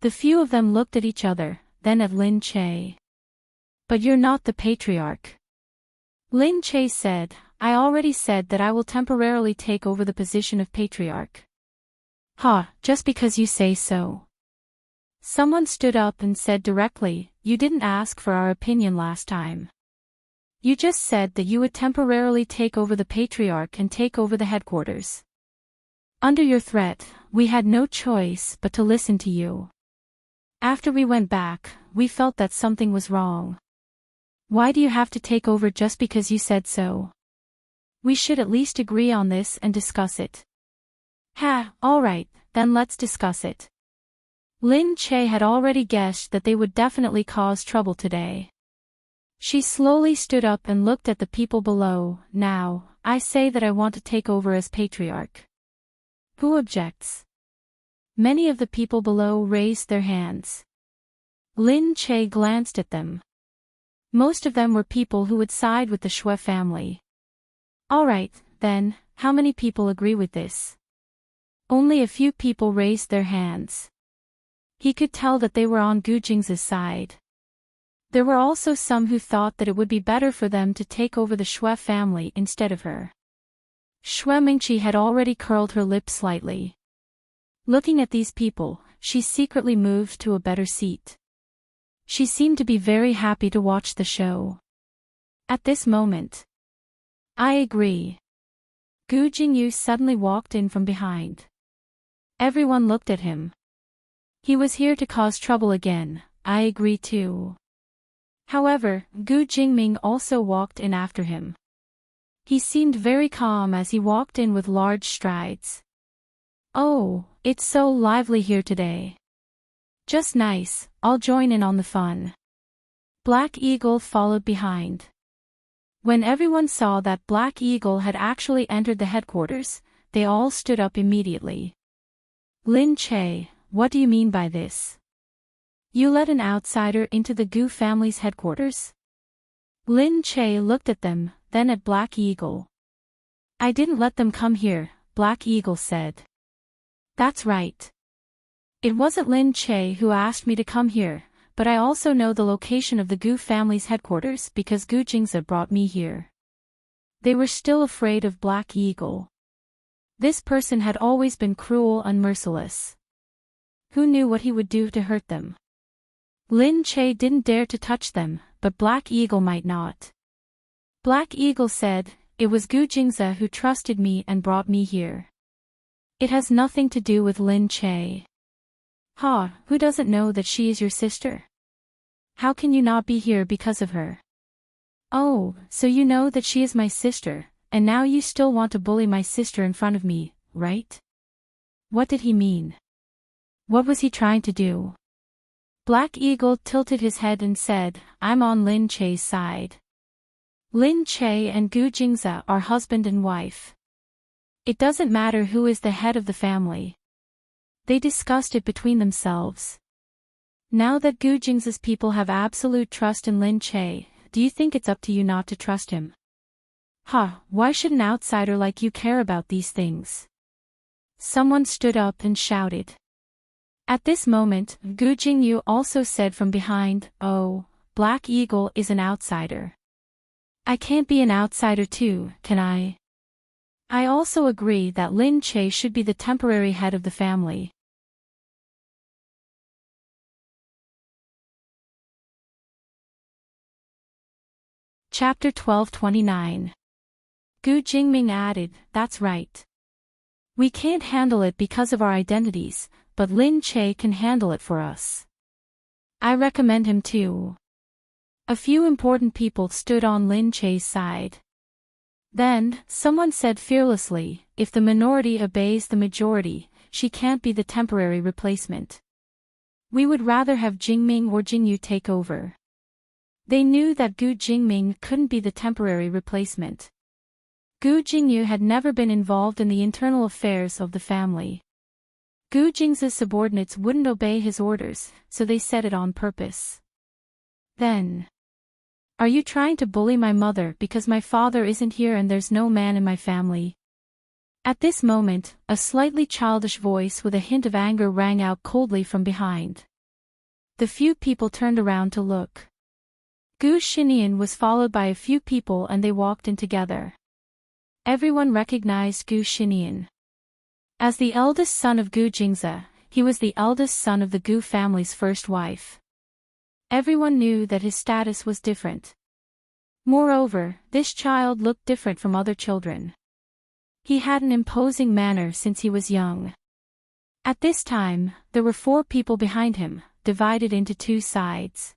The few of them looked at each other, then at Lin Che. But you're not the patriarch. Lin Che said, I already said that I will temporarily take over the position of patriarch. Just because you say so. Someone stood up and said directly, you didn't ask for our opinion last time. You just said that you would temporarily take over the patriarch and take over the headquarters. Under your threat, we had no choice but to listen to you. After we went back, we felt that something was wrong. Why do you have to take over just because you said so? We should at least agree on this and discuss it. Alright, then let's discuss it. Lin Che had already guessed that they would definitely cause trouble today. She slowly stood up and looked at the people below. Now, I say that I want to take over as patriarch. Who objects? Many of the people below raised their hands. Lin Che glanced at them. Most of them were people who would side with the Shui family. Alright, then, how many people agree with this? Only a few people raised their hands. He could tell that they were on Gu Jing's side. There were also some who thought that it would be better for them to take over the Shui family instead of her. Shui Mingqi had already curled her lips slightly. Looking at these people, she secretly moved to a better seat. She seemed to be very happy to watch the show. At this moment. I agree. Gu Jingyu suddenly walked in from behind. Everyone looked at him. He was here to cause trouble again, I agree too. However, Gu Jingming also walked in after him. He seemed very calm as he walked in with large strides. Oh, it's so lively here today. Just nice, I'll join in on the fun. Black Eagle followed behind. When everyone saw that Black Eagle had actually entered the headquarters, they all stood up immediately. Lin Che, what do you mean by this? You let an outsider into the Gu family's headquarters? Lin Che looked at them, then at Black Eagle. I didn't let them come here, Black Eagle said. That's right. It wasn't Lin Che who asked me to come here, but I also know the location of the Gu family's headquarters because Gu Jingza brought me here. They were still afraid of Black Eagle. This person had always been cruel and merciless. Who knew what he would do to hurt them? Lin Che didn't dare to touch them, but Black Eagle might not. Black Eagle said, it was Gu Jingza who trusted me and brought me here. It has nothing to do with Lin Che. Who doesn't know that she is your sister? How can you not be here because of her? Oh, so you know that she is my sister, and now you still want to bully my sister in front of me, right? What did he mean? What was he trying to do? Black Eagle tilted his head and said, I'm on Lin Che's side. Lin Che and Gu Jingza are husband and wife. It doesn't matter who is the head of the family. They discussed it between themselves. Now that Gu Jingza's people have absolute trust in Lin Che, do you think it's up to you not to trust him? Why should an outsider like you care about these things? Someone stood up and shouted. At this moment, Gu Jingyu also said from behind, oh, Black Eagle is an outsider. I can't be an outsider too, can I? I also agree that Lin Che should be the temporary head of the family. Chapter 1229. Gu Jingming added, that's right. We can't handle it because of our identities, but Lin Che can handle it for us. I recommend him too. A few important people stood on Lin Che's side. Then, someone said fearlessly, if the minority obeys the majority, she can't be the temporary replacement. We would rather have Jingming or Jingyu take over. They knew that Gu Jingming couldn't be the temporary replacement. Gu Jingyu had never been involved in the internal affairs of the family. Gu Jing's subordinates wouldn't obey his orders, so they said it on purpose. Then, are you trying to bully my mother because my father isn't here and there's no man in my family? At this moment, a slightly childish voice with a hint of anger rang out coldly from behind. The few people turned around to look. Gu Xinian was followed by a few people and they walked in together. Everyone recognized Gu Xinian. As the eldest son of Gu Jingze, he was the eldest son of the Gu family's first wife. Everyone knew that his status was different. Moreover, this child looked different from other children. He had an imposing manner since he was young. At this time, there were 4 people behind him, divided into 2 sides.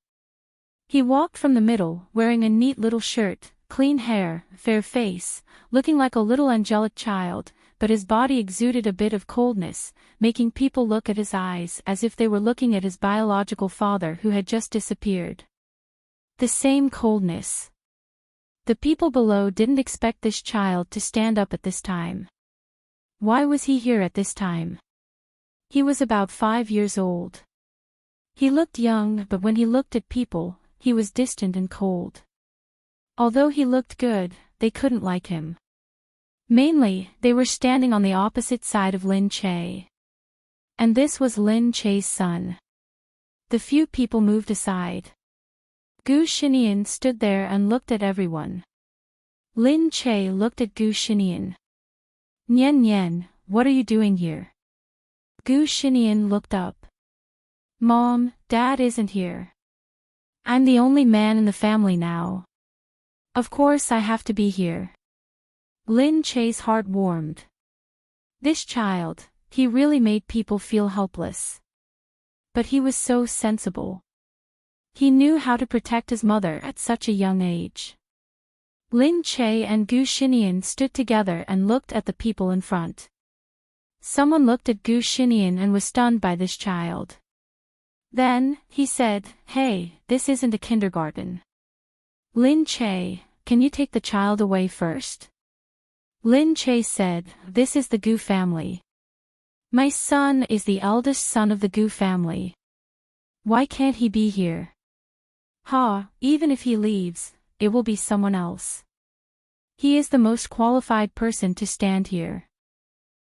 He walked from the middle, wearing a neat little shirt, clean hair, fair face, looking like a little angelic child, but his body exuded a bit of coldness, making people look at his eyes as if they were looking at his biological father who had just disappeared. The same coldness. The people below didn't expect this child to stand up at this time. Why was he here at this time? He was about 5 years old. He looked young, but when he looked at people, he was distant and cold. Although he looked good, they couldn't like him. Mainly, they were standing on the opposite side of Lin Che. And this was Lin Che's son. The few people moved aside. Gu Xinian stood there and looked at everyone. Lin Che looked at Gu Xinian. Nian Nian, what are you doing here? Gu Xinian looked up. Mom, Dad isn't here. I'm the only man in the family now. Of course I have to be here. Lin Che's heart warmed. This child, he really made people feel helpless. But he was so sensible. He knew how to protect his mother at such a young age. Lin Che and Gu Xinian stood together and looked at the people in front. Someone looked at Gu Xinian and was stunned by this child. Then, he said, "Hey, this isn't a kindergarten. Lin Che, can you take the child away first?" Lin Che said, "This is the Gu family. My son is the eldest son of the Gu family. Why can't he be here? Even if he leaves, it will be someone else. He is the most qualified person to stand here."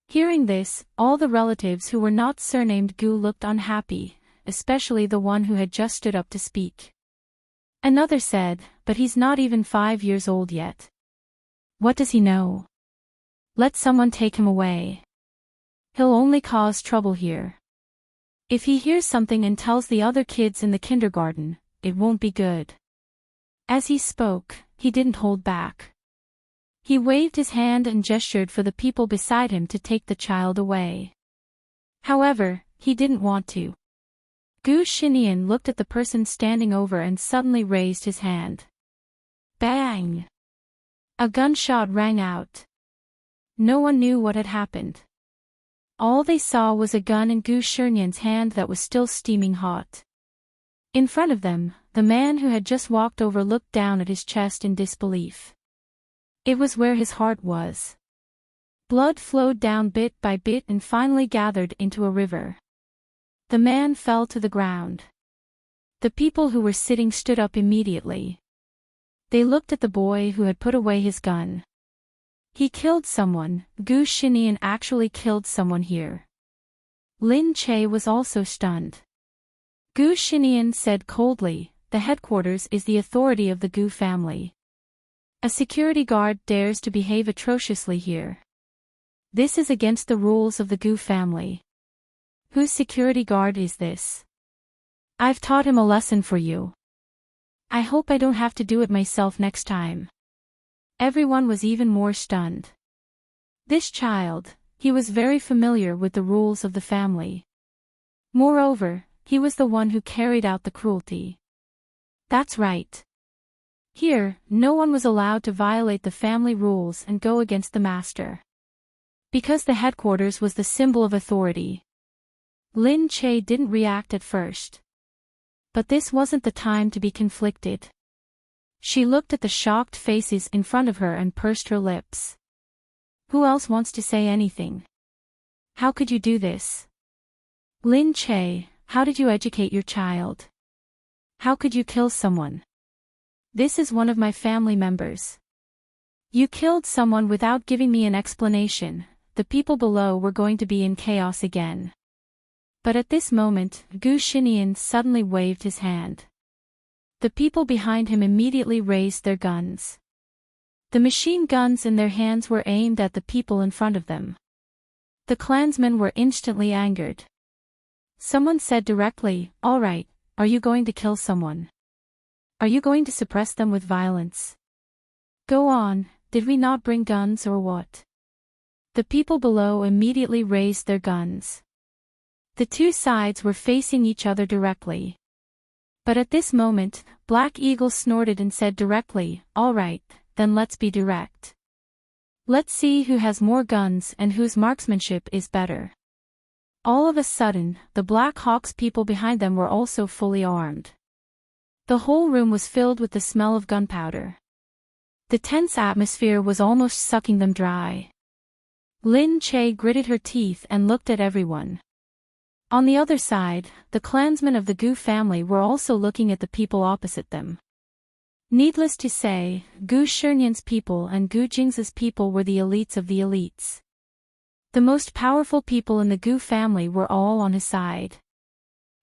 Hearing this, all the relatives who were not surnamed Gu looked unhappy, especially the one who had just stood up to speak. Another said, "But he's not even 5 years old yet. What does he know? Let someone take him away. He'll only cause trouble here. If he hears something and tells the other kids in the kindergarten, it won't be good." As he spoke, he didn't hold back. He waved his hand and gestured for the people beside him to take the child away. However, he didn't want to. Gu Xinian looked at the person standing over and suddenly raised his hand. Bang! A gunshot rang out. No one knew what had happened. All they saw was a gun in Gu Xinian's hand that was still steaming hot. In front of them, the man who had just walked over looked down at his chest in disbelief. It was where his heart was. Blood flowed down bit by bit and finally gathered into a river. The man fell to the ground. The people who were sitting stood up immediately. They looked at the boy who had put away his gun. He killed someone. Gu Xinian actually killed someone here. Lin Che was also stunned. Gu Xinian said coldly, "The headquarters is the authority of the Gu family. A security guard dares to behave atrociously here. This is against the rules of the Gu family. Whose security guard is this? I've taught him a lesson for you. I hope I don't have to do it myself next time." Everyone was even more stunned. This child, he was very familiar with the rules of the family. Moreover, he was the one who carried out the cruelty. That's right. Here, no one was allowed to violate the family rules and go against the master. Because the headquarters was the symbol of authority. Lin Che didn't react at first. But this wasn't the time to be conflicted. She looked at the shocked faces in front of her and pursed her lips. Who else wants to say anything? How could you do this? Lin Che, how did you educate your child? How could you kill someone? This is one of my family members. You killed someone without giving me an explanation. The people below were going to be in chaos again. But at this moment, Gu Xinian suddenly waved his hand. The people behind him immediately raised their guns. The machine guns in their hands were aimed at the people in front of them. The clansmen were instantly angered. Someone said directly, "All right, are you going to kill someone? Are you going to suppress them with violence? Go on, did we not bring guns or what?" The people below immediately raised their guns. The two sides were facing each other directly. But at this moment, Black Eagle snorted and said directly, "All right, then let's be direct. Let's see who has more guns and whose marksmanship is better." All of a sudden, the Black Hawk's people behind them were also fully armed. The whole room was filled with the smell of gunpowder. The tense atmosphere was almost sucking them dry. Lin Che gritted her teeth and looked at everyone. On the other side, the clansmen of the Gu family were also looking at the people opposite them. Needless to say, Gu Shinian's people and Gu Jing's people were the elites of the elites. The most powerful people in the Gu family were all on his side.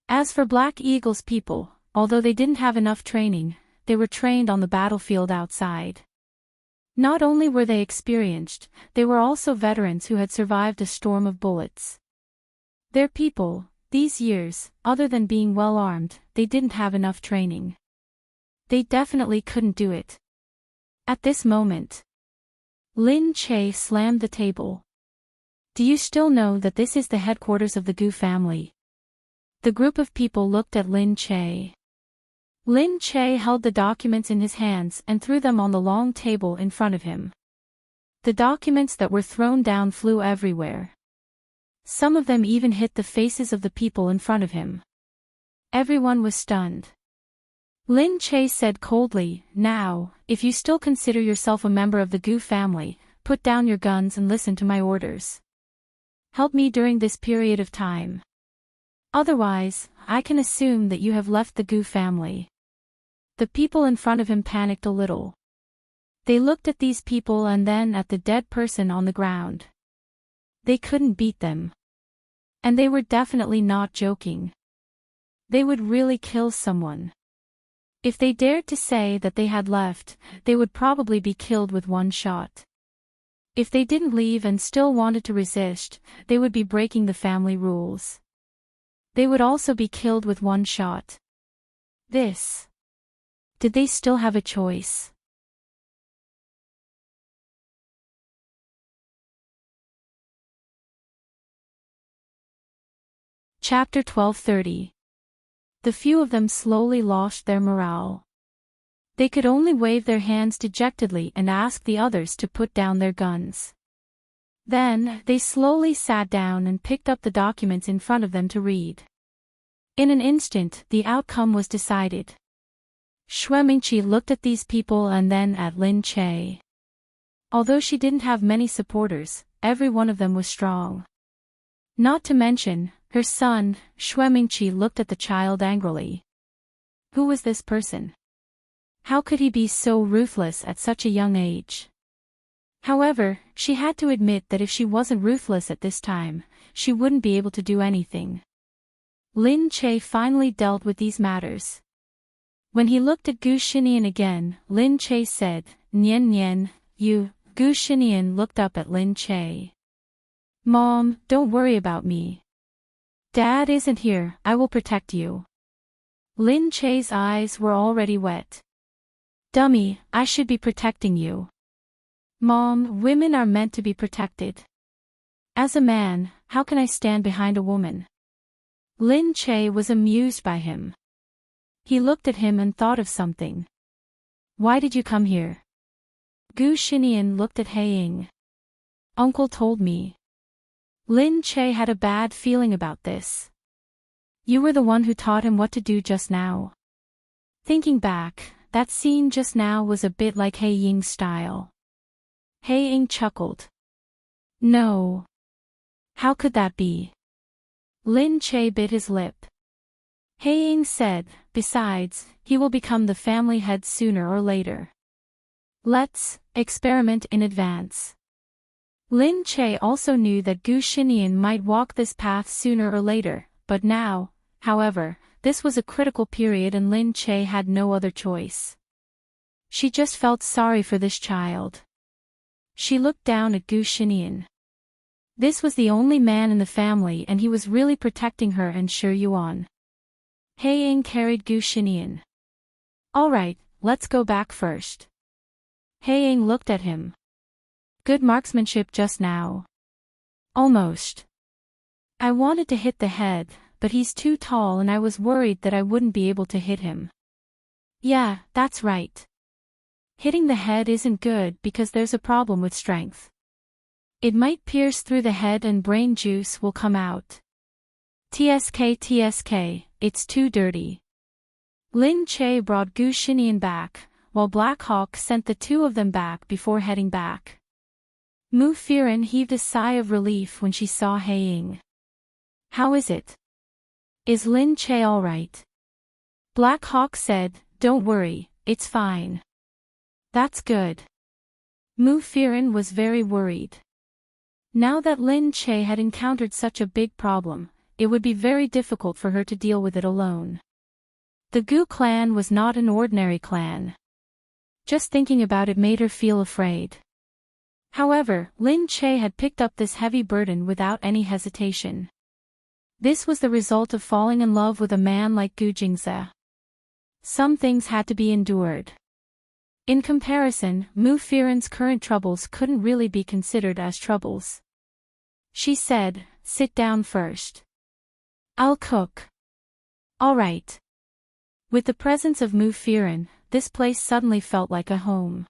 As for Black Eagle's people, although they didn't have enough training, they were trained on the battlefield outside. Not only were they experienced, they were also veterans who had survived a storm of bullets. Their people, these years, other than being well armed, they didn't have enough training. They definitely couldn't do it. At this moment, Lin Che slammed the table. Do you still know that this is the headquarters of the Gu family? The group of people looked at Lin Che. Lin Che held the documents in his hands and threw them on the long table in front of him. The documents that were thrown down flew everywhere. Some of them even hit the faces of the people in front of him. Everyone was stunned. Lin Che said coldly, "Now, if you still consider yourself a member of the Gu family, put down your guns and listen to my orders. Help me during this period of time. Otherwise, I can assume that you have left the Gu family." The people in front of him panicked a little. They looked at these people and then at the dead person on the ground. They couldn't beat them. And they were definitely not joking. They would really kill someone. If they dared to say that they had left, they would probably be killed with one shot. If they didn't leave and still wanted to resist, they would be breaking the family rules. They would also be killed with one shot. Did they still have a choice? Chapter 12:30. The few of them slowly lost their morale. They could only wave their hands dejectedly and ask the others to put down their guns. Then, they slowly sat down and picked up the documents in front of them to read. In an instant, the outcome was decided. Xue Mingqi looked at these people and then at Lin Che. Although she didn't have many supporters, every one of them was strong. Not to mention, her son, Xue Mingqi looked at the child angrily. Who was this person? How could he be so ruthless at such a young age? However, she had to admit that if she wasn't ruthless at this time, she wouldn't be able to do anything. Lin Che finally dealt with these matters. When he looked at Gu Xinian again, Lin Che said, "Nian Nian, you." Gu Xinian looked up at Lin Che. "Mom, don't worry about me. Dad isn't here, I will protect you." Lin Che's eyes were already wet. "Dummy, I should be protecting you. Mom, women are meant to be protected. As a man, how can I stand behind a woman?" Lin Che was amused by him. He looked at him and thought of something. "Why did you come here?" Gu Xinian looked at Haiying. "Uncle told me." Lin Che had a bad feeling about this. You were the one who taught him what to do just now. Thinking back, that scene just now was a bit like He Ying's style. He Ying chuckled. No. How could that be? Lin Che bit his lip. He Ying said, besides, he will become the family head sooner or later. Let's experiment in advance. Lin Che also knew that Gu Xinian might walk this path sooner or later, but now, however, this was a critical period and Lin Che had no other choice. She just felt sorry for this child. She looked down at Gu Xinian. This was the only man in the family and he was really protecting her and Shi Yuan. He Ying carried Gu Xinian. Alright, let's go back first. He Ying looked at him. Good marksmanship just now. Almost. I wanted to hit the head, but he's too tall and I was worried that I wouldn't be able to hit him. Yeah, that's right. Hitting the head isn't good because there's a problem with strength. It might pierce through the head and brain juice will come out. TSK, it's too dirty. Lin Che brought Gu Xinian back, while Black Hawk sent the two of them back before heading back. Mu Firen heaved a sigh of relief when she saw He Ying. How is it? Is Lin Che alright? Black Hawk said, don't worry, it's fine. That's good. Mu Firen was very worried. Now that Lin Che had encountered such a big problem, it would be very difficult for her to deal with it alone. The Gu clan was not an ordinary clan. Just thinking about it made her feel afraid. However, Lin Che had picked up this heavy burden without any hesitation. This was the result of falling in love with a man like Gu Jingze. Some things had to be endured. In comparison, Mu Firen's current troubles couldn't really be considered as troubles. She said, sit down first. I'll cook. Alright. With the presence of Mu Firen, this place suddenly felt like a home.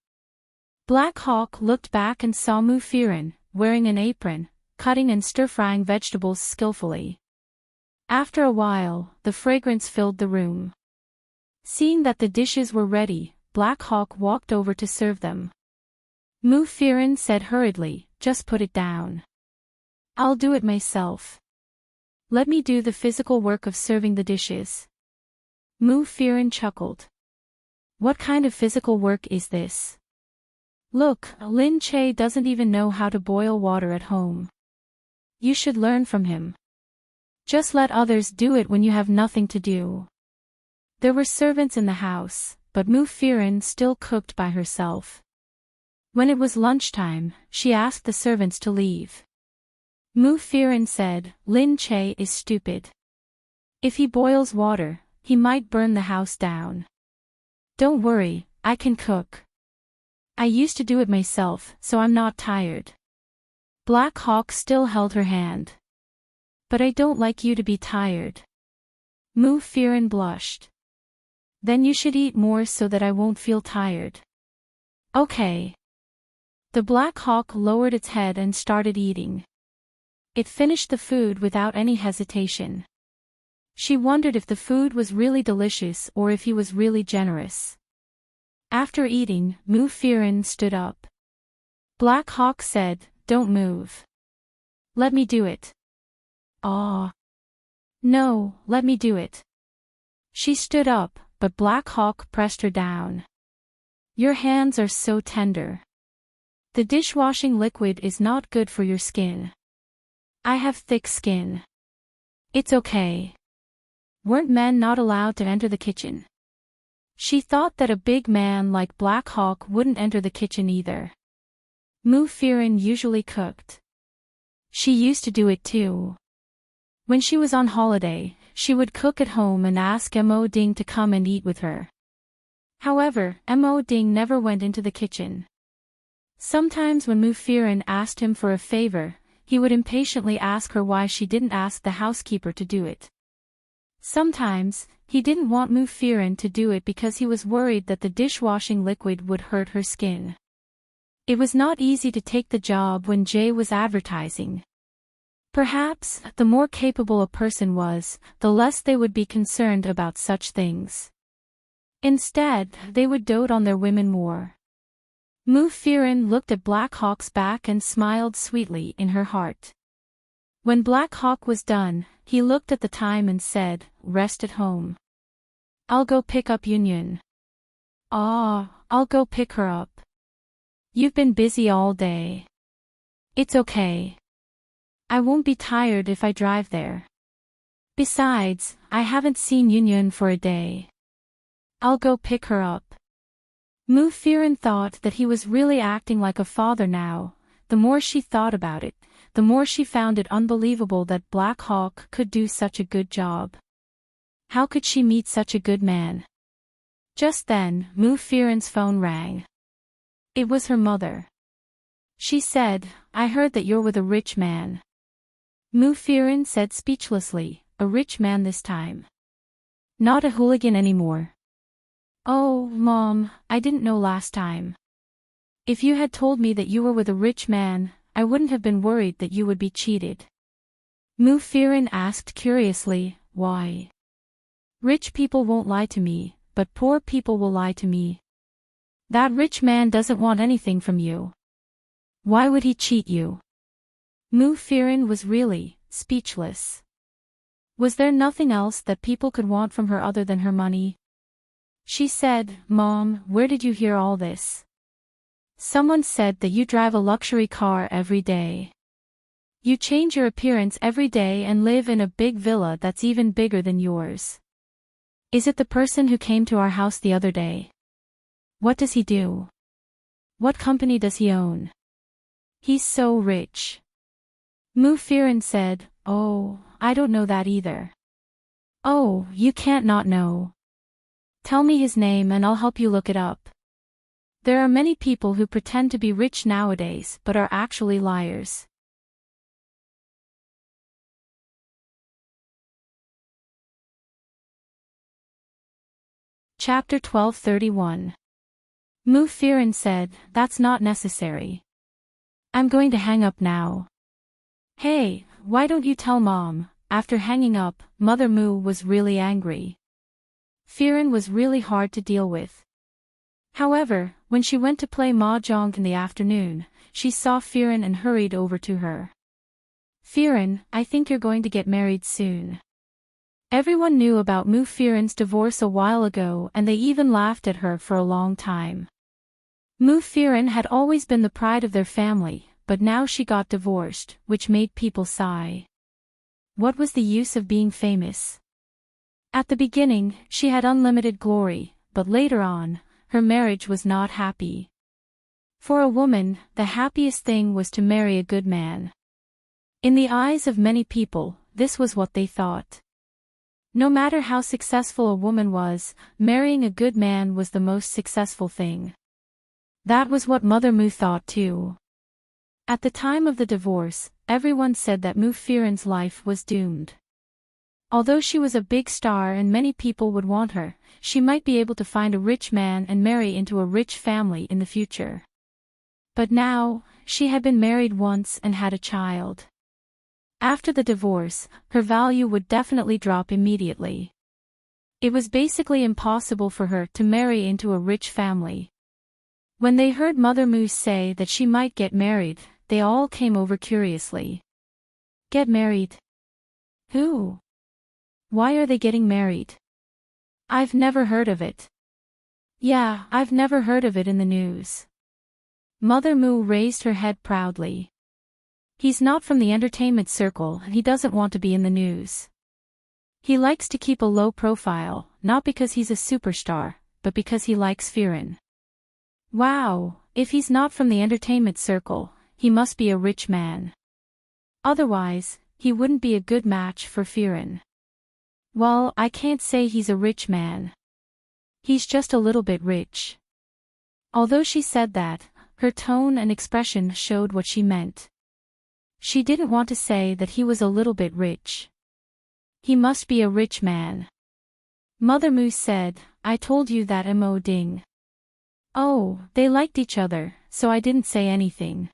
Black Hawk looked back and saw Mu Firen, wearing an apron, cutting and stir-frying vegetables skillfully. After a while, the fragrance filled the room. Seeing that the dishes were ready, Black Hawk walked over to serve them. Mu Firen said hurriedly, just put it down. I'll do it myself. Let me do the physical work of serving the dishes. Mu Firen chuckled. What kind of physical work is this? Look, Lin Che doesn't even know how to boil water at home. You should learn from him. Just let others do it when you have nothing to do. There were servants in the house, but Mu Firen still cooked by herself. When it was lunchtime, she asked the servants to leave. Mu Firen said, Lin Che is stupid. If he boils water, he might burn the house down. Don't worry, I can cook. I used to do it myself, so I'm not tired. Black Hawk still held her hand. But I don't like you to be tired. Mu Firen blushed. Then you should eat more so that I won't feel tired. Okay. The Black Hawk lowered its head and started eating. It finished the food without any hesitation. She wondered if the food was really delicious or if he was really generous. After eating, Mu Firen stood up. Black Hawk said, don't move. Let me do it. Aw. No, let me do it. She stood up, but Black Hawk pressed her down. Your hands are so tender. The dishwashing liquid is not good for your skin. I have thick skin. It's okay. Weren't men not allowed to enter the kitchen? She thought that a big man like Black Hawk wouldn't enter the kitchen either. Mu Firen usually cooked. She used to do it too. When she was on holiday, she would cook at home and ask Mo Ding to come and eat with her. However, Mo Ding never went into the kitchen. Sometimes when Mu Firen asked him for a favor, he would impatiently ask her why she didn't ask the housekeeper to do it. Sometimes, he didn't want Mu Firen to do it because he was worried that the dishwashing liquid would hurt her skin. It was not easy to take the job when Jay was advertising. Perhaps, the more capable a person was, the less they would be concerned about such things. Instead, they would dote on their women more. Mu Firen looked at Black Hawk's back and smiled sweetly in her heart. When Black Hawk was done, he looked at the time and said, "Rest at home. I'll go pick up Yunyun." I'll go pick her up. You've been busy all day. It's okay. I won't be tired if I drive there. Besides, I haven't seen Yunyun for a day. I'll go pick her up. Mu Firen thought that he was really acting like a father now. The more she thought about it, the more she found it unbelievable that Black Hawk could do such a good job. How could she meet such a good man? Just then, Mu Firen's phone rang. It was her mother. She said, "I heard that you're with a rich man." Mu Firen said speechlessly, "A rich man this time? Not a hooligan anymore?" "Oh, Mom, I didn't know last time. If you had told me that you were with a rich man, I wouldn't have been worried that you would be cheated." Mu Firen asked curiously, "Why?" "Rich people won't lie to me, but poor people will lie to me. That rich man doesn't want anything from you. Why would he cheat you?" Mu Firen was really speechless. Was there nothing else that people could want from her other than her money? She said, "Mom, where did you hear all this?" "Someone said that you drive a luxury car every day. You change your appearance every day and live in a big villa that's even bigger than yours. Is it the person who came to our house the other day? What does he do? What company does he own? He's so rich." Mu Firen said, "Oh, I don't know that either." "Oh, you can't not know. Tell me his name and I'll help you look it up. There are many people who pretend to be rich nowadays but are actually liars." Chapter 1231. Mu Firen said, "That's not necessary. I'm going to hang up now." "Hey, why don't you tell Mom?" After hanging up, Mother Mu was really angry. Firen was really hard to deal with. However, when she went to play mahjong in the afternoon, she saw Firen and hurried over to her. "Firen, I think you're going to get married soon." Everyone knew about Mu Firen's divorce a while ago and they even laughed at her for a long time. Mu Firen had always been the pride of their family, but now she got divorced, which made people sigh. What was the use of being famous? At the beginning, she had unlimited glory, but later on, her marriage was not happy. For a woman, the happiest thing was to marry a good man. In the eyes of many people, this was what they thought. No matter how successful a woman was, marrying a good man was the most successful thing. That was what Mother Mu thought too. At the time of the divorce, everyone said that Mu Firen's life was doomed. Although she was a big star and many people would want her, she might be able to find a rich man and marry into a rich family in the future. But now, she had been married once and had a child. After the divorce, her value would definitely drop immediately. It was basically impossible for her to marry into a rich family. When they heard Mother Mu say that she might get married, they all came over curiously. Get married? Who? Why are they getting married? I've never heard of it. Yeah, I've never heard of it in the news. Mother Mu raised her head proudly. He's not from the entertainment circle and he doesn't want to be in the news. He likes to keep a low profile, not because he's a superstar, but because he likes Firen. Wow, if he's not from the entertainment circle, he must be a rich man. Otherwise, he wouldn't be a good match for Firen. Well, I can't say he's a rich man. He's just a little bit rich. Although she said that, her tone and expression showed what she meant. She didn't want to say that he was a little bit rich. He must be a rich man. Mother Mu said, I told you that Mo Ding. Oh, they liked each other, so I didn't say anything.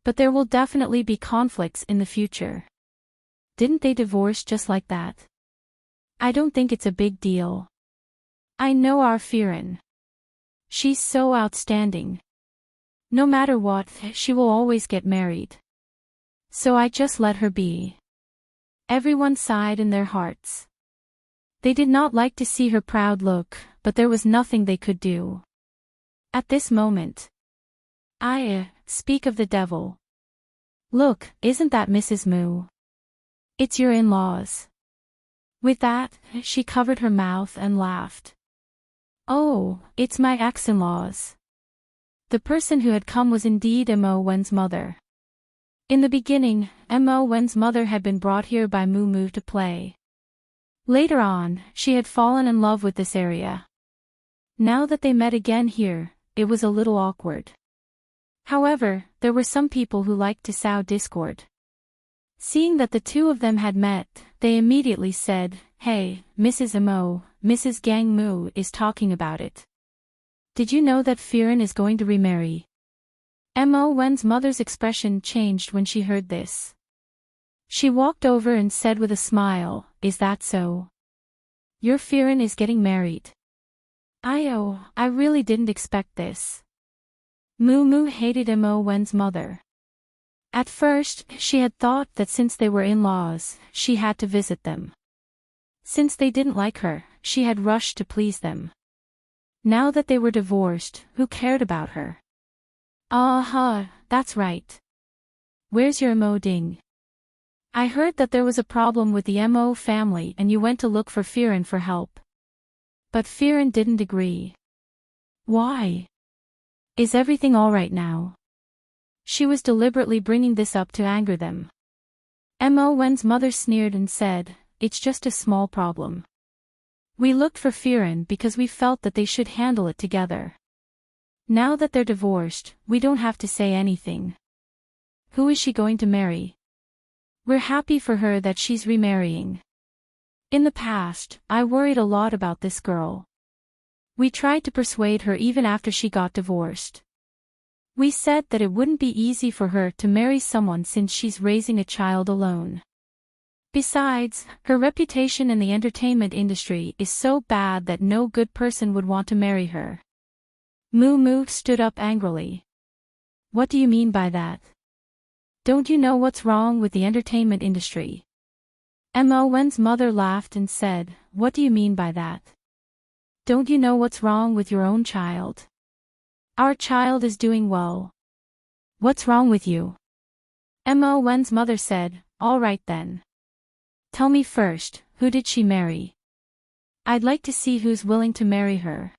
But there will definitely be conflicts in the future. Didn't they divorce just like that? I don't think it's a big deal. I know our Firen. She's so outstanding. No matter what, she will always get married. So I just let her be. Everyone sighed in their hearts. They did not like to see her proud look, but there was nothing they could do. At this moment, I speak of the devil. Look, isn't that Mrs. Moo? It's your in-laws. With that, she covered her mouth and laughed. Oh, it's my ex-in-laws. The person who had come was indeed Mo Wen's mother. In the beginning, Mo Wen's mother had been brought here by Moo Moo to play. Later on, she had fallen in love with this area. Now that they met again here, it was a little awkward. However, there were some people who liked to sow discord. Seeing that the two of them had met, they immediately said, "Hey, Mrs. Mo, Mrs. Gang Moo is talking about it. Did you know that Firen is going to remarry?" Mo Wen's mother's expression changed when she heard this. She walked over and said with a smile, "Is that so? Your Firen is getting married." I really didn't expect this. Moo Moo hated Mo Wen's mother. At first, she had thought that since they were in-laws, she had to visit them. Since they didn't like her, she had rushed to please them. Now that they were divorced, who cared about her? That's right. Where's your Mo Ding? I heard that there was a problem with the Mo family and you went to look for Firen for help. But Firen didn't agree. Why? Is everything all right now? She was deliberately bringing this up to anger them. Mo Wen's mother sneered and said, "It's just a small problem. We looked for Firen because we felt that they should handle it together. Now that they're divorced, we don't have to say anything. Who is she going to marry? We're happy for her that she's remarrying. In the past, I worried a lot about this girl. We tried to persuade her even after she got divorced. We said that it wouldn't be easy for her to marry someone since she's raising a child alone. Besides, her reputation in the entertainment industry is so bad that no good person would want to marry her." Moo Moo stood up angrily. "What do you mean by that? Don't you know what's wrong with the entertainment industry?" Mo Wen's mother laughed and said, "What do you mean by that? Don't you know what's wrong with your own child? Our child is doing well. What's wrong with you?" Mo Wen's mother said, "All right then. Tell me first, who did she marry? I'd like to see who's willing to marry her."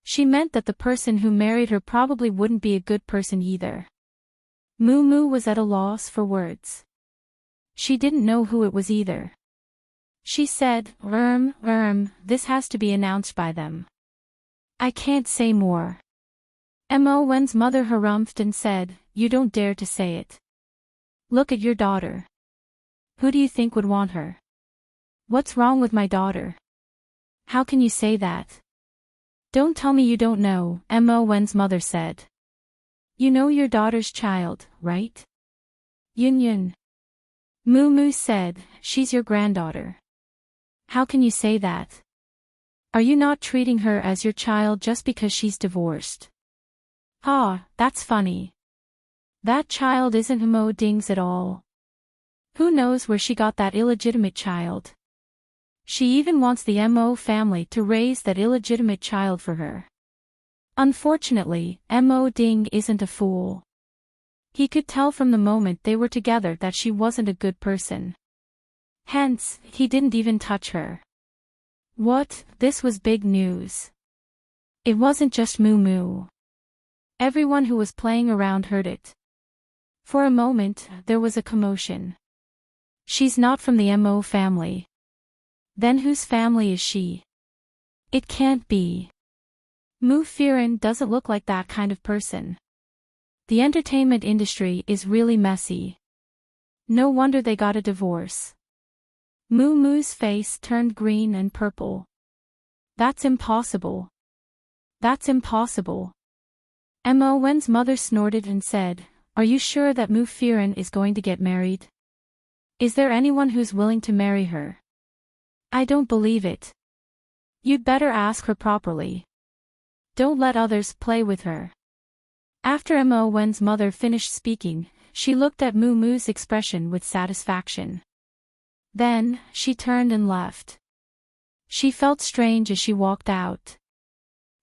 She meant that the person who married her probably wouldn't be a good person either. Moo Moo was at a loss for words. She didn't know who it was either. She said, this has to be announced by them. I can't say more." Mo Wen's mother harumphed and said, "You don't dare to say it. Look at your daughter. Who do you think would want her? What's wrong with my daughter? How can you say that? Don't tell me you don't know," Mo Wen's mother said. "You know your daughter's child, right?" Yun. Moo Moo said, "She's your granddaughter. How can you say that? Are you not treating her as your child just because she's divorced?" That's funny. That child isn't Mo Ding's at all. Who knows where she got that illegitimate child? She even wants the Mo family to raise that illegitimate child for her. Unfortunately, Mo Ding isn't a fool. He could tell from the moment they were together that she wasn't a good person. Hence, he didn't even touch her. What? This was big news. It wasn't just Moo Moo. Everyone who was playing around heard it. For a moment, there was a commotion. She's not from the Mo family. Then whose family is she? It can't be. Moo Firen doesn't look like that kind of person. The entertainment industry is really messy. No wonder they got a divorce. Moo Moo's face turned green and purple. That's impossible. That's impossible. Mo Wen's mother snorted and said, Are you sure that Mu Firen is going to get married? Is there anyone who's willing to marry her? I don't believe it. You'd better ask her properly. Don't let others play with her. After Mo Wen's mother finished speaking, she looked at Mu Mu's expression with satisfaction. Then, she turned and left. She felt strange as she walked out.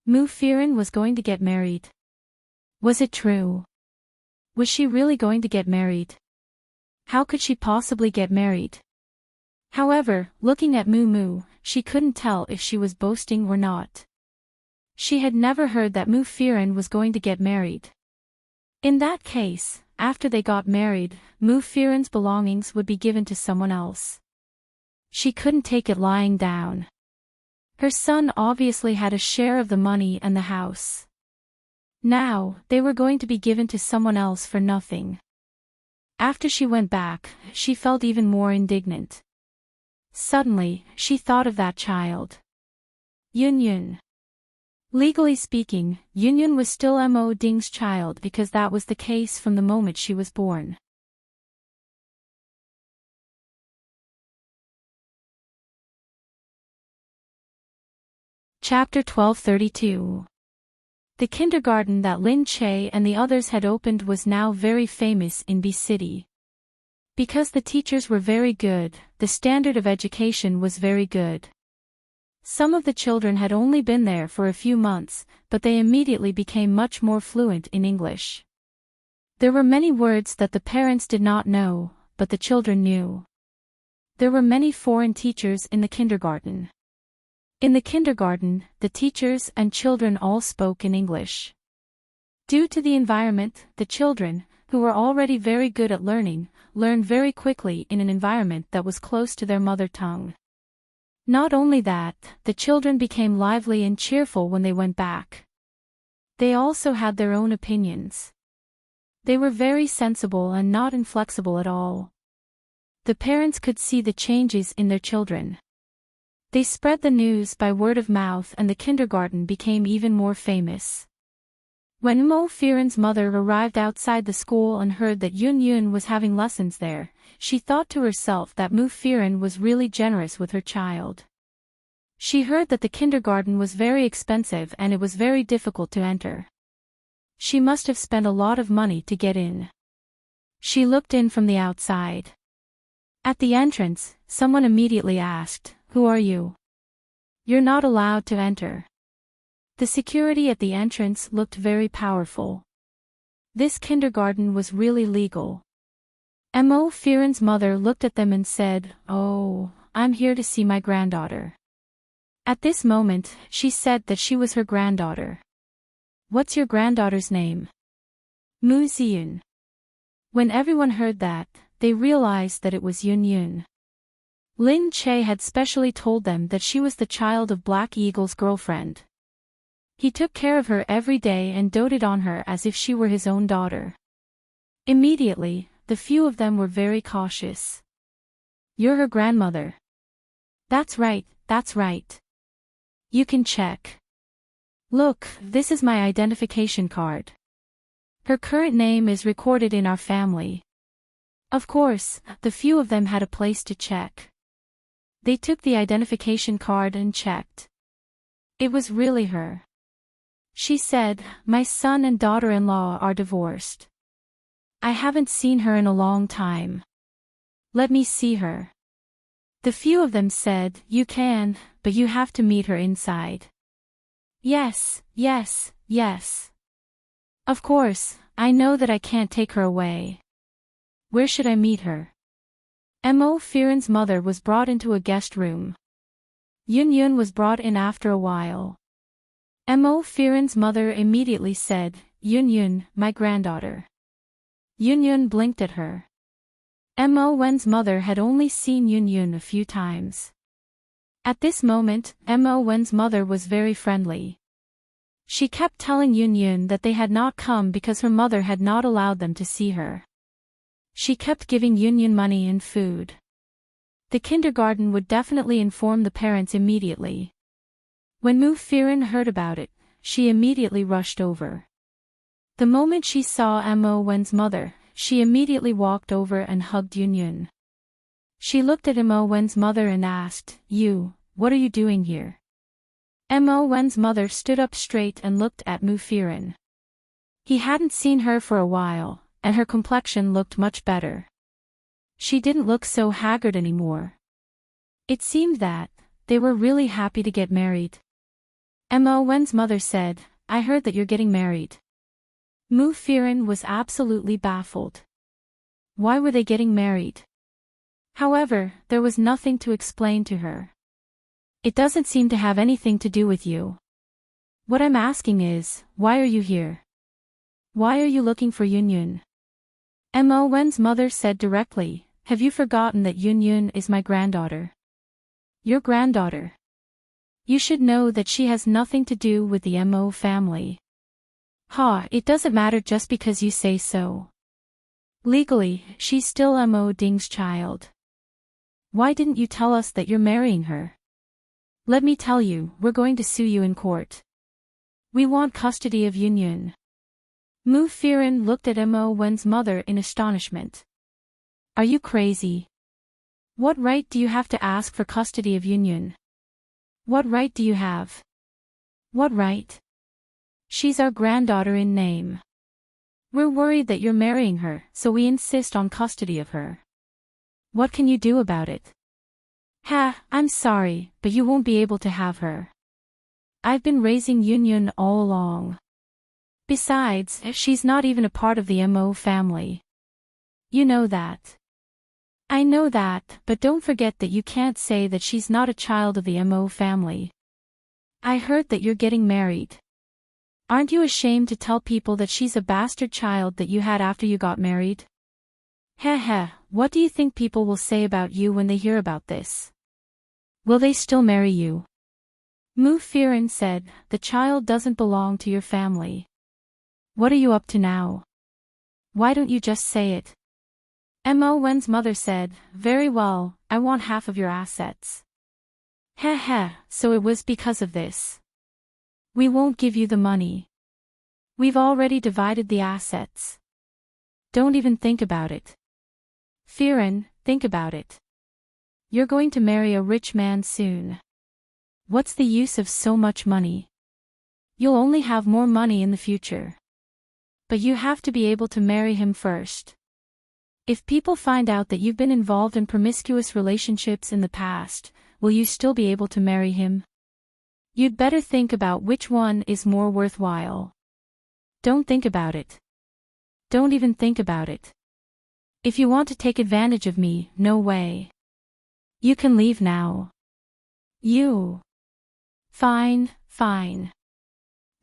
Mu Firen was going to get married. Was it true? Was she really going to get married? How could she possibly get married? However, looking at Mu Mu, she couldn't tell if she was boasting or not. She had never heard that Mu Firen was going to get married. In that case, after they got married, Mu Firen's belongings would be given to someone else. She couldn't take it lying down. Her son obviously had a share of the money and the house. Now, they were going to be given to someone else for nothing. After she went back, she felt even more indignant. Suddenly, she thought of that child. Yun Yun. Legally speaking, Yun Yun was still Mo Ding's child because that was the case from the moment she was born. Chapter 1232. The kindergarten that Lin Che and the others had opened was now very famous in B City. Because the teachers were very good, the standard of education was very good. Some of the children had only been there for a few months, but they immediately became much more fluent in English. There were many words that the parents did not know, but the children knew. There were many foreign teachers in the kindergarten. In the kindergarten, the teachers and children all spoke in English. Due to the environment, the children, who were already very good at learning, learned very quickly in an environment that was close to their mother tongue. Not only that, the children became lively and cheerful when they went back. They also had their own opinions. They were very sensible and not inflexible at all. The parents could see the changes in their children. They spread the news by word of mouth and the kindergarten became even more famous. When Mo Firen's mother arrived outside the school and heard that Yun Yun was having lessons there, she thought to herself that Mu Firen was really generous with her child. She heard that the kindergarten was very expensive and it was very difficult to enter. She must have spent a lot of money to get in. She looked in from the outside. At the entrance, someone immediately asked, "Who are you? You're not allowed to enter." The security at the entrance looked very powerful. This kindergarten was really legal. Mo Firen's mother looked at them and said, "Oh, I'm here to see my granddaughter." At this moment, she said that she was her granddaughter. "What's your granddaughter's name?" "Mu Ziyun." When everyone heard that, they realized that it was Yun Yun. Lin Che had specially told them that she was the child of Black Eagle's girlfriend. He took care of her every day and doted on her as if she were his own daughter. Immediately, the few of them were very cautious. "You're her grandmother." That's right, that's right. You can check. Look, this is my identification card. Her current name is recorded in our family." Of course, the few of them had a place to check. They took the identification card and checked. It was really her. She said, "My son and daughter-in-law are divorced. I haven't seen her in a long time. Let me see her." The few of them said, "You can, but you have to meet her inside." Yes, yes, yes. Of course, I know that I can't take her away. Where should I meet her? Mo Firen's mother was brought into a guest room. Yun Yun was brought in after a while. Mo Firen's mother immediately said, "Yun Yun, my granddaughter." Yun Yun blinked at her. Mo Wen's mother had only seen Yun Yun a few times. At this moment, Mo Wen's mother was very friendly. She kept telling Yun Yun that they had not come because her mother had not allowed them to see her. She kept giving Yun Yun money and food. The kindergarten would definitely inform the parents immediately. When Mu Firen heard about it, she immediately rushed over. The moment she saw Mo Wen's mother, she immediately walked over and hugged Yunyun. She looked at Mo Wen's mother and asked, what are you doing here? Mo Wen's mother stood up straight and looked at Mu Firen. He hadn't seen her for a while, and her complexion looked much better. She didn't look so haggard anymore. It seemed that they were really happy to get married. Mo Wen's mother said, I heard that you're getting married. Mu Firen was absolutely baffled. Why were they getting married? However, there was nothing to explain to her. It doesn't seem to have anything to do with you. What I'm asking is, why are you here? Why are you looking for Yunyun? Mo Wen's mother said directly, have you forgotten that Yunyun is my granddaughter? Your granddaughter. You should know that she has nothing to do with the Mo family. It doesn't matter just because you say so. Legally, she's still Mo Ding's child. Why didn't you tell us that you're marrying her? Let me tell you, we're going to sue you in court. We want custody of Yunyun. Mu Firen looked at Mo Wen's mother in astonishment. Are you crazy? What right do you have to ask for custody of Yunyun? What right do you have? What right? She's our granddaughter in name. We're worried that you're marrying her, so we insist on custody of her. What can you do about it? I'm sorry, but you won't be able to have her. I've been raising Yunyun all along. Besides, she's not even a part of the Mo family. You know that. I know that, but don't forget that you can't say that she's not a child of the Mo family. I heard that you're getting married. Aren't you ashamed to tell people that she's a bastard child that you had after you got married? What do you think people will say about you when they hear about this? Will they still marry you? Mu Firen said, the child doesn't belong to your family. What are you up to now? Why don't you just say it? Mo Wen's mother said, very well, I want half of your assets. So it was because of this. We won't give you the money. We've already divided the assets. Don't even think about it. Firen, think about it. You're going to marry a rich man soon. What's the use of so much money? You'll only have more money in the future. But you have to be able to marry him first. If people find out that you've been involved in promiscuous relationships in the past, will you still be able to marry him? You'd better think about which one is more worthwhile. Don't think about it. Don't even think about it. If you want to take advantage of me, no way. You can leave now. You. Fine.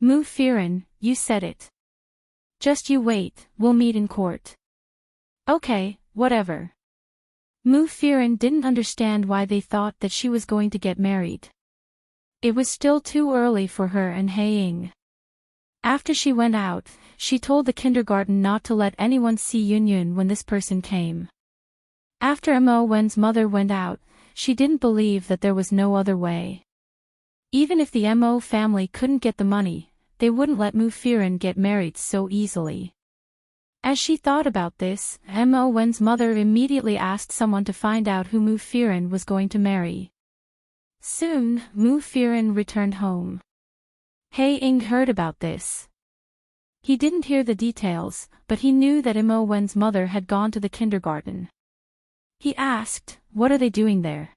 Mu Firen, you said it. Just you wait, we'll meet in court. Okay, whatever. Mu Firen didn't understand why they thought that she was going to get married. It was still too early for her and Haiying. After she went out, she told the kindergarten not to let anyone see Yunyun when this person came. After Mo Wen's mother went out, she didn't believe that there was no other way. Even if the Mo family couldn't get the money, they wouldn't let Mu Firen get married so easily. As she thought about this, Mo Wen's mother immediately asked someone to find out who Mu Firen was going to marry. Soon, Mu Firen returned home. Haiying heard about this. He didn't hear the details, but he knew that Mo Wen's mother had gone to the kindergarten. He asked, what are they doing there?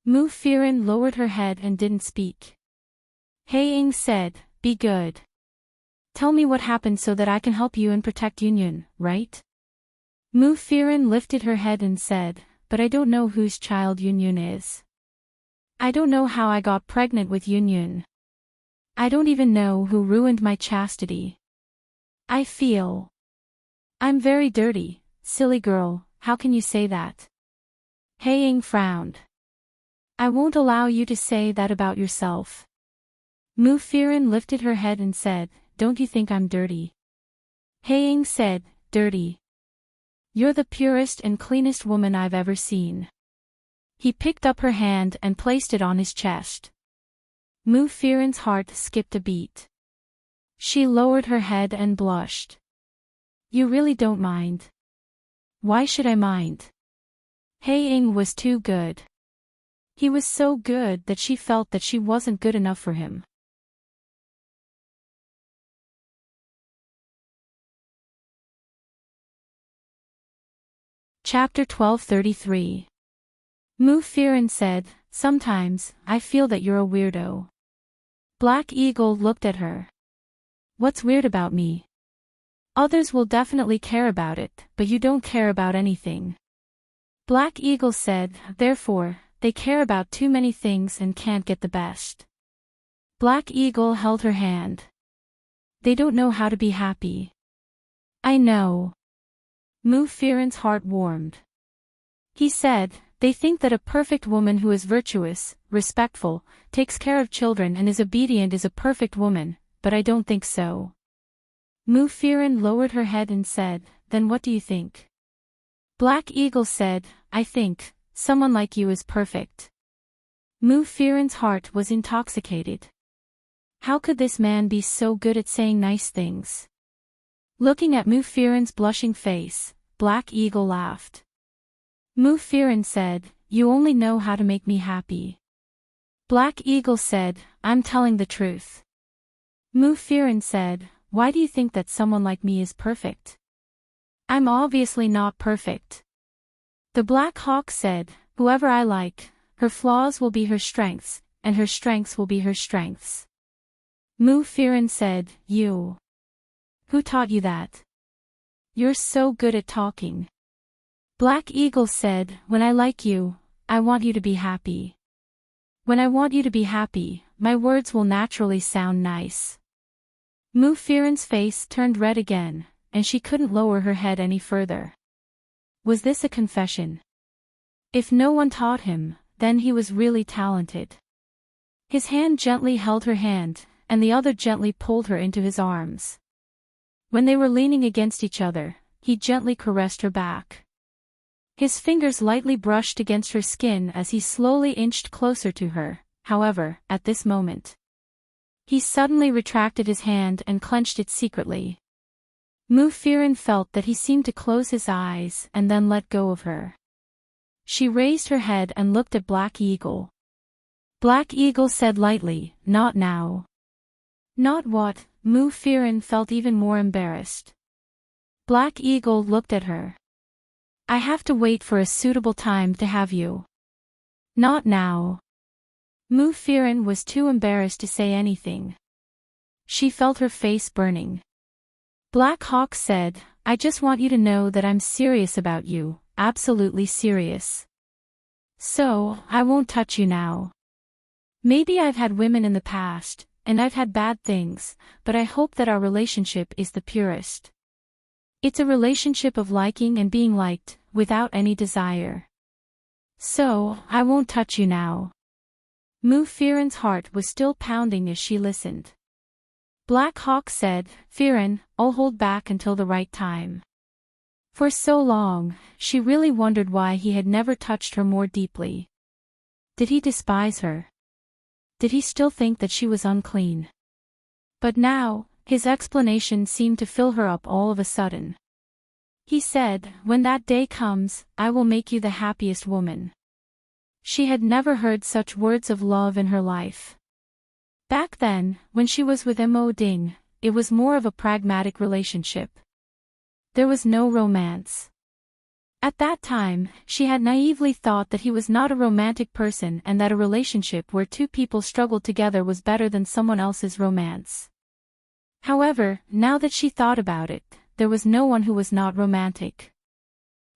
Mu Firen lowered her head and didn't speak. Haiying said, be good. Tell me what happened so that I can help you and protect Yunyun, right? Mu Firen lifted her head and said, but I don't know whose child Yunyun is. I don't know how I got pregnant with Yunyun. I don't even know who ruined my chastity. I feel I'm very dirty, silly girl, how can you say that? Haiying frowned. I won't allow you to say that about yourself. Mu Firen lifted her head and said, don't you think I'm dirty? Haiying said, dirty. You're the purest and cleanest woman I've ever seen. He picked up her hand and placed it on his chest. Mu Firen's heart skipped a beat. She lowered her head and blushed. You really don't mind? Why should I mind? Hae-ing was too good. He was so good that she felt that she wasn't good enough for him. Chapter 1233. Mu Firen said, sometimes, I feel that you're a weirdo. Black Eagle looked at her. What's weird about me? Others will definitely care about it, but you don't care about anything. Black Eagle said, therefore, they care about too many things and can't get the best. Black Eagle held her hand. They don't know how to be happy. I know. Mu Firen's heart warmed. He said, they think that a perfect woman who is virtuous, respectful, takes care of children and is obedient is a perfect woman, but I don't think so. Mu Firen lowered her head and said, then what do you think? Black Eagle said, I think, someone like you is perfect. Mu Firen's heart was intoxicated. How could this man be so good at saying nice things? Looking at Mu Firen's blushing face, Black Eagle laughed. Mu Firen said, you only know how to make me happy. Black Eagle said, I'm telling the truth. Mu Firen said, why do you think that someone like me is perfect? I'm obviously not perfect. The Black Hawk said, whoever I like, her flaws will be her strengths, and her strengths will be her strengths. Mu Firen said, you. Who taught you that? You're so good at talking. Black Eagle said, when I like you, I want you to be happy. When I want you to be happy, my words will naturally sound nice. Mu Firen's face turned red again, and she couldn't lower her head any further. Was this a confession? If no one taught him, then he was really talented. His hand gently held her hand, and the other gently pulled her into his arms. When they were leaning against each other, he gently caressed her back. His fingers lightly brushed against her skin as he slowly inched closer to her, however, at this moment. He suddenly retracted his hand and clenched it secretly. Mu Firen felt that he seemed to close his eyes and then let go of her. She raised her head and looked at Black Eagle. Black Eagle said lightly, not now. Not what? Mu Firen felt even more embarrassed. Black Eagle looked at her. I have to wait for a suitable time to have you. Not now. Mu Firen was too embarrassed to say anything. She felt her face burning. Black Hawk said, I just want you to know that I'm serious about you, absolutely serious. So, I won't touch you now. Maybe I've had women in the past, and I've had bad things, but I hope that our relationship is the purest. It's a relationship of liking and being liked, without any desire. So, I won't touch you now. Mu Firen's heart was still pounding as she listened. Black Hawk said, Firen, I'll hold back until the right time. For so long, she really wondered why he had never touched her more deeply. Did he despise her? Did he still think that she was unclean? But now, his explanation seemed to fill her up all of a sudden. He said, when that day comes, I will make you the happiest woman. She had never heard such words of love in her life. Back then, when she was with Mo Ding, it was more of a pragmatic relationship. There was no romance. At that time, she had naively thought that he was not a romantic person and that a relationship where two people struggled together was better than someone else's romance. However, now that she thought about it, there was no one who was not romantic.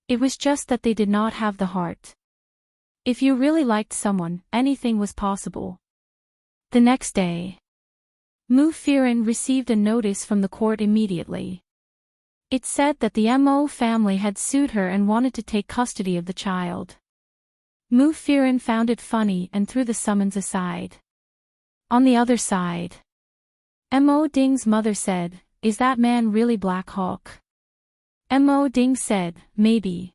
It was just that they did not have the heart. If you really liked someone, anything was possible. The next day, Mu Firen received a notice from the court immediately. It said that the Mo family had sued her and wanted to take custody of the child. Mu Firen found it funny and threw the summons aside. On the other side, Mo Ding's mother said, is that man really Black Hawk? Mo Ding said, maybe.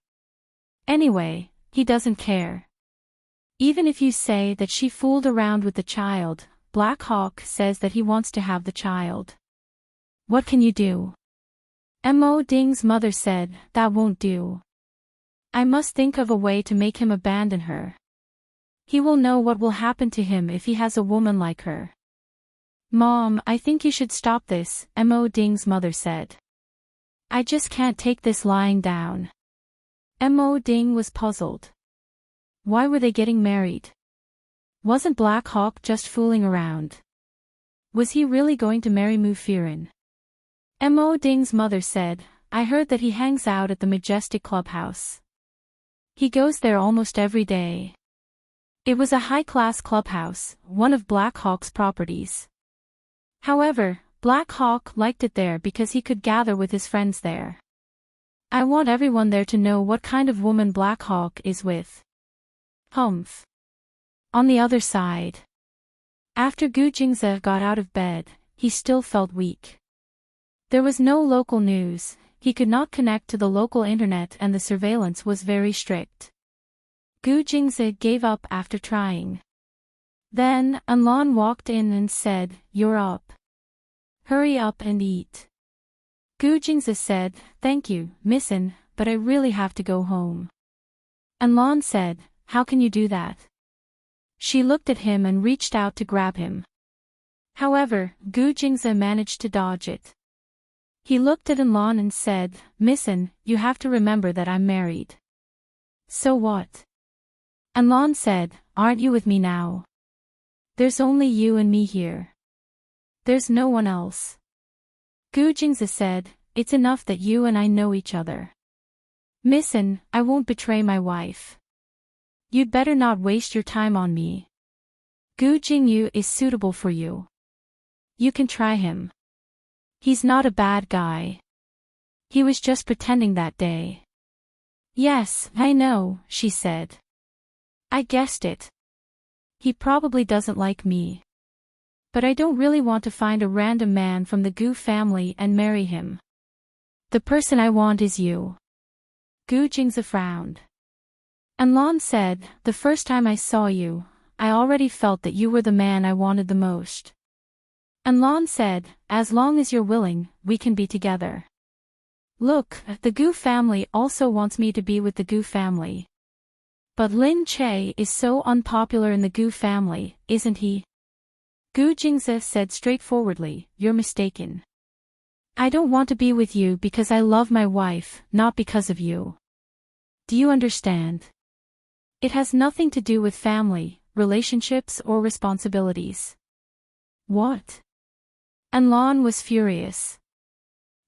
Anyway, he doesn't care. Even if you say that she fooled around with the child, Black Hawk says that he wants to have the child. What can you do? Mo Ding's mother said, that won't do. I must think of a way to make him abandon her. He will know what will happen to him if he has a woman like her. Mom, I think you should stop this, Mo Ding's mother said. I just can't take this lying down. Mo Ding was puzzled. Why were they getting married? Wasn't Black Hawk just fooling around? Was he really going to marry Mu Firen? Mo Ding's mother said, I heard that he hangs out at the Majestic Clubhouse. He goes there almost every day. It was a high-class clubhouse, one of Black Hawk's properties. However, Black Hawk liked it there because he could gather with his friends there. I want everyone there to know what kind of woman Black Hawk is with. Humph. On the other side. After Gu Jingze got out of bed, he still felt weak. There was no local news, he could not connect to the local internet and the surveillance was very strict. Gu Jingze gave up after trying. Then, Anlan walked in and said, You're up. Hurry up and eat. Gu Jingze said, Thank you, Missin, but I really have to go home. Anlan said, How can you do that? She looked at him and reached out to grab him. However, Gu Jingze managed to dodge it. He looked at Anlan and said, Missin, you have to remember that I'm married. So what? Anlan said, Aren't you with me now? There's only you and me here. There's no one else. Gu Jingze said, It's enough that you and I know each other. Missin, I won't betray my wife. You'd better not waste your time on me. Gu Jingyu is suitable for you. You can try him. He's not a bad guy. He was just pretending that day. Yes, I know, she said. I guessed it. He probably doesn't like me. But I don't really want to find a random man from the Gu family and marry him. The person I want is you. Gu Jingze frowned. Anlan said, The first time I saw you, I already felt that you were the man I wanted the most. Anlan said, As long as you're willing, we can be together. Look, the Gu family also wants me to be with the Gu family. But Lin Che is so unpopular in the Gu family, isn't he? Gu Jingze said straightforwardly, You're mistaken. I don't want to be with you because I love my wife, not because of you. Do you understand? It has nothing to do with family, relationships or responsibilities. What? Anlan was furious.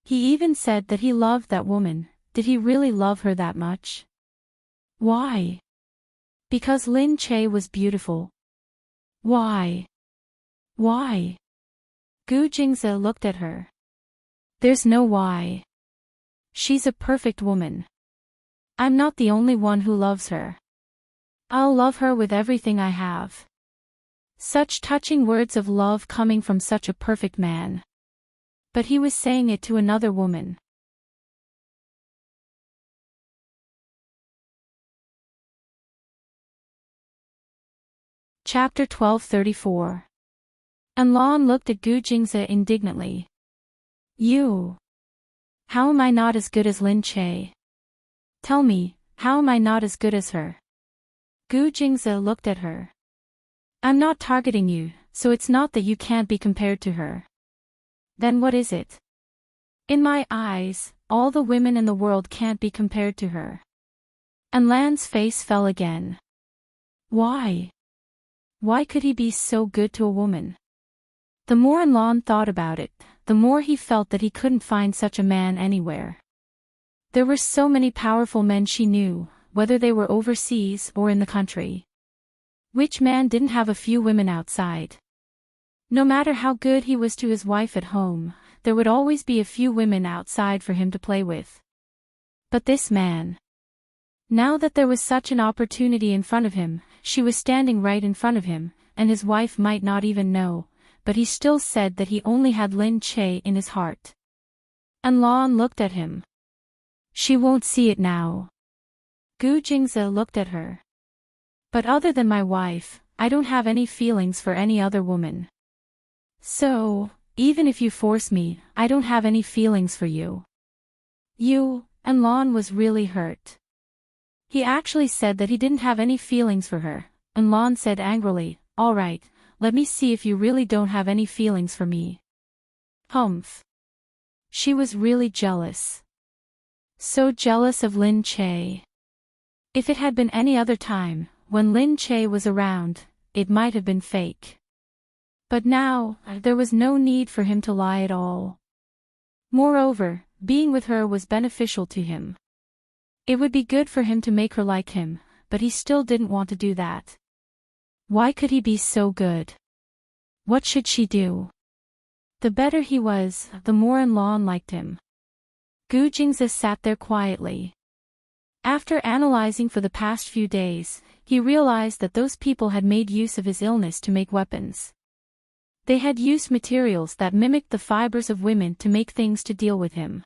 He even said that he loved that woman. Did he really love her that much? Why? Because Lin Che was beautiful. Why? Why? Gu Jingze looked at her. There's no why. She's a perfect woman. I'm not the only one who loves her. I'll love her with everything I have. Such touching words of love coming from such a perfect man. But he was saying it to another woman. Chapter 1234. Anlan looked at Gu Jingze indignantly. You. How am I not as good as Lin Che? Tell me, how am I not as good as her? Gu Jingze looked at her. I'm not targeting you, so it's not that you can't be compared to her. Then what is it? In my eyes, all the women in the world can't be compared to her. Anlan's face fell again. Why? Why could he be so good to a woman? The more Anlan thought about it, the more he felt that he couldn't find such a man anywhere. There were so many powerful men she knew, whether they were overseas or in the country. Which man didn't have a few women outside? No matter how good he was to his wife at home, there would always be a few women outside for him to play with. But this man. Now that there was such an opportunity in front of him, she was standing right in front of him, and his wife might not even know, but he still said that he only had Lin Che in his heart. Anlan looked at him. She won't see it now. Gu Jingze looked at her. But other than my wife, I don't have any feelings for any other woman. So, even if you force me, I don't have any feelings for you. And Lon was really hurt. He actually said that he didn't have any feelings for her, and Lon said angrily, all right, let me see if you really don't have any feelings for me. Humph. She was really jealous. So jealous of Lin Che. If it had been any other time, when Lin Che was around, it might have been fake. But now, there was no need for him to lie at all. Moreover, being with her was beneficial to him. It would be good for him to make her like him, but he still didn't want to do that. Why could he be so good? What should she do? The better he was, the more Lon liked him. Gu Jingze sat there quietly. After analyzing for the past few days, he realized that those people had made use of his illness to make weapons. They had used materials that mimicked the fibers of women to make things to deal with him.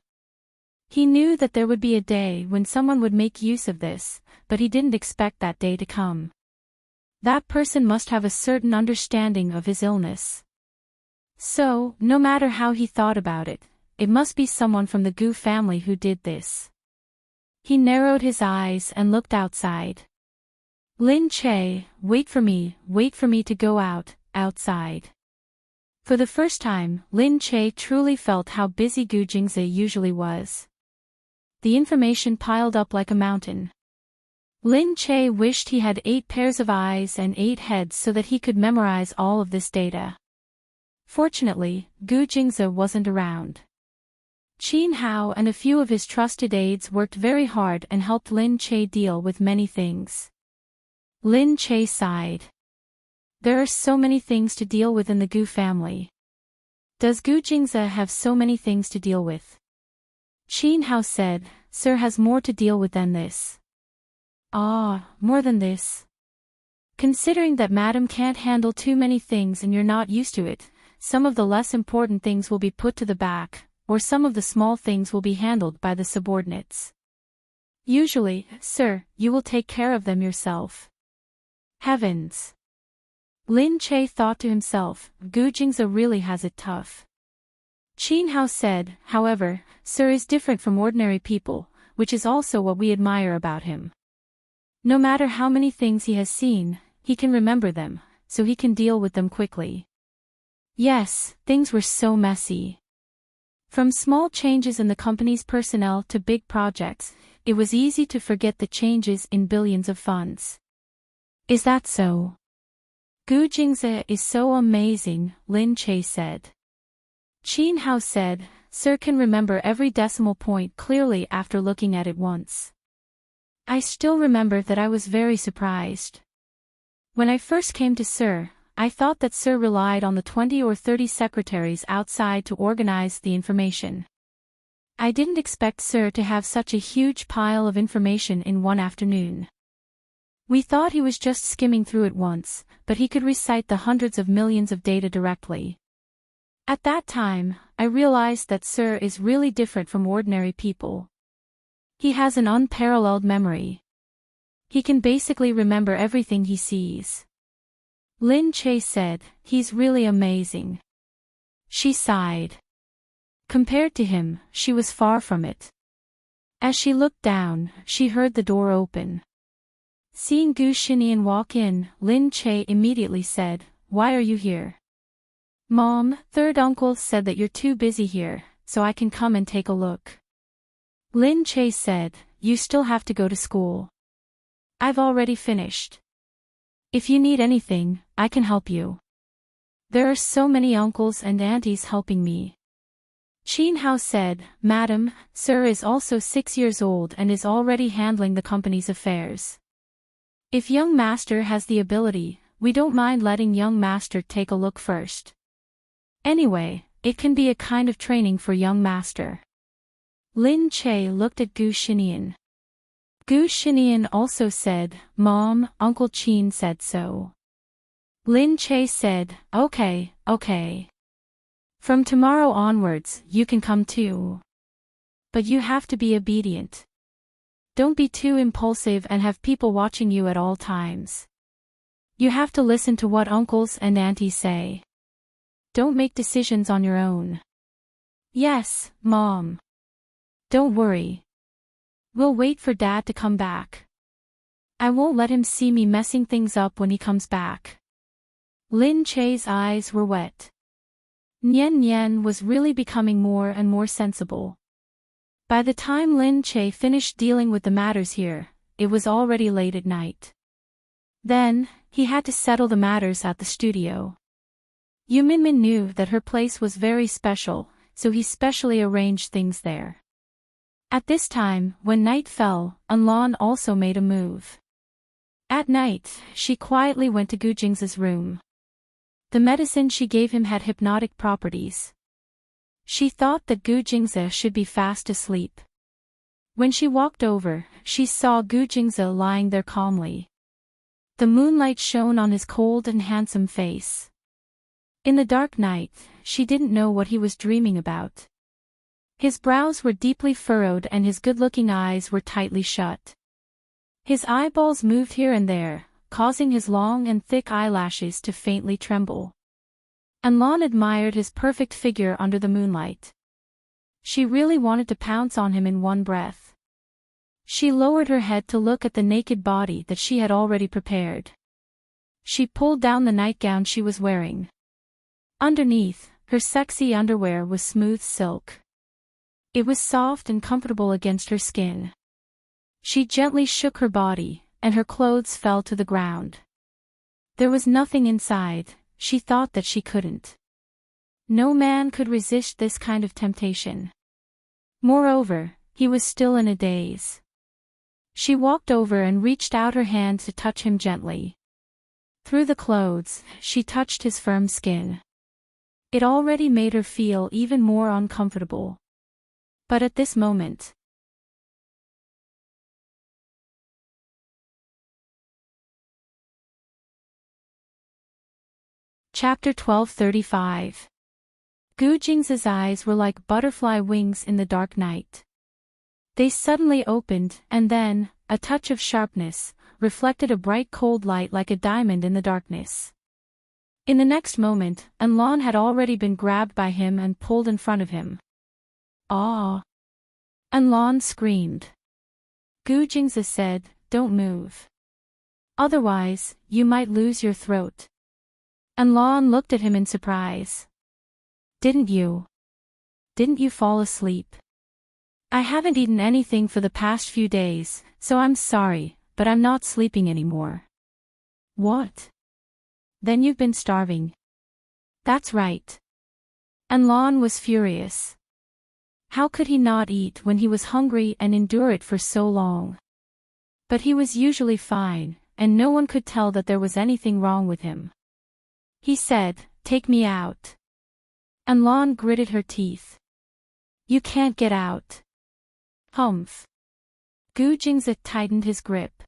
He knew that there would be a day when someone would make use of this, but he didn't expect that day to come. That person must have a certain understanding of his illness. So, no matter how he thought about it, it must be someone from the Gu family who did this. He narrowed his eyes and looked outside. Lin Che, wait for me to go outside. For the first time, Lin Che truly felt how busy Gu Jingze usually was. The information piled up like a mountain. Lin Che wished he had 8 pairs of eyes and 8 heads so that he could memorize all of this data. Fortunately, Gu Jingze wasn't around. Qin Hao and a few of his trusted aides worked very hard and helped Lin Che deal with many things. Lin Che sighed. There are so many things to deal with in the Gu family. Does Gu Jingze have so many things to deal with? Qin Hao said, Sir has more to deal with than this. Ah, more than this. Considering that Madam can't handle too many things and you're not used to it, some of the less important things will be put to the back, or some of the small things will be handled by the subordinates. Usually, sir, you will take care of them yourself. Heavens! Lin Che thought to himself, Gu Jingze really has it tough. Qin Hao said, however, Sir is different from ordinary people, which is also what we admire about him. No matter how many things he has seen, he can remember them, so he can deal with them quickly. Yes, things were so messy. From small changes in the company's personnel to big projects, it was easy to forget the changes in billions of funds. Is that so? Gu Jingze is so amazing, Lin Che said. Qin Hao said, Sir can remember every decimal point clearly after looking at it once. I still remember that I was very surprised. When I first came to Sir, I thought that Sir relied on the 20 or 30 secretaries outside to organize the information. I didn't expect Sir to have such a huge pile of information in one afternoon. We thought he was just skimming through it once, but he could recite the hundreds of millions of data directly. At that time, I realized that Sir is really different from ordinary people. He has an unparalleled memory. He can basically remember everything he sees. Lin Che said, he's really amazing. She sighed. Compared to him, she was far from it. As she looked down, she heard the door open. Seeing Gu Xinian walk in, Lin Che immediately said, Why are you here? Mom, third uncle said that you're too busy here, so I can come and take a look. Lin Che said, You still have to go to school. I've already finished. If you need anything, I can help you. There are so many uncles and aunties helping me. Qin Hao said, Madam, Sir is also 6 years old and is already handling the company's affairs. If young master has the ability, we don't mind letting young master take a look first. Anyway, it can be a kind of training for young master. Lin Che looked at Gu Xinian. Gu Xinian also said, Mom, Uncle Qin said so. Lin Che said, Okay. From tomorrow onwards, you can come too. But you have to be obedient. Don't be too impulsive and have people watching you at all times. You have to listen to what uncles and aunties say. don't make decisions on your own. Yes, Mom. Don't worry. We'll wait for Dad to come back. I won't let him see me messing things up when he comes back. Lin Che's eyes were wet. Nian Nian was really becoming more and more sensible. By the time Lin Che finished dealing with the matters here, it was already late at night. Then, he had to settle the matters at the studio. Yu Minmin knew that her place was very special, so he specially arranged things there. At this time, when night fell, Anlan also made a move. At night, she quietly went to Gu Jing's room. The medicine she gave him had hypnotic properties. She thought that Gu Jingze should be fast asleep. When she walked over, she saw Gu Jingze lying there calmly. The moonlight shone on his cold and handsome face. In the dark night, she didn't know what he was dreaming about. His brows were deeply furrowed and his good-looking eyes were tightly shut. His eyeballs moved here and there, causing his long and thick eyelashes to faintly tremble. Anlan admired his perfect figure under the moonlight. She really wanted to pounce on him in one breath. She lowered her head to look at the naked body that she had already prepared. She pulled down the nightgown she was wearing. Underneath, her sexy underwear was smooth silk. It was soft and comfortable against her skin. She gently shook her body, and her clothes fell to the ground. There was nothing inside. She thought that she couldn't. No man could resist this kind of temptation. Moreover, he was still in a daze. She walked over and reached out her hand to touch him gently. Through the clothes, she touched his firm skin. It already made her feel even more uncomfortable. But at this moment, Chapter 1235. Gu Jing's eyes were like butterfly wings in the dark night. They suddenly opened, and then, a touch of sharpness, reflected a bright cold light like a diamond in the darkness. In the next moment, Anlan had already been grabbed by him and pulled in front of him. "Ah!" Anlan screamed. Gu Jing's said, "Don't move. Otherwise, you might lose your throat." Anlan looked at him in surprise. Didn't you fall asleep?" "I haven't eaten anything for the past few days, so I'm sorry, but I'm not sleeping anymore." "What? Then you've been starving." "That's right." Anlan was furious. How could he not eat when he was hungry and endure it for so long? But he was usually fine, and no one could tell that there was anything wrong with him. He said, "Take me out." Anlan gritted her teeth. "You can't get out." "Humph." Gu Jingze tightened his grip.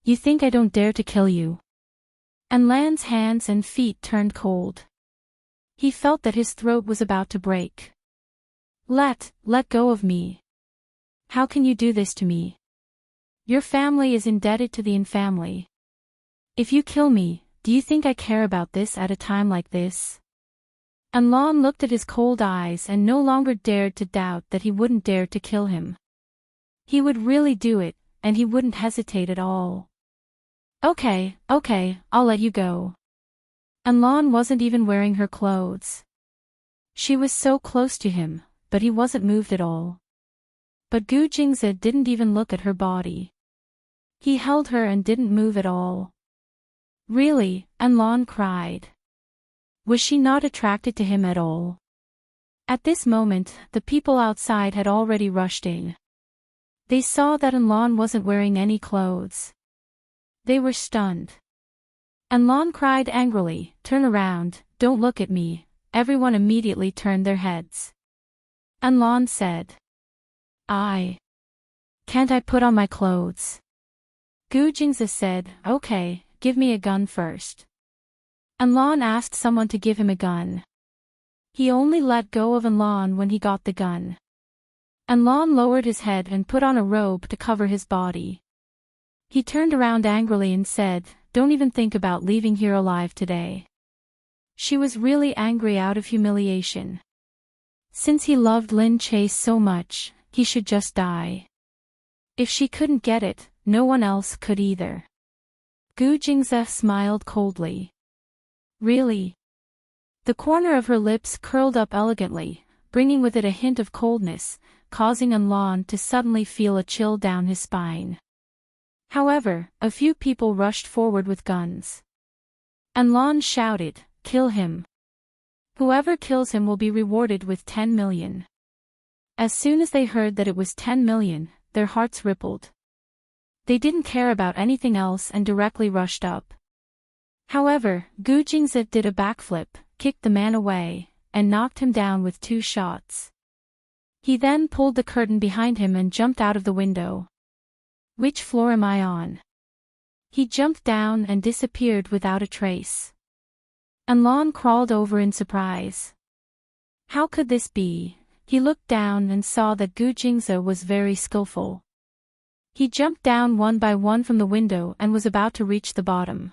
"You think I don't dare to kill you?" Anlan's hands and feet turned cold. He felt that his throat was about to break. Let go of me. How can you do this to me? Your family is indebted to the infamily. If you kill me, do you think I care about this at a time like this?" Anlan looked at his cold eyes and no longer dared to doubt that he wouldn't dare to kill him. He would really do it, and he wouldn't hesitate at all. Okay, I'll let you go." Anlan wasn't even wearing her clothes. She was so close to him, but he wasn't moved at all. But Gu Jingze didn't even look at her body. He held her and didn't move at all. "Really?" Anlan cried. Was she not attracted to him at all? At this moment, the people outside had already rushed in. They saw that Anlan wasn't wearing any clothes. They were stunned. Anlan cried angrily, "Turn around, don't look at me." Everyone immediately turned their heads. Anlan said, Can't I put on my clothes?" Gu Jingze said, "Okay, give me a gun first." Anlan asked someone to give him a gun. He only let go of Anlan when he got the gun. Anlan lowered his head and put on a robe to cover his body. He turned around angrily and said, "Don't even think about leaving here alive today." She was really angry out of humiliation. Since he loved Lin Chase so much, he should just die. If she couldn't get it, no one else could either. Gu Jingze smiled coldly. Really? The corner of her lips curled up elegantly, bringing with it a hint of coldness, causing Enlon to suddenly feel a chill down his spine. However, a few people rushed forward with guns. Enlon shouted, "Kill him! Whoever kills him will be rewarded with 10 million. As soon as they heard that it was 10 million, their hearts rippled. They didn't care about anything else and directly rushed up. However, Gu Jingze did a backflip, kicked the man away, and knocked him down with 2 shots. He then pulled the curtain behind him and jumped out of the window. Which floor am I on? He jumped down and disappeared without a trace. Enlon crawled over in surprise. How could this be? He looked down and saw that Gu Jingze was very skillful. He jumped down one by one from the window and was about to reach the bottom.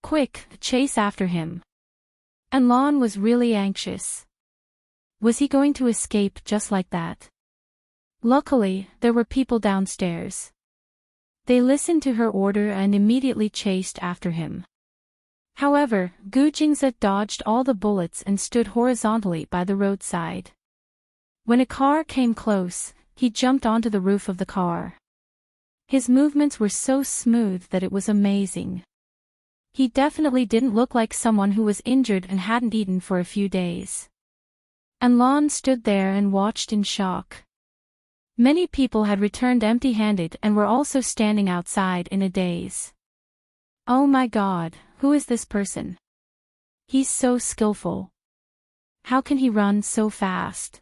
Quick, chase after him. Enlon was really anxious. Was he going to escape just like that? Luckily, there were people downstairs. They listened to her order and immediately chased after him. However, Gu Jingze dodged all the bullets and stood horizontally by the roadside. When a car came close, he jumped onto the roof of the car. His movements were so smooth that it was amazing. He definitely didn't look like someone who was injured and hadn't eaten for a few days. Enlon stood there and watched in shock. Many people had returned empty-handed and were also standing outside in a daze. Oh my God, who is this person? He's so skillful. How can he run so fast?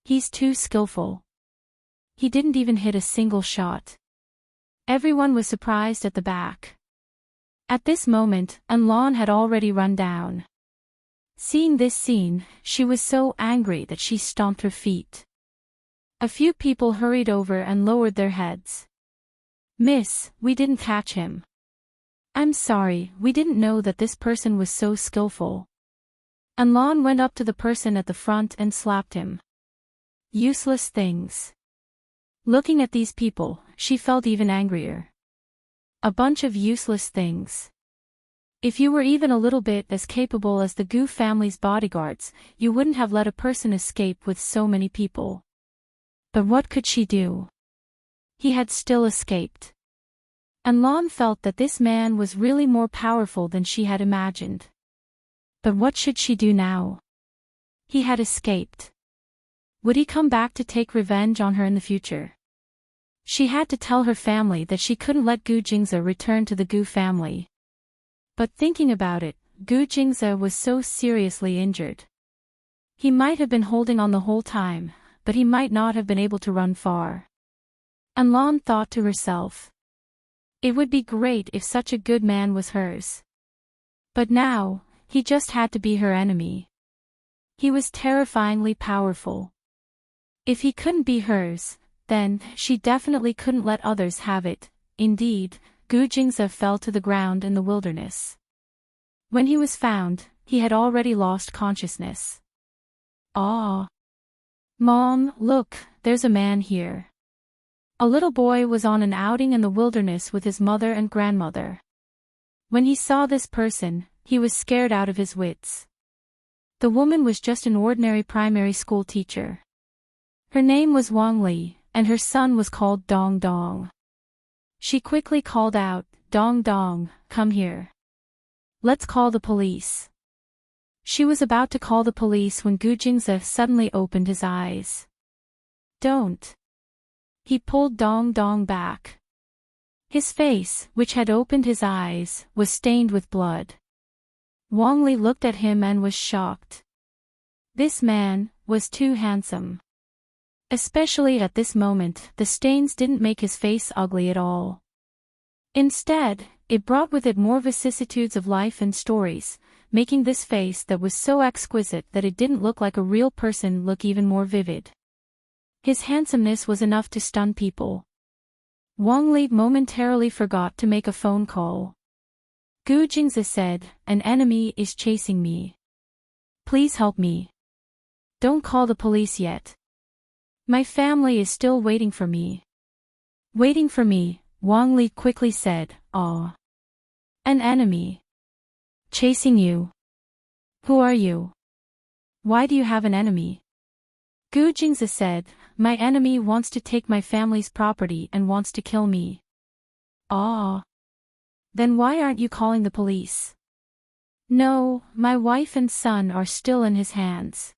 He's too skillful. He didn't even hit a single shot. Everyone was surprised at the back. At this moment, Enlon had already run down. Seeing this scene, she was so angry that she stomped her feet. A few people hurried over and lowered their heads. Miss, we didn't catch him. I'm sorry, we didn't know that this person was so skillful. Enlon went up to the person at the front and slapped him. Useless things. Looking at these people, she felt even angrier. A bunch of useless things. If you were even a little bit as capable as the Gu family's bodyguards, you wouldn't have let a person escape with so many people. But what could she do? He had still escaped. Enlon felt that this man was really more powerful than she had imagined. But what should she do now? He had escaped. Would he come back to take revenge on her in the future? She had to tell her family that she couldn't let Gu Jingze return to the Gu family. But thinking about it, Gu Jingze was so seriously injured. He might have been holding on the whole time, but he might not have been able to run far. Enlon thought to herself. It would be great if such a good man was hers. But now, he just had to be her enemy. He was terrifyingly powerful. If he couldn't be hers, then she definitely couldn't let others have it. Indeed, Gu Jingze fell to the ground in the wilderness. When he was found, he had already lost consciousness. Ah! Mom, look, there's a man here. A little boy was on an outing in the wilderness with his mother and grandmother. When he saw this person, he was scared out of his wits. The woman was just an ordinary primary school teacher. Her name was Wang Li, and her son was called Dong Dong. She quickly called out, Dong Dong, come here. Let's call the police. She was about to call the police when Gu Jingze suddenly opened his eyes. Don't. He pulled Dong Dong back. His face, which had opened his eyes, was stained with blood. Wang Li looked at him and was shocked. This man was too handsome. Especially at this moment, the stains didn't make his face ugly at all. Instead, it brought with it more vicissitudes of life and stories, making this face that was so exquisite that it didn't look like a real person look even more vivid. His handsomeness was enough to stun people. Wang Li momentarily forgot to make a phone call. Gu Jingzi said, an enemy is chasing me. Please help me. Don't call the police yet. My family is still waiting for me. Waiting for me, Wang Li quickly said, "Oh. An enemy. Chasing you. Who are you? Why do you have an enemy?" Gu Jingzi said, my enemy wants to take my family's property and wants to kill me. Ah. Then why aren't you calling the police? No, my wife and son are still in his hands.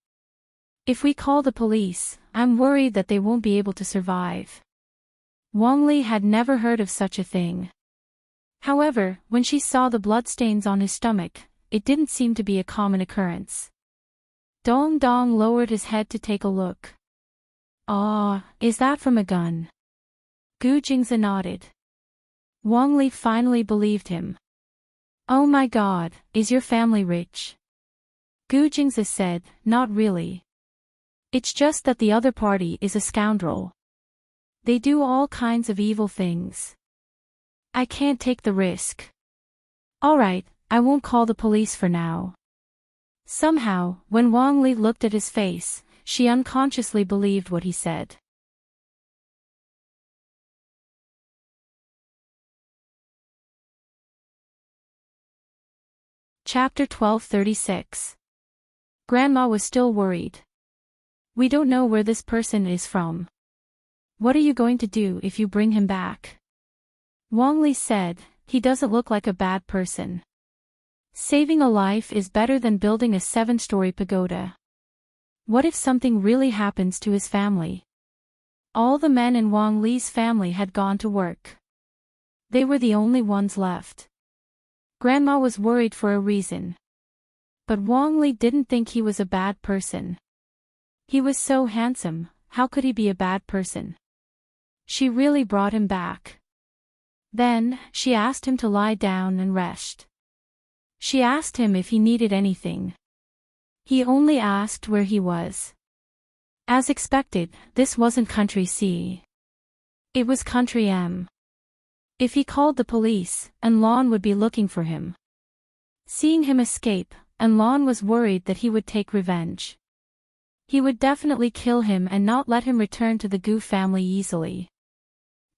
If we call the police, I'm worried that they won't be able to survive. Wang Li had never heard of such a thing. However, when she saw the bloodstains on his stomach, it didn't seem to be a common occurrence. Dong Dong lowered his head to take a look. Ah, is that from a gun? Gu Jingzi nodded. Wang Li finally believed him. Oh my god, is your family rich? Gu Jingzi said, not really. It's just that the other party is a scoundrel. They do all kinds of evil things. I can't take the risk. Alright, I won't call the police for now. Somehow, when Wang Li looked at his face, she unconsciously believed what he said. Chapter 1236. Grandma was still worried. We don't know where this person is from. What are you going to do if you bring him back? Wang Li said, he doesn't look like a bad person. Saving a life is better than building a 7-story pagoda. What if something really happens to his family? All the men in Wang Li's family had gone to work. They were the only ones left. Grandma was worried for a reason. But Wang Li didn't think he was a bad person. He was so handsome, how could he be a bad person? She really brought him back. Then, she asked him to lie down and rest. She asked him if he needed anything. He only asked where he was. As expected, this wasn't country C. It was country M. If he called the police, Enlon would be looking for him. Seeing him escape, Enlon was worried that he would take revenge. He would definitely kill him and not let him return to the Gu family easily.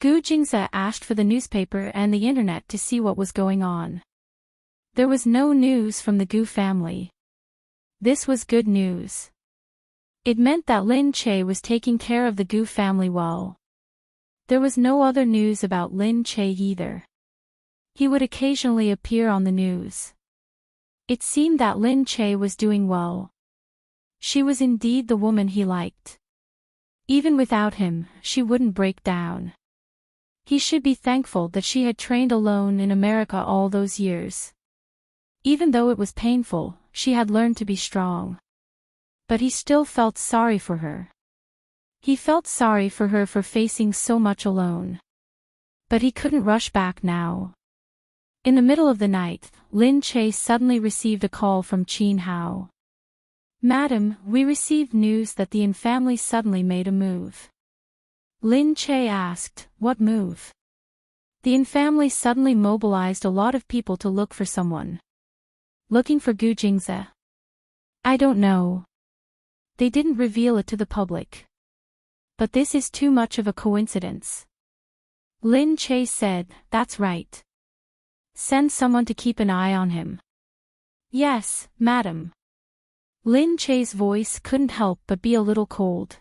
Gu Jingzi asked for the newspaper and the internet to see what was going on. There was no news from the Gu family. This was good news. It meant that Lin Che was taking care of the Gu family well. There was no other news about Lin Che either. He would occasionally appear on the news. It seemed that Lin Che was doing well. She was indeed the woman he liked. Even without him, she wouldn't break down. He should be thankful that she had trained alone in America all those years. Even though it was painful, she had learned to be strong. But he still felt sorry for her. He felt sorry for her for facing so much alone. But he couldn't rush back now. In the middle of the night, Lin Che suddenly received a call from Qin Hao. Madam, we received news that the Yin family suddenly made a move. Lin Che asked, what move? The Yin family suddenly mobilized a lot of people to look for someone. Looking for Gu Jingzi? I don't know. They didn't reveal it to the public. But this is too much of a coincidence. Lin Che said, that's right. Send someone to keep an eye on him. Yes, madam. Lin Che's voice couldn't help but be a little cold.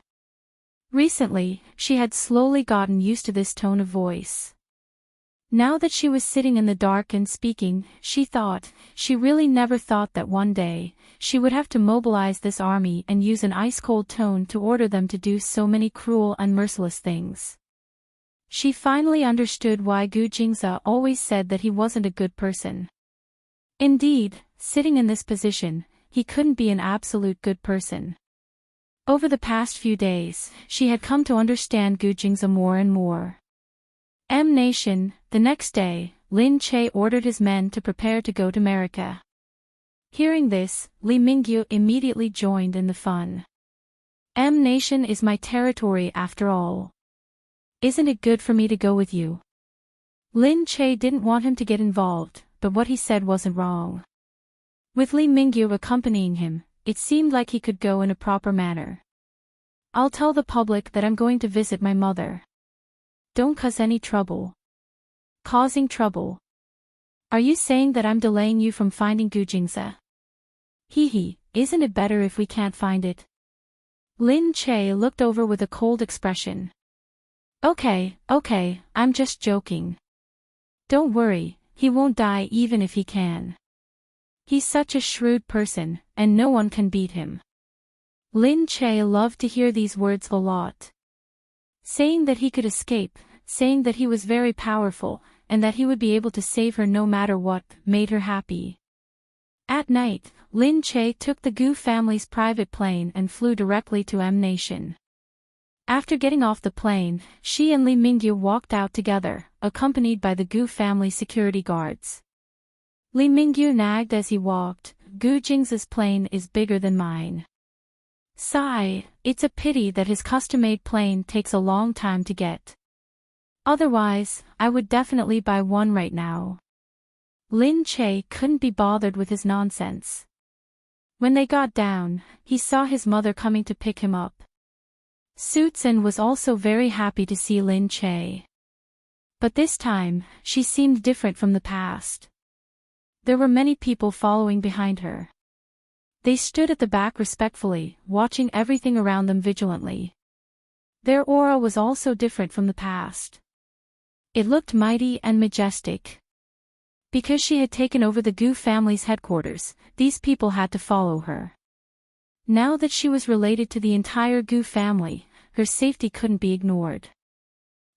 Recently, she had slowly gotten used to this tone of voice. Now that she was sitting in the dark and speaking, she really never thought that one day, she would have to mobilize this army and use an ice-cold tone to order them to do so many cruel and merciless things. She finally understood why Gu Jingzi always said that he wasn't a good person. Indeed, sitting in this position, he couldn't be an absolute good person. Over the past few days, she had come to understand Gu Jingzi more and more. M Nation, the next day, Lin Che ordered his men to prepare to go to America. Hearing this, Li Mingyu immediately joined in the fun. M Nation is my territory after all. Isn't it good for me to go with you? Lin Che didn't want him to get involved, but what he said wasn't wrong. With Lee Mingyu accompanying him, it seemed like he could go in a proper manner. I'll tell the public that I'm going to visit my mother. Don't cause any trouble. Causing trouble. Are you saying that I'm delaying you from finding Gujingza? Hee, isn't it better if we can't find it? Lin Che looked over with a cold expression. Okay, I'm just joking. Don't worry, he won't die even if he can. He's such a shrewd person, and no one can beat him. Lin Che loved to hear these words a lot. Saying that he could escape, saying that he was very powerful, and that he would be able to save her no matter what, made her happy. At night, Lin Che took the Gu family's private plane and flew directly to M Nation. After getting off the plane, she and Lee Mingyu walked out together, accompanied by the Gu family security guards. Lee Mingyu nagged as he walked, Gu Jing's plane is bigger than mine. Sigh, it's a pity that his custom-made plane takes a long time to get. Otherwise, I would definitely buy one right now. Lin Che couldn't be bothered with his nonsense. When they got down, he saw his mother coming to pick him up. Suitsun was also very happy to see Lin Che. But this time, she seemed different from the past. There were many people following behind her. They stood at the back respectfully, watching everything around them vigilantly. Their aura was also different from the past. It looked mighty and majestic. Because she had taken over the Gu family's headquarters, these people had to follow her. Now that she was related to the entire Gu family, her safety couldn't be ignored.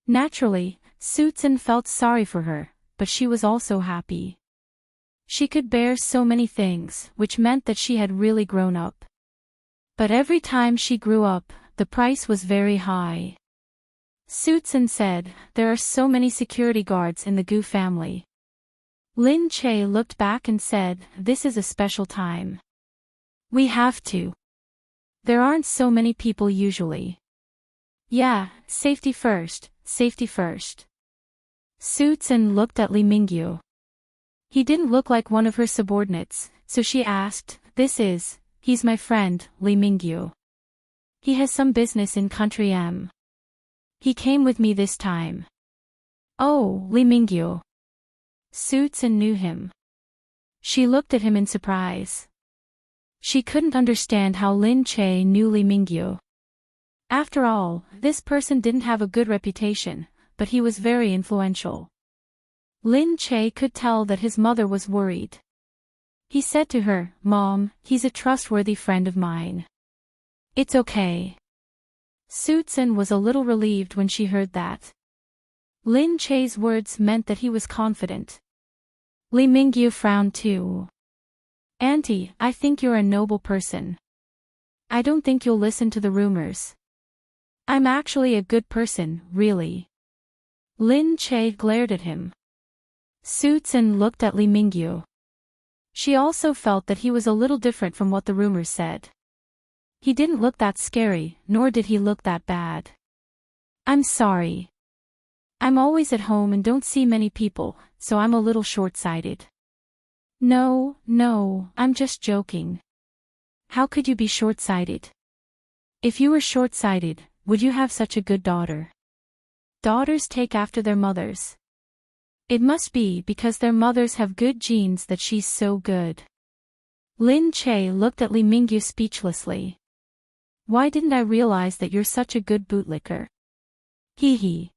Naturally, Suitsun felt sorry for her, but she was also happy. She could bear so many things, which meant that she had really grown up. But every time she grew up, the price was very high. Suitsun said, there are so many security guards in the Gu family. Lin Che looked back and said, this is a special time. We have to. There aren't so many people usually. Yeah, safety first, safety first. Suitsun looked at Lee Mingyu. He didn't look like one of her subordinates, so she asked, he's my friend, Lee Mingyu. He has some business in Country M. He came with me this time. Oh, Lee Mingyu. Suitsun knew him. She looked at him in surprise. She couldn't understand how Lin Che knew Lee Mingyu. After all, this person didn't have a good reputation, but he was very influential. Lin Che could tell that his mother was worried. He said to her, Mom, he's a trustworthy friend of mine. It's okay. Suitsun was a little relieved when she heard that. Lin Che's words meant that he was confident. Lee Mingyu frowned too. Auntie, I think you're a noble person. I don't think you'll listen to the rumors. I'm actually a good person, really. Lin Che glared at him. Suitsun looked at Lee Mingyu. She also felt that he was a little different from what the rumors said. He didn't look that scary, nor did he look that bad. I'm sorry. I'm always at home and don't see many people, so I'm a little short-sighted. No, I'm just joking. How could you be short-sighted? If you were short-sighted, would you have such a good daughter? Daughters take after their mothers. It must be because their mothers have good genes that she's so good. Lin Che looked at Lee Mingyu speechlessly. Why didn't I realize that you're such a good bootlicker? Hee.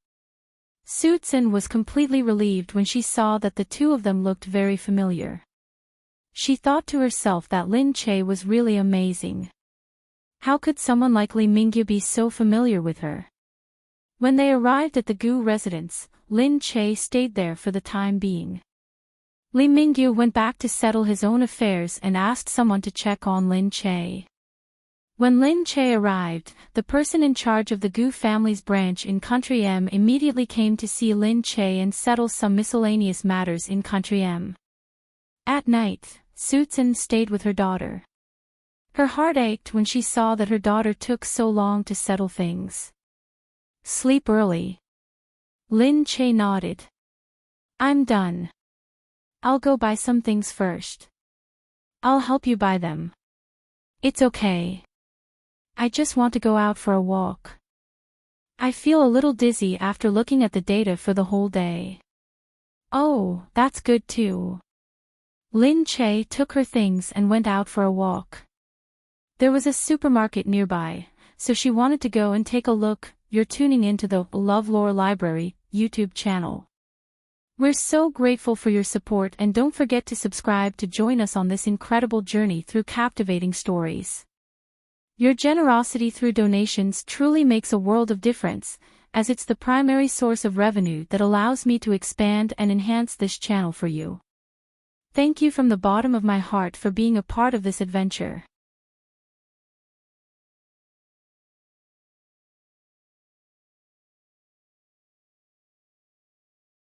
Suitsun was completely relieved when she saw that the two of them looked very familiar. She thought to herself that Lin Che was really amazing. How could someone like Lee Mingyu be so familiar with her? When they arrived at the Gu residence, Lin Che stayed there for the time being. Lee Mingyu went back to settle his own affairs and asked someone to check on Lin Che. When Lin Che arrived, the person in charge of the Gu family's branch in Country M immediately came to see Lin Che and settle some miscellaneous matters in Country M. At night, Suitsun stayed with her daughter. Her heart ached when she saw that her daughter took so long to settle things. Sleep early. Lin Che nodded. I'm done. I'll go buy some things first. I'll help you buy them. It's okay. I just want to go out for a walk. I feel a little dizzy after looking at the data for the whole day. Oh, that's good too. Lin Che took her things and went out for a walk. There was a supermarket nearby, so she wanted to go and take a look. You're tuning into the LoveLore Library YouTube channel. We're so grateful for your support, and don't forget to subscribe to join us on this incredible journey through captivating stories. Your generosity through donations truly makes a world of difference, as it's the primary source of revenue that allows me to expand and enhance this channel for you. Thank you from the bottom of my heart for being a part of this adventure.